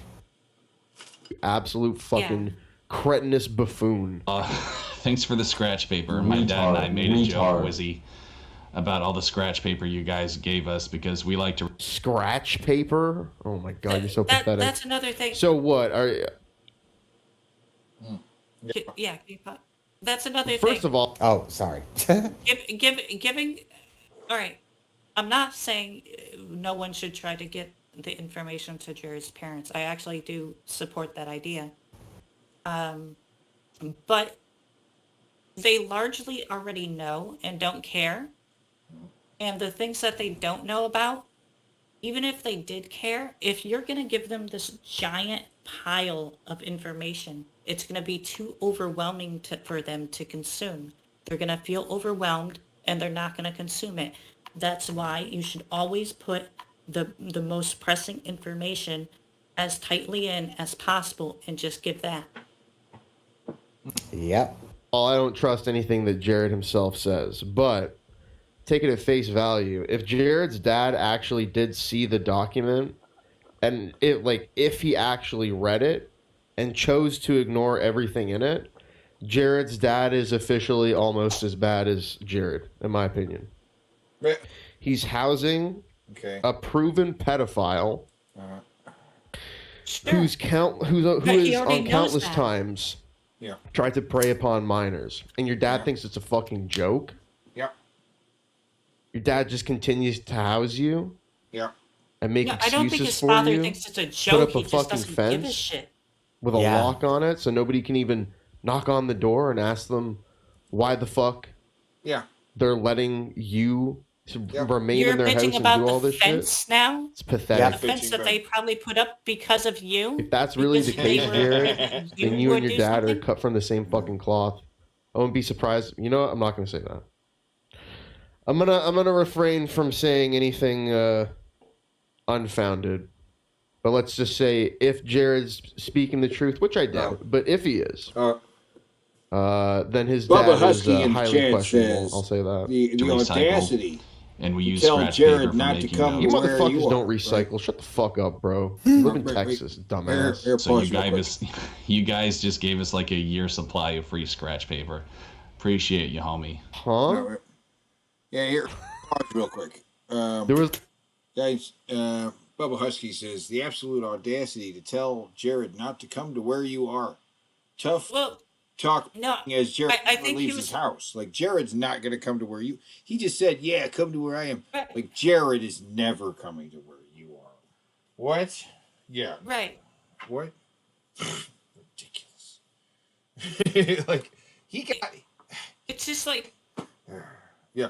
absolute fucking cretinous buffoon. Thanks for the scratch paper. My dad and I made a joke, Wizzy, about all the scratch paper you guys gave us because we like to Scratch paper? Oh my god, you're so pathetic. That's another thing. So what? Are Yeah, that's another thing. first of all, oh sorry. Giving. All right, I'm not saying no one should try to get the information to Jared's parents. I actually do support that idea. But they largely already know and don't care. And the things that they don't know about, even if they did care, if you're going to give them this giant pile of information, it's going to be too overwhelming for them to consume. They're going to feel overwhelmed and they're not going to consume it. That's why you should always put the most pressing information as tightly in as possible and just give that. Yep. I don't trust anything that Jared himself says, but take it at face value. If Jared's dad actually did see the document, and if he actually read it and chose to ignore everything in it, Jared's dad is officially almost as bad as Jared, in my opinion. Right. He's housing Okay. a proven pedophile Sure. who is But he already on knows countless that. times Yeah. tried to prey upon minors, and your dad thinks it's a fucking joke. Yeah. Your dad just continues to house you Yeah. and make No, I excuses don't think his for father you. thinks it's a Put joke. up He a just fucking doesn't give a fence shit. with a Yeah. lock on it, so nobody can even knock on the door and ask them why the fuck Yeah. they're letting you remain You're in their house bitching and about do all the this fence shit? now? It's pathetic. The fence that they probably put up because of you? If that's really the Because they case, were- Jared, then you would and your do dad are something? cut from the same fucking cloth. I wouldn't be surprised. You know what? I'm not gonna say that. I'm gonna refrain from saying anything unfounded. But let's just say if Jared's speaking the truth, which I doubt, but if he is, then his Bubba dad Husky is in the highly chat questionable. says I'll say that. the audacity. And we use tell scratch Jared paper for not to making come those. You where motherfuckers you don't are, recycle. Shut the fuck up, bro. You live in Texas, dumbass. So you guys just gave us like a year supply of free scratch paper. Appreciate you, homie. Huh? Yeah, here. Pause real quick. There was. Guys, Bubba Husky says the absolute audacity to tell Jared not to come to where you are. Tough talk as Jared I think he leaves was- his house. Like Jared's not going to come to where you. He just said, "Yeah, come to where I am." Like Jared is never coming to where you are. What? Yeah. Right. What? Ridiculous. Like he got. It's just like Yeah.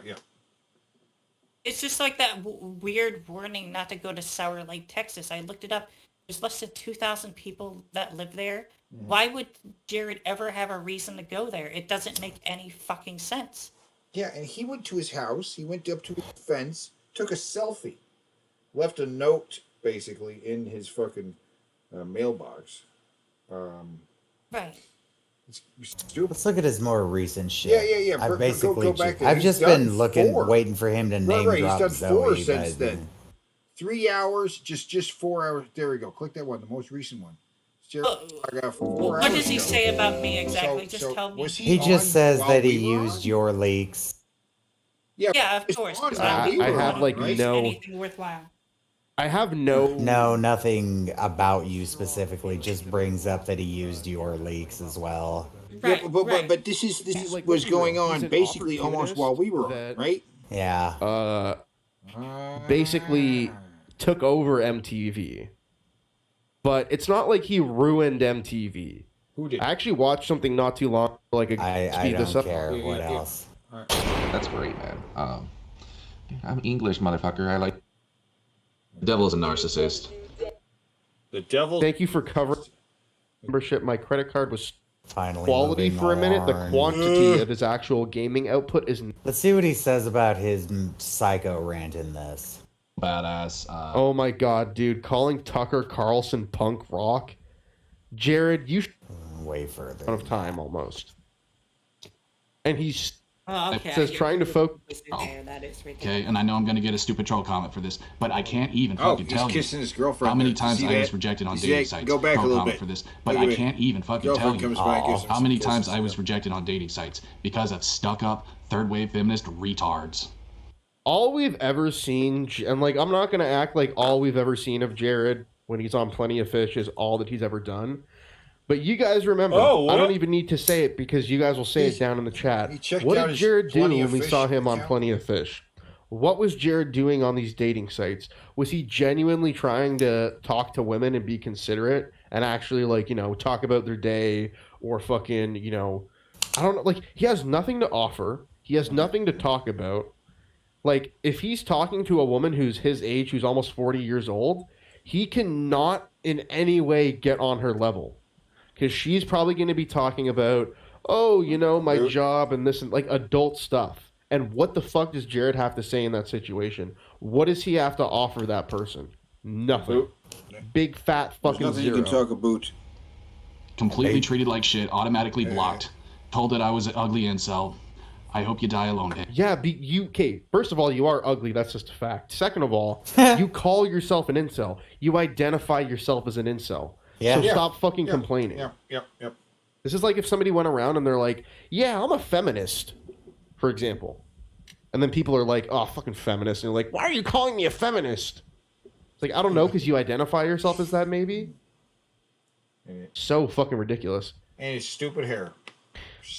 it's just like that weird warning not to go to Sour Lake, Texas. I looked it up. There's less than 2,000 people that live there. Why would Jared ever have a reason to go there? It doesn't make any fucking sense. Yeah, and he went to his house. He went up to his fence, took a selfie, left a note basically in his fucking mailbox. Right. Let's look at his more recent shit. Yeah. I've Go basically, back. I've He's just done been looking, 4. waiting for him to name Right. drop He's done 4 Zoe. since but- then. 3 hours, just 4 hours. There we go. Click that one, the most recent one. I got 4 What hours does he ago. say about me exactly? So Just tell me. was He on just says while that he we were used on? your leaks. Yeah, of course. 'cause I we were have on, like right? no. Anything worthwhile. I have no. No, nothing about you specifically. Just brings up that he used your leaks as well. Yeah, but this is was going on basically almost while we were on, right? Yeah. Basically took over MTV. But it's not like he ruined MTV. Who did? I actually watched something not too long. Like I speed this don't up. care. What else? That's great, man. I'm English, motherfucker. I like. The devil's a narcissist. The devil. Thank you for covering membership. My credit card was Finally quality moving for a minute. The on. quantity of his actual gaming output is. Let's see what he says about his psycho rant in this. Badass. Oh my god, dude! Calling Tucker Carlson punk rock. Jared, you way further. Out of time almost. And he's Oh, okay. says trying to focus. That is ridiculous. Okay, and I know I'm gonna get a stupid troll comment for this, but I can't even Oh, fucking he's tell you kissing his girlfriend how many there. times See I was that? rejected on You see dating that? sites. Go back a Troll little comment bit. for this, but Look I at it. can't even fucking tell Girlfriend you comes by, gives him how some many kisses times I and was stuff. rejected on dating sites because of stuck-up third-wave feminist retards. All we've ever seen, and like I'm not gonna act like all we've ever seen of Jared when he's on Plenty of Fish is all that he's ever done. But you guys remember, Oh, what? I don't even need to say it because you guys will say it down in the chat. What out did his Jared do Plenty when of we Fish saw him on account? Plenty of Fish? What was Jared doing on these dating sites? Was he genuinely trying to talk to women and be considerate and actually, like, you know, talk about their day or fucking, you know, I don't know. Like, he has nothing to offer. He has nothing to talk about. Like, if he's talking to a woman who's his age, who's almost 40 years old, he cannot in any way get on her level. Because she's probably going to be talking about, oh, you know, my job and this and like adult stuff. And what the fuck does Jared have to say in that situation? What does he have to offer that person? Nothing. Big fat fucking Nothing zero. you can talk about. Completely treated like shit, automatically blocked, told that I was an ugly incel. I hope you die alone, bitch. Yeah, okay, first of all, you are ugly. That's just a fact. Second of all, you call yourself an incel. You identify yourself as an incel. Yeah. So Yeah. stop fucking complaining. Yep. This is like if somebody went around and they're like, yeah, I'm a feminist, for example. And then people are like, oh, fucking feminist. And you're like, why are you calling me a feminist? It's like, I don't know, because you identify yourself as that, maybe? So fucking ridiculous. And his stupid hair.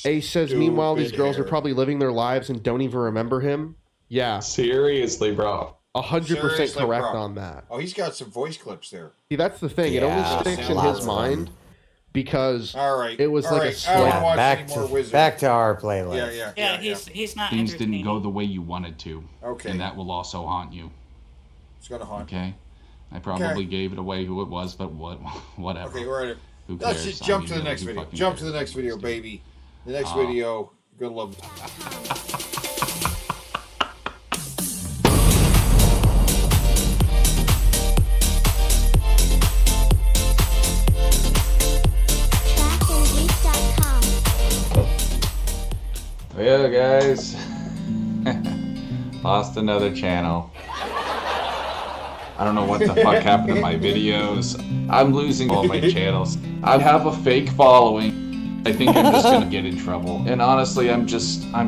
Ace says, meanwhile, these Stupid girls are hair. probably living their lives and don't even remember him. Yeah. Seriously, bro. 100% Seriously, correct bro. on that. Oh, he's got some voice clips there. See, that's the thing. It Yeah, only sticks in lots his of them. mind because All right. it was All like right. a I slap. don't watch back any more to Wizards. back to our playlist. Yeah. He's not Things didn't go entertaining. the way you wanted to. Okay. And that will also haunt you. It's gonna haunt. Okay. I probably gave it away who it was, but whatever. Okay, we're at it. Who Let's cares? just jump I to mean, the next who video. fucking Jump to cares? the next video, baby. The next Oh. video, you're gonna love it. Well, guys, lost another channel. I don't know what the fuck happened to my videos. I'm losing all my channels. I have a fake following. I think I'm just gonna get in trouble. And honestly, I'm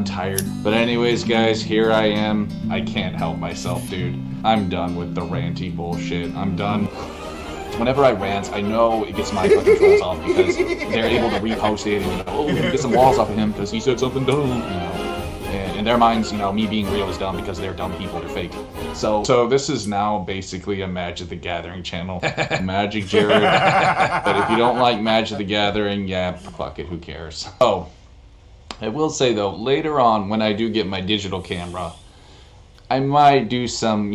tired. But anyways, guys, here I am. I can't help myself, dude. I'm done with the ranty bullshit. I'm done. Whenever I rant, I know it gets my fucking trolls off because they're able to repost it and, get some walls off of him because he said something dumb, And in their minds, me being real is dumb because they're dumb people, they're fake. So this is now basically a Magic the Gathering channel. Magic Jared. But if you don't like Magic the Gathering, yeah, fuck it, who cares? Oh, I will say though, later on when I do get my digital camera, I might do some,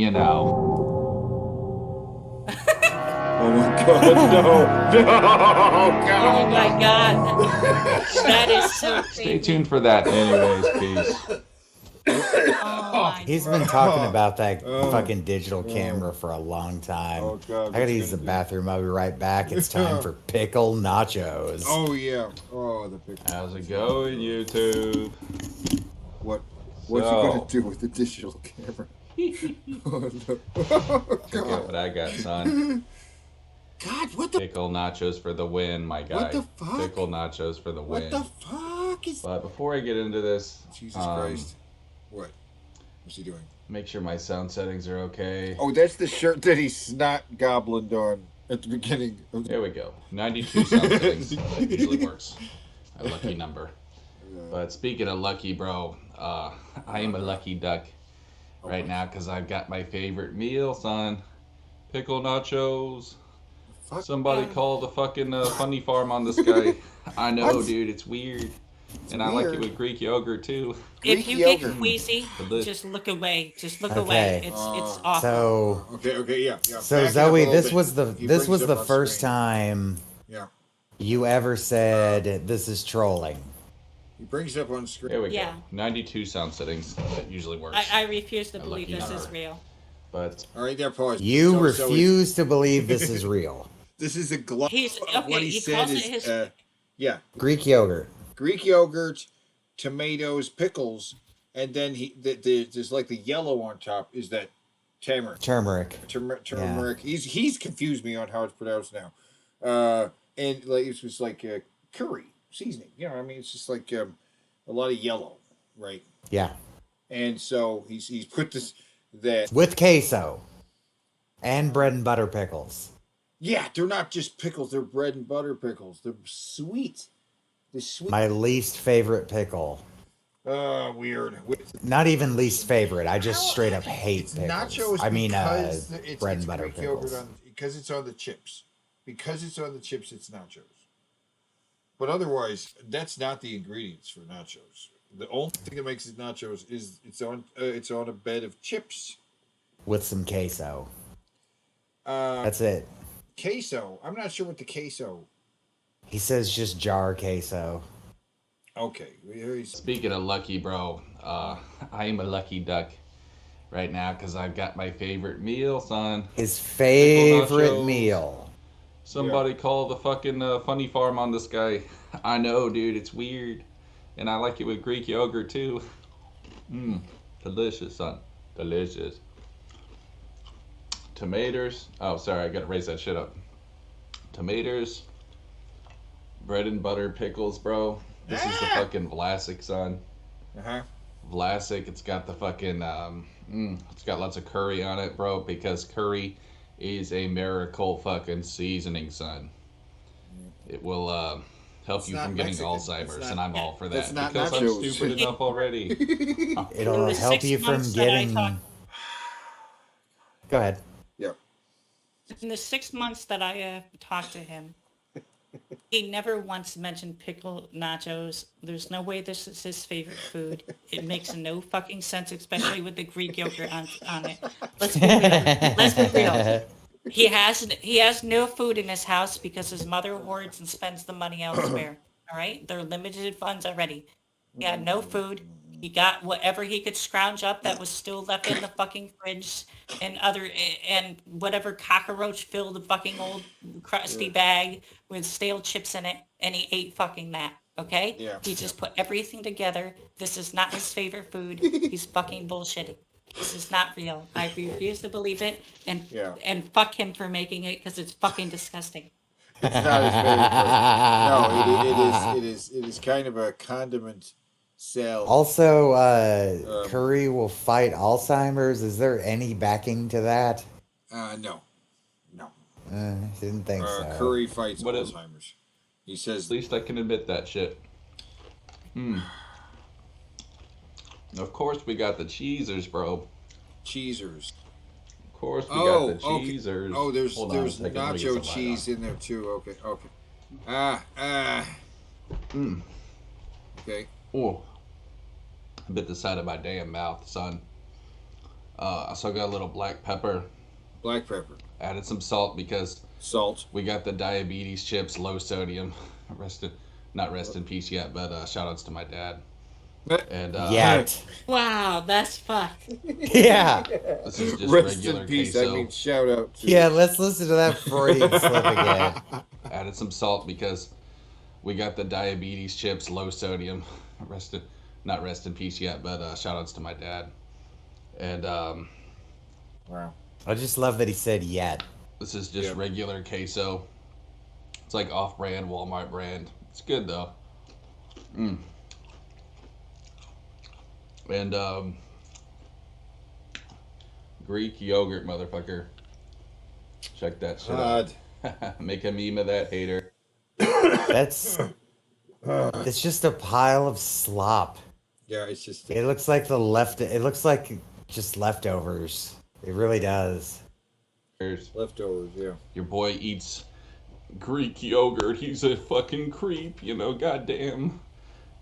Oh my god, no! No! God! Oh my god. That is so Stay creepy. tuned for that. Anyways, peace. He's been talking about that fucking digital camera for a long time. Oh, God, I gotta use the bathroom. I'll be right back. It's time for pickle nachos. Oh yeah. Oh, the picture. How's it going, YouTube? What's So- you gonna do with the digital camera? Oh, no. Look at what I got, son. God, what the? Pickle nachos for the win, my guy. What the fuck? Pickle nachos for the win. What the fuck is? But before I get into this, Jesus Christ! What? What's he doing? make sure my sound settings are okay. Oh, that's the shirt that he snot goblined on at the beginning. There we go. 92 sound settings. That usually works. A lucky number. But speaking of lucky, bro, I am a lucky duck right now because I've got my favorite meal, son. Pickle nachos. Somebody called the fucking funny farm on this guy. I know, dude, it's weird. And I like it with Greek yogurt too. If you get queasy, just look away. Just look away. Okay. It's awful. So Okay, yeah. So Zoe, this was the first time Yeah. you ever said this is trolling. He brings it up on screen. There we Yeah. go. 92 sound settings. That usually works. I refuse to A believe lucky this is number. real. But all right, there, pause. You So refuse to believe this is real. This is a glove He's of okay. what he, He said calls is, it his. yeah, Greek yogurt. Greek yogurt, tomatoes, pickles, and then there's like the yellow on top is that tamarind. Turmeric. Turmeric. He's confused me on how it's pronounced now. And like it's just like curry seasoning. You know, what I mean, it's just like a lot of yellow, right? Yeah. And so he's put this that With queso. And bread and butter pickles. yeah, they're not just pickles; they're bread and butter pickles. They're sweet. They're sweet. My least favorite pickle. Weird. Not even least favorite. I just straight up hate pickles. Nachos. I mean, because it's bread and butter Greek yogurt pickles. because it's on the chips. Because it's on the chips, it's nachos. But otherwise, that's not the ingredients for nachos. The only thing that makes it nachos is it's on a bed of chips. With some queso. That's it. Queso. I'm not sure what the queso. He says just jar queso. Okay. speaking of lucky, bro, I am a lucky duck right now because I've got my favorite meal, son. His Pickle favorite nachos. meal. Somebody called the fucking funny farm on this guy. I know, dude, it's weird. And I like it with Greek yogurt too. Mmm, delicious, son. Delicious. Tomatoes. Oh, sorry, I gotta raise that shit up. Tomatoes. Bread and butter pickles, bro. This is the fucking Vlasic, son. Vlasic, it's got the fucking, it's got lots of curry on it, bro, because curry is a miracle fucking seasoning, son. It will, help It's you not from getting Mexican. Alzheimer's, It's and not- I'm all for that's that, not because I'm nachos. stupid enough already. It'll the help 6 you from months that I getting... talked- Go ahead. Yeah. In the 6 months that I talked to him, He never once mentioned pickle nachos. There's no way this is his favorite food. It makes no fucking sense, especially with the Greek yogurt on it. Let's be real. Let's be real. He has no food in his house because his mother hoards and spends the money elsewhere. All right, they're limited funds already. He had no food. He got whatever he could scrounge up that was still left in the fucking fridge, and whatever cockroach filled the fucking old crusty bag with stale chips in it, and he ate fucking that. Okay? Yeah. He just put everything together. This is not his favorite food. He's fucking bullshitting. This is not real. I refuse to believe it, and Yeah. and fuck him for making it because it's fucking disgusting. It's not his favorite food. No, it is kind of a condiment sell. Also, Curry will fight Alzheimer's. Is there any backing to that? No. Didn't think so. Curry fights What is- Alzheimer's. He says, At least I can admit that shit. Of course we got the cheesers, bro. cheesers. Of course we Oh, got the okay. cheesers. Oh, there's Hold on a second, let me get nacho some light cheese in there too. Okay. Okay. Oh, I bit the side of my damn mouth, son. I still got a little black pepper. Black pepper. Added some salt because Salt. we got the diabetes chips, low sodium. Not rest in peace yet, but shout outs to my dad. And Yet. Wow, that's fucked. Yeah. this is just Rest regular in peace. queso. I mean, shout out to. Yeah, let's listen to that Freudian slip again. Added some salt because we got the diabetes chips, low sodium. Not rest in peace yet, but shout outs to my dad. And Wow. I just love that he said yet. this is just Yep. regular queso. It's like off-brand, Walmart brand. It's good though. And Greek yogurt, motherfucker. Check that shit out. Make a meme of that, hater. That's it's just a pile of slop. Yeah, it's just. It looks like it looks like just leftovers. It really does. Leftovers, yeah. Your boy eats Greek yogurt. He's a fucking creep, you know, goddamn.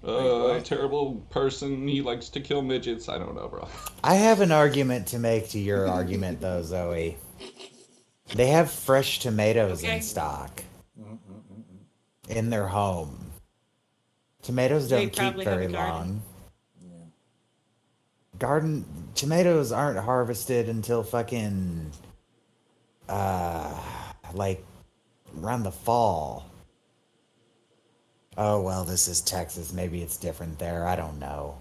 Terrible person. He likes to kill midgets. I don't know, bro. I have an argument to make to your argument though, Zoe. They have fresh tomatoes in stock in their home. Tomatoes They don't keep probably have a very garden. long. Garden tomatoes aren't harvested until fucking like around the fall. Oh well, this is Texas. Maybe it's different there. I don't know.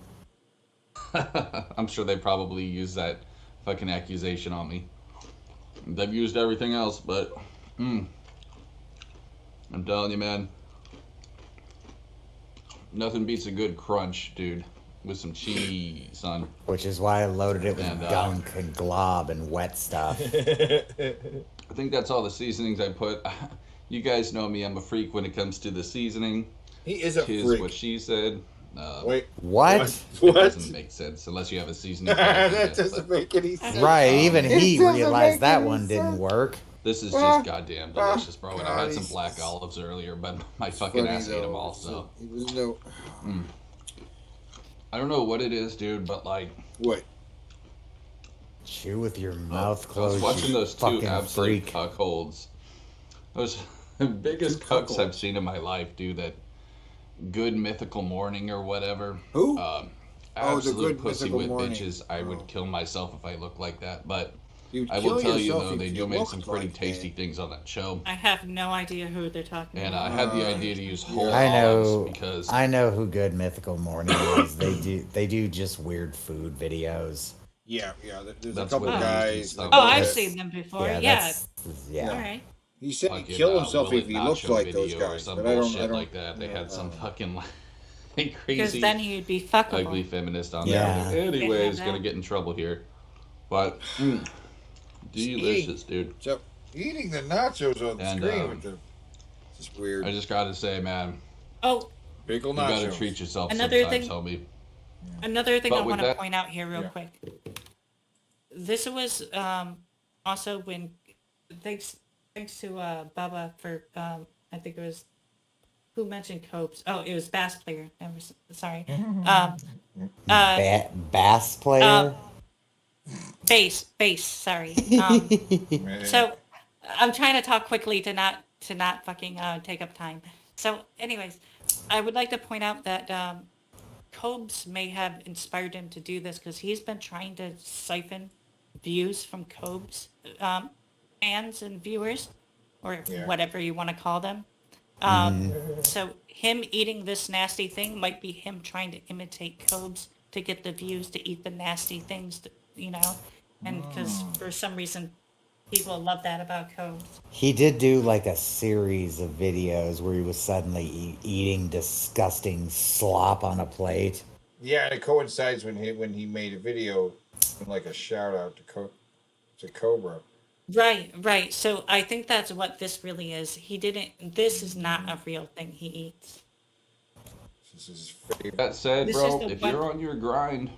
I'm sure they probably use that fucking accusation on me. They've used everything else, but I'm telling you, man, nothing beats a good crunch, dude, with some cheese, son. Which is why I loaded it with And, gunk and glob and wet stuff. I think that's all the seasonings I put. You guys know me, I'm a freak when it comes to the seasoning. He is a Tis freak. what she said. Wait. What? It doesn't make sense unless you have a seasoning. That doesn't make any sense. Right, even he doesn't realized make that any one didn't work. This is just goddamn delicious, bro. And I had some he's- black olives earlier, but my fucking Funny, ass ate though. them all. So There's no. I don't know what it is, dude, but like What? Chew with your mouth I was closed. watching you those two fucking absolute freak. cuckolds. Those the biggest cucks I've seen in my life, dude. That Good Mythical Morning or whatever. Who? The Good pussy Mythical whip Morning. bitches. I would kill myself if I looked like that. But You'd I will kill tell you yourself though, if they you do make some looked pretty like tasty things on that show. I have no idea who they're talking And about. I had the idea to use whole I olives know. because I know who Good Mythical Morning is. They do just weird food videos. Yeah. There's a That's couple what I guys. used to that stuff. Oh, I've do that. seen them before. Yeah. that's- All yeah. right. He said he'd fucking, kill himself Will if It he Nacho looked like those video or guys, some but I bullshit don't. like that. They had some fucking like Because crazy then he'd be fuckable. ugly feminist on Yeah. there. Anyways, that. gonna get in trouble here. But delicious, dude. So eating the nachos on the And, screen with the. It's just weird. I just gotta say, man, Oh, Pickle you nachos. gotta treat yourself Another sometimes, thing- homie. another thing But I with want to that- point out here real quick. This was also when thanks to Bubba for I think it was who mentioned Copes? Oh, it was bass player. Sorry. Bass player. Bass. Sorry. So I'm trying to talk quickly to not fucking take up time. So, anyways, I would like to point out that Cobes may have inspired him to do this because he's been trying to siphon views from Cobes fans and viewers, or whatever you want to call them. So him eating this nasty thing might be him trying to imitate Cobes to get the views to eat the nasty things, and because for some reason people love that about Cobes. He did do like a series of videos where he was suddenly eating disgusting slop on a plate. Yeah, and it coincides when he made a video, like a shout out to Cobra. Right. So I think that's what this really is. This is not a real thing he eats. This is his favorite. That said, This bro, is the if one- you're on your grind,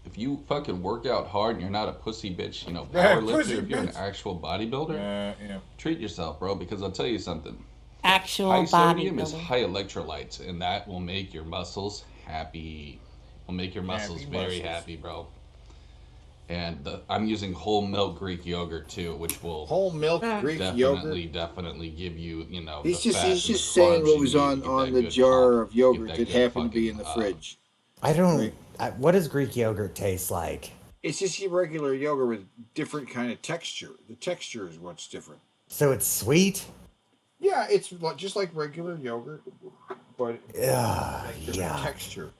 if you fucking work out hard and you're not a pussy bitch, power lifter, if you're an actual bodybuilder, treat yourself, bro, because I'll tell you something. Actual High sodium is bodybuilder. high electrolytes, and that will make your muscles happy. Will make your muscles very happy, bro. And I'm using whole milk Greek yogurt too, which will Whole milk Greek yogurt. definitely give you, He's the fat and just the saying carbs what you was need on to get that the good jar pump, of yogurt get that good happened to be in the fucking, fridge. I don't. What does Greek yogurt taste like? It's just your regular yogurt with different kind of texture. The texture is what's different. So it's sweet? Yeah, it's just like regular yogurt, but different texture.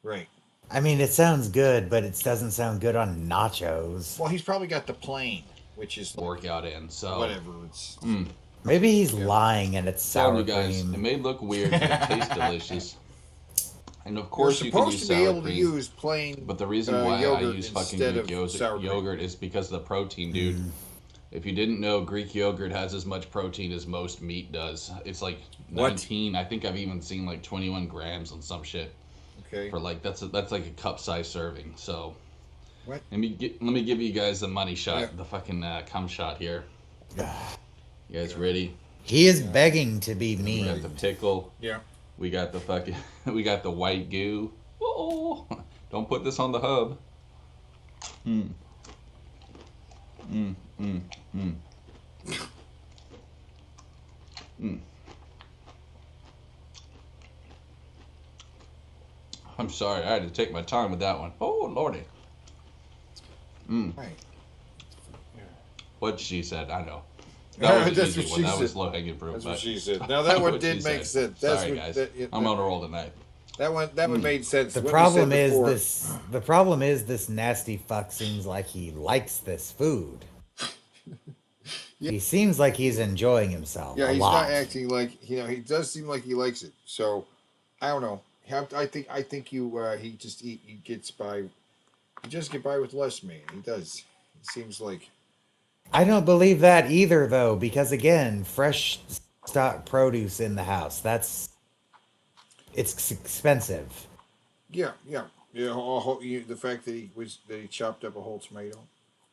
Right. I mean, it sounds good, but it doesn't sound good on nachos. Well, he's probably got the plain, which is workout in. So whatever. It's Maybe he's lying and it's sour telling you guys, cream. it may look weird, but it tastes delicious. And of course, You're you can supposed use to be sour able to cream. use plain. But the reason why I yogurt use fucking instead Greek of sour cream. yogurt is because of the protein, dude. If you didn't know, Greek yogurt has as much protein as most meat does. It's like 19. I think I've even seen like 21 grams on some shit. Okay. For like that's like a cup size serving. So what? Let me give you guys the money shot, the fucking cum shot here. You guys ready? He is begging to be mean. We got the pickle. Yeah. We got the fucking. We got the white goo. Oh, don't put this on the hub. I'm sorry, I had to take my time with that one. Oh, lordy. Right. What she said, I know. That was an That's easy what one. she That said. was low hanging fruit. That's but what she said. Now that one what did she make said. sense. That's Sorry, what- guys. that- I'm on a roll tonight. That one made sense. The What you problem said is before. this. The problem is this nasty fuck seems like he likes this food. He seems like he's enjoying himself. Yeah, a he's lot. not acting like he does seem like he likes it. So I don't know. I think he gets by. He just get by with less, man. He does. It seems like. I don't believe that either, though, because again, fresh stock produce in the house. It's expensive. Yeah. The fact that he chopped up a whole tomato.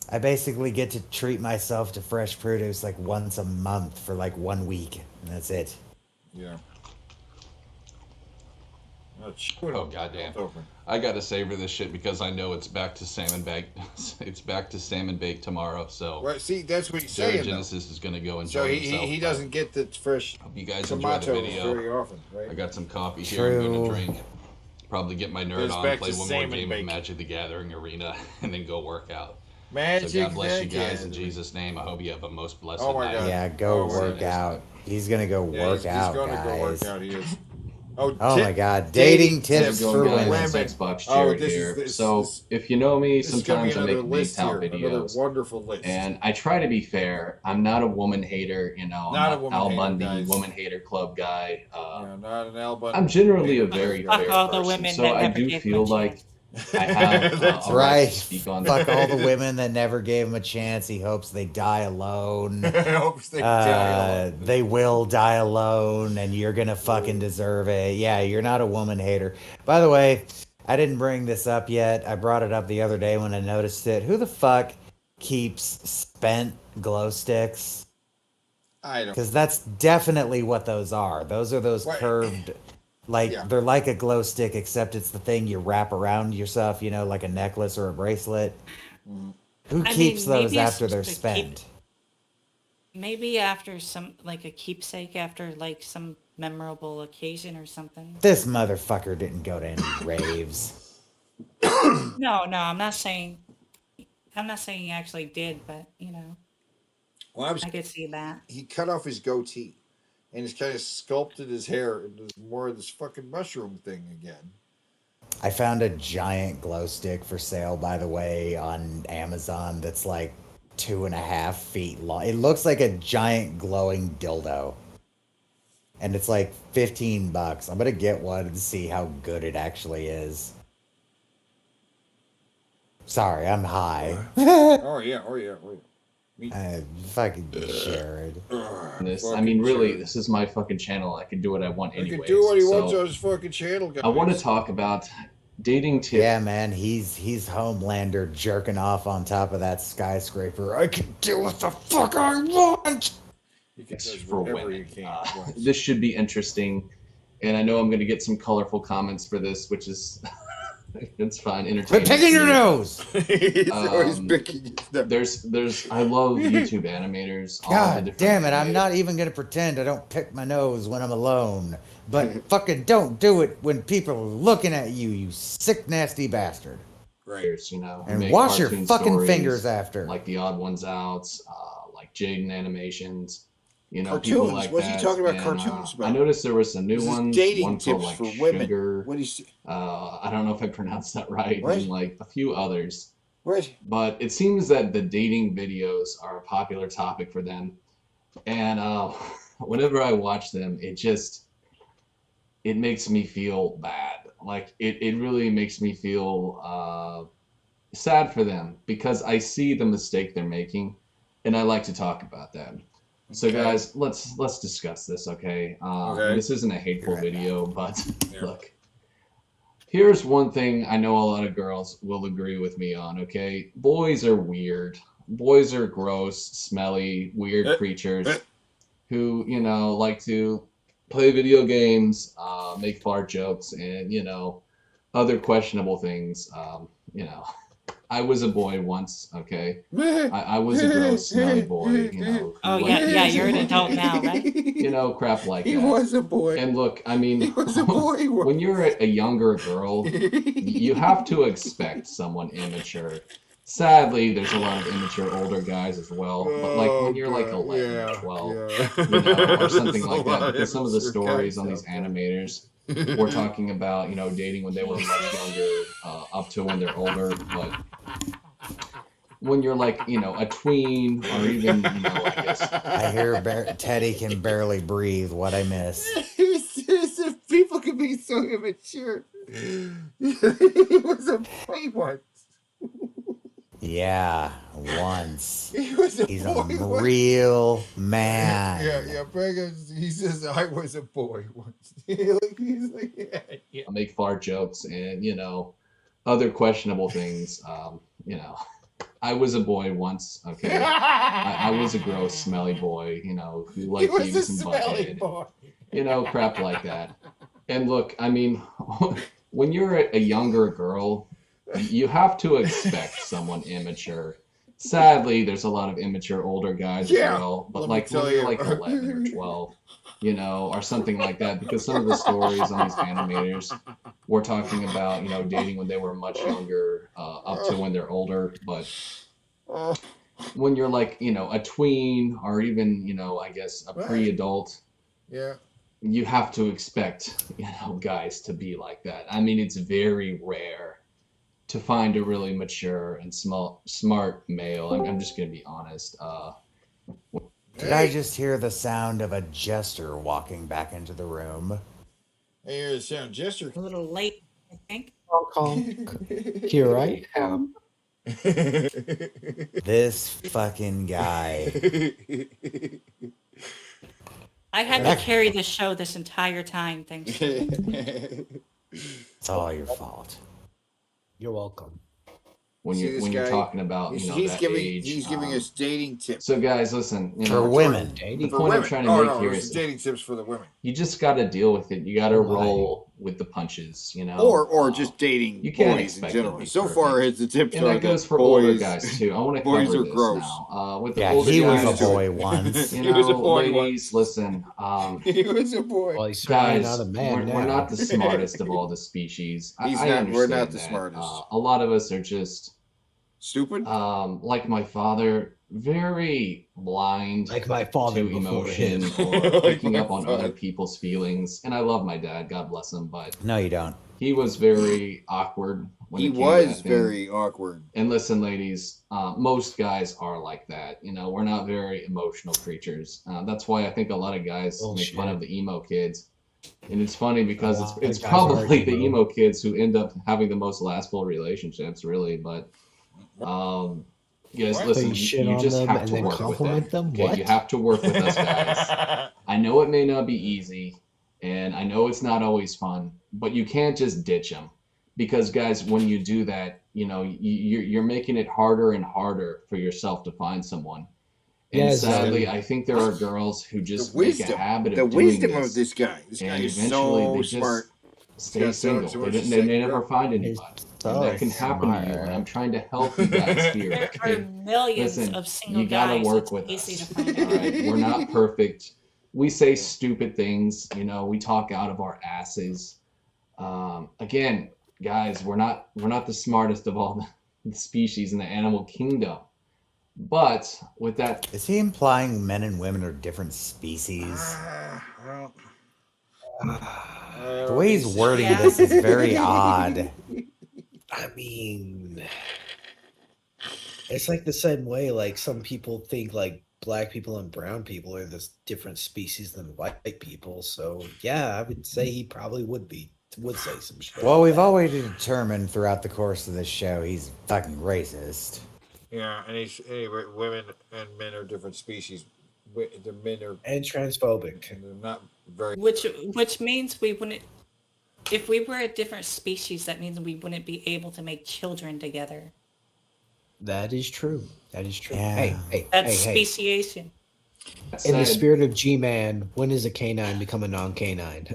I basically get to treat myself to fresh produce like once a month for like 1 week, and that's it. Yeah. Oh goddamn! I gotta savor this shit because I know it's back to salmon bake. It's back to salmon bake tomorrow. So. Well, see, that's what he's Jared saying. Genesis is gonna go So enjoy he himself. doesn't get the fresh. Hope you guys enjoy the tomatoes video. very often, right? I got some coffee here. I'm gonna drink. Probably get my nerd Goes on, back play to one more salmon game bake. of Magic the Gathering Arena, and then go work out. Magic so God bless the you guys in Gathering. Jesus' name. I hope you have a most blessed Oh my night. God. Yeah, go See you work next out. He's gonna go work he's out, gonna guys. go work out. He is. Oh my God, dating tips for Guys, women. it's Xbox Jared here. So if you know me, this is gonna be sometimes I another make list MGTOW here, another videos. wonderful list. And I try to be fair. I'm not a woman hater, I'm Not a woman Al hater, Bundy, guys. woman hater club guy. Not an Al Bundy. I'm generally a very Fuck fair all the person, women so that I never do gave feel him a like I have That's a right right. to speak on Fuck all the women that never gave him a chance. He hopes they die alone. Hopes they die alone. They will die alone, and you're gonna fucking deserve it. Yeah, you're not a woman hater. By the way, I didn't bring this up yet. I brought it up the other day when I noticed it. Who the fuck keeps spent glow sticks I don't. Because that's definitely what those are. Those are those Right. curved, like Yeah. they're like a glow stick, except it's the thing you wrap around yourself, you know, like a necklace or a bracelet. Who I keeps mean, those maybe it's after they're just to keep- spent? Maybe after some, like a keepsake after like some memorable occasion or something. This motherfucker didn't go to any raves. No, I'm not saying he actually did, but you know, Well, I could see that. he cut off his goatee, and he's kind of sculpted his hair into more of this fucking mushroom thing again. I found a giant glow stick for sale, by the way, on Amazon that's like 2.5 feet long. It looks like a giant glowing dildo. And it's like $15. I'm gonna get one and see how good it actually is. Sorry, I'm high. Oh yeah. Fucking Jared. This, I Fucking mean, really, Jared. this is my fucking channel. I can do what I want He anyway. can do what he wants on his fucking channel, guys. I want to talk about dating tips. Yeah, man, he's Homelander jerking off on top of that skyscraper. I can do what the fuck I want. He can do For whatever women. he can. This should be interesting, and I know I'm going to get some colorful comments for this, which is it's fine. Entertaining. Quit picking your nose. He's always picking his nose. There's I love YouTube animators. all the God different damn it, I'm not even gonna pretend I don't pick my nose when I'm alone. But fucking don't do it when people are looking at you, you sick, nasty bastard. creators, you know, who And make wash your cartoon fucking stories, fingers after. like the Odd Ones Outs, like Jaden Animations. You know, people Cartoons. like What's that. he talking about And, cartoons about? I noticed there was some new This is ones. dating One called tips like for women. Sugar. What do you see? I don't know if I pronounced that right. What? And like a few others. What? But it seems that the dating videos are a popular topic for them. And whenever I watch them, it makes me feel bad. Like it really makes me feel sad for them because I see the mistake they're making, and I like to talk about that. So Okay. guys, let's discuss this, okay? Okay. This isn't a hateful video, but look. Here's one thing I know a lot of girls will agree with me on, okay? Boys are weird. Boys are gross, smelly, weird creatures who, you know, like to play video games, make fart jokes, and, you know, other questionable things. You know, I was a boy once, okay? I was a gross, smelly boy, you know. Oh who yeah, liked yeah, to you're an use adult now, right? you know, crap like He that. was a boy. And look, I mean, He was a boy. when you're a younger girl, you have to expect someone immature. Sadly, there's a lot of immature older guys as well. But like when you're like 11 or 12, you know, or something like that, because some of the stories on these animators were talking about, you know, dating when they were much younger, up to when they're older. But when you're like, you know, a tween or even, you know, I guess. I hear Teddy can barely breathe. What I miss. People can be so immature. He was a boy once. Yeah, once. He was a He's boy a once. real man. Yeah. He says I was a boy once. He's like, yeah. Make fart jokes and, you know, other questionable things. You know, I was a boy once, okay? I was a gross, smelly boy, you know, who He liked was a Beavis and smelly Butthead. boy. You know, crap like that. And look, I mean, when you're a younger girl, you have to expect someone immature. Sadly, there's a lot of immature older guys Yeah, as well. But let me like tell when you're you. like 11 or 12, you know, or something like that, because some of the stories on these animators were talking about, you know, dating when they were much younger, up to when they're older. But when you're like, you know, a tween or even, you know, I guess a pre-adult, Yeah. you have to expect, you know, guys to be like that. I mean, it's very rare to find a really mature and smart male. I'm just gonna be honest. Did I just hear the sound of a jester walking back into the room? I hear the sound gesture. A little late, I think. Here I am. This fucking guy. I had to carry the show this entire time, thanks. It's all your fault. You're welcome. when See you're this when you're guy? talking about He's that giving age. he's giving us dating tips So guys, listen, For women. the for point women. I'm trying to Oh make no, here this is is dating tips for the women, you just got to deal with it. You got to roll with the punches, or just dating you can't boys in expect general. it to be So far, the tips and are that goes that for older boys, guys too. I want to boys cover are this gross. now. With the Yeah, older he guys, was a boy once. you He was a know, boy ladies, listen. He was a boy. Well, he's certainly Guys, not a man we're now. not the smartest of all the species. He's I not. understand We're not the that. smartest. A lot of us are just stupid. Like my father, very blind Like my father to before emotion him. or Like picking my up on other father. people's feelings. And I love my dad, God bless him, but No, you don't. he was very awkward when He it came to was that thing. very awkward. And listen, ladies, most guys are like that. You know, we're not very emotional creatures. That's why I think a lot of guys make fun of the emo kids. And it's funny because it's guys probably are the emo. emo kids who end up having the most lastful relationships, really. But guys, What? listen, you shit you on just them have and to then work compliment with them? Okay, What? you have to work with us, guys. I know it may not be easy, and I know it's not always fun, but you can't just ditch them. Because, guys, when you do that, you know, you're making it harder and harder for yourself to find someone. And Yes, sadly, I think there are girls who The just make a wisdom, habit the of doing wisdom this, of this guy. This guy and is eventually so they just smart. stay got so single. much They to say, never bro. find anybody. And that can happen to you. And I'm trying to help you guys here. There are millions Listen, of single you gotta guys. work It's with easy us. to find All out. right, we're not perfect. We say stupid things. You know, we talk out of our asses. Again, guys, we're not the smartest of all the species in the animal kingdom. But with that, Is he implying men and women are different species? The way he's wording Yeah. this is very odd. I mean, it's like the same way. Like some people think like black people and brown people are this different species than white people. So yeah, I would say he probably would say some shit. Well, like we've that. already determined throughout the course of this show he's fucking racist. Yeah, and he's anyway. Women and men are different species. The men are And transphobic. and they're not very. Which means we wouldn't. If we were a different species, that means we wouldn't be able to make children together. That is true. That is true. Yeah. Hey, That's hey. speciation. In the said, spirit of G-Man, when does a canine become a non-canine?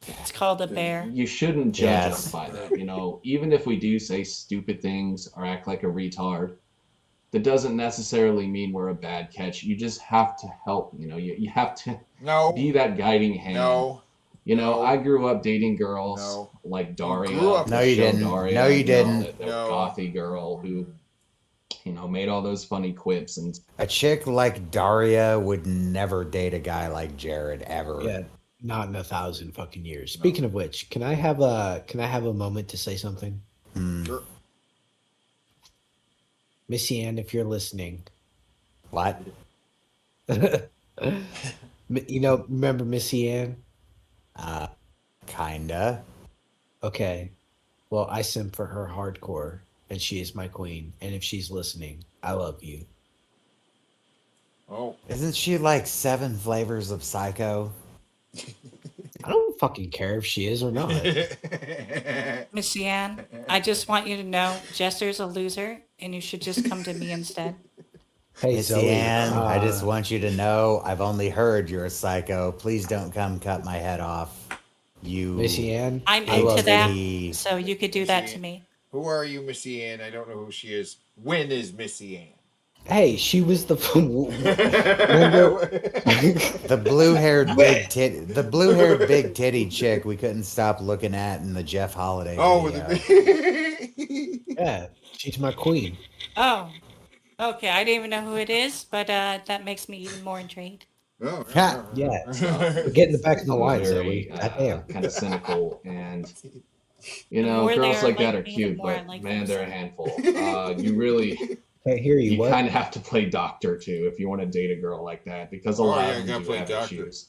It's called a bear. you shouldn't judge Yes. us by that. You know, even if we do say stupid things or act like a retard, that doesn't necessarily mean we're a bad catch. You just have to help. You know, you have to No, be that guiding hand. no. You know, No. I grew up dating girls No. like Daria. grew up- the No, you show didn't. Daria, No, you know, didn't. The No. gothy girl who, you know, made all those funny quips and A chick like Daria would never date a guy like Jared ever. Yeah, not in 1,000 fucking years. Speaking of which, can I have a moment to say something? Sure. Missy Ann, if you're listening, What? remember Missy Ann? Kinda. Okay. Well, I simp for her hardcore, and she is my queen. And if she's listening, I love you. Oh, Isn't she like 7 flavors of Psycho? I don't fucking care if she is or not. Missy Ann, I just want you to know Jester's a loser, and you should just come to me instead. Hey, Missy Zoe, Ann, I just want you to know I've only heard you're a psycho. Please don't come cut my head off. You. Missy Ann, I'm I love into that, you. so you could do that to me. who are you, Missy Ann? I don't know who she is. When is Missy Ann? Hey, she was the The blue-haired big titty chick we couldn't stop looking at in the Jeff Holiday Oh, video. yeah, she's my queen. Oh, okay. I didn't even know who it is, but that makes me even more intrigued. Oh, Ha! Yeah, get in the back of the line, very Zoe. Goddamn. kind of cynical. And, you The know, more girls they are like that are like me, the cute, more I but like man, them. they're a handful. You really, Can't hear you. you What? kind of have to play doctor too if you want to date a girl like that, because a Oh, lot yeah, of you them gotta do play have doctor. issues.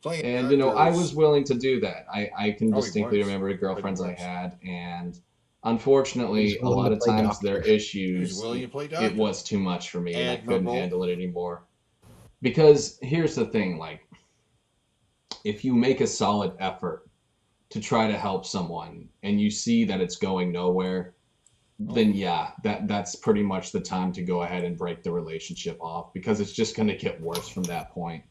Playing And you know, I doctors. was willing to do that. I can Oh, he distinctly was. remember girlfriends I was. had, and unfortunately, He's a willing lot to of play times their doctor. issues, He's willing to play doctor. it was too much for me, and I couldn't Admirable. handle it anymore. Because here's the thing, like, if you make a solid effort to try to help someone and you see that it's going nowhere, then yeah, that's pretty much the time to go ahead and break the relationship off, because it's just going to get worse from that point.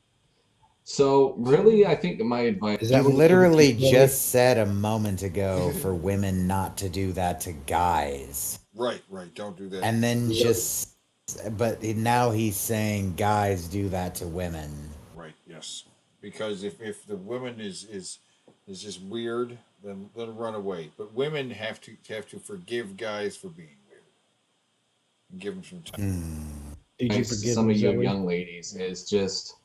So really, I think my advice. You literally just said a moment ago for women not to do that to guys. Right. Don't do that. And then but now he's saying guys do that to women. Right. Yes. Because if the woman is just weird, then run away. But women have to forgive guys for being weird and give them some time. Did you forgive some of you Zoe? young ladies is just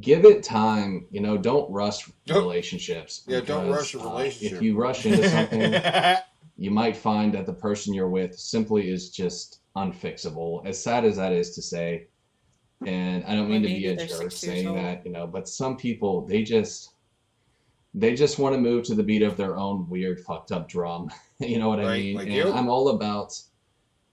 give it time. Don't rush relationships. Yeah, don't because, rush a relationship. If you rush into something, you might find that the person you're with simply is just unfixable. As sad as that is to say, and I don't mean to be a jerk saying that, but some people they just want to move to the beat of their own weird fucked up drum. You know what I mean? like and you. I'm all about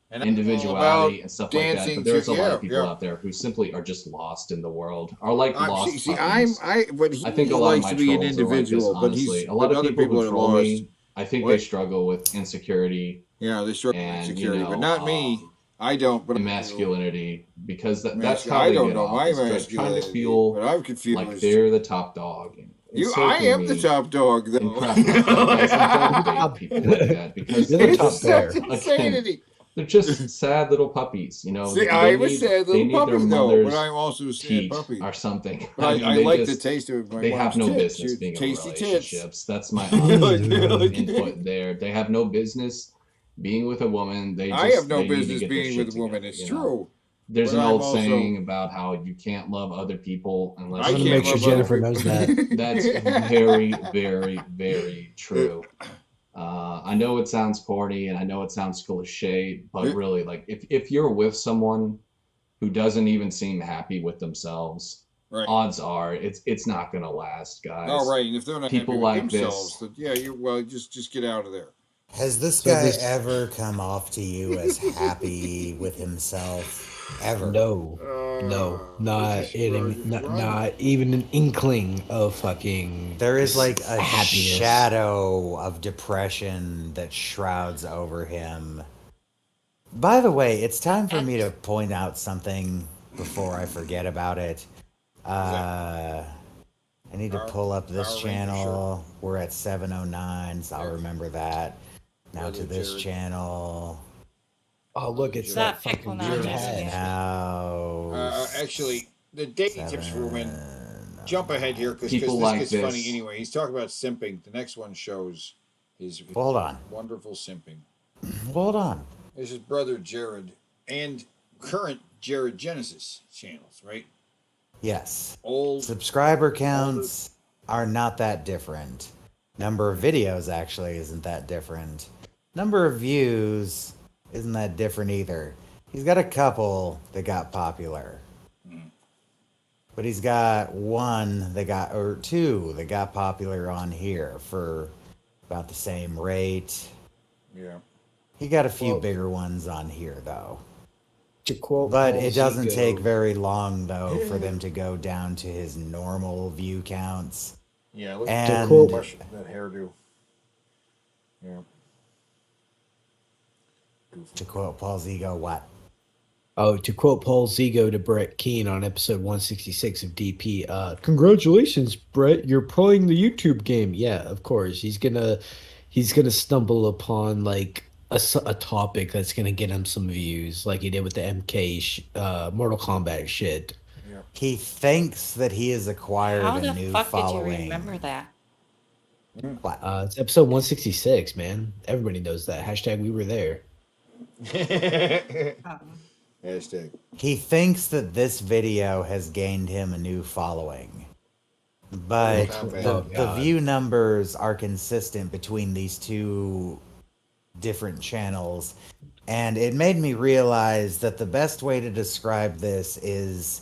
And I'm individuality all and stuff about like that. dancing But there's a lot to- of people yeah. out there who simply are just lost in the world, are like lost. See, puppies. but he I think a lot of likes my to be an trolls are like this, individual, but honestly. he's A lot but of other people people who are troll lost. me, I think they struggle with insecurity. Yeah, they struggle with and, insecurity, but not me. I don't. But masculinity, because that's how I they don't get know off. my Is trying to masculinity, feel but I'm confused. like they're the top dog. And I am the top dog, though. people like that, because You're the top dog. again, Insanity. they're just sad little puppies, See, They I'm a need- sad they little need their puppy, though, mother's but I'm also a sad teat puppy. or something. But mean, I they like the just- taste of my They have mom's no tits. business being in Tasty tits. relationships. That's my Like, input there. They have no business being with a woman. They just, I have no they need to business get their being shit with a woman. together, It's you know? true. There's But an I'm old also- saying about how you can't love other people unless I I want to can't make sure love other Jennifer people. knows that. That's very, very, very true. I know it sounds corny and I know it sounds cliche, but really, like, if you're with someone who doesn't even seem happy with themselves, Right. odds are it's not gonna last, guys. Oh, right. And if they're not People happy like with themselves, this. then just get out of there. Has this So guy this- ever come off to you as happy with himself? Ever? No, not even an inkling of fucking. There is like a happiness. shadow of depression that shrouds over him. By the way, it's time for me to point out something before I forget about it. I need to pull up this Power Ranger channel. We're at 709, so I'll remember that. Now to this Jared. channel. Oh, look, it's Stop that fucking pickle now, weird Jessica. hat. Now. Actually, the dating tips for women. Jump ahead here because People this like gets this. funny anyway. He's talking about simping. The next one shows his Hold on. wonderful simping. Hold on. This is brother Jared and current Jared Genesis channels, right? Yes. Old Subscriber counts are not that different. Number of videos actually isn't that different. Number of views isn't that different either. He's got a couple that got popular. But he's got two that got popular on here for about the same rate. Yeah. He got a few bigger ones on here though. To quote But Paul it doesn't Zico, take very long though for them to go down to his normal view counts. Yeah. Look And- at that hairdo. Yeah. To quote Paul Zigo, what? Oh, to quote Paul Zigo to Brett Keane on episode 166 of DP, congratulations, Brett, you're playing the YouTube game. Yeah, of course. He's gonna stumble upon like a topic that's gonna get him some views, like he did with the Mortal Kombat shit. He thinks that he has acquired How a the new fuck following. did you remember that? What? It's episode 166, man. Everybody knows that. Hashtag we were there. Hashtag. He thinks that this video has gained him a new following. But Oh, the God. view numbers are consistent between these two different channels. And it made me realize that the best way to describe this is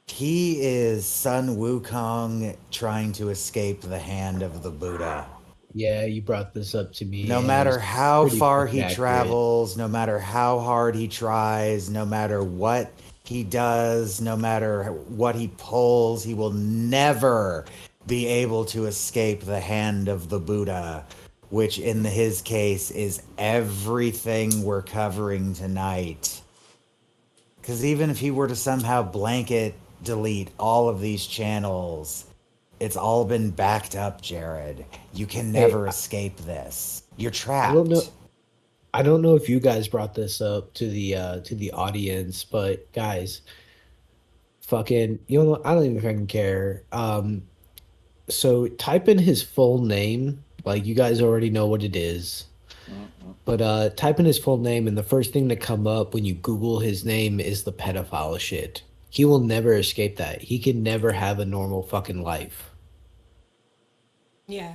he is Sun Wukong trying to escape the hand of the Buddha. Yeah, you brought this up to me. No and matter it's how pretty far fucking he accurate. travels, no matter how hard he tries, no matter what he does, no matter what he pulls, he will never be able to escape the hand of the Buddha, which in his case is everything we're covering tonight. Because even if he were to somehow blanket delete all of these channels, it's all been backed up, Jared. You can never escape this. You're trapped. I don't know if you guys brought this up to the audience, but guys, fucking, you know, I don't even fucking care. So type in his full name. Like, you guys already know what it is. But type in his full name, and the first thing to come up when you Google his name is the pedophile shit. He will never escape that. He can never have a normal fucking life. Yeah.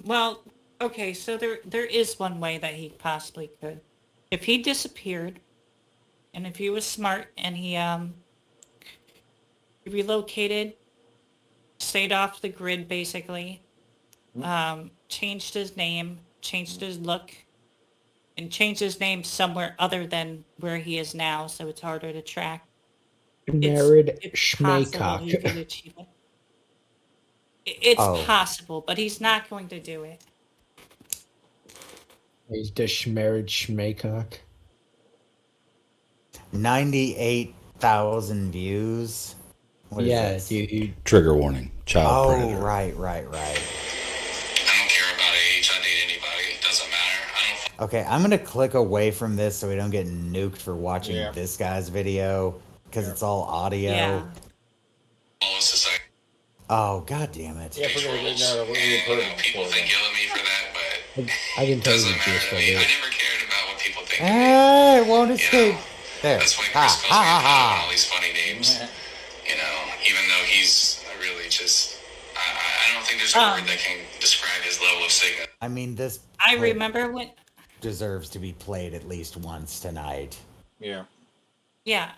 Well, okay, so there is one way that he possibly could. If he disappeared, and if he was smart and he relocated, stayed off the grid basically, changed his name, changed his look, and changed his name somewhere other than where he is now, so it's harder to track. Married It's possible he could Schmaycock. achieve it. It's Oh. possible, but he's not going to do it. He's the married Schmaycock. 98,000 views. What is Yeah, this? dude. Trigger warning. Child Oh, predator. right. I don't care about age. I date anybody. It doesn't matter. I don't. Okay, I'm gonna click away from this so we don't get nuked for watching Yeah. this guy's video because it's all audio. Yeah. Follow society. Oh, god damn it! Yeah, we're gonna get now. We're gonna And, put you know, people think ill of me for that, but I can tell you doesn't the matter gist to of me. I it. never cared about what people think. It won't escape. There. That's why Ha Chris calls ha me ha all ha. these funny names. You know, even though he's really just. I don't think there's a word that can describe his level of sickness. I mean, this I clip remember when. deserves to be played at least once tonight. Yeah. Yeah,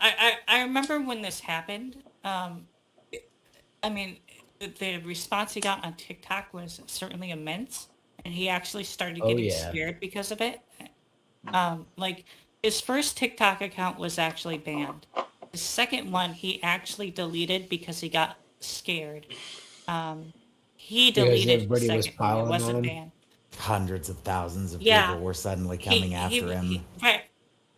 I remember when this happened. I mean, the response he got on TikTok was certainly immense, and he actually started Oh, getting yeah. scared because of it. Like his first TikTok account was actually banned. The second one he actually deleted because he got scared. He Because deleted the everybody was second one. It piling on wasn't him? banned. Hundreds of thousands of Yeah. people were suddenly coming after him.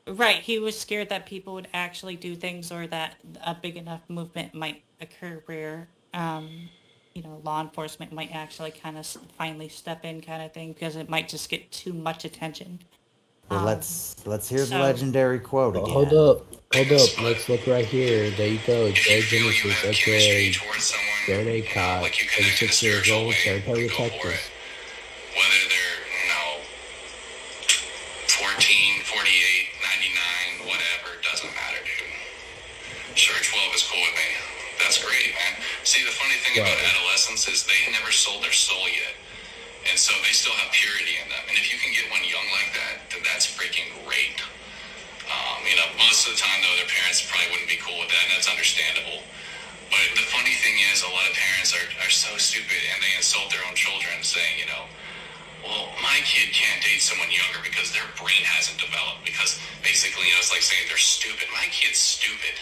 Right. He was scared that people would actually do things, or that a big enough movement might occur where, you know, law enforcement might actually kind of finally step in, kind of thing, because it might just get too much attention. Well, let's hear the so- legendary quote again. Hold up. Let's look right here. There you go. Jared Genesis, aka Jared Acott, 36 years old, Saratoga, Texas. Whether they're, you know, 14, 48, 99, whatever, doesn't matter, dude. Sure, 12 is cool with me. That's great, man. See, the funny thing about adolescents is they never sold their soul yet. And so they still have purity in them. And if you can get one young like that, then that's freaking great. You know, most of the time, though, their parents probably wouldn't be cool with that, and that's understandable. But the funny thing is, a lot of parents are so stupid, and they insult their own children, saying, you know, well, my kid can't date someone younger because their brain hasn't developed. Because basically, you know, it's like saying they're stupid. My kid's stupid.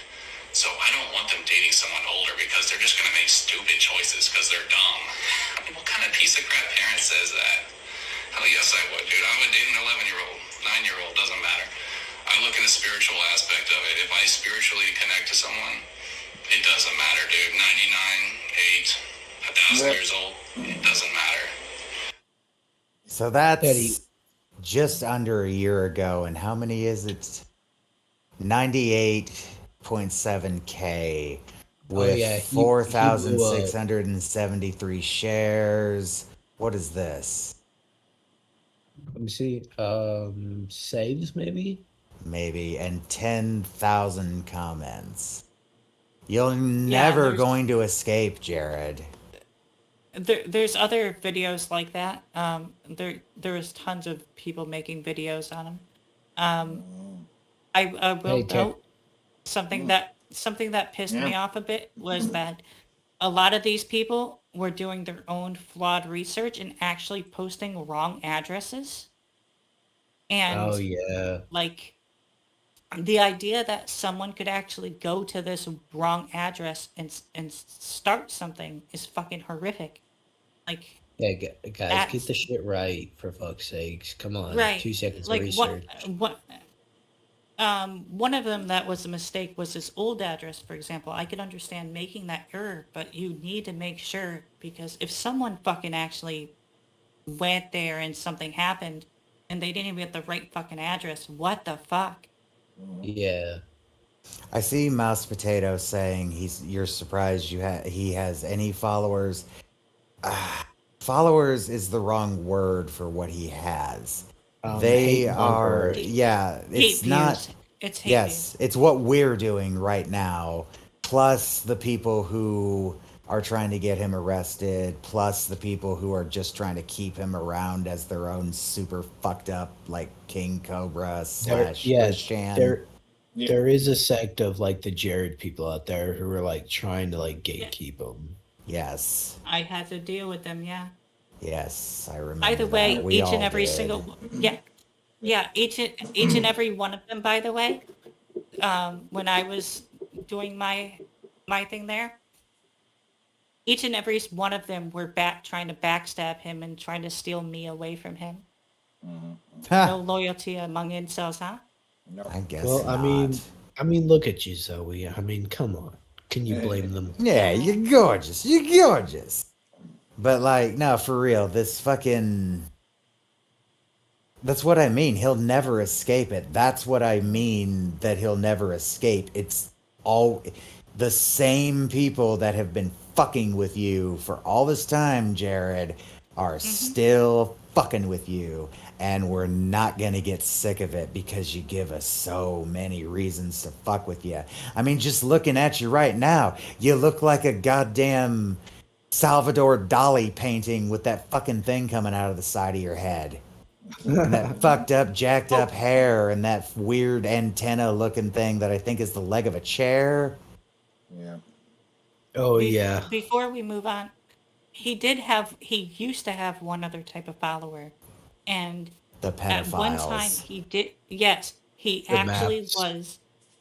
So I don't want them dating someone older because they're just going to make stupid choices because they're dumb. I mean, what kind of piece of crap parent says that? Hell yes, I would, dude. I would date an 11-year-old, 9-year-old, doesn't matter. I look in the spiritual aspect of it. If I spiritually connect to someone, it doesn't matter, dude. 99, 8, 1,000 years old, it doesn't matter. So that's just under a year ago, and how many is it? 98.7K with yeah, he blew up. 4,673 shares. What is this? Let me see. Saves maybe? Maybe, and 10,000 comments. You're never there's- going to escape, Jared. There's other videos like that. There's tons of people making videos on them. I will Hey, Ted. note something that pissed me off a bit was that a lot of these people were doing their own flawed research and actually posting wrong addresses. And Oh yeah. like the idea that someone could actually go to this wrong address and start something is fucking horrific. Like Yeah, guys, get the shit right for fuck's sakes. Come on, Right. 2 seconds of Like research. one of them that was a mistake was his old address, for example. I could understand making that error, but you need to make sure, because if someone fucking actually went there and something happened and they didn't even get the right fucking address, what the fuck? Yeah. I see Mouse Potato saying you're surprised he has any followers. Followers is the wrong word for what he has. They hate are, word. yeah, it's Hate not. views. It's hate Yes, it's what we're doing right now, plus the people who are trying to get him arrested, plus the people who are just trying to keep him around as their own super fucked up, like King Cobra slash Shan. There is a sect of like the Jared people out there who are like trying to like gatekeep him. Yes. I had to deal with them, yeah. Yes, I remember. By the way, that. We each all and every did. single each and every one of them, by the way, when I was doing my thing there, each and every one of them were trying to backstab him and trying to steal me away from him. No loyalty among incels, huh? I guess Well, not. I mean, look at you, Zoe. I mean, come on. Can you blame them? Yeah, you're gorgeous. You're gorgeous. But like, no, for real, this fucking. That's what I mean. He'll never escape it. That's what I mean that he'll never escape. It's all the same people that have been fucking with you for all this time, Jared, are still fucking with you. And we're not going to get sick of it because you give us so many reasons to fuck with you. I mean, just looking at you right now, you look like a goddamn Salvador Dali painting with that fucking thing coming out of the side of your head. And that fucked up, jacked up hair and that weird antenna looking thing that I think is the leg of a chair. Yeah. Oh, yeah. Before we move on, he used to have one other type of follower. And The at one time pedophiles. he did, yes, he The actually maps. was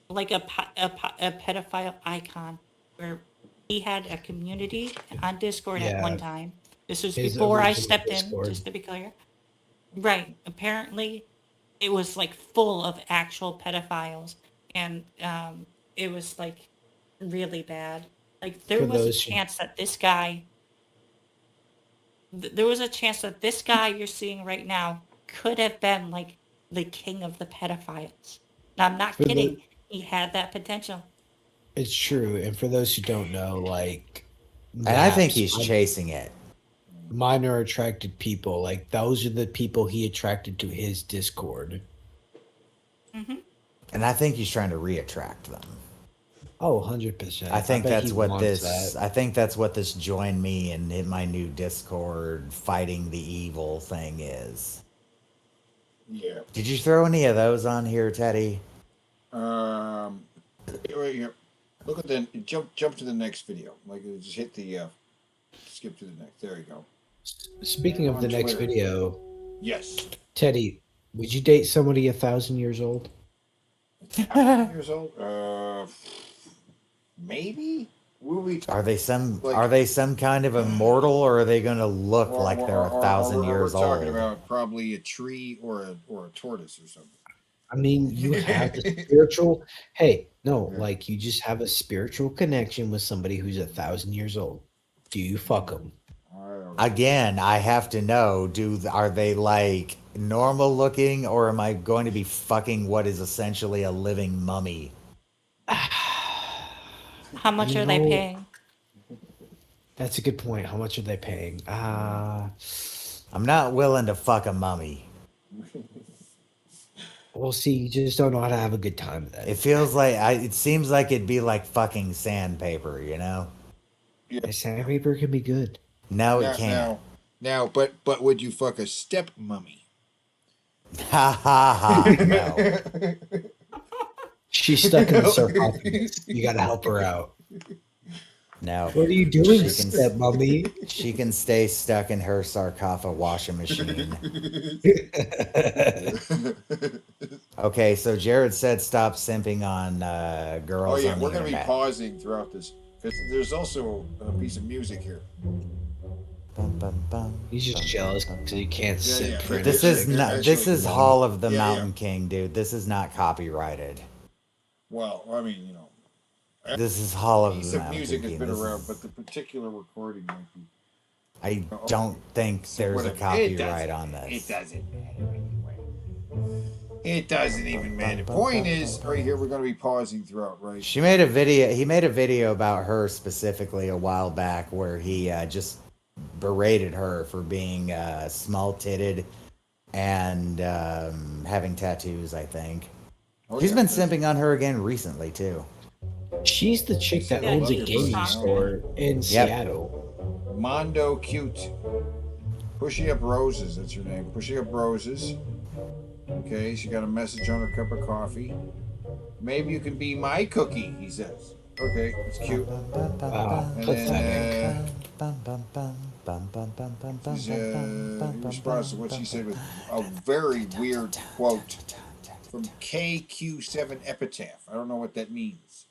like a pedophile icon where he had a community on Discord at one Yeah. time. This was His before I original stepped Discord. in, just to be clear. Right. Apparently, it was like full of actual pedophiles, and it was like really bad. Like there For was a those who- chance that this guy, there was a chance that this guy you're seeing right now could have been like the king of the pedophiles. Now, I'm not For the- kidding. He had that potential. It's true. And for those who don't know, like. And I think maps, he's chasing it. Minor attracted people, like those are the people he attracted to his Discord. And I think he's trying to reattract them. Oh, 100%. I think bet that's he what wants this. that. I think that's what this join me and in my new Discord fighting the evil thing is. Yeah. Did you throw any of those on here, Teddy? Right here. Look at the jump to the next video. Like just hit the skip to the next. There you go. Speaking of On the next Twitter. video, Yes. Teddy, would you date somebody 1,000 years old? Years old. Maybe. Will we? Are they some? Like- are they some kind of immortal, or are they going to look Or- like or- they're or- or 1,000 we're years talking old? about probably a tree or a tortoise or something. I mean, you have the spiritual. Hey, no, like you just have a spiritual connection with somebody who's 1,000 years old. Do you fuck them? Again, I have to know: are they like normal looking, or am I going to be fucking what is essentially a living mummy? How much You are they know- paying? That's a good point. How much are they paying? I'm not willing to fuck a mummy. Well, see, you just don't know how to have a good time with that. It feels like it seems like it'd be like fucking sandpaper, you know? Sandpaper can be good. No, Now- it can't. Now, but would you fuck a step mummy? Ha ha ha! No. She's stuck in the sarcophagus. You got to help her out. No. What are you doing, She can- step mummy? She can stay stuck in her sarcophagus washing machine. Okay, so Jared said stop simping on girls Oh yeah, on we're the gonna be internet. pausing throughout this because there's also a piece of music here. He's just jealous because he can't sit for This anything. is not. This is Hall of the Mountain King, dude. This is not copyrighted. Well, I mean, you know. This is Hall of Piece the of Mountain music has King. been This around, is- but the particular recording might be. I don't think there's a Whatever. It copyright doesn't- on this. It doesn't matter anyway. It doesn't even matter. The point is, right here, we're going to be pausing throughout, right? She made a video. He made a video about her specifically a while back, where he just berated her for being small-titted and having tattoos. I think he's been simping on her again recently too. She's the chick that Yeah, owns a you're gaming pushing store in Yep. Seattle. Mondo Cute. Pushing Up Roses, that's her name. Pushing Up Roses. Okay, she got a message on her cup of coffee. Maybe you can be my cookie, he says. Okay, it's cute. Wow, And then, he responds to what she said with a very weird quote from KQ7 Epitaph. I don't know what that means.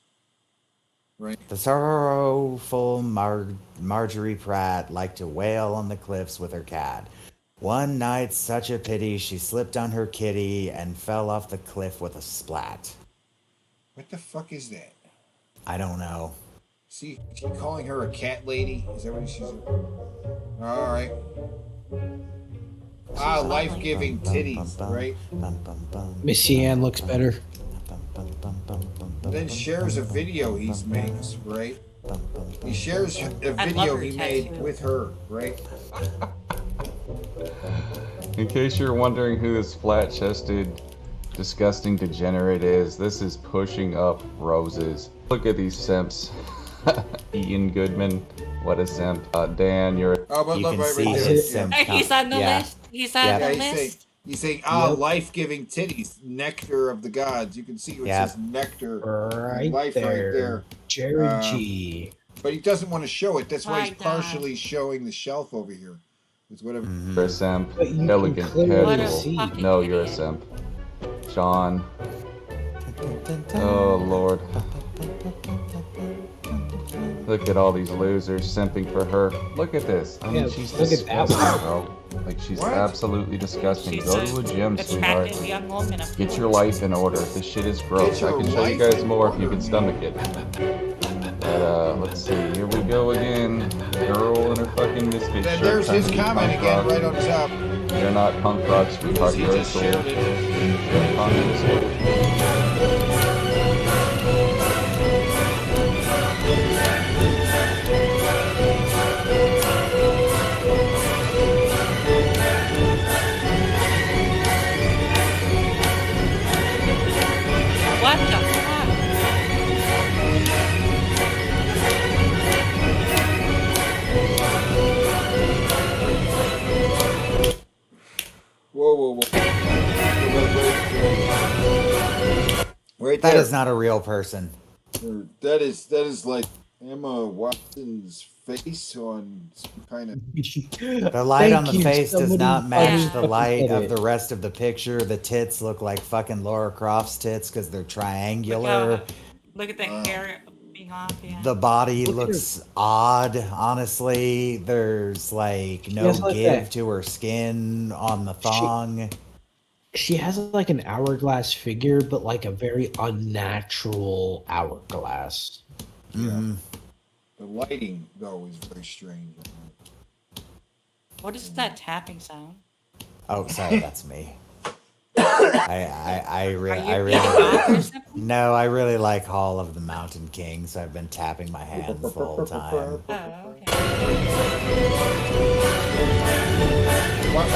Right? The sorrowful Marjorie Pratt liked to wail on the cliffs with her cat. One night, such a pity, she slipped on her kitty and fell off the cliff with a splat. What the fuck is that? I don't know. See, is he calling her a cat lady? Is that what she's? All right. Ah, life-giving titties, right? Missy Ann looks better. Then shares a video he's made, right? He shares a I love video her he made tattoo. with her, right? In case you're wondering who this flat-chested, disgusting degenerate is, this is Pushing Up Roses. Look at these simps. Ian Goodman, what a simp. Dan, you're. Oh, but You look can right, see right there. his Yeah. simp He's on the Yeah. list. He's on Yeah. the Yeah, list. he's saying, Yep. life-giving titties, nectar of the gods. You can see what Yeah. says nectar, Right life there. right there. Jerry G. But he doesn't want to show it. That's why My he's God. partially showing the shelf over here. It's whatever. You're a simp. But you can Elegant clearly What a casual. see. fucking No, you're a idiot. simp. Sean. Oh, Lord. Look at all these losers simping for her. Look at this. I mean, Yeah, she's look at that disgusting, bro. Like, she's What? absolutely disgusting. She's Go to a gym, sweetheart. attractive young woman. of Get course. your life in order. This shit is gross. Get I your can show you life guys in more if you order. can stomach it. But, let's see. Here we go again. Girl in her fucking misfit shirt. There's trying his to be comment punk again, rock. right on top. You're not punk rock, sweetheart. He You're a just soul. shared it. You're punk disorder. What the fuck? Whoa, whoa, whoa. Right That there. is not a real person. That is like Emma Watson's face on some kind of. The light on the Thank you, face does somebody not match fucking the light said of it. the rest of the picture. The tits look like fucking Laura Croft's tits because they're triangular. Look at the hair being off. Yeah. The body Look at looks odd, honestly. There's like no has like give that- to her skin on the thong. She has like an hourglass figure, but like a very unnatural hourglass. Mhm. The lighting, though, is very strange. What is that tapping sound? Oh, sorry, that's me. I really, Are you getting off or something? no, I really like Hall of the Mountain King, so I've been tapping my hands the whole time. Oh, okay. What was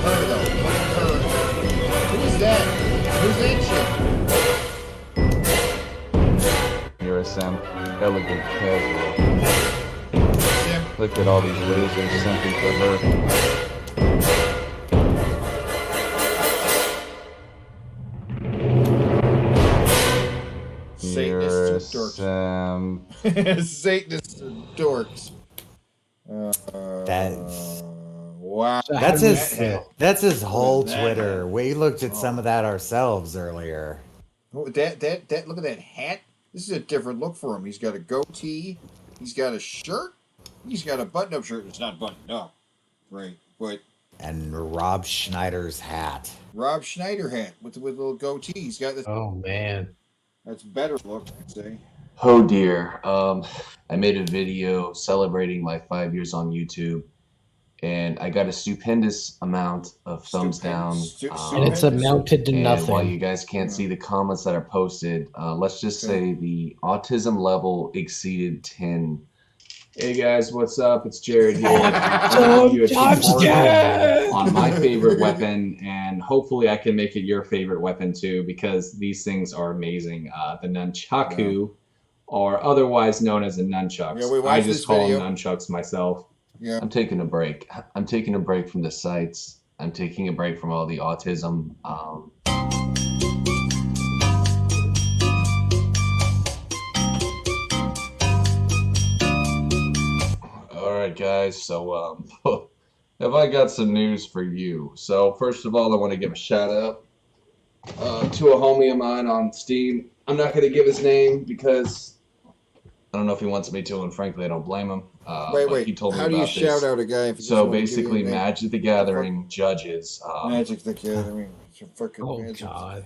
her, though? What's her? Who is that? Who's that chick? You're a simp. Elegant casual. Simp. Look at all these losers simping for her. You're a Satanists or simp. dorks. Satanists or dorks. That's Wow. So how that's do we his feel? that's his whole that Twitter. We looked at some of that ourselves earlier. Oh, that look at that hat. This is a different look for him. He's got a goatee. He's got a shirt. He's got a button-up shirt that's not buttoned up, right? But And Rob Schneider's hat. Rob Schneider hat with a little goatee. He's got this. Oh man, That's better look, I'd say. Oh dear. I made a video celebrating my 5 years on YouTube, and I got a stupendous amount of thumbs down. and it's amounted to And nothing. while you guys can't see the comments that are posted, let's just say the autism level exceeded 10. Hey guys, what's up? It's Jared here. I'm giving you a tutorial on my favorite weapon, and hopefully I can make it your favorite weapon too, because these things are amazing. The nunchaku, or otherwise known as the nunchucks. Yeah, we I watched just this call video. them nunchucks myself. Yeah. I'm taking a break. I'm taking a break from the sites. I'm taking a break from all the autism. All right, guys. So, have I got some news for you? So, first of all, I want to give a shout out to a homie of mine on Steam. I'm not going to give his name because I don't know if he wants me to, and frankly, I don't blame him. But he told me How do you about shout this. out a guy if you just So wanna give you basically, a name? Magic the Gathering judges Magic the Gathering. It's a fucking Oh Magic. God.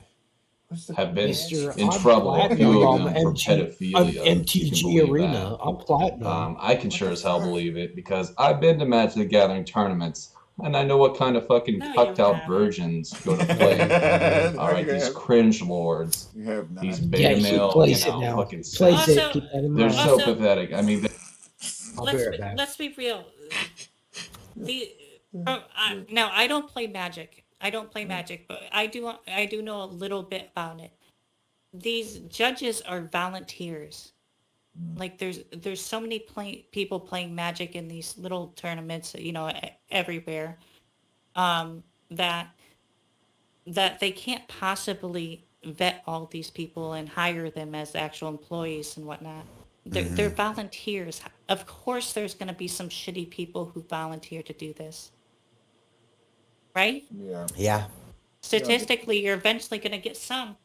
have been Mr. in I'm trouble, a platinum few of on them, for MT I'm pedophilia. if you can MTG believe Arena. that. I'm platinum. I can sure as hell believe it because I've been to Magic the Gathering tournaments and I know what kind of fucking cucked out virgins go to play. All right, these cringe lords, You have not. these Yeah, beta he male, plays you it know, now. fucking Plays sex. it. Keep that in They're mind. so pathetic. I mean, I'll be right back. Let's be real. Now I don't play Magic. I don't play Magic, but I do know a little bit about it. These judges are volunteers. Like there's so many people playing Magic in these little tournaments, everywhere, that they can't possibly vet all these people and hire them as actual employees and whatnot. They're volunteers. Of course, there's going to be some shitty people who volunteer to do this, right? Yeah. Yeah. Statistically, you're eventually going to get some.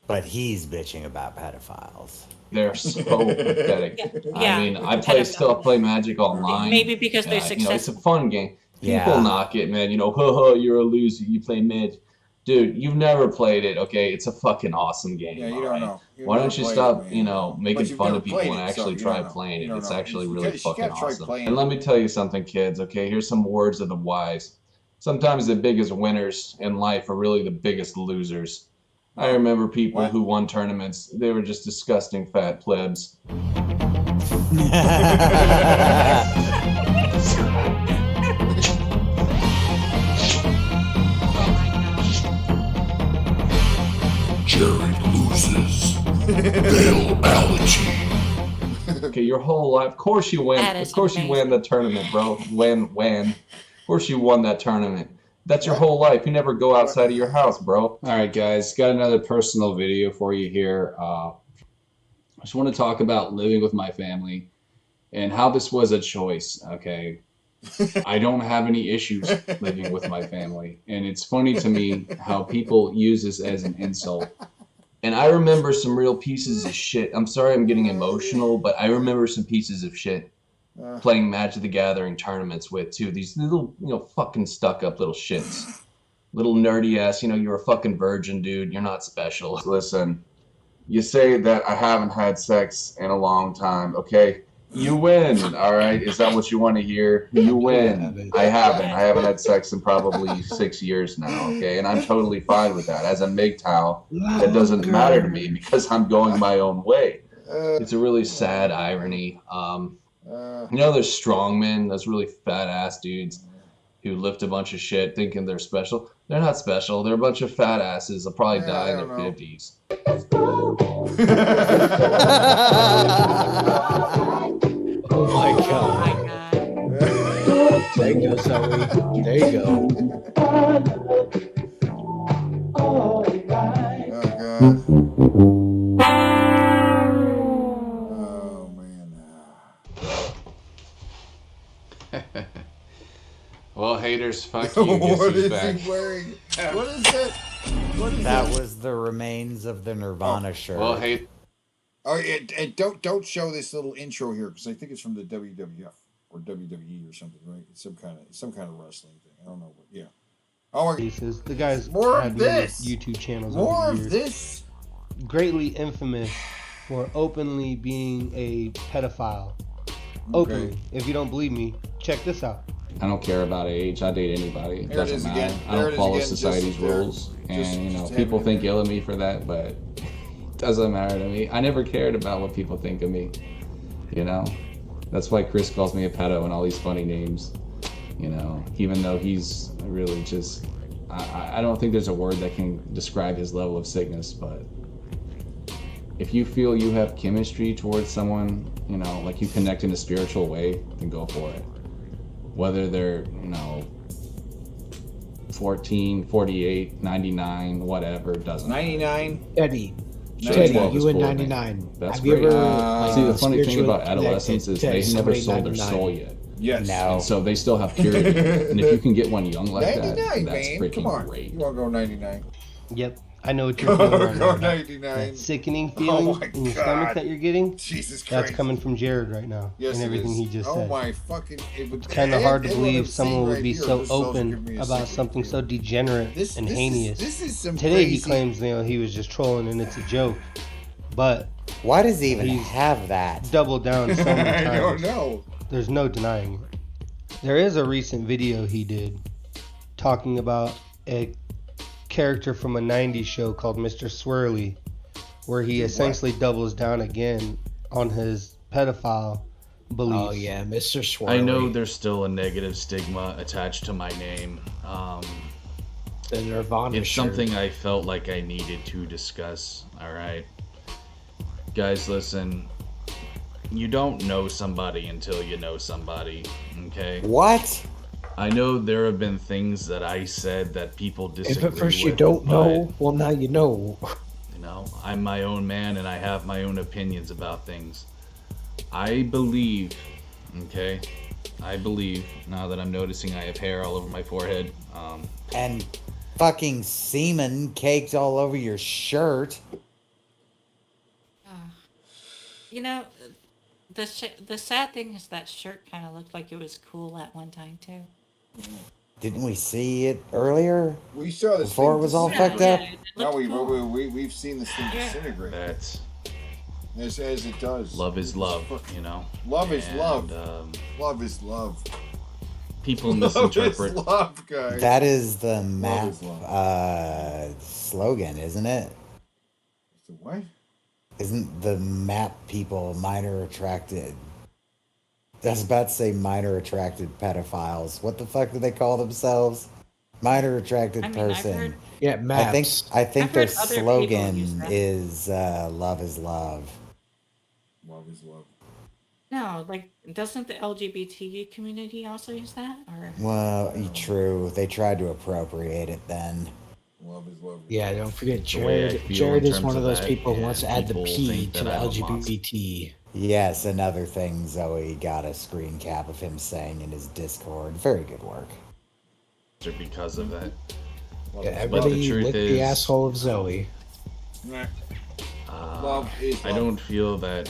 But he's bitching about pedophiles. they're so pathetic. Yeah. I mean, I still play Magic online. Maybe because they're It's a successful. fun game. People Yeah. knock it, man. Haha, you're a loser. You play Magic. Dude, you've never played it, okay? It's a fucking awesome game. Yeah, you all don't right? know. You've Why never don't you played stop, it, man. making you've fun never of people played and it, actually so you try don't know. playing You it? don't It's know. actually You really gotta- you fucking gotta try awesome. playing And it. let me tell you something, kids, okay? Here's some words of the wise. Sometimes the biggest winners in life are really the biggest losers. I remember people who won tournaments, they were just disgusting fat plebs. Jared loses. Bail allergy. Okay, your whole life. Of course you win. That Of is course you win the tournament, bro. Win. Of course you won that tournament. That's your whole life. You never go outside of your house, bro. All right, guys, got another personal video for you here. I just want to talk about living with my family and how this was a choice, okay? I don't have any issues living with my family, and it's funny to me how people use this as an insult. And I remember some real pieces of shit. I'm sorry I'm getting emotional, but I remember some pieces of shit playing Magic the Gathering tournaments with, too. These little, fucking stuck-up little shits. Little nerdy ass, you're a fucking virgin, dude. You're not special. Listen, you say that I haven't had sex in a long time, okay? You win, all right? Is that what you want to hear? You win. I haven't. I haven't had sex in probably 6 years now, okay? And I'm totally fine with that. As a MGTOW, that doesn't matter to me because I'm going my own way. It's a really sad irony. There's strongmen, those really fat ass dudes who lift a bunch of shit thinking they're special. They're not special. They're a bunch of fat asses. They'll probably die in their 50s. Oh my god. There you go, Zoe. There you go. Well, haters, fuck you. Guess What who's is back? he wearing? What is that? What is That was the remains of the Nirvana shirt. Well, hate. Oh, and don't show this little intro here because I think it's from the WWF or WWE or something, right? It's some kind of wrestling thing. I don't know what. Yeah. Oh, The guy's more had of numerous this. YouTube channels. More over of the years. this. Greatly infamous for openly being a pedophile. Openly. If you don't believe me, check this out. I don't care about age. I date anybody. It There it doesn't is matter. again. I There it don't is follow again. society's Just there. rules, and you know, just people having think ill of me for that, but it doesn't matter to me. I never cared about what people think of me. You know, that's why Chris calls me a pedo and all these funny names. You know, even though he's really just, I don't think there's a word that can describe his level of sickness, but if you feel you have chemistry towards someone, you know, like you connect in a spiritual way, then go for it. Whether they're, you know, 14, 48, 99, whatever, doesn't matter. 99. Eddie. Sure, Teddy, 12 is you in cool with me. 99. That's Have you great. ever See, the funny thing spiritually about adolescents is connected they to never somebody sold their 99? soul yet. Yes. No. And so they still have purity. And if you can get one young like 99, that, that's man. freaking Come on. great. You want to go 99? Yep. I know what you're feeling right Go now. 99. That sickening feeling Oh my in your God. stomach that you're getting. Jesus That's Christ. coming from Jared right now. Yes, and it everything is. he just Oh said. my fucking! It's kind of hard to believe someone would be so open about something so degenerate and heinous. This is some Today he crazy- claims he was just trolling and it's a joke. But why does he even he's have that? Doubled down so many times. I don't know. There's no denying it. There is a recent video he did talking about a character from a 90s show called Mr. Swirly, where he essentially doubles down again on his pedophile beliefs. Oh yeah, Mr. Swirly. I know there's still a negative stigma attached to my name. The Nirvana It's shirt. something I felt like I needed to discuss. All right, guys, listen. You don't know somebody until you know somebody. Okay. What? I know there have been things that I said that people disagree If at first with. you don't but, know, well now you know. You know, I'm my own man and I have my own opinions about things. I believe, okay, I believe, now that I'm noticing I have hair all over my forehead, And fucking semen caked all over your shirt. You know, the sad thing is that shirt kind of looked like it was cool at one time too. Didn't we see it earlier? We saw this before thing it was all disintegrate. fucked up. No, we've seen this thing disintegrate. that's, As it does. love is love, you know. Love is And, love. Love is love. People Love misinterpret. is love, guys. That is the map is love. slogan, isn't it? The what? Isn't the map people minor attracted? I was about to say minor attracted pedophiles. What the fuck do they call themselves? Minor attracted I mean, I've person. heard- Yeah, I think maps. I've their heard other people use slogan that. is love is love. Love is love. No, like, doesn't the LGBT community also use that? Or Well, true. They tried to appropriate it then. Love is love. Yeah, don't forget The way I Jared. feel Jared in is terms one of of those that, people who wants to add the people P think to that the I'm a monster. LGBT. Yes, another thing Zoe got a screen cap of him saying in his Discord. Very good work. Because of that. Yeah, But the everybody truth lick is, the asshole of Zoe. Love is I love. don't feel that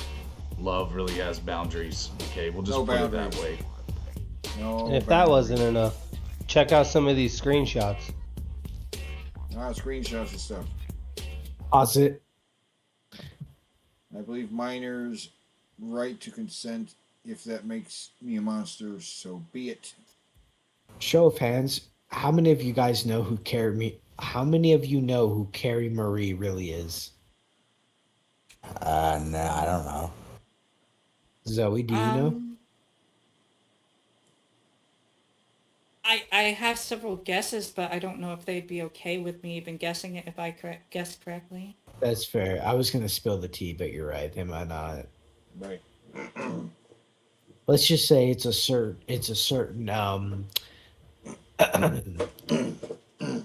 love really has boundaries. Okay, we'll just No put it boundaries. that way. No. And if that wasn't enough, check out some of these screenshots. Screenshots and stuff. Pause it. I believe minors' right to consent. If that makes me a monster, so be it. Show of hands. How many of you guys know who Carrie? How many of you know who Carrie Marie really is? No, I don't know. Zoe, do you know? I have several guesses, but I don't know if they'd be okay with me even guessing it if I guess correctly. That's fair. I was gonna spill the tea, but you're right. They might not. Right. Let's just say it's a certain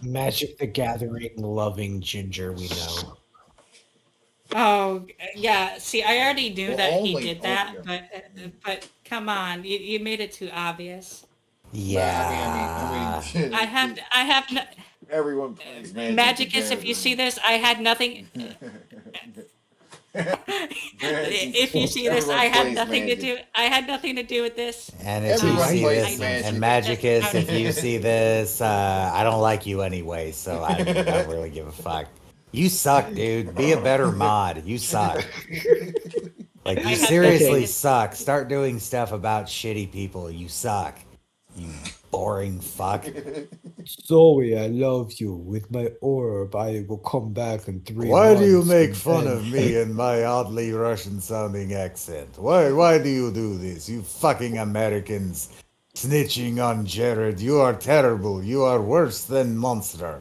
Magic the Gathering loving ginger we know. Oh yeah, see, I already knew Well, that he only- did that, but come on, you made it too obvious. Yeah. I have no, Everyone plays Magic. Magic is if you see this, I had nothing. If you see this, I had nothing to do. I had nothing to do with this. And if you Everyone see plays this, and Magic. Magicus, if you see this, I don't like you anyway, so I don't really give a fuck. You suck, dude. Be a better mod. You suck. Like, you seriously suck. Start doing stuff about shitty people. You suck. You boring fuck. Zoe, I love you. With my orb, I will come back in 3 Why do you months make and fun then- of me and my oddly Russian-sounding accent? Why do you do this? You fucking Americans snitching on Jared. You are terrible. You are worse than Monster.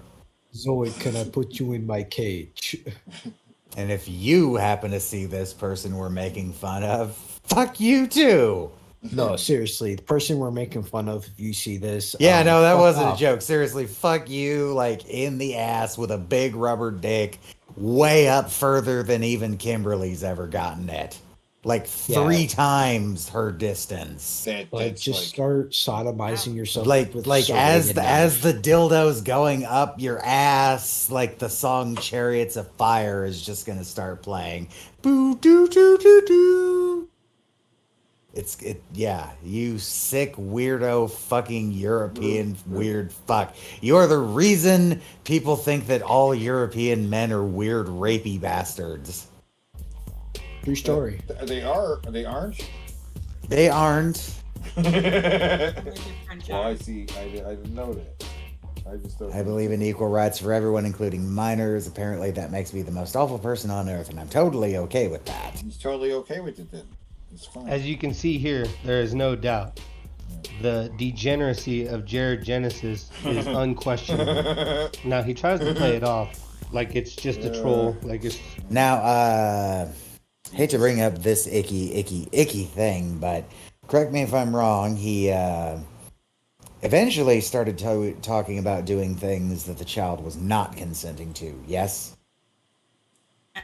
Zoe, can I put you in my cage? And if you happen to see this person we're making fun of, fuck you too. No, seriously, the person we're making fun of, if you see this. Yeah, no, that fuck wasn't off. a joke. Seriously, fuck you, like in the ass with a big rubber dick, way up further than even Kimberly's ever gotten it. Like 3 times her distance. Like, just start sodomizing yourself. Like with like Zoe as and the as the dildo's going up your ass, like the song Chariots of Fire is just gonna start playing. Boo doo doo doo doo. Yeah, you sick weirdo fucking European weird fuck. You're the reason people think that all European men are weird rapey bastards. True story. They are they aren't? They aren't. Well, I see. I didn't know that. I just don't. I believe in equal rights for everyone, including minors. Apparently that makes me the most awful person on earth, and I'm totally okay with that. He's totally okay with it then. It's fine. As you can see here, there is no doubt. The degeneracy of Jared Genesis is unquestionable. Now, he tries to play it off like it's just a troll. Like it's Now, hate to bring up this icky thing, but correct me if I'm wrong, he eventually started talking about doing things that the child was not consenting to, yes?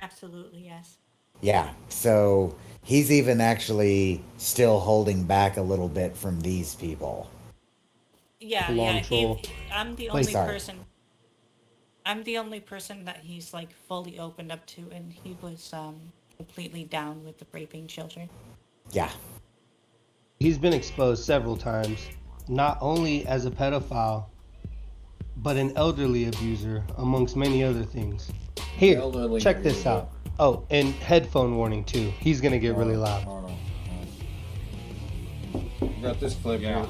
Absolutely, yes. Yeah, so he's even actually still holding back a little bit from these people. Yeah, Long yeah. troll. I'm the Please, only sorry. person. I'm the only person that he's like fully opened up to, and he was completely down with the raping children. Yeah. He's been exposed several times, not only as a pedophile, but an elderly abuser, amongst many other things. Here, Elderly check this abuser. out. Oh, and headphone warning too. He's gonna get really loud. You got this clip here.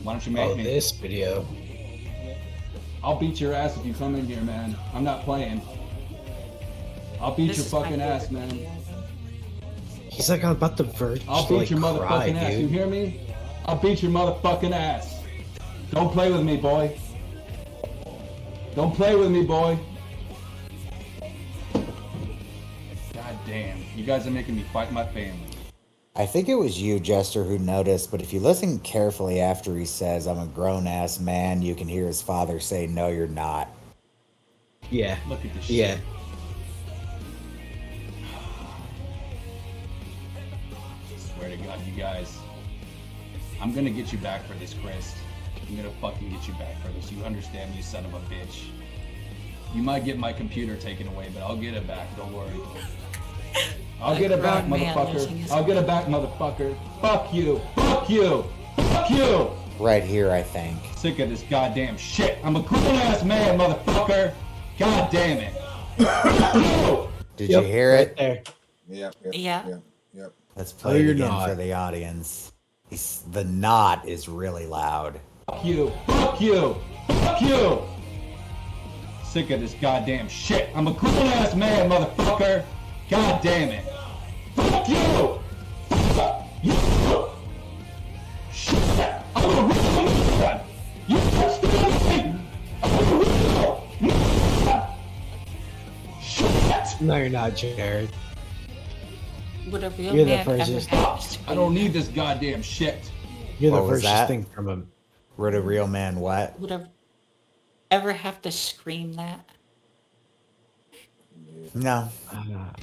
Why don't you make me? This video. I'll beat your ass if you come in here, man. I'm not playing. I'll beat This your is my fucking ass, favorite man. He's like on about the verge. I'll to, beat your like, cry, motherfucking ass. You dude. hear me? I'll beat your motherfucking ass. Don't play with me, boy. Don't play with me, boy. God damn. You guys are making me fight my family. I think it was you, Jester, who noticed, but if you listen carefully after he says, I'm a grown-ass man, you can hear his father say, no, you're not. Yeah. Look at this Yeah. shit. Swear to God, you guys. I'm gonna get you back for this, Chris. I'm gonna fucking get you back for this. You understand me, you son of a bitch. You might get my computer taken away, but I'll get it back, don't worry. I'll get it back, grown man losing motherfucker. his I'll get it back, motherfucker. Fuck you. Fuck you. Fuck you. Right here, I think. Sick of this goddamn shit. I'm a grown ass man, motherfucker. God damn it. Did you hear it? There. Yep. Yeah. Yep. Let's play it you're again not. for the audience. The not is really loud. Fuck you. Fuck you. Fuck you. Sick of this goddamn shit. I'm a grown ass man, motherfucker. God damn it. Fuck you. Fuck you. Shit. I'm a real man. You understand me? I'm a real man. Shit. No, you're not, Jared. Would a real You're the man ever first- have I don't need this goddamn shit. You're the What was furthest that? thing from him. Would a real man what? would a, ever have to scream that? No,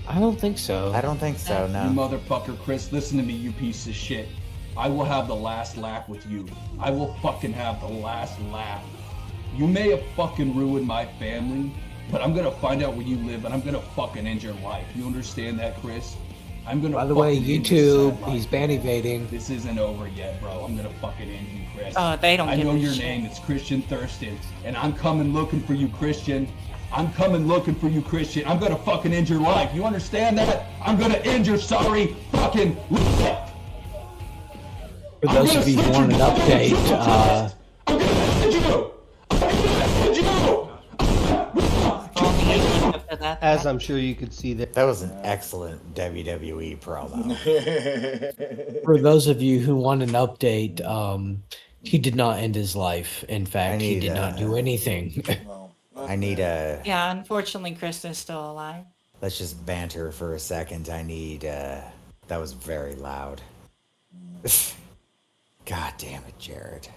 I don't think so. I don't think so, You no. motherfucker, Chris, listen to me, you piece of shit. I will have the last laugh with you. I will fucking have the last laugh. You may have fucking ruined my family, but I'm gonna find out where you live and I'm gonna fucking end your life. You understand that, Chris? I'm gonna. By the way, fucking end your YouTube, sad life. he's ban evading. This isn't over yet, bro. I'm gonna fucking end you, Chris. Oh, they don't I give know a your shit. name. It's Christian Thurston, and I'm coming looking for you, Christian. I'm coming looking for you, Christian. I'm gonna fucking end your life. You understand that? I'm gonna end your sorry fucking life. For those of you who want an update, As I'm sure you could see there. That was an excellent WWE promo. for those of you who want an update, he did not end his life. In fact, he did not do anything. I need a. Yeah, unfortunately, Krista's still alive. Let's just banter for a second. I need. That was very loud. God damn it, Jared.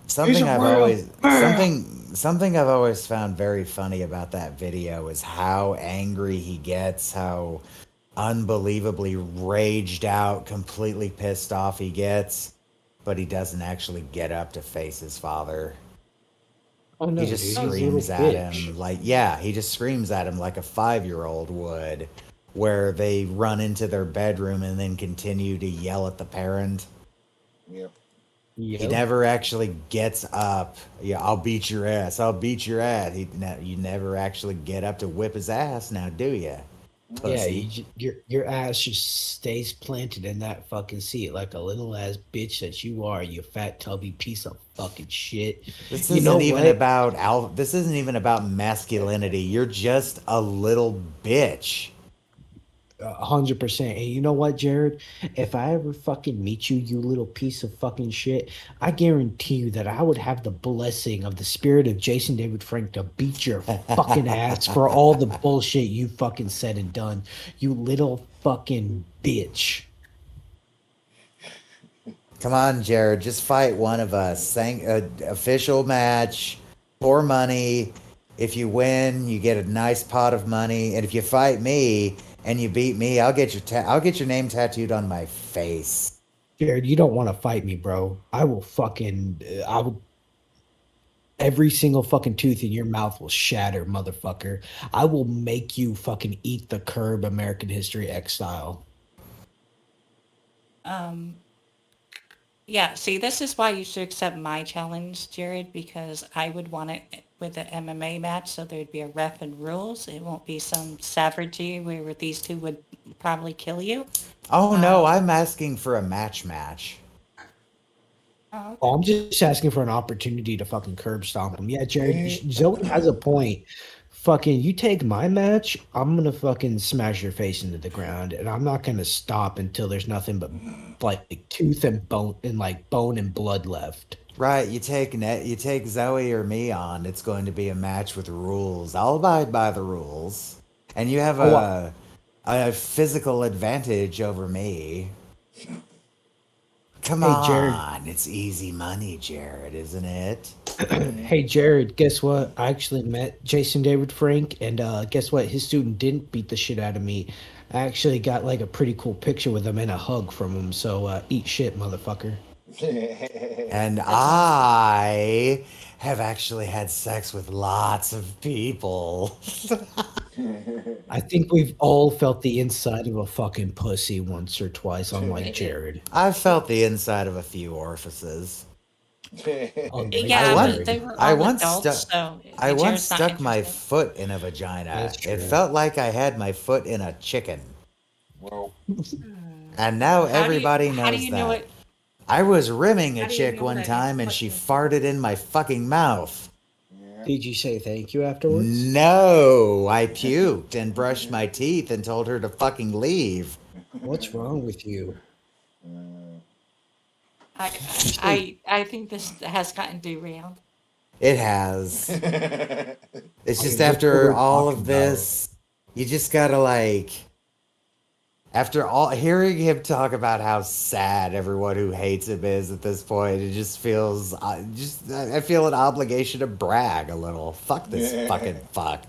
Something I've always found very funny about that video is how angry he gets, how unbelievably raged out, completely pissed off he gets, but he doesn't actually get up to face his father. Oh, no, he just he's a screams little at bitch. him like, he just screams at him like a 5-year-old would, where they run into their bedroom and then continue to yell at the parent. Yep. He never actually gets up. Yeah, I'll beat your ass. I'll beat your ass. You never actually get up to whip his ass now, do you? Pussy. Yeah, your ass just stays planted in that fucking seat like a little ass bitch that you are, you fat tubby piece of fucking shit. This You isn't know even what? about this isn't even about masculinity. You're just a little bitch. 100%. And you know what, Jared? If I ever fucking meet you, you little piece of fucking shit, I guarantee you that I would have the blessing of the spirit of Jason David Frank to beat your fucking ass for all the bullshit you fucking said and done. You little fucking bitch. Come on, Jared. Just fight one of us. Official match for money. If you win, you get a nice pot of money. And if you fight me and you beat me, I'll get your name tattooed on my face. Jared, you don't want to fight me, bro. I will every single fucking tooth in your mouth will shatter, motherfucker. I will make you fucking eat the curb, American History X style. Yeah, see, this is why you should accept my challenge, Jared, because I would want it with an MMA match, so there'd be a ref and rules. It won't be some savagery where these two would probably kill you. Oh no, I'm asking for a match. Oh, I'm just asking for an opportunity to fucking curb stomp him. Yeah, Jared, Zoe has a point. Fucking, you take my match, I'm gonna fucking smash your face into the ground, and I'm not gonna stop until there's nothing but like tooth and bone and blood left. Right, you take Zoe or me on, it's going to be a match with rules. I'll abide by the rules. And you have a physical advantage over me. Come Hey, Jared. on, it's easy money, Jared, isn't it? Hey, Jared, guess what? I actually met Jason David Frank, and guess what? His student didn't beat the shit out of me. I actually got like a pretty cool picture with him and a hug from him, so eat shit, motherfucker. And I have actually had sex with lots of people. I think we've all felt the inside of a fucking pussy once or twice, unlike Jared. I've felt the inside of a few orifices. Yeah, but they were all adults, so I once Jared's not stuck my interested. foot in a vagina. That's It true. felt like I had my foot in a chicken. Well, And now How do you- everybody how do knows you that. know it? I was rimming a How do you chick know one that time and it's she farted in my fucking mouth. Did you say thank you afterwards? No, I puked and brushed my teeth and told her to fucking leave. What's wrong with you? I think this has gotten derailed. It has. It's just What after we're all talking of this, you just gotta like. After all, hearing him talk about how sad everyone who hates him is at this point, it just feels. I feel an obligation to brag a little. Fuck this fucking fuck.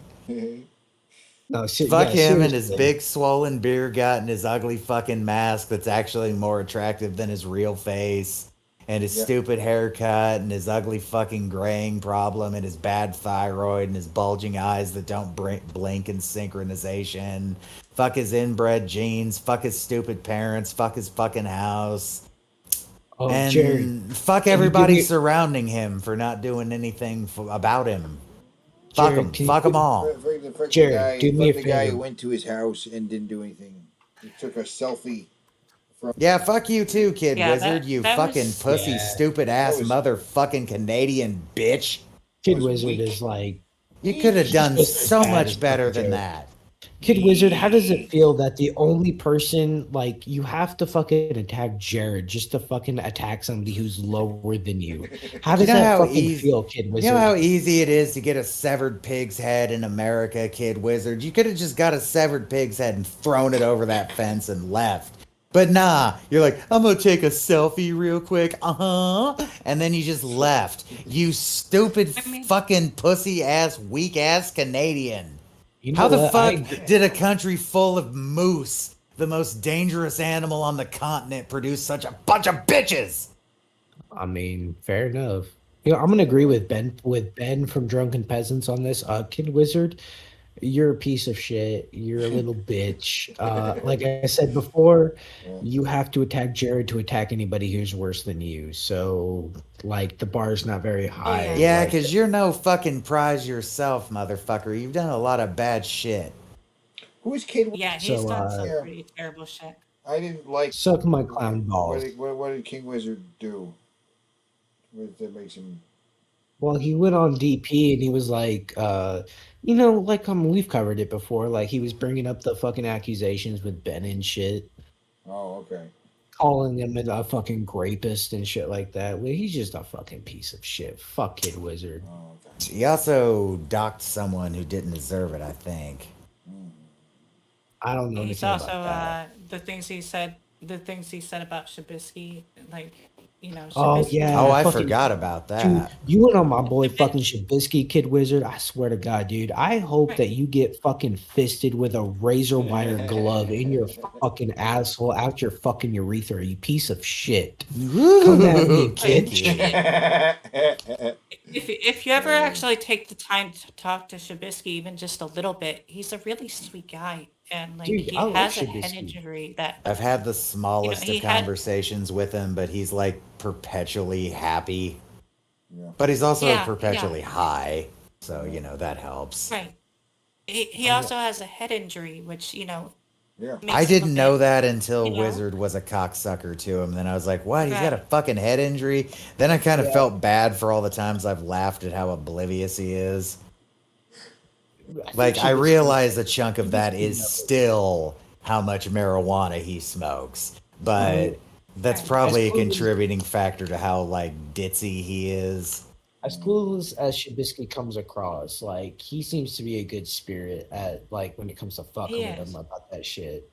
No, Fuck him and his big swollen beer gut and his ugly fucking mask that's actually more attractive than his real face. and his Yeah. stupid haircut and his ugly fucking graying problem and his bad thyroid and his bulging eyes that don't blink in synchronization. Fuck his inbred genes. Fuck his stupid parents. Fuck his fucking house. Oh, And Jared, fuck can you give everybody me- surrounding him for not doing anything about him. Fuck Jared, him. can you Fuck them give- all. Fuck Jared, the guy, do me a fuck the guy favor. who went to his house and didn't do anything. He took a selfie from. Yeah, fuck you too, Kid Yeah, Wizard. that- You that fucking was- pussy, Yeah. stupid ass That was- motherfucking Canadian bitch. Kid was Wizard weak. is like You could have done just as so bad much as better fucking than Jared. that. Kid Wizard. How does it feel that the only person like you have to fucking attack Jared just to fucking attack somebody who's lower than you? How does You know that how fucking easy- feel, Kid You Wizard? know how easy it is to get a severed pig's head in America, Kid Wizard? You could have just got a severed pig's head and thrown it over that fence and left. But nah, you're like, I'm gonna take a selfie real quick, and then you just left. You stupid fucking pussy ass, weak ass Canadian. You know How the what? fuck did a country full of moose, the most dangerous animal on the continent, produce such a bunch of bitches? I mean, fair enough. You know, I'm gonna agree with Ben from Drunken Peasants on this. Kid Wizard, you're a piece of shit. You're a little bitch. Like I said before, you have to attack Jared to attack anybody who's worse than you. So, like, the bar's not very high. Yeah, Like, because you're no fucking prize yourself, motherfucker. You've done a lot of bad shit. Who's Kid? Yeah, he's So, done some Yeah. pretty terrible shit. I didn't like. suck my clown balls. What did King Wizard do? That makes him. Well, he went on DP and he was like, you know, like we've covered it before. Like he was bringing up the fucking accusations with Ben and shit, Oh, okay. calling him a fucking rapist and shit like that. Well, he's just a fucking piece of shit. Fuck Kid Wizard. Oh, okay. He also docked someone who didn't deserve it, I think. I don't know He's anything also about that. the things he said about Shabisky, like, you know. Oh Shabisky- yeah. Oh, I fucking- forgot about Dude, that. you went on my boy fucking Shabisky, Kid Wizard. I swear to God, dude. I hope that you get fucking fisted with a razor wire glove in your fucking asshole, out your fucking urethra, you piece of shit. Come at me, Thank kid. you. If you ever actually take the time to talk to Shabisky, even just a little bit, he's a really sweet guy, and like Dude, he I love has a head Shabisky. injury that I've had the smallest he of had- conversations with him, but he's like perpetually happy. Yeah. But he's also Yeah, perpetually yeah. high. So, you know, that helps. right. He also has a head injury, which Yeah. makes I him didn't a know bit- that until you know? Wizard was a cocksucker to him. Then I was like, what? He's got a Right. fucking head injury? Then I kind of felt bad for all the times I've laughed at how oblivious he is. Like, I realize a chunk of that is still how much marijuana he smokes. But that's probably a contributing factor to how, like, ditzy he is. As cool as Shabisky comes across, like he seems to be a good spirit at like when it comes to fucking with Yes. him about that shit.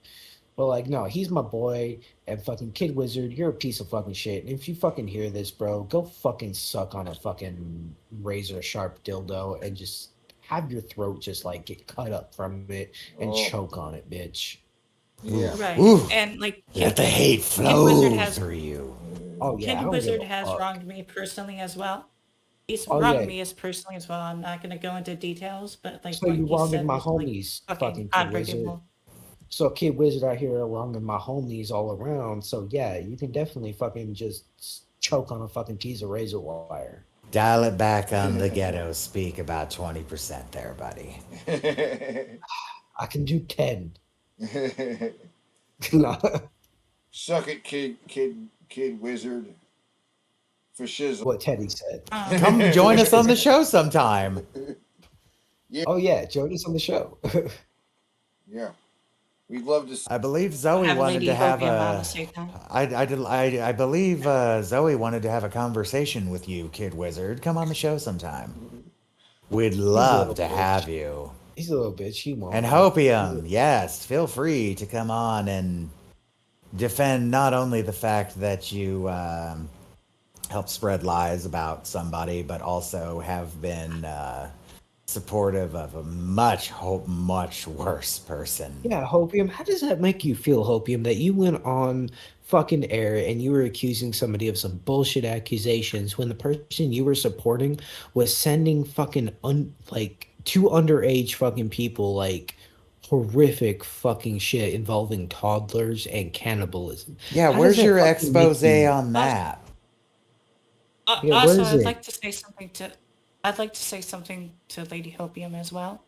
But like, no, he's my boy, and fucking Kid Wizard, you're a piece of fucking shit. And if you fucking hear this, bro, go fucking suck on a fucking razor sharp dildo and just have your throat just like get cut up from it and Oh. choke on it, bitch. Yeah. Right. Ooh. And like Let the hate Kid flow Wizard has through you. Oh yeah, I Kid don't Wizard give a has fuck. wronged me personally as well. He's Oh, wronged yeah. me as personally as well. I'm not gonna go into details, but like So what you he wronged said my was, like, homies, fucking fucking Kid Wizard. unforgivable. So Kid Wizard out here wronging my homies all around. So yeah, you can definitely fucking just choke on a fucking piece of razor wire. Dial it back on the ghetto speak about 20% there, buddy. I can do 10. No. Suck it, kid Wizard. For shizzle. What Teddy said. Come join us on the show sometime. Oh yeah, join us on the show. Yeah. We'd love to. I believe Zoe Have wanted Lady to have Hopi and Mama a. Satan. I believe Zoe wanted to have a conversation with you, Kid Wizard. Come on the show sometime. We'd love to have you. He's a little bitch. He won't. And Hopium, yes, feel free to come on and defend not only the fact that you help spread lies about somebody, but also have been supportive of a much worse person. Yeah, Hopium, how does that make you feel, Hopium, that you went on fucking air and you were accusing somebody of some bullshit accusations when the person you were supporting was sending fucking two underage fucking people like horrific fucking shit involving toddlers and cannibalism? Yeah, How does where's that your fucking make expose you- on that? Yeah, Also, where is I'd it? like to say something to Lady Hopium as well.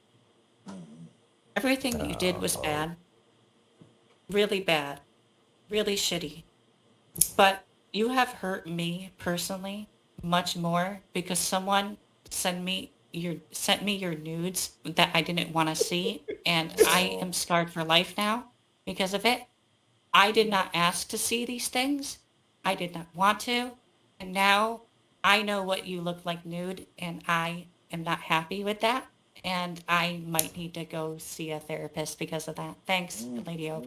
Everything you did was bad. Really bad. Really shitty. But you have hurt me personally much more because someone sent me your nudes that I didn't want to see, and I am scarred for life now because of it. I did not ask to see these things. I did not want to. And now I know what you look like nude, and I am not happy with that. And I might need to go see a therapist because of that. Thanks, Lady Oak.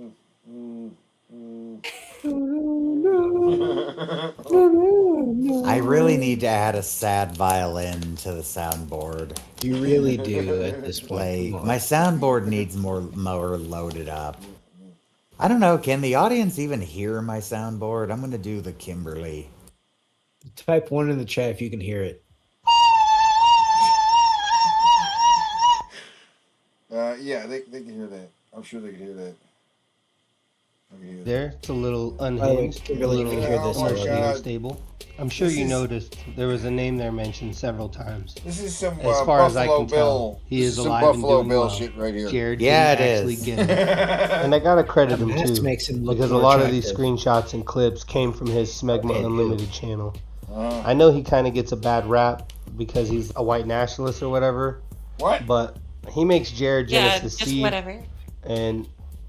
I really need to add a sad violin to the soundboard. You really do at this point. Like, my soundboard needs more loaded up. I don't know, can the audience even hear my soundboard? I'm gonna do the Kimberly. Type 1 in the chat if you can hear it. Yeah, they can hear that. I'm sure they can hear that. There, it's a little way, unhinged, a Kimberly, you little can hear this emotionally already. unstable. I'm sure This you is- noticed there was a name there mentioned several times. This is some As far as I Buffalo can Bill. tell, he This is is some alive and Buffalo doing Bill well. shit right here. Jared Yeah, didn't it actually is. get it. And I gotta credit him That too, makes him look because a more lot of these attractive. screenshots and clips came from his Smegma Okay, Unlimited channel. Uh, I know he kind of gets a bad rap because he's a white nationalist or whatever, what? but he makes Jared Yeah, Genesis just see, whatever. and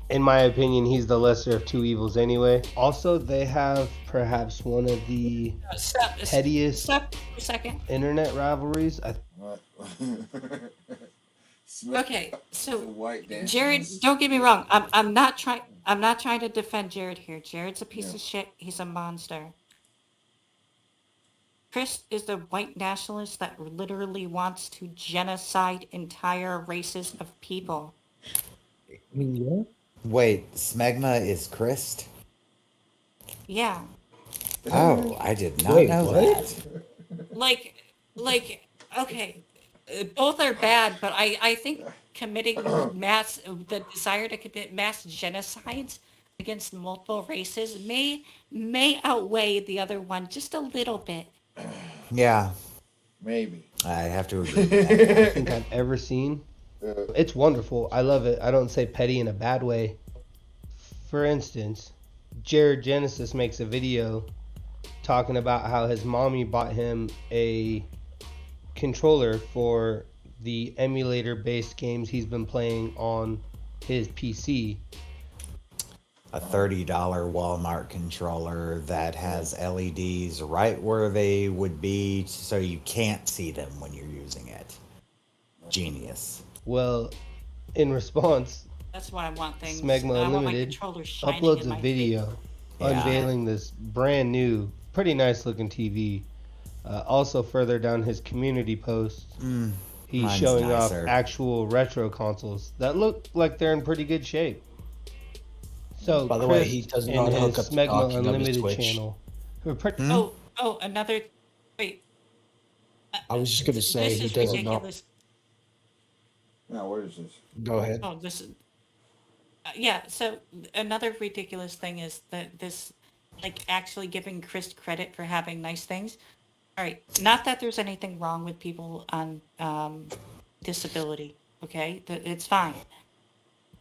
in my opinion, he's the lesser of two evils anyway. Also, they have perhaps one of the pettiest Stop for a second. internet rivalries. What? Okay, so White Jared, don't get me wrong. I'm not trying to defend Jared here. Jared's a piece of shit. He's a monster. Chris is the white nationalist that literally wants to genocide entire races of people. I mean, yeah. Wait, Smegma is Christ? Yeah. Oh, I did not Wait, know what? that. Like, okay, both are bad, but I think committing the desire to commit mass genocides against multiple races may outweigh the other one just a little bit. Yeah, Maybe. I have to agree with I that. think I've ever seen. It's wonderful. I love it. I don't say petty in a bad way. For instance, Jared Genesis makes a video talking about how his mommy bought him a controller for the emulator-based games he's been playing on his PC. A $30 Walmart controller that has LEDs right where they would be so you can't see them when you're using it. Genius. Well, in response, That's why I want things. Smegma I want my Unlimited controller shining uploads in a my video Yeah. unveiling this brand new, pretty nice looking TV. Also, further down his community post, he's mine's showing nicer. off actual retro consoles that look like they're in pretty good shape. So, By the Chris, way, he does in not his hook up to Smegma talking of his Unlimited Twitch. channel. who pre- Oh, another. Wait. I was just gonna say This he is doesn't know. ridiculous. Now, what is this? Go ahead. Oh, this is. Yeah. So another ridiculous thing is that this, like, actually giving Chris credit for having nice things. All right. Not that there's anything wrong with people on disability. Okay, it's fine.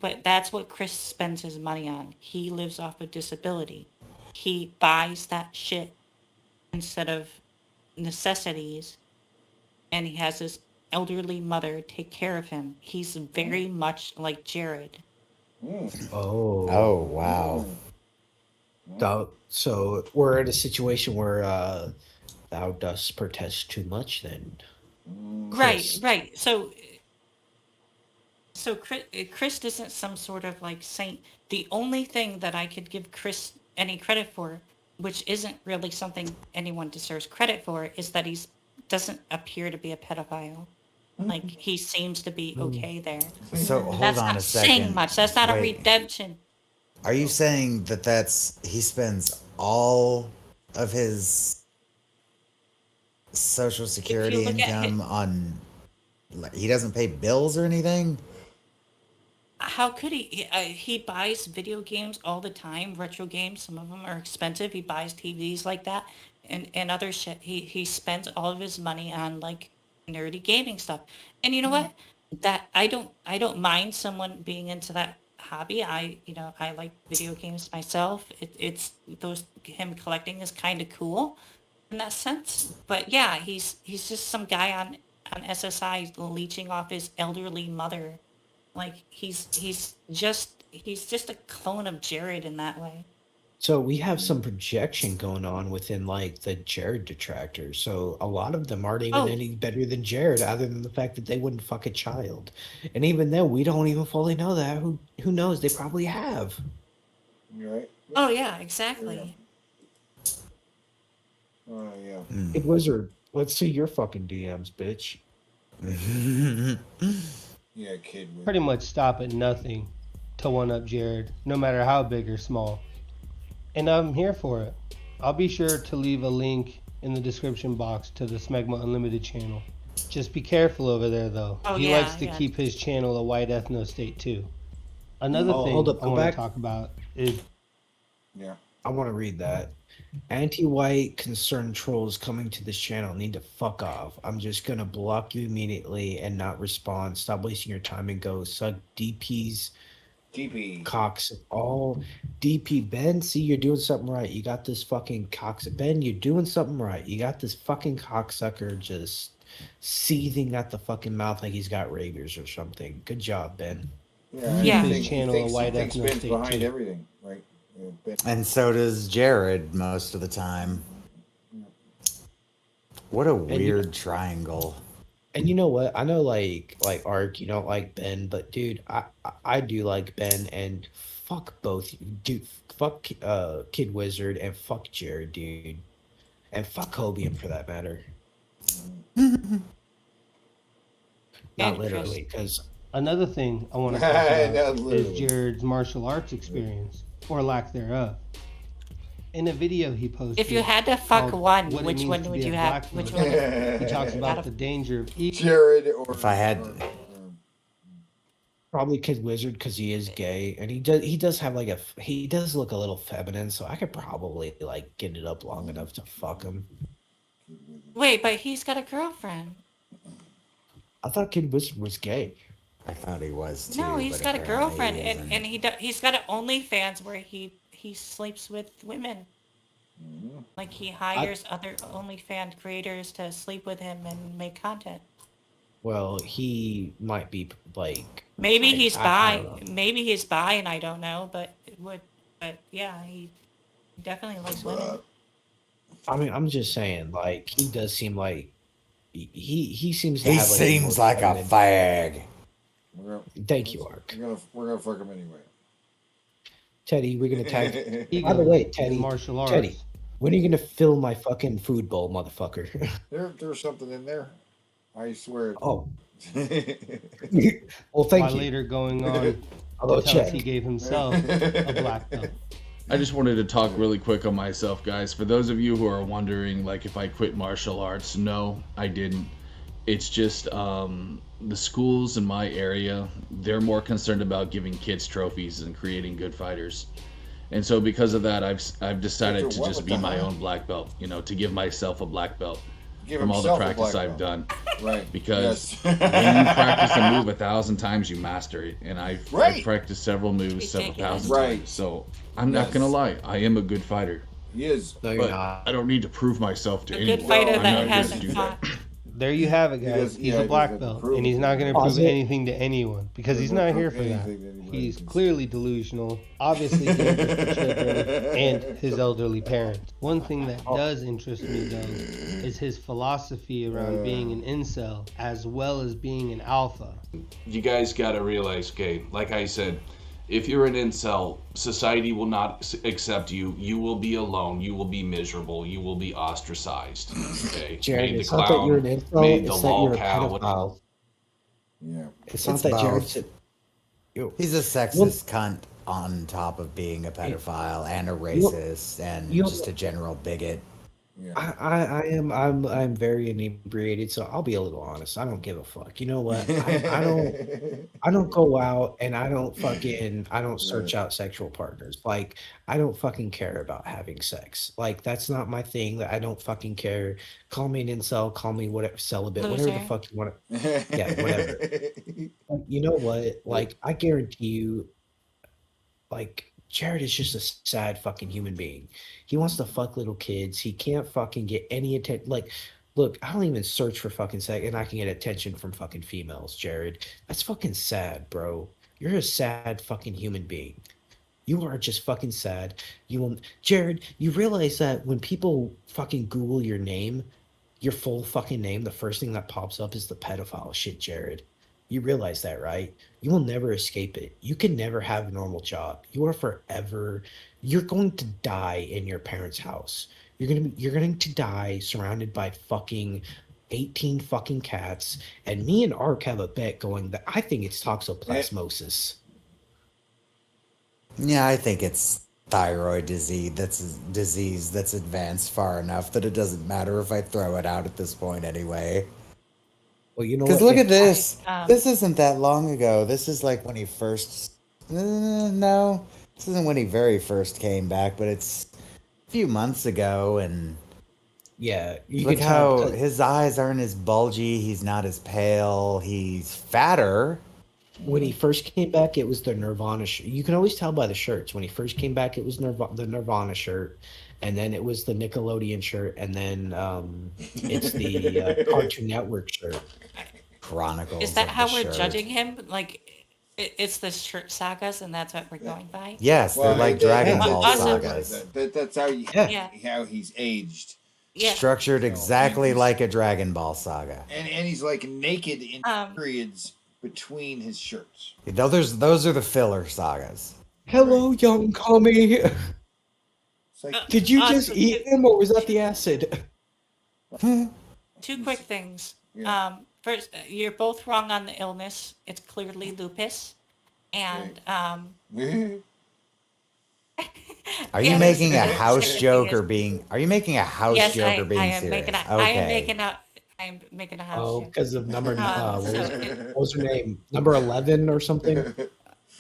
But that's what Chris spends his money on. He lives off of disability. He buys that shit instead of necessities, and he has his elderly mother take care of him. He's very much like Jared. Oh. Oh, wow. So we're in a situation where thou dost protest too much then. Chris. Right. So Chris isn't some sort of like saint. The only thing that I could give Chris any credit for, which isn't really something anyone deserves credit for, is that he doesn't appear to be a pedophile. Like he seems to be okay there. So hold That's on not a saying second. much. That's not a Wait. redemption. Are you saying that he spends all of his social security look at income on, like, he doesn't pay bills or anything? How could he? He buys video games all the time, retro games. Some of them are expensive. He buys TVs like that and other shit. He spends all of his money on like nerdy gaming stuff. And you know what? That I don't mind someone being into that hobby. I like video games myself. It's him collecting is kind of cool in that sense. But yeah, he's just some guy on SSI leeching off his elderly mother. Like he's just a clone of Jared in that way. So we have some projection going on within like the Jared detractors. So a lot of them aren't even Oh. any better than Jared, other than the fact that they wouldn't fuck a child. And even though we don't even fully know that, who knows? They probably have. Right? Oh yeah, exactly. Oh yeah. Big Wizard, let's see your fucking DMs, bitch. Yeah, kid. Pretty much stop at nothing to one up Jared, no matter how big or small. And I'm here for it. I'll be sure to leave a link in the description box to the Smegma Unlimited channel. Just be careful over there though. Oh, He yeah, likes to yeah. keep his channel a white ethno state too. Another thing Hold up, I go want back. to talk about is Yeah. I want to read that. Anti-white concerned trolls coming to this channel need to fuck off. I'm just gonna block you immediately and not respond. Stop wasting your time and go suck DP's DP. cocks. All DP Ben, see you're doing something right. You got this fucking cocks. Ben, you're doing something right. You got this fucking cocksucker just seething at the fucking mouth like he's got rabies or something. Good job, Ben. Yeah. Yeah. He His channel thinks, a white he thinks ethno Ben's state behind too. everything, right? Yeah, Ben. And so does Jared most of the time. What a weird triangle. And you know what? I know like Ark, you don't like Ben, but dude, I do like Ben, and fuck both you. Dude, fuck Kid Wizard and fuck Jared, dude. And fuck Hobian for that matter. Not And literally, because another thing I want to talk Not about literally. is Jared's martial arts experience, or lack thereof. In a video he posted, If you had to fuck called one, What It which Means one to would Be a you have? Black Which Belt, one? he talks about Gotta- the danger of equal. Jared or If I had- probably Kid Wizard because he is gay, and he does have like he does look a little feminine, so I could probably like get it up long enough to fuck him. Wait, but he's got a girlfriend. I thought Kid Wizard was gay. I thought he was too. No, he's but got a apparently girlfriend, he isn't. and he's got an OnlyFans where he sleeps with women. Like he hires other OnlyFans creators to sleep with him and make content. Well, he might be like Maybe he's I bi. don't know. Maybe he's bi, and I don't know. But yeah, he definitely likes women. I mean, I'm just saying, like he does seem like he seems to He have like seems more like a feminine- fag. Thank you, Ark. We're gonna fuck him anyway. Teddy, we're gonna tag. Ego By the way, in Teddy, martial arts. Teddy, when are you gonna fill my fucking food bowl, motherfucker? There's something in there. I swear. Oh, well, While thank you. later going on, I'll go tells check. he gave himself a black belt. I just wanted to talk really quick on myself, guys. For those of you who are wondering, like, if I quit martial arts, no, I didn't. It's just the schools in my area, they're more concerned about giving kids trophies and creating good fighters. And so because of that, I've decided to What just with be the my hell? own black belt, you know, to give myself a black belt Give from all the himself a practice black I've belt. done. Right. Because Yes. when you practice a move 1,000 times, you master it. And I've Right. practiced several moves several Ridiculous. thousand Right. times. So I'm not Yes. going to lie. I am a good fighter. He is. No, you're But not. I don't need to prove myself to A anyone. good fighter I'm that not here to hasn't do that. fought. There you have it, He guys. does- He's yeah, a he black doesn't belt, prove and he's it. not going to Pause prove it. anything to anyone because he's Doesn't not here prove for that. anything to anybody. He's clearly delusional, obviously dangerous for children and his elderly parents. One thing that does interest me, though, is his philosophy around being an incel as well as being an alpha. You guys gotta realize, okay, like I said, if you're an incel, society will not accept you. You will be alone. You will be miserable. You will be ostracized. Okay, Jared, made the it's not that you're an clown, incel, made the it's that you're lol a cow. pedophile. Yeah. It's not It's that Jared both. said. He's a sexist cunt on top of being a pedophile and a racist and you- just a general bigot. I'm very inebriated, so I'll be a little honest. I don't give a fuck. You know what? I don't go out and I don't search out sexual partners. Like, I don't fucking care about having sex. Like, that's not my thing. That I don't fucking care. Call me an incel, call me whatever, celibate, whatever the Loser. fuck you want to. Yeah, whatever. Like, you know what? Like, I guarantee you, like, Jared is just a sad fucking human being. He wants to fuck little kids. He can't fucking get any attention. Like, look, I don't even search for fucking sex, and I can get attention from fucking females, Jared. That's fucking sad, bro. You're a sad fucking human being. You are just fucking sad. You will, Jared. You realize that when people fucking Google your name, your full fucking name, the first thing that pops up is the pedophile shit, Jared. You realize that, right? You will never escape it. You can never have a normal job. You are forever. You're going to die in your parents' house. You're going to die surrounded by fucking 18 fucking cats. And me and Ark have a bet going that I think it's toxoplasmosis. Yeah, I think it's thyroid disease. That's a disease that's advanced far enough that it doesn't matter if I throw it out at this point anyway. Well, you know Because what? look at this. Um, This isn't that long ago. This is like when he first. No, this isn't when he very first came back, but it's a few months ago. And Yeah, you look can tell how because- his eyes aren't as bulgy. He's not as pale. He's fatter. when he first came back, it was the Nirvana shirt. You can always tell by the shirts. When he first came back, it was the Nirvana shirt, and then it was the Nickelodeon shirt, and then it's the Cartoon Network shirt. Chronicles. Is that of how the we're Shirt. judging him? Like, it's the shirt sagas, and that's what we're going by. Yes, they're like Dragon Ball Awesome. sagas. That's how how he's aged. Yeah. Structured exactly like a Dragon Ball saga. And he's like naked in Um, periods between his shirts. Those are the filler sagas. Hello, young Kami. It's like, Did you just awesome. eat him, or was that the acid? Two quick things. First, you're both wrong on the illness. It's clearly lupus. And Are you and making a the house second joke thing or being? Are you making a house yes, joke or being I am serious? making a, Okay. I am making a house Oh, joke. because of number. So What was her name? Number 11 or something.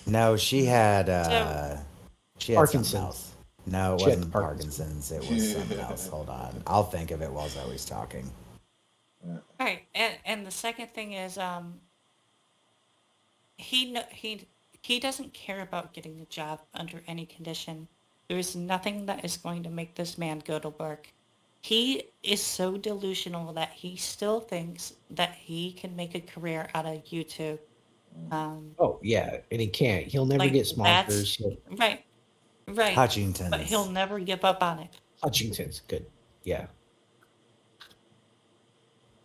No, she had she had Parkinson's. something else. No, it She had wasn't Parkinson's. It was something else. Hold on, I'll think of it while Zoe's talking. Right, and the second thing is, he doesn't care about getting a job under any condition. There is nothing that is going to make this man go to work. He is so delusional that he still thinks that he can make a career out of YouTube. Oh yeah, and he can't. He'll never Like, get sponsors. Right, right. Hutchington's. But he'll never give up on it. Hutchington's good. Yeah.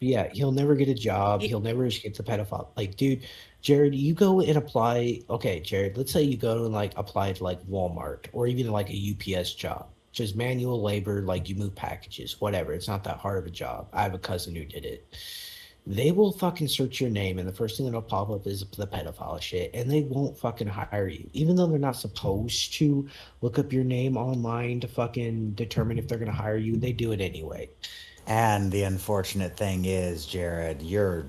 But yeah, he'll never get a job. He'll never get the pedophile. Like, dude, Jared, you go and apply. Okay, Jared, let's say you go and like apply to like Walmart or even like a UPS job, just manual labor, like you move packages, whatever. It's not that hard of a job. I have a cousin who did it. They will fucking search your name, and the first thing that'll pop up is the pedophile shit, and they won't fucking hire you, even though they're not supposed to look up your name online to fucking determine if they're gonna hire you. They do it anyway. And the unfortunate thing is, Jared, you're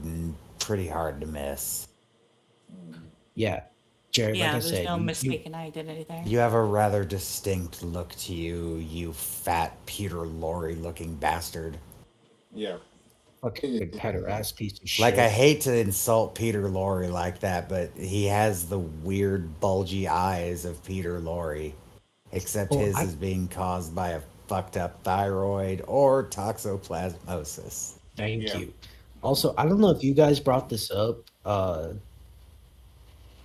pretty hard to miss. Yeah, Jared. Yeah, like I there's said, no you- mistaken identity there. You have a rather distinct look to you, you fat Peter Lorre looking bastard. Yeah. Fucking pederast piece of shit. Like, I hate to insult Peter Lorre like that, but he has the weird, bulgy eyes of Peter Lorre. Except Well, his I- is being caused by a fucked up thyroid or toxoplasmosis. Thank you. Also, I don't know if you guys brought this up.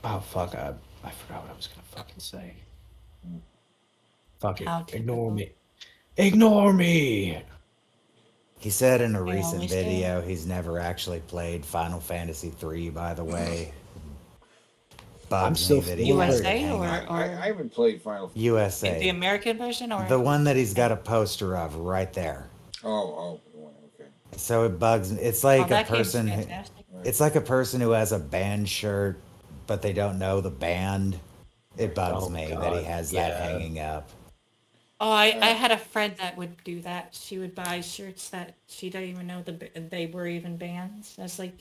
Oh fuck! I forgot what I was gonna fucking say. Fuck it. How Ignore me. Ignore me. He said in a I recent always do. video he's never actually played Final Fantasy III, by the way. Bugs still me that he USA hasn't hang or- out. I haven't played Final Fantasy. USA. The American version or The one that he's got a poster of right there. Oh, okay. So it bugs me. It's like Oh, a that game's person. fantastic. It's like a person who has a band shirt, but they don't know the band. It bugs me that he has that hanging up. Oh, I had a friend that would do that. She would buy shirts that she didn't even know they were even bands. I was like,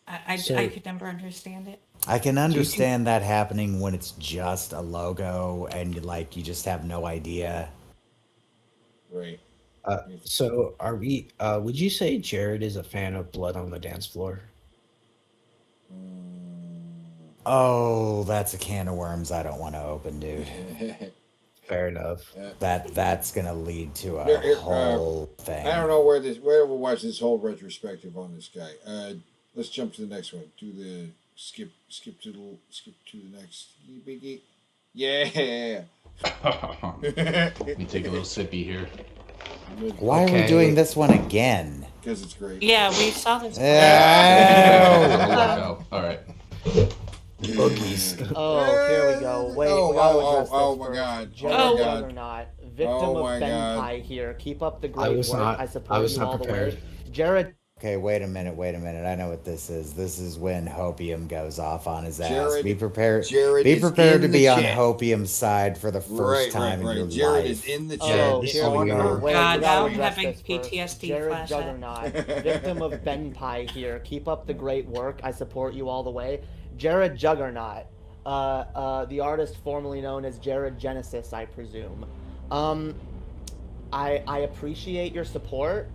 I could never understand it. I can understand that happening when it's just a logo and you just have no idea. Right. So are we? Would you say Jared is a fan of Blood on the Dance Floor? Oh, that's a can of worms I don't want to open, dude. Fair enough. That's gonna lead to a whole thing. I don't know where we'll watch this whole retrospective on this guy. Let's jump to the next one. Do the skip to the next biggie. Yeah. Let me take a little sippy here. Why are we doing this one again? Because it's great. Yeah, we saw this. All right. Boogies. Oh, here we go. Wait, we gotta address this my first. God. Jared Juggernaut, victim of Ben Pie here. Keep up the great work. I support you all the way. Jared. Okay, wait a minute. I know what this is. This is when Hopium goes off on his ass. Be prepared. Be prepared to be on Hopium's side for the first time in your life. Jared is in the chat. Oh, here we go. Wait, God, we now gotta I'm address having this first. PTSD Jared flashback. Juggernaut, victim of Ben Pie here. Keep up the great work. I support you all the way. Jared Juggernaut, the artist formerly known as Jared Genesis, I presume. I appreciate your support,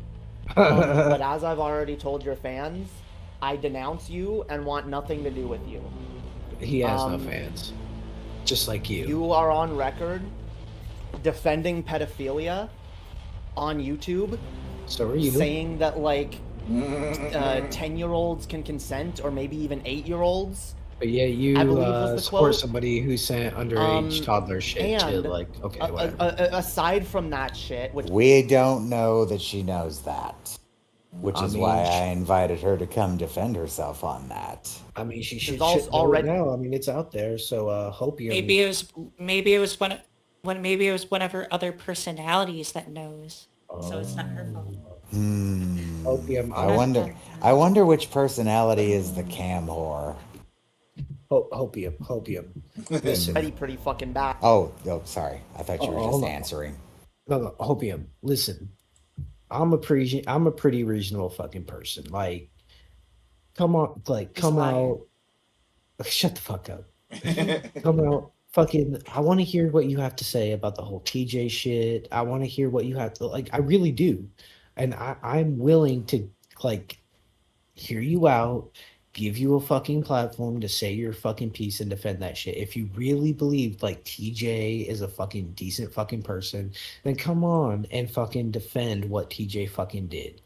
but as I've already told your fans, I denounce you and want nothing to do with you. He has no fans, just like you. You are on record defending pedophilia on YouTube. So are you. Saying that 10-year-olds can consent, or maybe even 8-year-olds. But yeah, you I believe was the support quote. somebody who sent underage toddler shit to And okay, whatever. Aside from that shit, which We don't know that she knows that, which is why I mean, invited her to come defend herself on that. I mean, she should also know already- it now. I mean, it's out there. So Hopium. Maybe it was one of her other personalities that knows. So it's not her fault. Hopium. I wonder which personality is the cam whore. Hopium. Listen. pretty fucking bad. Oh, sorry. I thought you were hold just on. answering. No, Hopium. Listen, I'm a pretty reasonable fucking person. Come on, come out. Shut the fuck up. Come out. Fucking, I want to hear what you have to say about the whole TJ shit. I want to hear what you have to I really do, and I'm willing to hear you out, give you a fucking platform to say your fucking piece and defend that shit. If you really believe TJ is a fucking decent fucking person, then come on and fucking defend what TJ fucking did.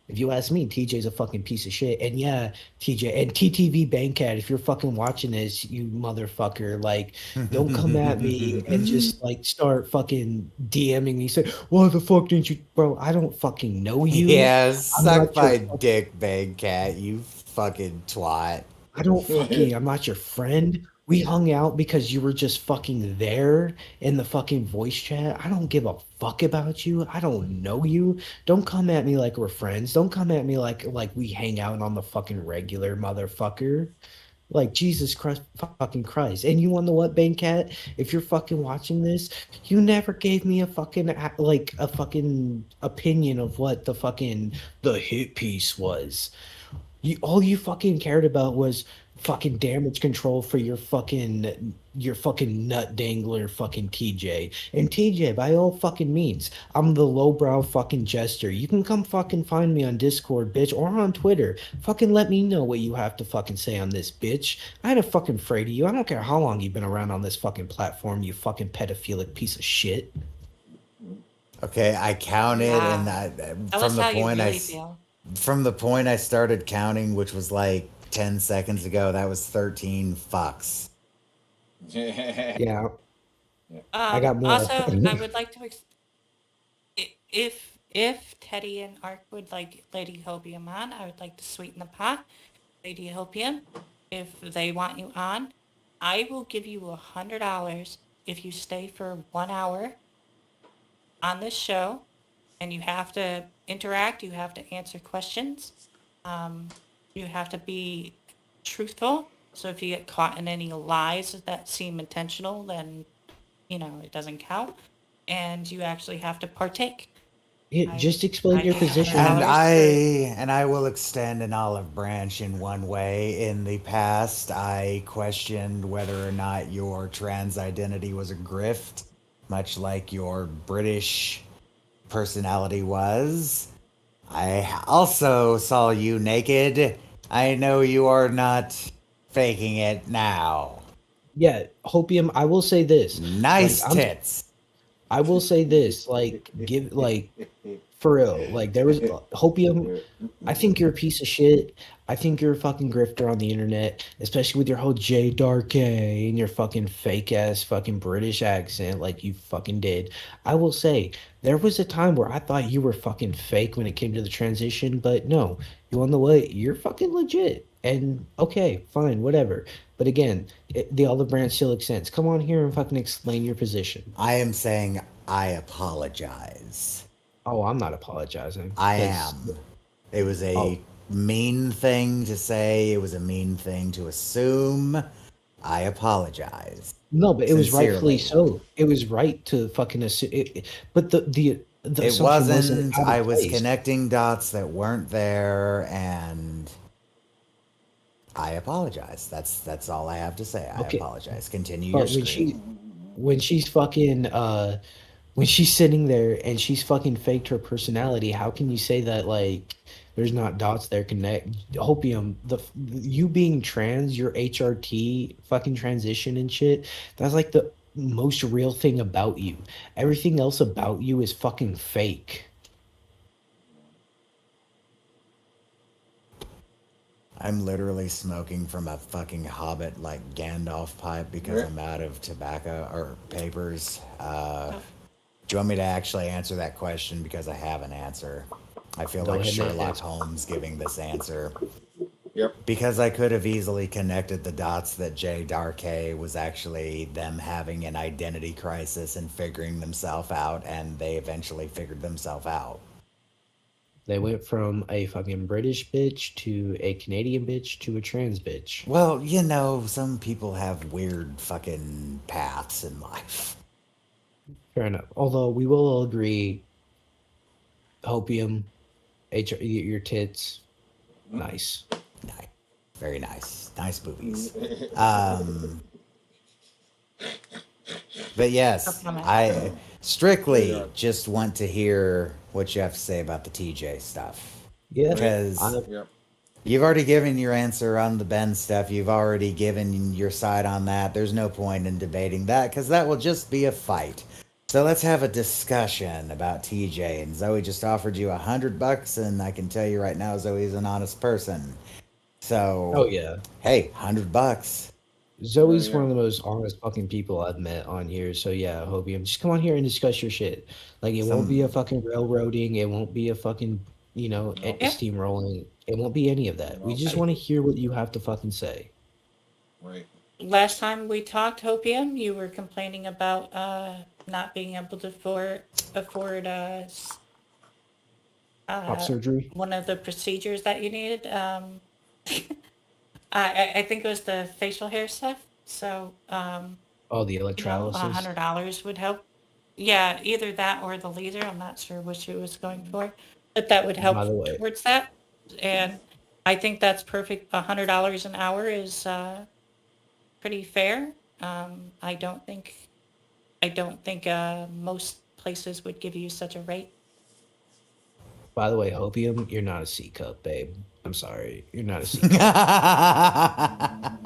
If you ask me, TJ's a fucking piece of shit. And yeah, TJ and TTV Bankcat, if you're fucking watching this, you motherfucker, don't come at me and just start fucking DMing me. Say, why the fuck didn't you, bro? I don't fucking know you. Yeah, I'm suck not your my dick, big cat, you fucking twat. I don't I'm not your friend. We hung out because you were just fucking there in the fucking voice chat. I don't give a fuck about you. I don't know you. Don't come at me like we're friends. Don't come at me like we hang out on the fucking regular, motherfucker. Jesus Christ, fucking Christ. And you wanna know what, Bankcat? If you're fucking watching this, you never gave me a fucking a fucking opinion of what the hit piece was. All you fucking cared about was fucking damage control for your fucking nut dangler fucking TJ. And TJ, by all fucking means, I'm the lowbrow fucking jester. You can come fucking find me on Discord, bitch, or on Twitter. Fucking let me know what you have to fucking say on this, bitch. I ain't a fucking afraid of you. I don't care how long you've been around on this fucking platform, you fucking pedophilic piece of shit. Okay, I counted, and from the point I started counting, which was 10 seconds ago, that was 13 fucks. Yeah. I got more. Also, I would like to, if Teddy and Ark would like Lady Hopium on, I would like to sweeten the pot. Lady Hopium, if they want you on, I will give you $100 if you stay for 1 hour on this show, and you have to interact, you have to answer questions. You have to be truthful. So if you get caught in any lies that seem intentional, then, it doesn't count. And you actually have to partake. Yeah, just explain your give you position. And I will extend an olive branch in one way. In the past, I questioned whether or not your trans identity was a grift, much like your British personality was. I also saw you naked. I know you are not faking it now. Yeah, Hopium, I will say this. Nice Like, tits. I will say this, for real, there was Hopium. I think you're a piece of shit. I think you're a fucking grifter on the internet, especially with your whole J Dark A and your fucking fake ass fucking British accent like you fucking did. I will say, there was a time where I thought you were fucking fake when it came to the transition, but no, you on the way, you're fucking legit. And okay, fine, whatever. But again, the olive branch still extends. Come on here and fucking explain your position. I am saying I apologize. Oh, I'm not apologizing. I am. It was a mean thing to say. It was a mean thing to assume. I apologize. No, but it was rightfully Sincerely. so. It was right to fucking assume. But the It assumption wasn't. out of I was place. connecting dots that weren't there, and I apologize. That's all I have to say. I Okay. apologize. Continue But your screen. when she's fucking when she's sitting there and she's fucking faked her personality, how can you say that there's not dots there connect? Hopium, you being trans, your HRT fucking transition and shit, that's like the most real thing about you. Everything else about you is fucking fake. I'm literally smoking from a fucking Hobbit like Gandalf pipe because I'm out of tobacco or papers. Do you want me to actually answer that question? Because I have an answer. I feel Go like ahead and Sherlock answer. Holmes giving this answer. Yep. Because I could have easily connected the dots that Jay Darkay was actually them having an identity crisis and figuring themselves out, and they eventually figured themselves out. They went from a fucking British bitch to a Canadian bitch to a trans bitch. Well, some people have weird fucking paths in life. Fair enough. Although we will all agree, Hopium, your tits, nice. Nice. Very nice. Nice boobies. But yes, I strictly just want to hear what you have to say about the TJ stuff. Yeah. Because you've already given your answer on the Ben stuff. You've already given your side on that. There's no point in debating that because that will just be a fight. So let's have a discussion about TJ. And Zoe just offered you $100, and I can tell you right now, Zoe's an honest person. So, Oh yeah, hey, $100. Zoe's one of the most honest fucking people I've met on here. So yeah, Hopium, just come on here and discuss your shit. Like it won't be a fucking railroading. It won't be a fucking steamrolling. It won't be any of that. We just want to hear what you have to fucking say. Right. Last time we talked, Hopium, you were complaining about not being able to afford Top surgery. one of the procedures that you needed. I think it was the facial hair stuff. So Oh, the electrolysis. $100 would help. Yeah, either that or the laser. I'm not sure which it was going for, but that would help By the way. towards that. And I think that's perfect. $100 an hour is pretty fair. I don't think most places would give you such a rate. By the way, Hopium, you're not a C cup, babe. I'm sorry, you're not a C cup.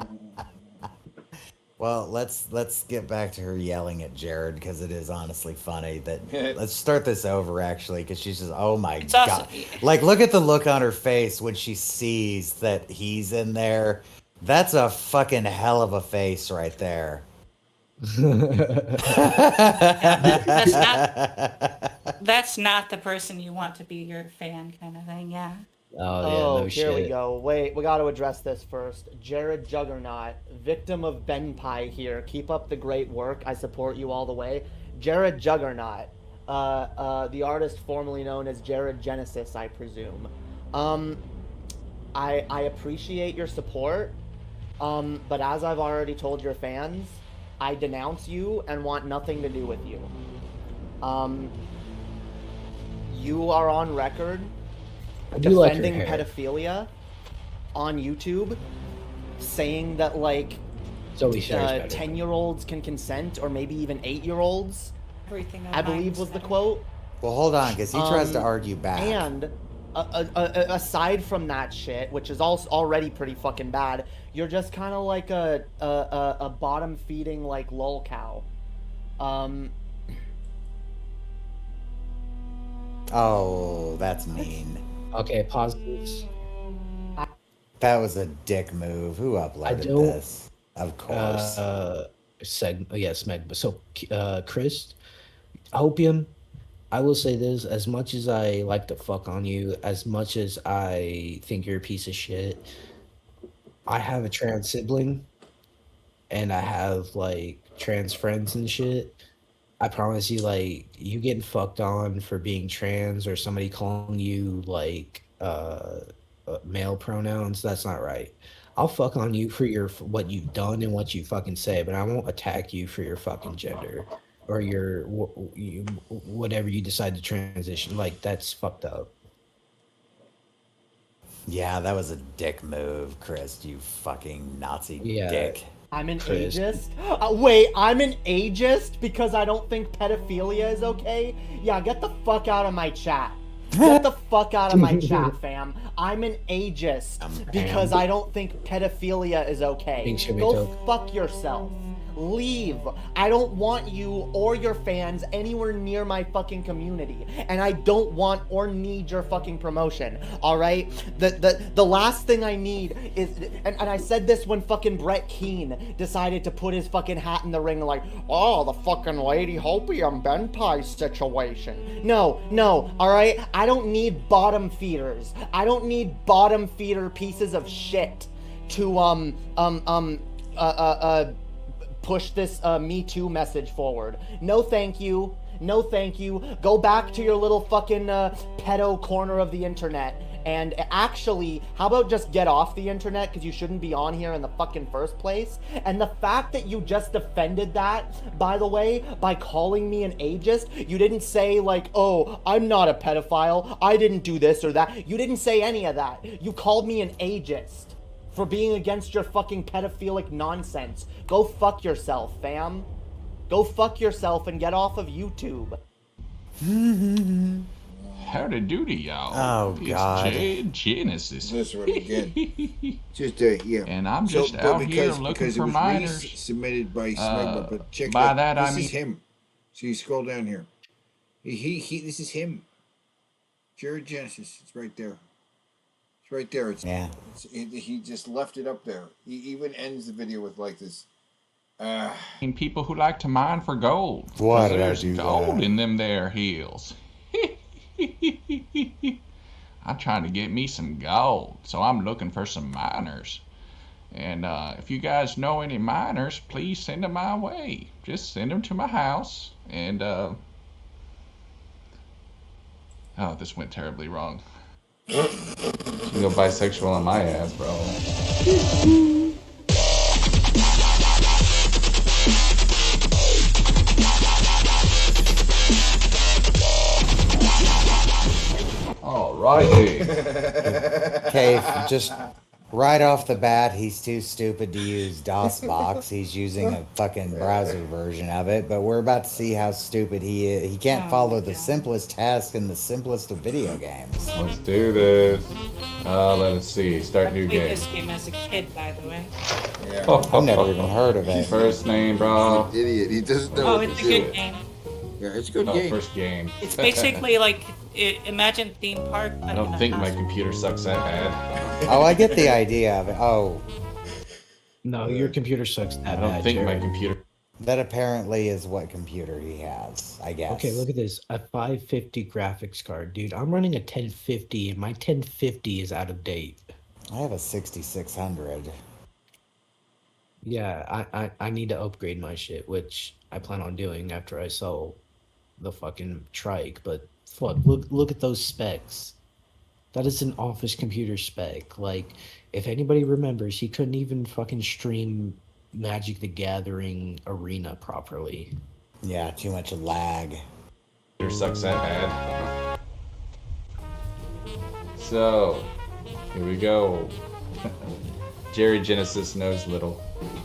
Well, let's get back to her yelling at Jared because it is honestly funny that let's start this over actually because she's just oh my It's god, awesome. like look at the look on her face when she sees that he's in there. That's a fucking hell of a face right there. That's not the person you want to be your fan, kind of thing. Yeah. Oh, here we go. Wait, we got to address this first. Jared Juggernaut, victim of Ben Pie here. Keep up the great work. I support you all the way. Jared Juggernaut, the artist formerly known as Jared Genesis, I presume. I appreciate your support, but as I've already told your fans, I denounce you and want nothing to do with you. You are on record I do like your defending hair. pedophilia on YouTube, saying that like Zoe Sherry's better. 10-year-olds can consent, or maybe even 8-year-olds. Everything I believe was the quote. Well, hold on, because he tries to argue back. And aside from that shit, which is also already pretty fucking bad, you're just kind of like a bottom feeding like lol cow. Oh, that's mean. Okay, pause this. That was a dick move. Who uploaded don't- this? Of course. Smeg. So, Chris, Opium, I will say this: as much as I like to fuck on you, as much as I think you're a piece of shit, I have a trans sibling, and I have like trans friends and shit. I promise you, like, you getting fucked on for being trans or somebody calling you like male pronouns, that's not right. I'll fuck on you for what you've done and what you fucking say, but I won't attack you for your fucking gender or your whatever you decide to transition. Like, that's fucked up. Yeah, that was a dick move, Chris. You fucking Nazi Yeah. dick. I'm an Chris. ageist? Wait, I'm an ageist because I don't think pedophilia is okay? Yeah, get the fuck out of my chat. Get the fuck out of my chat, fam. I'm an ageist because I don't think pedophilia is okay. Thanks, Jimmy Go Toke. fuck yourself. Leave. I don't want you or your fans anywhere near my fucking community. And I don't want or need your fucking promotion. Alright? The last thing I need is, and I said this when fucking Brett Keane decided to put his fucking hat in the ring like, oh, the fucking Lady Hopium Benpai situation. No, alright? I don't need bottom feeders. I don't need bottom feeder pieces of shit to push this Me Too message forward. No thank you. No thank you. Go back to your little fucking pedo corner of the internet. And actually, how about just get off the internet, because you shouldn't be on here in the fucking first place? And the fact that you just defended that, by the way, by calling me an ageist, you didn't say like, oh, I'm not a pedophile, I didn't do this or that. You didn't say any of that. You called me an ageist for being against your fucking pedophilic nonsense. Go fuck yourself, fam. Go fuck yourself and get off of YouTube. Howdy doody, y'all. Oh, It's God. Jay Genesis. This one again. Just yeah. And I'm So, just but out here because looking it for was minors. submitted by Smegma, but check by out, that I this is mean- him. So you scroll down here. He this is him. Jared Genesis. It's right there. It's right there. He just left it up there. He even ends the video with like this. People who like to mine for gold. Why 'Cause did I there's do gold that? in them there hills. I'm trying to get me some gold, so I'm looking for some miners. And if you guys know any miners, please send them my way. Just send them to my house. And oh, this went terribly wrong. You go bisexual on my ass, bro. Alrighty. Okay, just right off the bat, he's too stupid to use DOSBox. He's using a fucking browser version of it, but we're about to see how stupid he is. He can't follow the simplest task in the simplest of video games. Let's do this. Let's see. Start new Played game. this game as a kid, by the way. I've never even heard of it. First name, bro. Idiot. He doesn't know Oh, what it's to a do. good game. Yeah, it's a good No, game. first game. It's basically like imagine theme park. I don't think my computer sucks that bad. Oh, I get the idea of it. Oh, No, your computer sucks I that don't bad, think my Jared. computer. that apparently is what computer he has, I guess. Okay, look at this. A 550 graphics card, dude. I'm running a 1050 and my 1050 is out of date. I have a 6600. Yeah, I need to upgrade my shit, which I plan on doing after I sell the fucking trike, but fuck, look at those specs. That is an office computer spec. Like, if anybody remembers, he couldn't even fucking stream Magic the Gathering Arena properly. Yeah, too much lag. Your sucks that bad. So, here we go. Jerry Genesis knows little.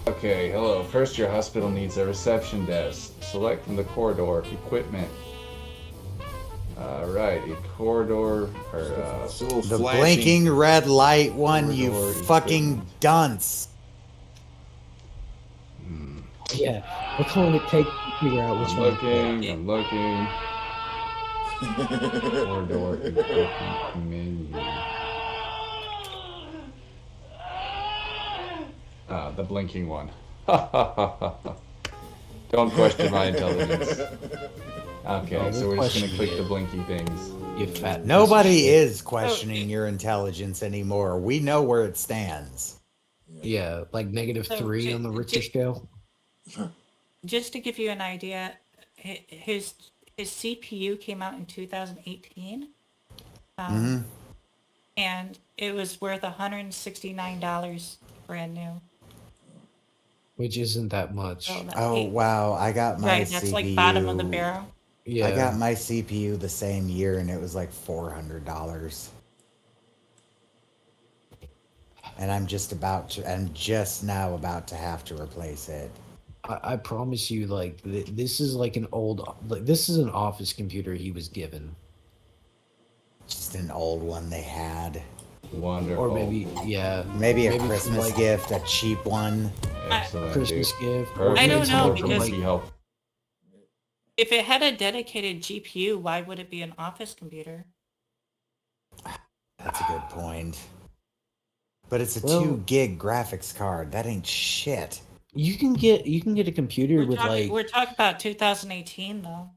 Okay, hello. First, your hospital needs a reception desk. Select from the corridor equipment. Right, a corridor or The blinking red light one, you fucking dunce. Yeah, we're calling it take to figure out which I'm one. looking, I'm looking. Corridor equipment menu. The blinking one. Don't question my intelligence. Okay, so we're just gonna click the blinky things. You fat. Nobody is questioning your intelligence anymore. We know where it stands. Yeah, like -3 on the Richter scale. Just to give you an idea, his CPU came out in 2018, and it was worth $169 brand new. Which isn't that much. Oh wow, I got my Right, CPU. that's like bottom of the barrel. Yeah. I got my CPU the same year and it was like $400. And I'm just now about to have to replace it. I promise you, like this is like an old, like this is an office computer he was given, Just an old one they had. Wonderful. or maybe Maybe a maybe Christmas like gift, a cheap one. Excellent, Christmas dude. gift. or Perfect. I don't maybe know, something from, because- like, help. If it had a dedicated GPU, why would it be an office computer? That's a good point. But it's a Well- 2 gig graphics card. That ain't shit. you can get a computer with like, We're talking about 2018 though.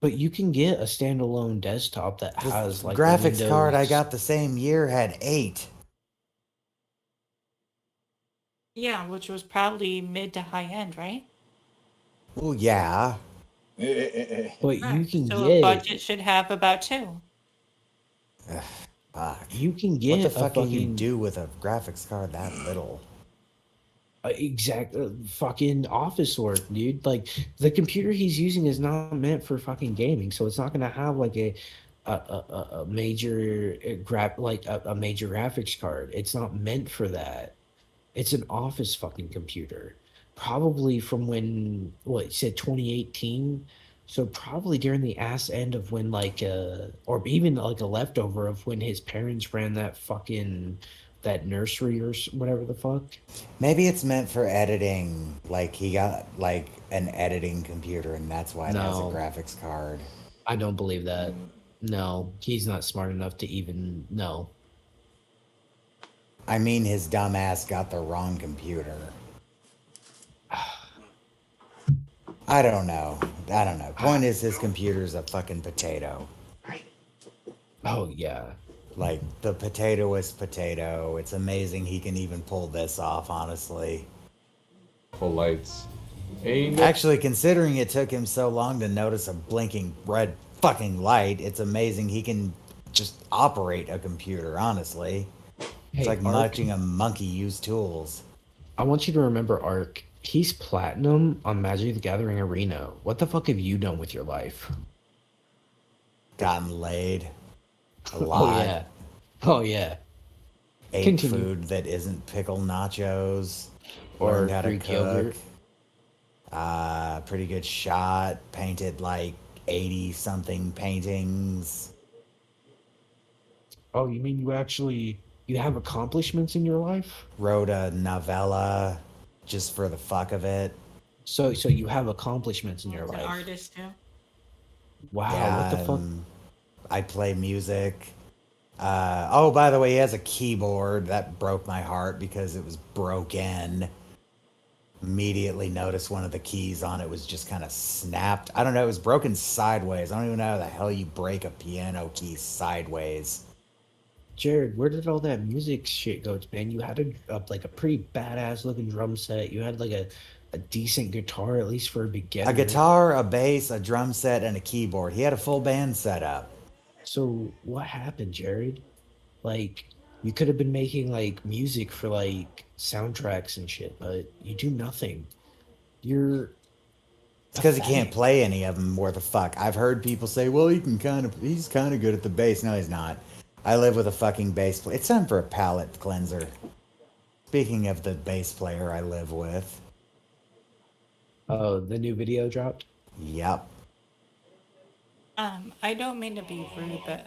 but you can get a standalone desktop that The has like graphics card I Windows- got the same year had 8. Yeah, which was probably mid to high end, right? Well, yeah. But you can So a get budget should have about 2. Fuck. you can What get the a fuck can you fucking do with a graphics card that little? exact fucking office work, dude. Like the computer he's using is not meant for fucking gaming, so it's not gonna have like a major a major graphics card. It's not meant for that. It's an office fucking computer. Probably from when what you said 2018. So probably during the ass end of when like or even like a leftover of when his parents ran that nursery or whatever the fuck. Maybe it's meant for editing. Like he got like an editing computer and that's why it has a No. graphics card. I don't believe that. No, he's not smart enough to even know. I mean his dumb ass got the wrong computer. I don't know. Point is his computer's a fucking potato. Oh yeah. Like the potatoest potato. It's amazing he can even pull this off, honestly. Full lights. Hey, Actually, considering it took him so long to notice a blinking red fucking light, it's amazing he can just operate a computer, honestly. It's Hey, like Ark, watching a monkey use tools. I want you to remember Ark. He's platinum on Magic the Gathering Arena. What the fuck have you done with your life? Gotten laid. A Oh lot. yeah. Oh yeah. Ate Continue. food that isn't pickle nachos. Or Learned how to Greek cook. yogurt. Pretty good shot. Painted like 80 something paintings. Oh, you mean you have accomplishments in your life? Wrote a novella just for the fuck of it. So you have accomplishments in your An life. artist too. Wow, Yeah, what the fuck? I play music. Oh, by the way, he has a keyboard. That broke my heart because it was broken. Immediately noticed one of the keys on it was just kind of snapped. I don't know. It was broken sideways. I don't even know how the hell you break a piano key sideways. Jared, where did all that music shit go, man? You had like a pretty badass looking drum set. You had like a decent guitar, at least for a beginner. A guitar, a bass, a drum set, and a keyboard. He had a full band set up. So what happened, Jared? Like, you could have been making like music for like soundtracks and shit, but you do nothing. You're It's because he can't pathetic. play any of them. Where the fuck? I've heard people say, "Well, he's kind of good at the bass." No, he's not. I live with a fucking bass player. It's time for a palate cleanser. Speaking of the bass player I live with. Oh, the new video dropped? Yep. I don't mean to be rude, but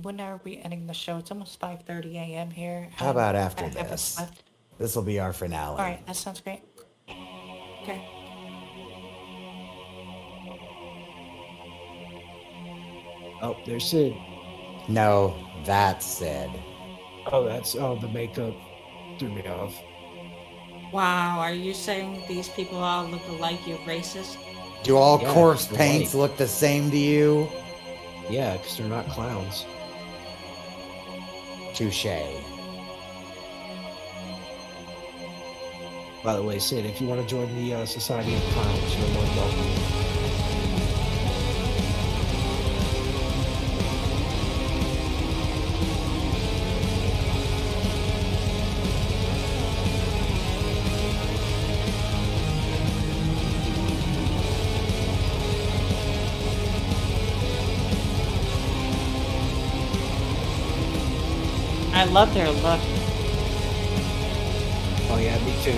when are we ending the show? It's almost 5:30 a.m. here. How about I after haven't this? slept. This will be our finale. All right, that sounds great. Okay. Oh, there's Sid. No, that's Sid. Oh, the makeup threw me off. Wow, are you saying these people all look alike, you racist? Do all Yeah, corpse they're paints white. look the same to you? Yeah, because they're not clowns. Touche. By the way, Sid, if you want to join the Society of Clowns, you're more than welcome. I love their look. Oh yeah, me too.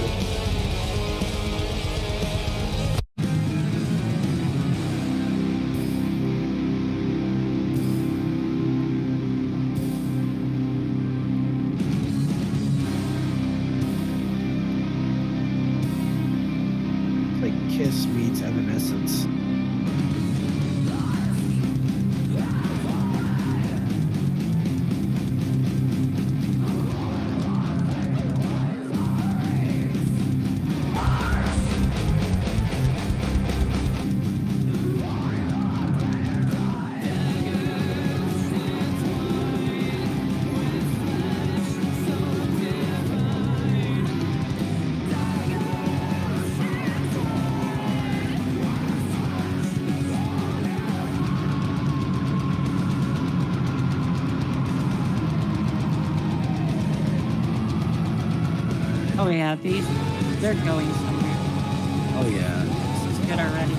It's like Kiss meets Evanescence. Oh yeah, they're going somewhere. Oh yeah. This is good already.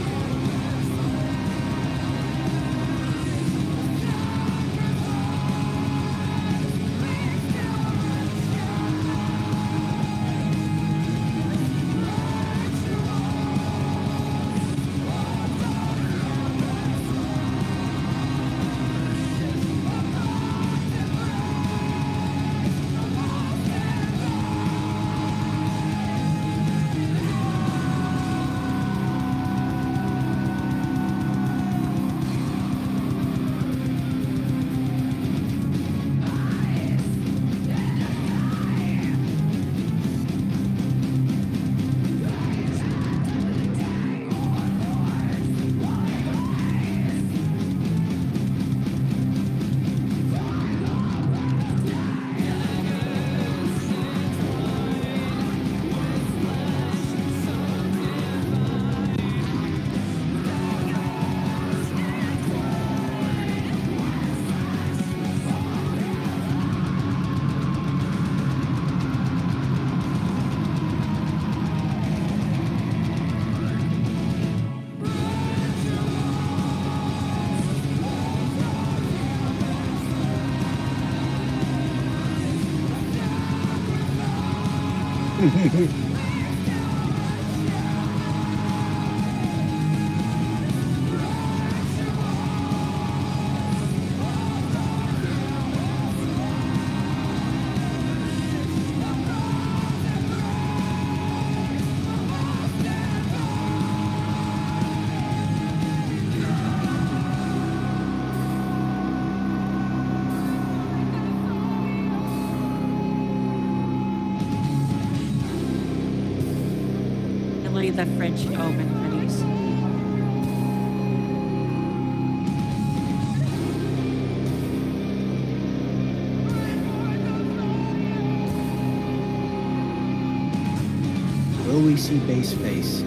Leave the fridge open, please. Will we see Base Face?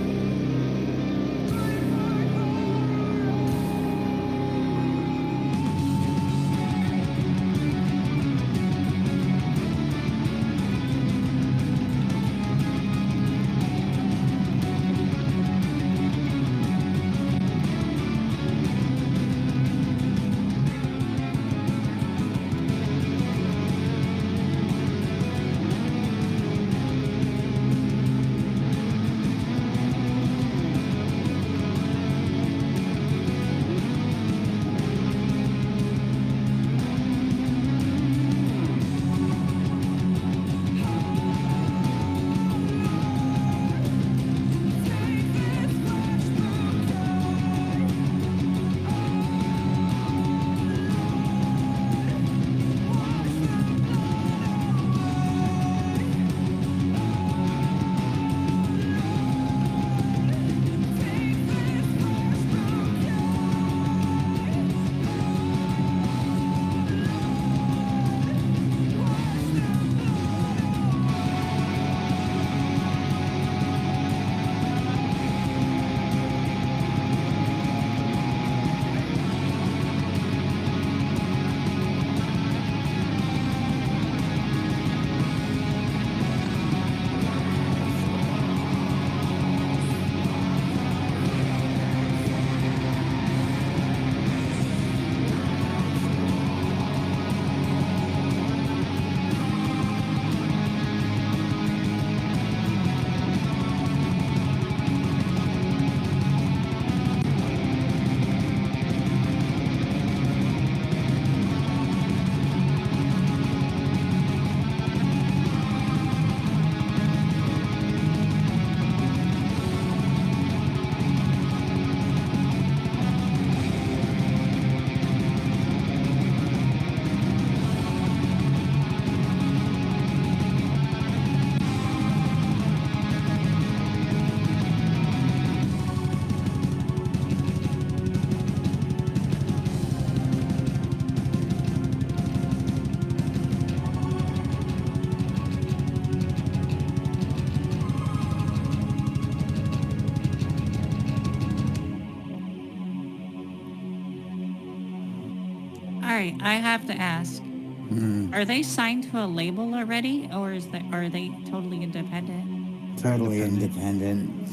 right, I have to ask. Mm, Are they signed to a label already, or are they totally independent? totally independent.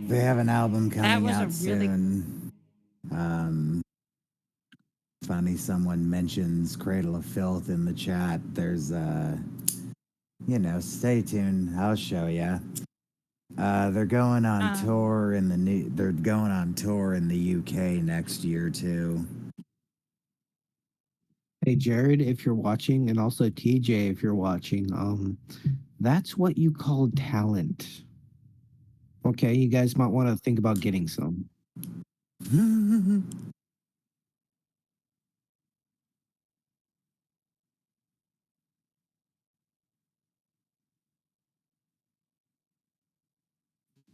They have an album That coming was a out really soon. Funny, someone mentions Cradle of Filth in the chat. There's stay tuned. I'll show ya. They're going on tour in they're going on tour in the UK next year too. Hey Jared, if you're watching, and also TJ, if you're watching, that's what you call talent. Okay, you guys might want to think about getting some.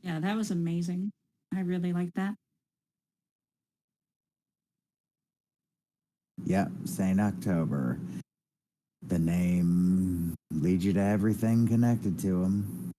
Yeah, that was amazing. I really like that. Yep, Saint October. The name leads you to everything connected to him.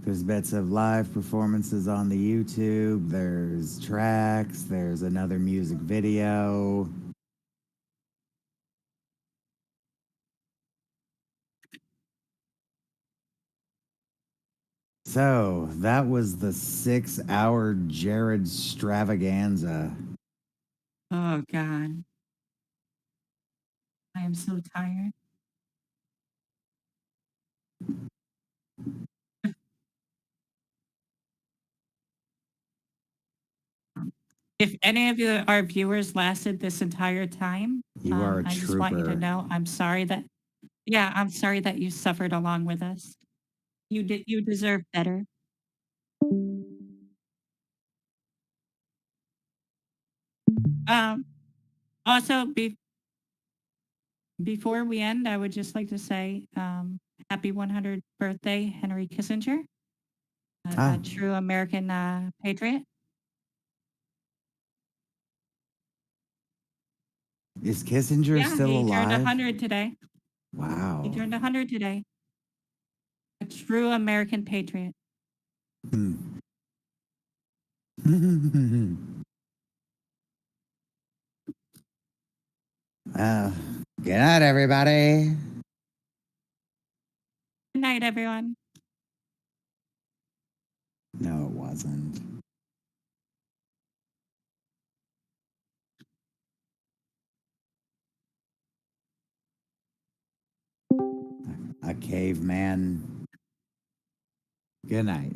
There's bits of live performances on the YouTube. There's tracks. There's another music video. So that was the 6-hour Jared Stravaganza. Oh God. I am so tired. If any of our viewers lasted this entire time, You are a I just want you to trooper. know I'm sorry that you suffered along with us. You deserve better. Um Also before we end, I would just like to say happy 100th birthday, Henry Kissinger, a true American patriot. Is Kissinger Yeah, still he turned alive? 100 today. Wow. He turned 100 today. A true American patriot. Hmm. Good night, everybody. Good night, everyone. No, it wasn't. A caveman. Good night.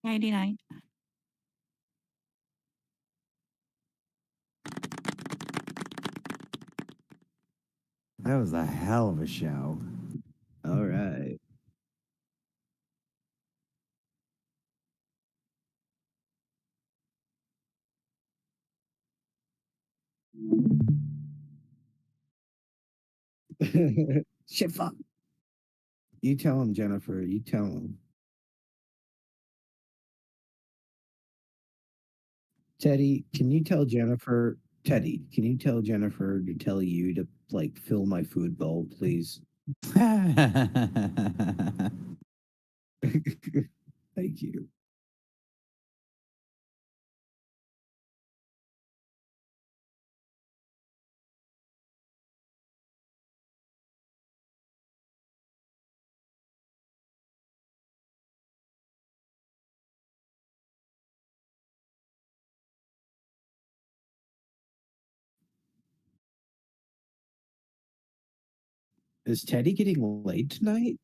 Nighty night. That was a hell of a show. All right. Shit, fuck. You tell him, Jennifer. You tell him. Teddy, can you tell Jennifer? Teddy, can you tell Jennifer to tell you to like fill my food bowl, please? Thank you. Is Teddy getting laid tonight?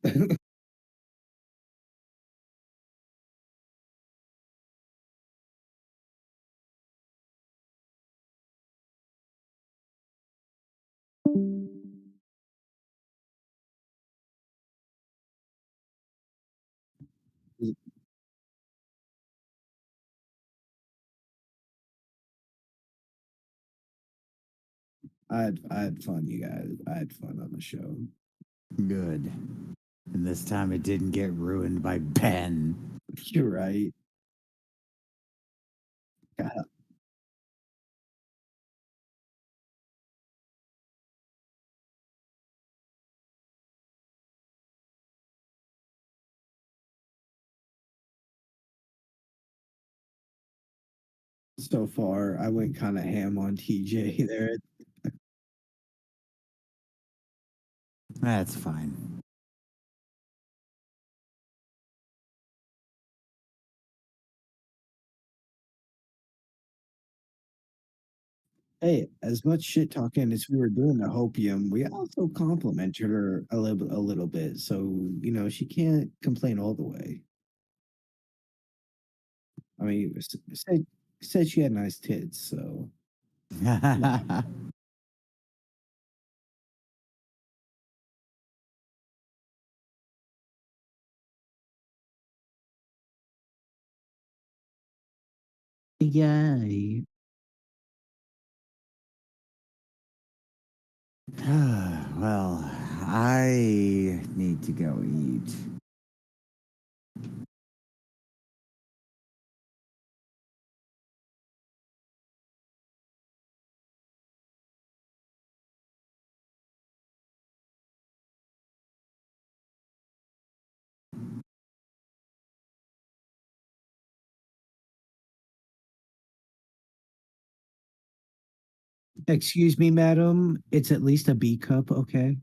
I had fun, you guys. I had fun on the show. Good. And this time it didn't get ruined by Ben. You're right. God, so far. I went kind of ham on TJ there. That's fine. Hey, as much shit talking as we were doing to Hopium, we also complimented her a little bit. So, she can't complain all the way. I mean, said she had nice tits, so. Come on. Yay. Well, I need to go eat. Excuse me, madam. It's at least a B cup, okay?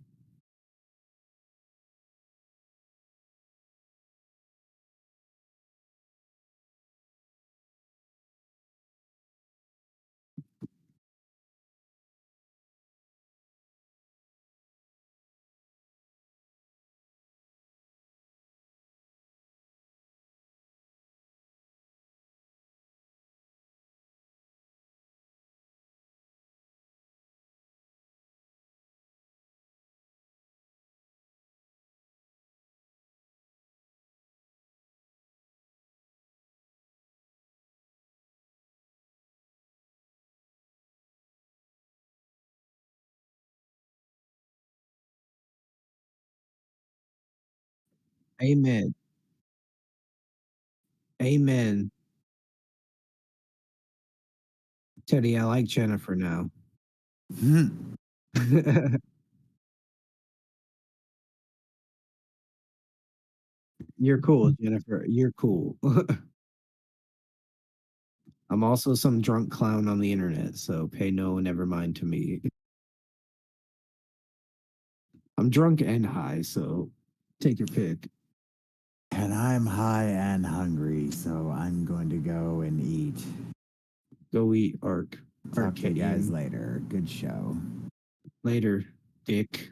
Amen. Amen. Teddy, I like Jennifer now. You're cool, Jennifer. You're cool. I'm also some drunk clown on the internet, so pay no never mind to me. I'm drunk and high, so take your pick. And I'm high and hungry, so I'm going to go and eat. Go eat, Ark. Talk to you guys later. Good show. Later, dick.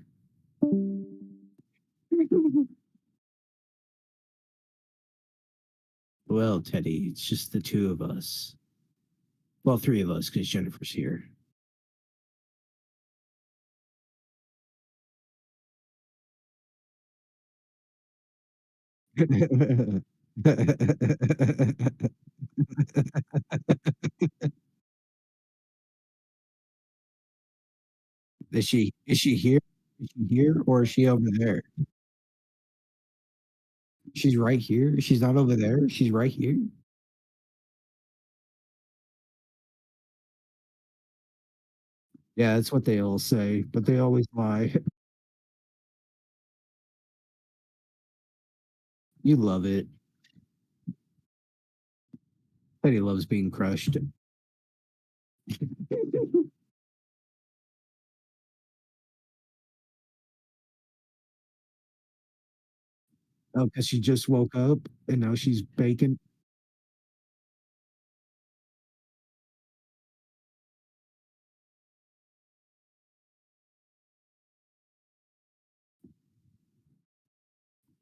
Well, Teddy, it's just the two of us. Well, three of us, because Jennifer's here. Is she here? Is she here or is she over there? She's right here. She's not over there. She's right here. Yeah, that's what they all say, but they always lie. You love it. Teddy loves being crushed. Oh, because she just woke up and now she's baking.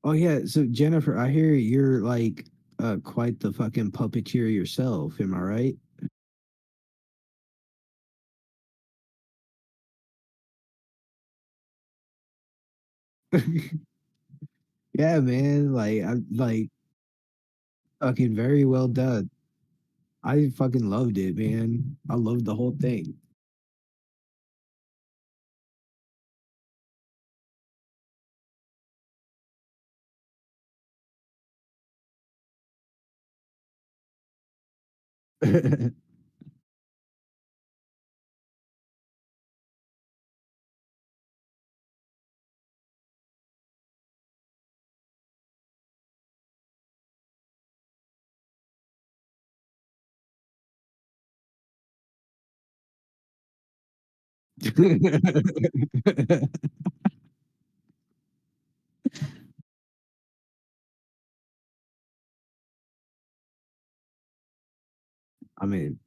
Oh yeah, so Jennifer, I hear you're like quite the fucking puppeteer yourself. Am I right? Yeah, man. Like I'm like fucking very well done. I fucking loved it, man. I loved the whole thing. I mean,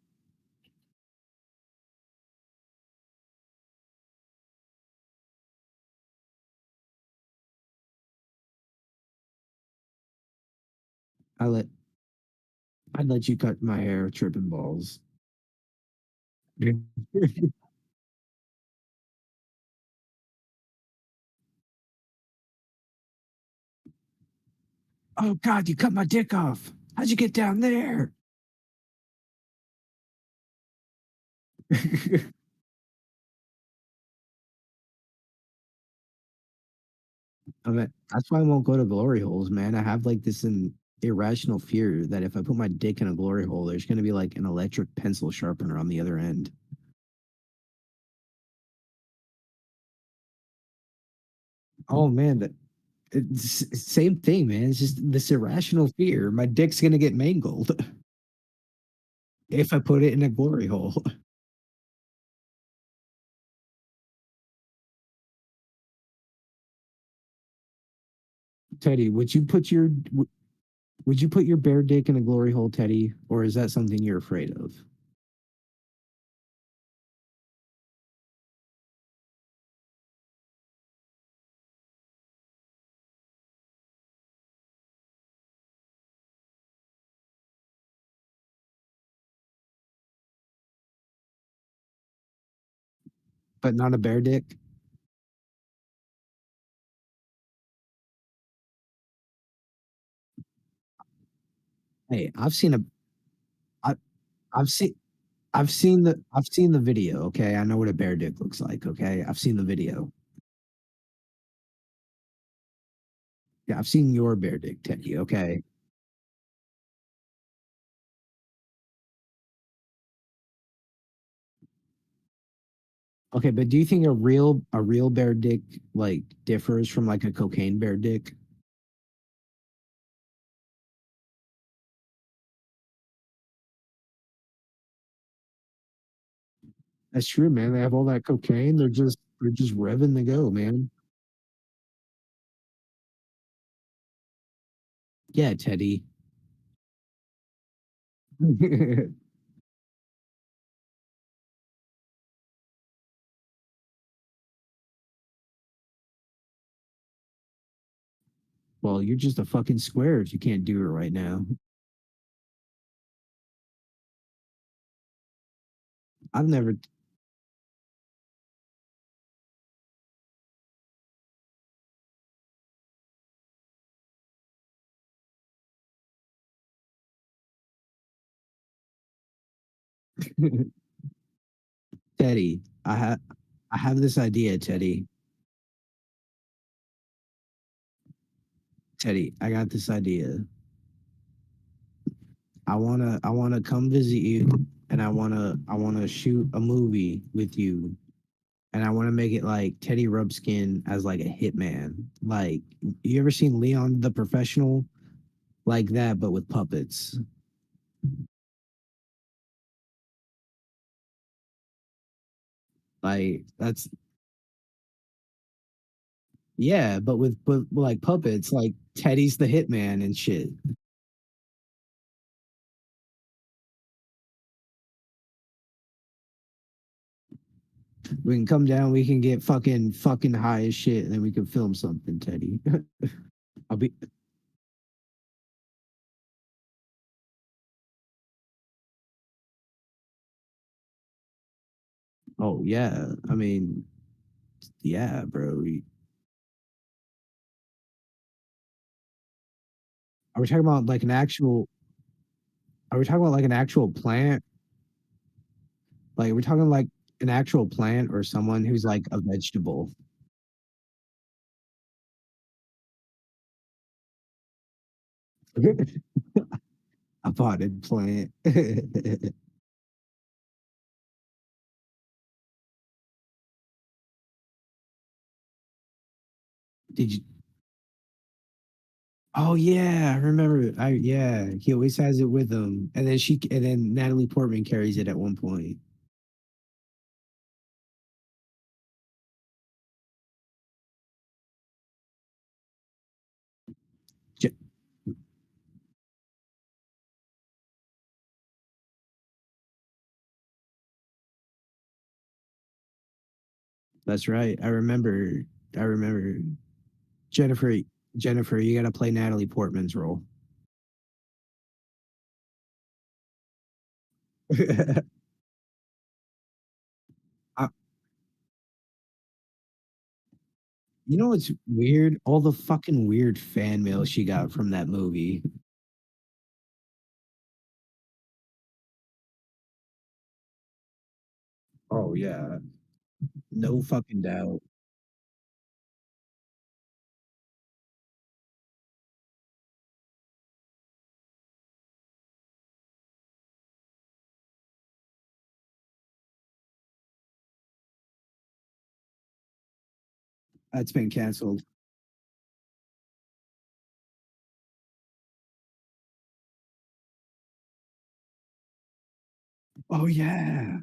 I let I'd let you cut my hair, tripping balls. Oh God, you cut my dick off. How'd you get down there? I mean, that's why I won't go to glory holes, man. I have like this irrational fear that if I put my dick in a glory hole, there's gonna be like an electric pencil sharpener on the other end. Oh man, it's same thing, man. It's just this irrational fear. My dick's gonna get mangled if I put it in a glory hole. Teddy, would you put your bare dick in a glory hole, Teddy, or is that something you're afraid of? But not a bare dick? Hey, I, I've seen I've seen the video, okay? I know what a bear dick looks like, okay? I've seen the video. Yeah, I've seen your bear dick, Teddy, okay? Okay, but do you think a real bear dick like differs from like a cocaine bear dick? That's true, man. They have all that cocaine. They're just revving to go, man. Yeah, Teddy. Well, you're just a fucking square if you can't do it right now. I've never Teddy, I have this idea, Teddy. Teddy, I got this idea. I wanna come visit you and I wanna shoot a movie with you and I wanna make it like Teddy Rubskin as like a hitman. Like you ever seen Leon the Professional? Like that, but with puppets. Like that's yeah, but with like puppets, like Teddy's the hitman and shit. We can come down, we can get fucking high as shit, and then we can film something, Teddy. I'll be oh yeah. I mean, yeah, bro. Are we talking about like an actual are we talking about like an actual plant? Like are we talking like an actual plant or someone who's like a vegetable? A potted plant. Did you Oh yeah, I remember. I yeah, he always has it with him, and then Natalie Portman carries it at one point. That's right. I remember. I remember. Jennifer, Jennifer, you got to play Natalie Portman's role. I, you know what's weird? All the fucking weird fan mail she got from that movie. Oh yeah, no fucking doubt. That's been canceled. Oh yeah.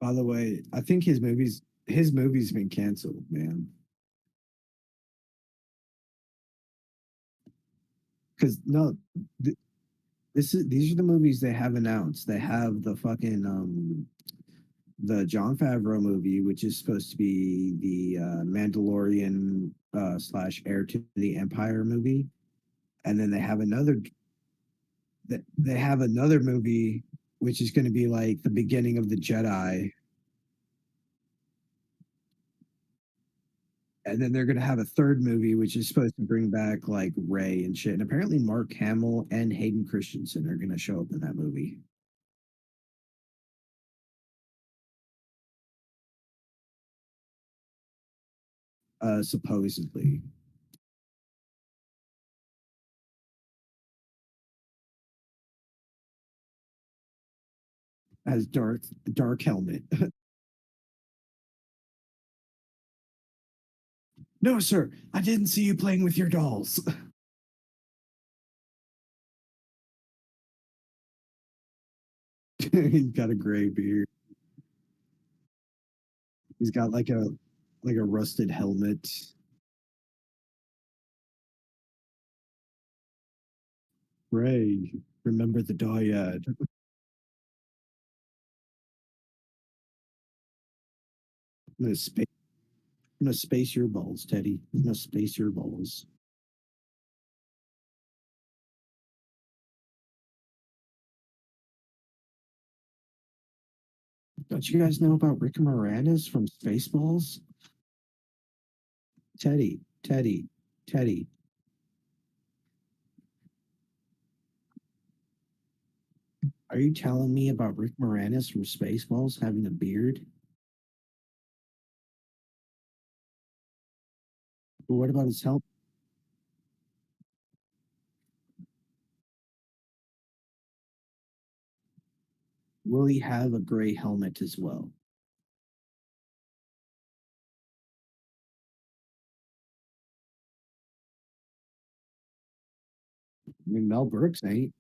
By the way, I think his movie's been canceled, man. Because no, these are the movies they have announced. They have the fucking the John Favreau movie, which is supposed to be the Mandalorian slash Heir to the Empire movie, and then they have another movie which is going to be like the beginning of the Jedi, and then they're going to have a third movie which is supposed to bring back like Rey and shit. And apparently Mark Hamill and Hayden Christensen are going to show up in that movie. Supposedly. As dark helmet. No, sir, I didn't see you playing with your dolls. He's got a gray beard. He's got like a rusted helmet. Ray, remember the dyad. I'm gonna space your balls, Teddy. I'm gonna space your balls. Don't you guys know about Rick Moranis from Spaceballs? Teddy, Teddy, Teddy. Are you telling me about Rick Moranis from Spaceballs having a beard? But what about his help? Will he have a gray helmet as well? I mean, Mel Brooks ain't.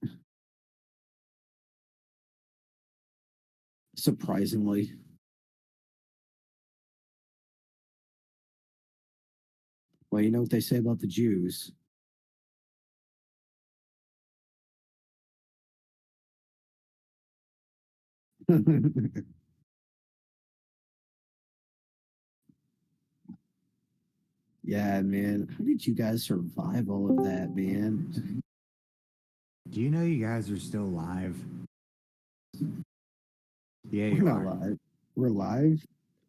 Surprisingly. Well, you know what they say about the Jews. Yeah, man. How did you guys survive all of that, man? Do you know you guys are still live? Yeah, We're you not are. live. We're live.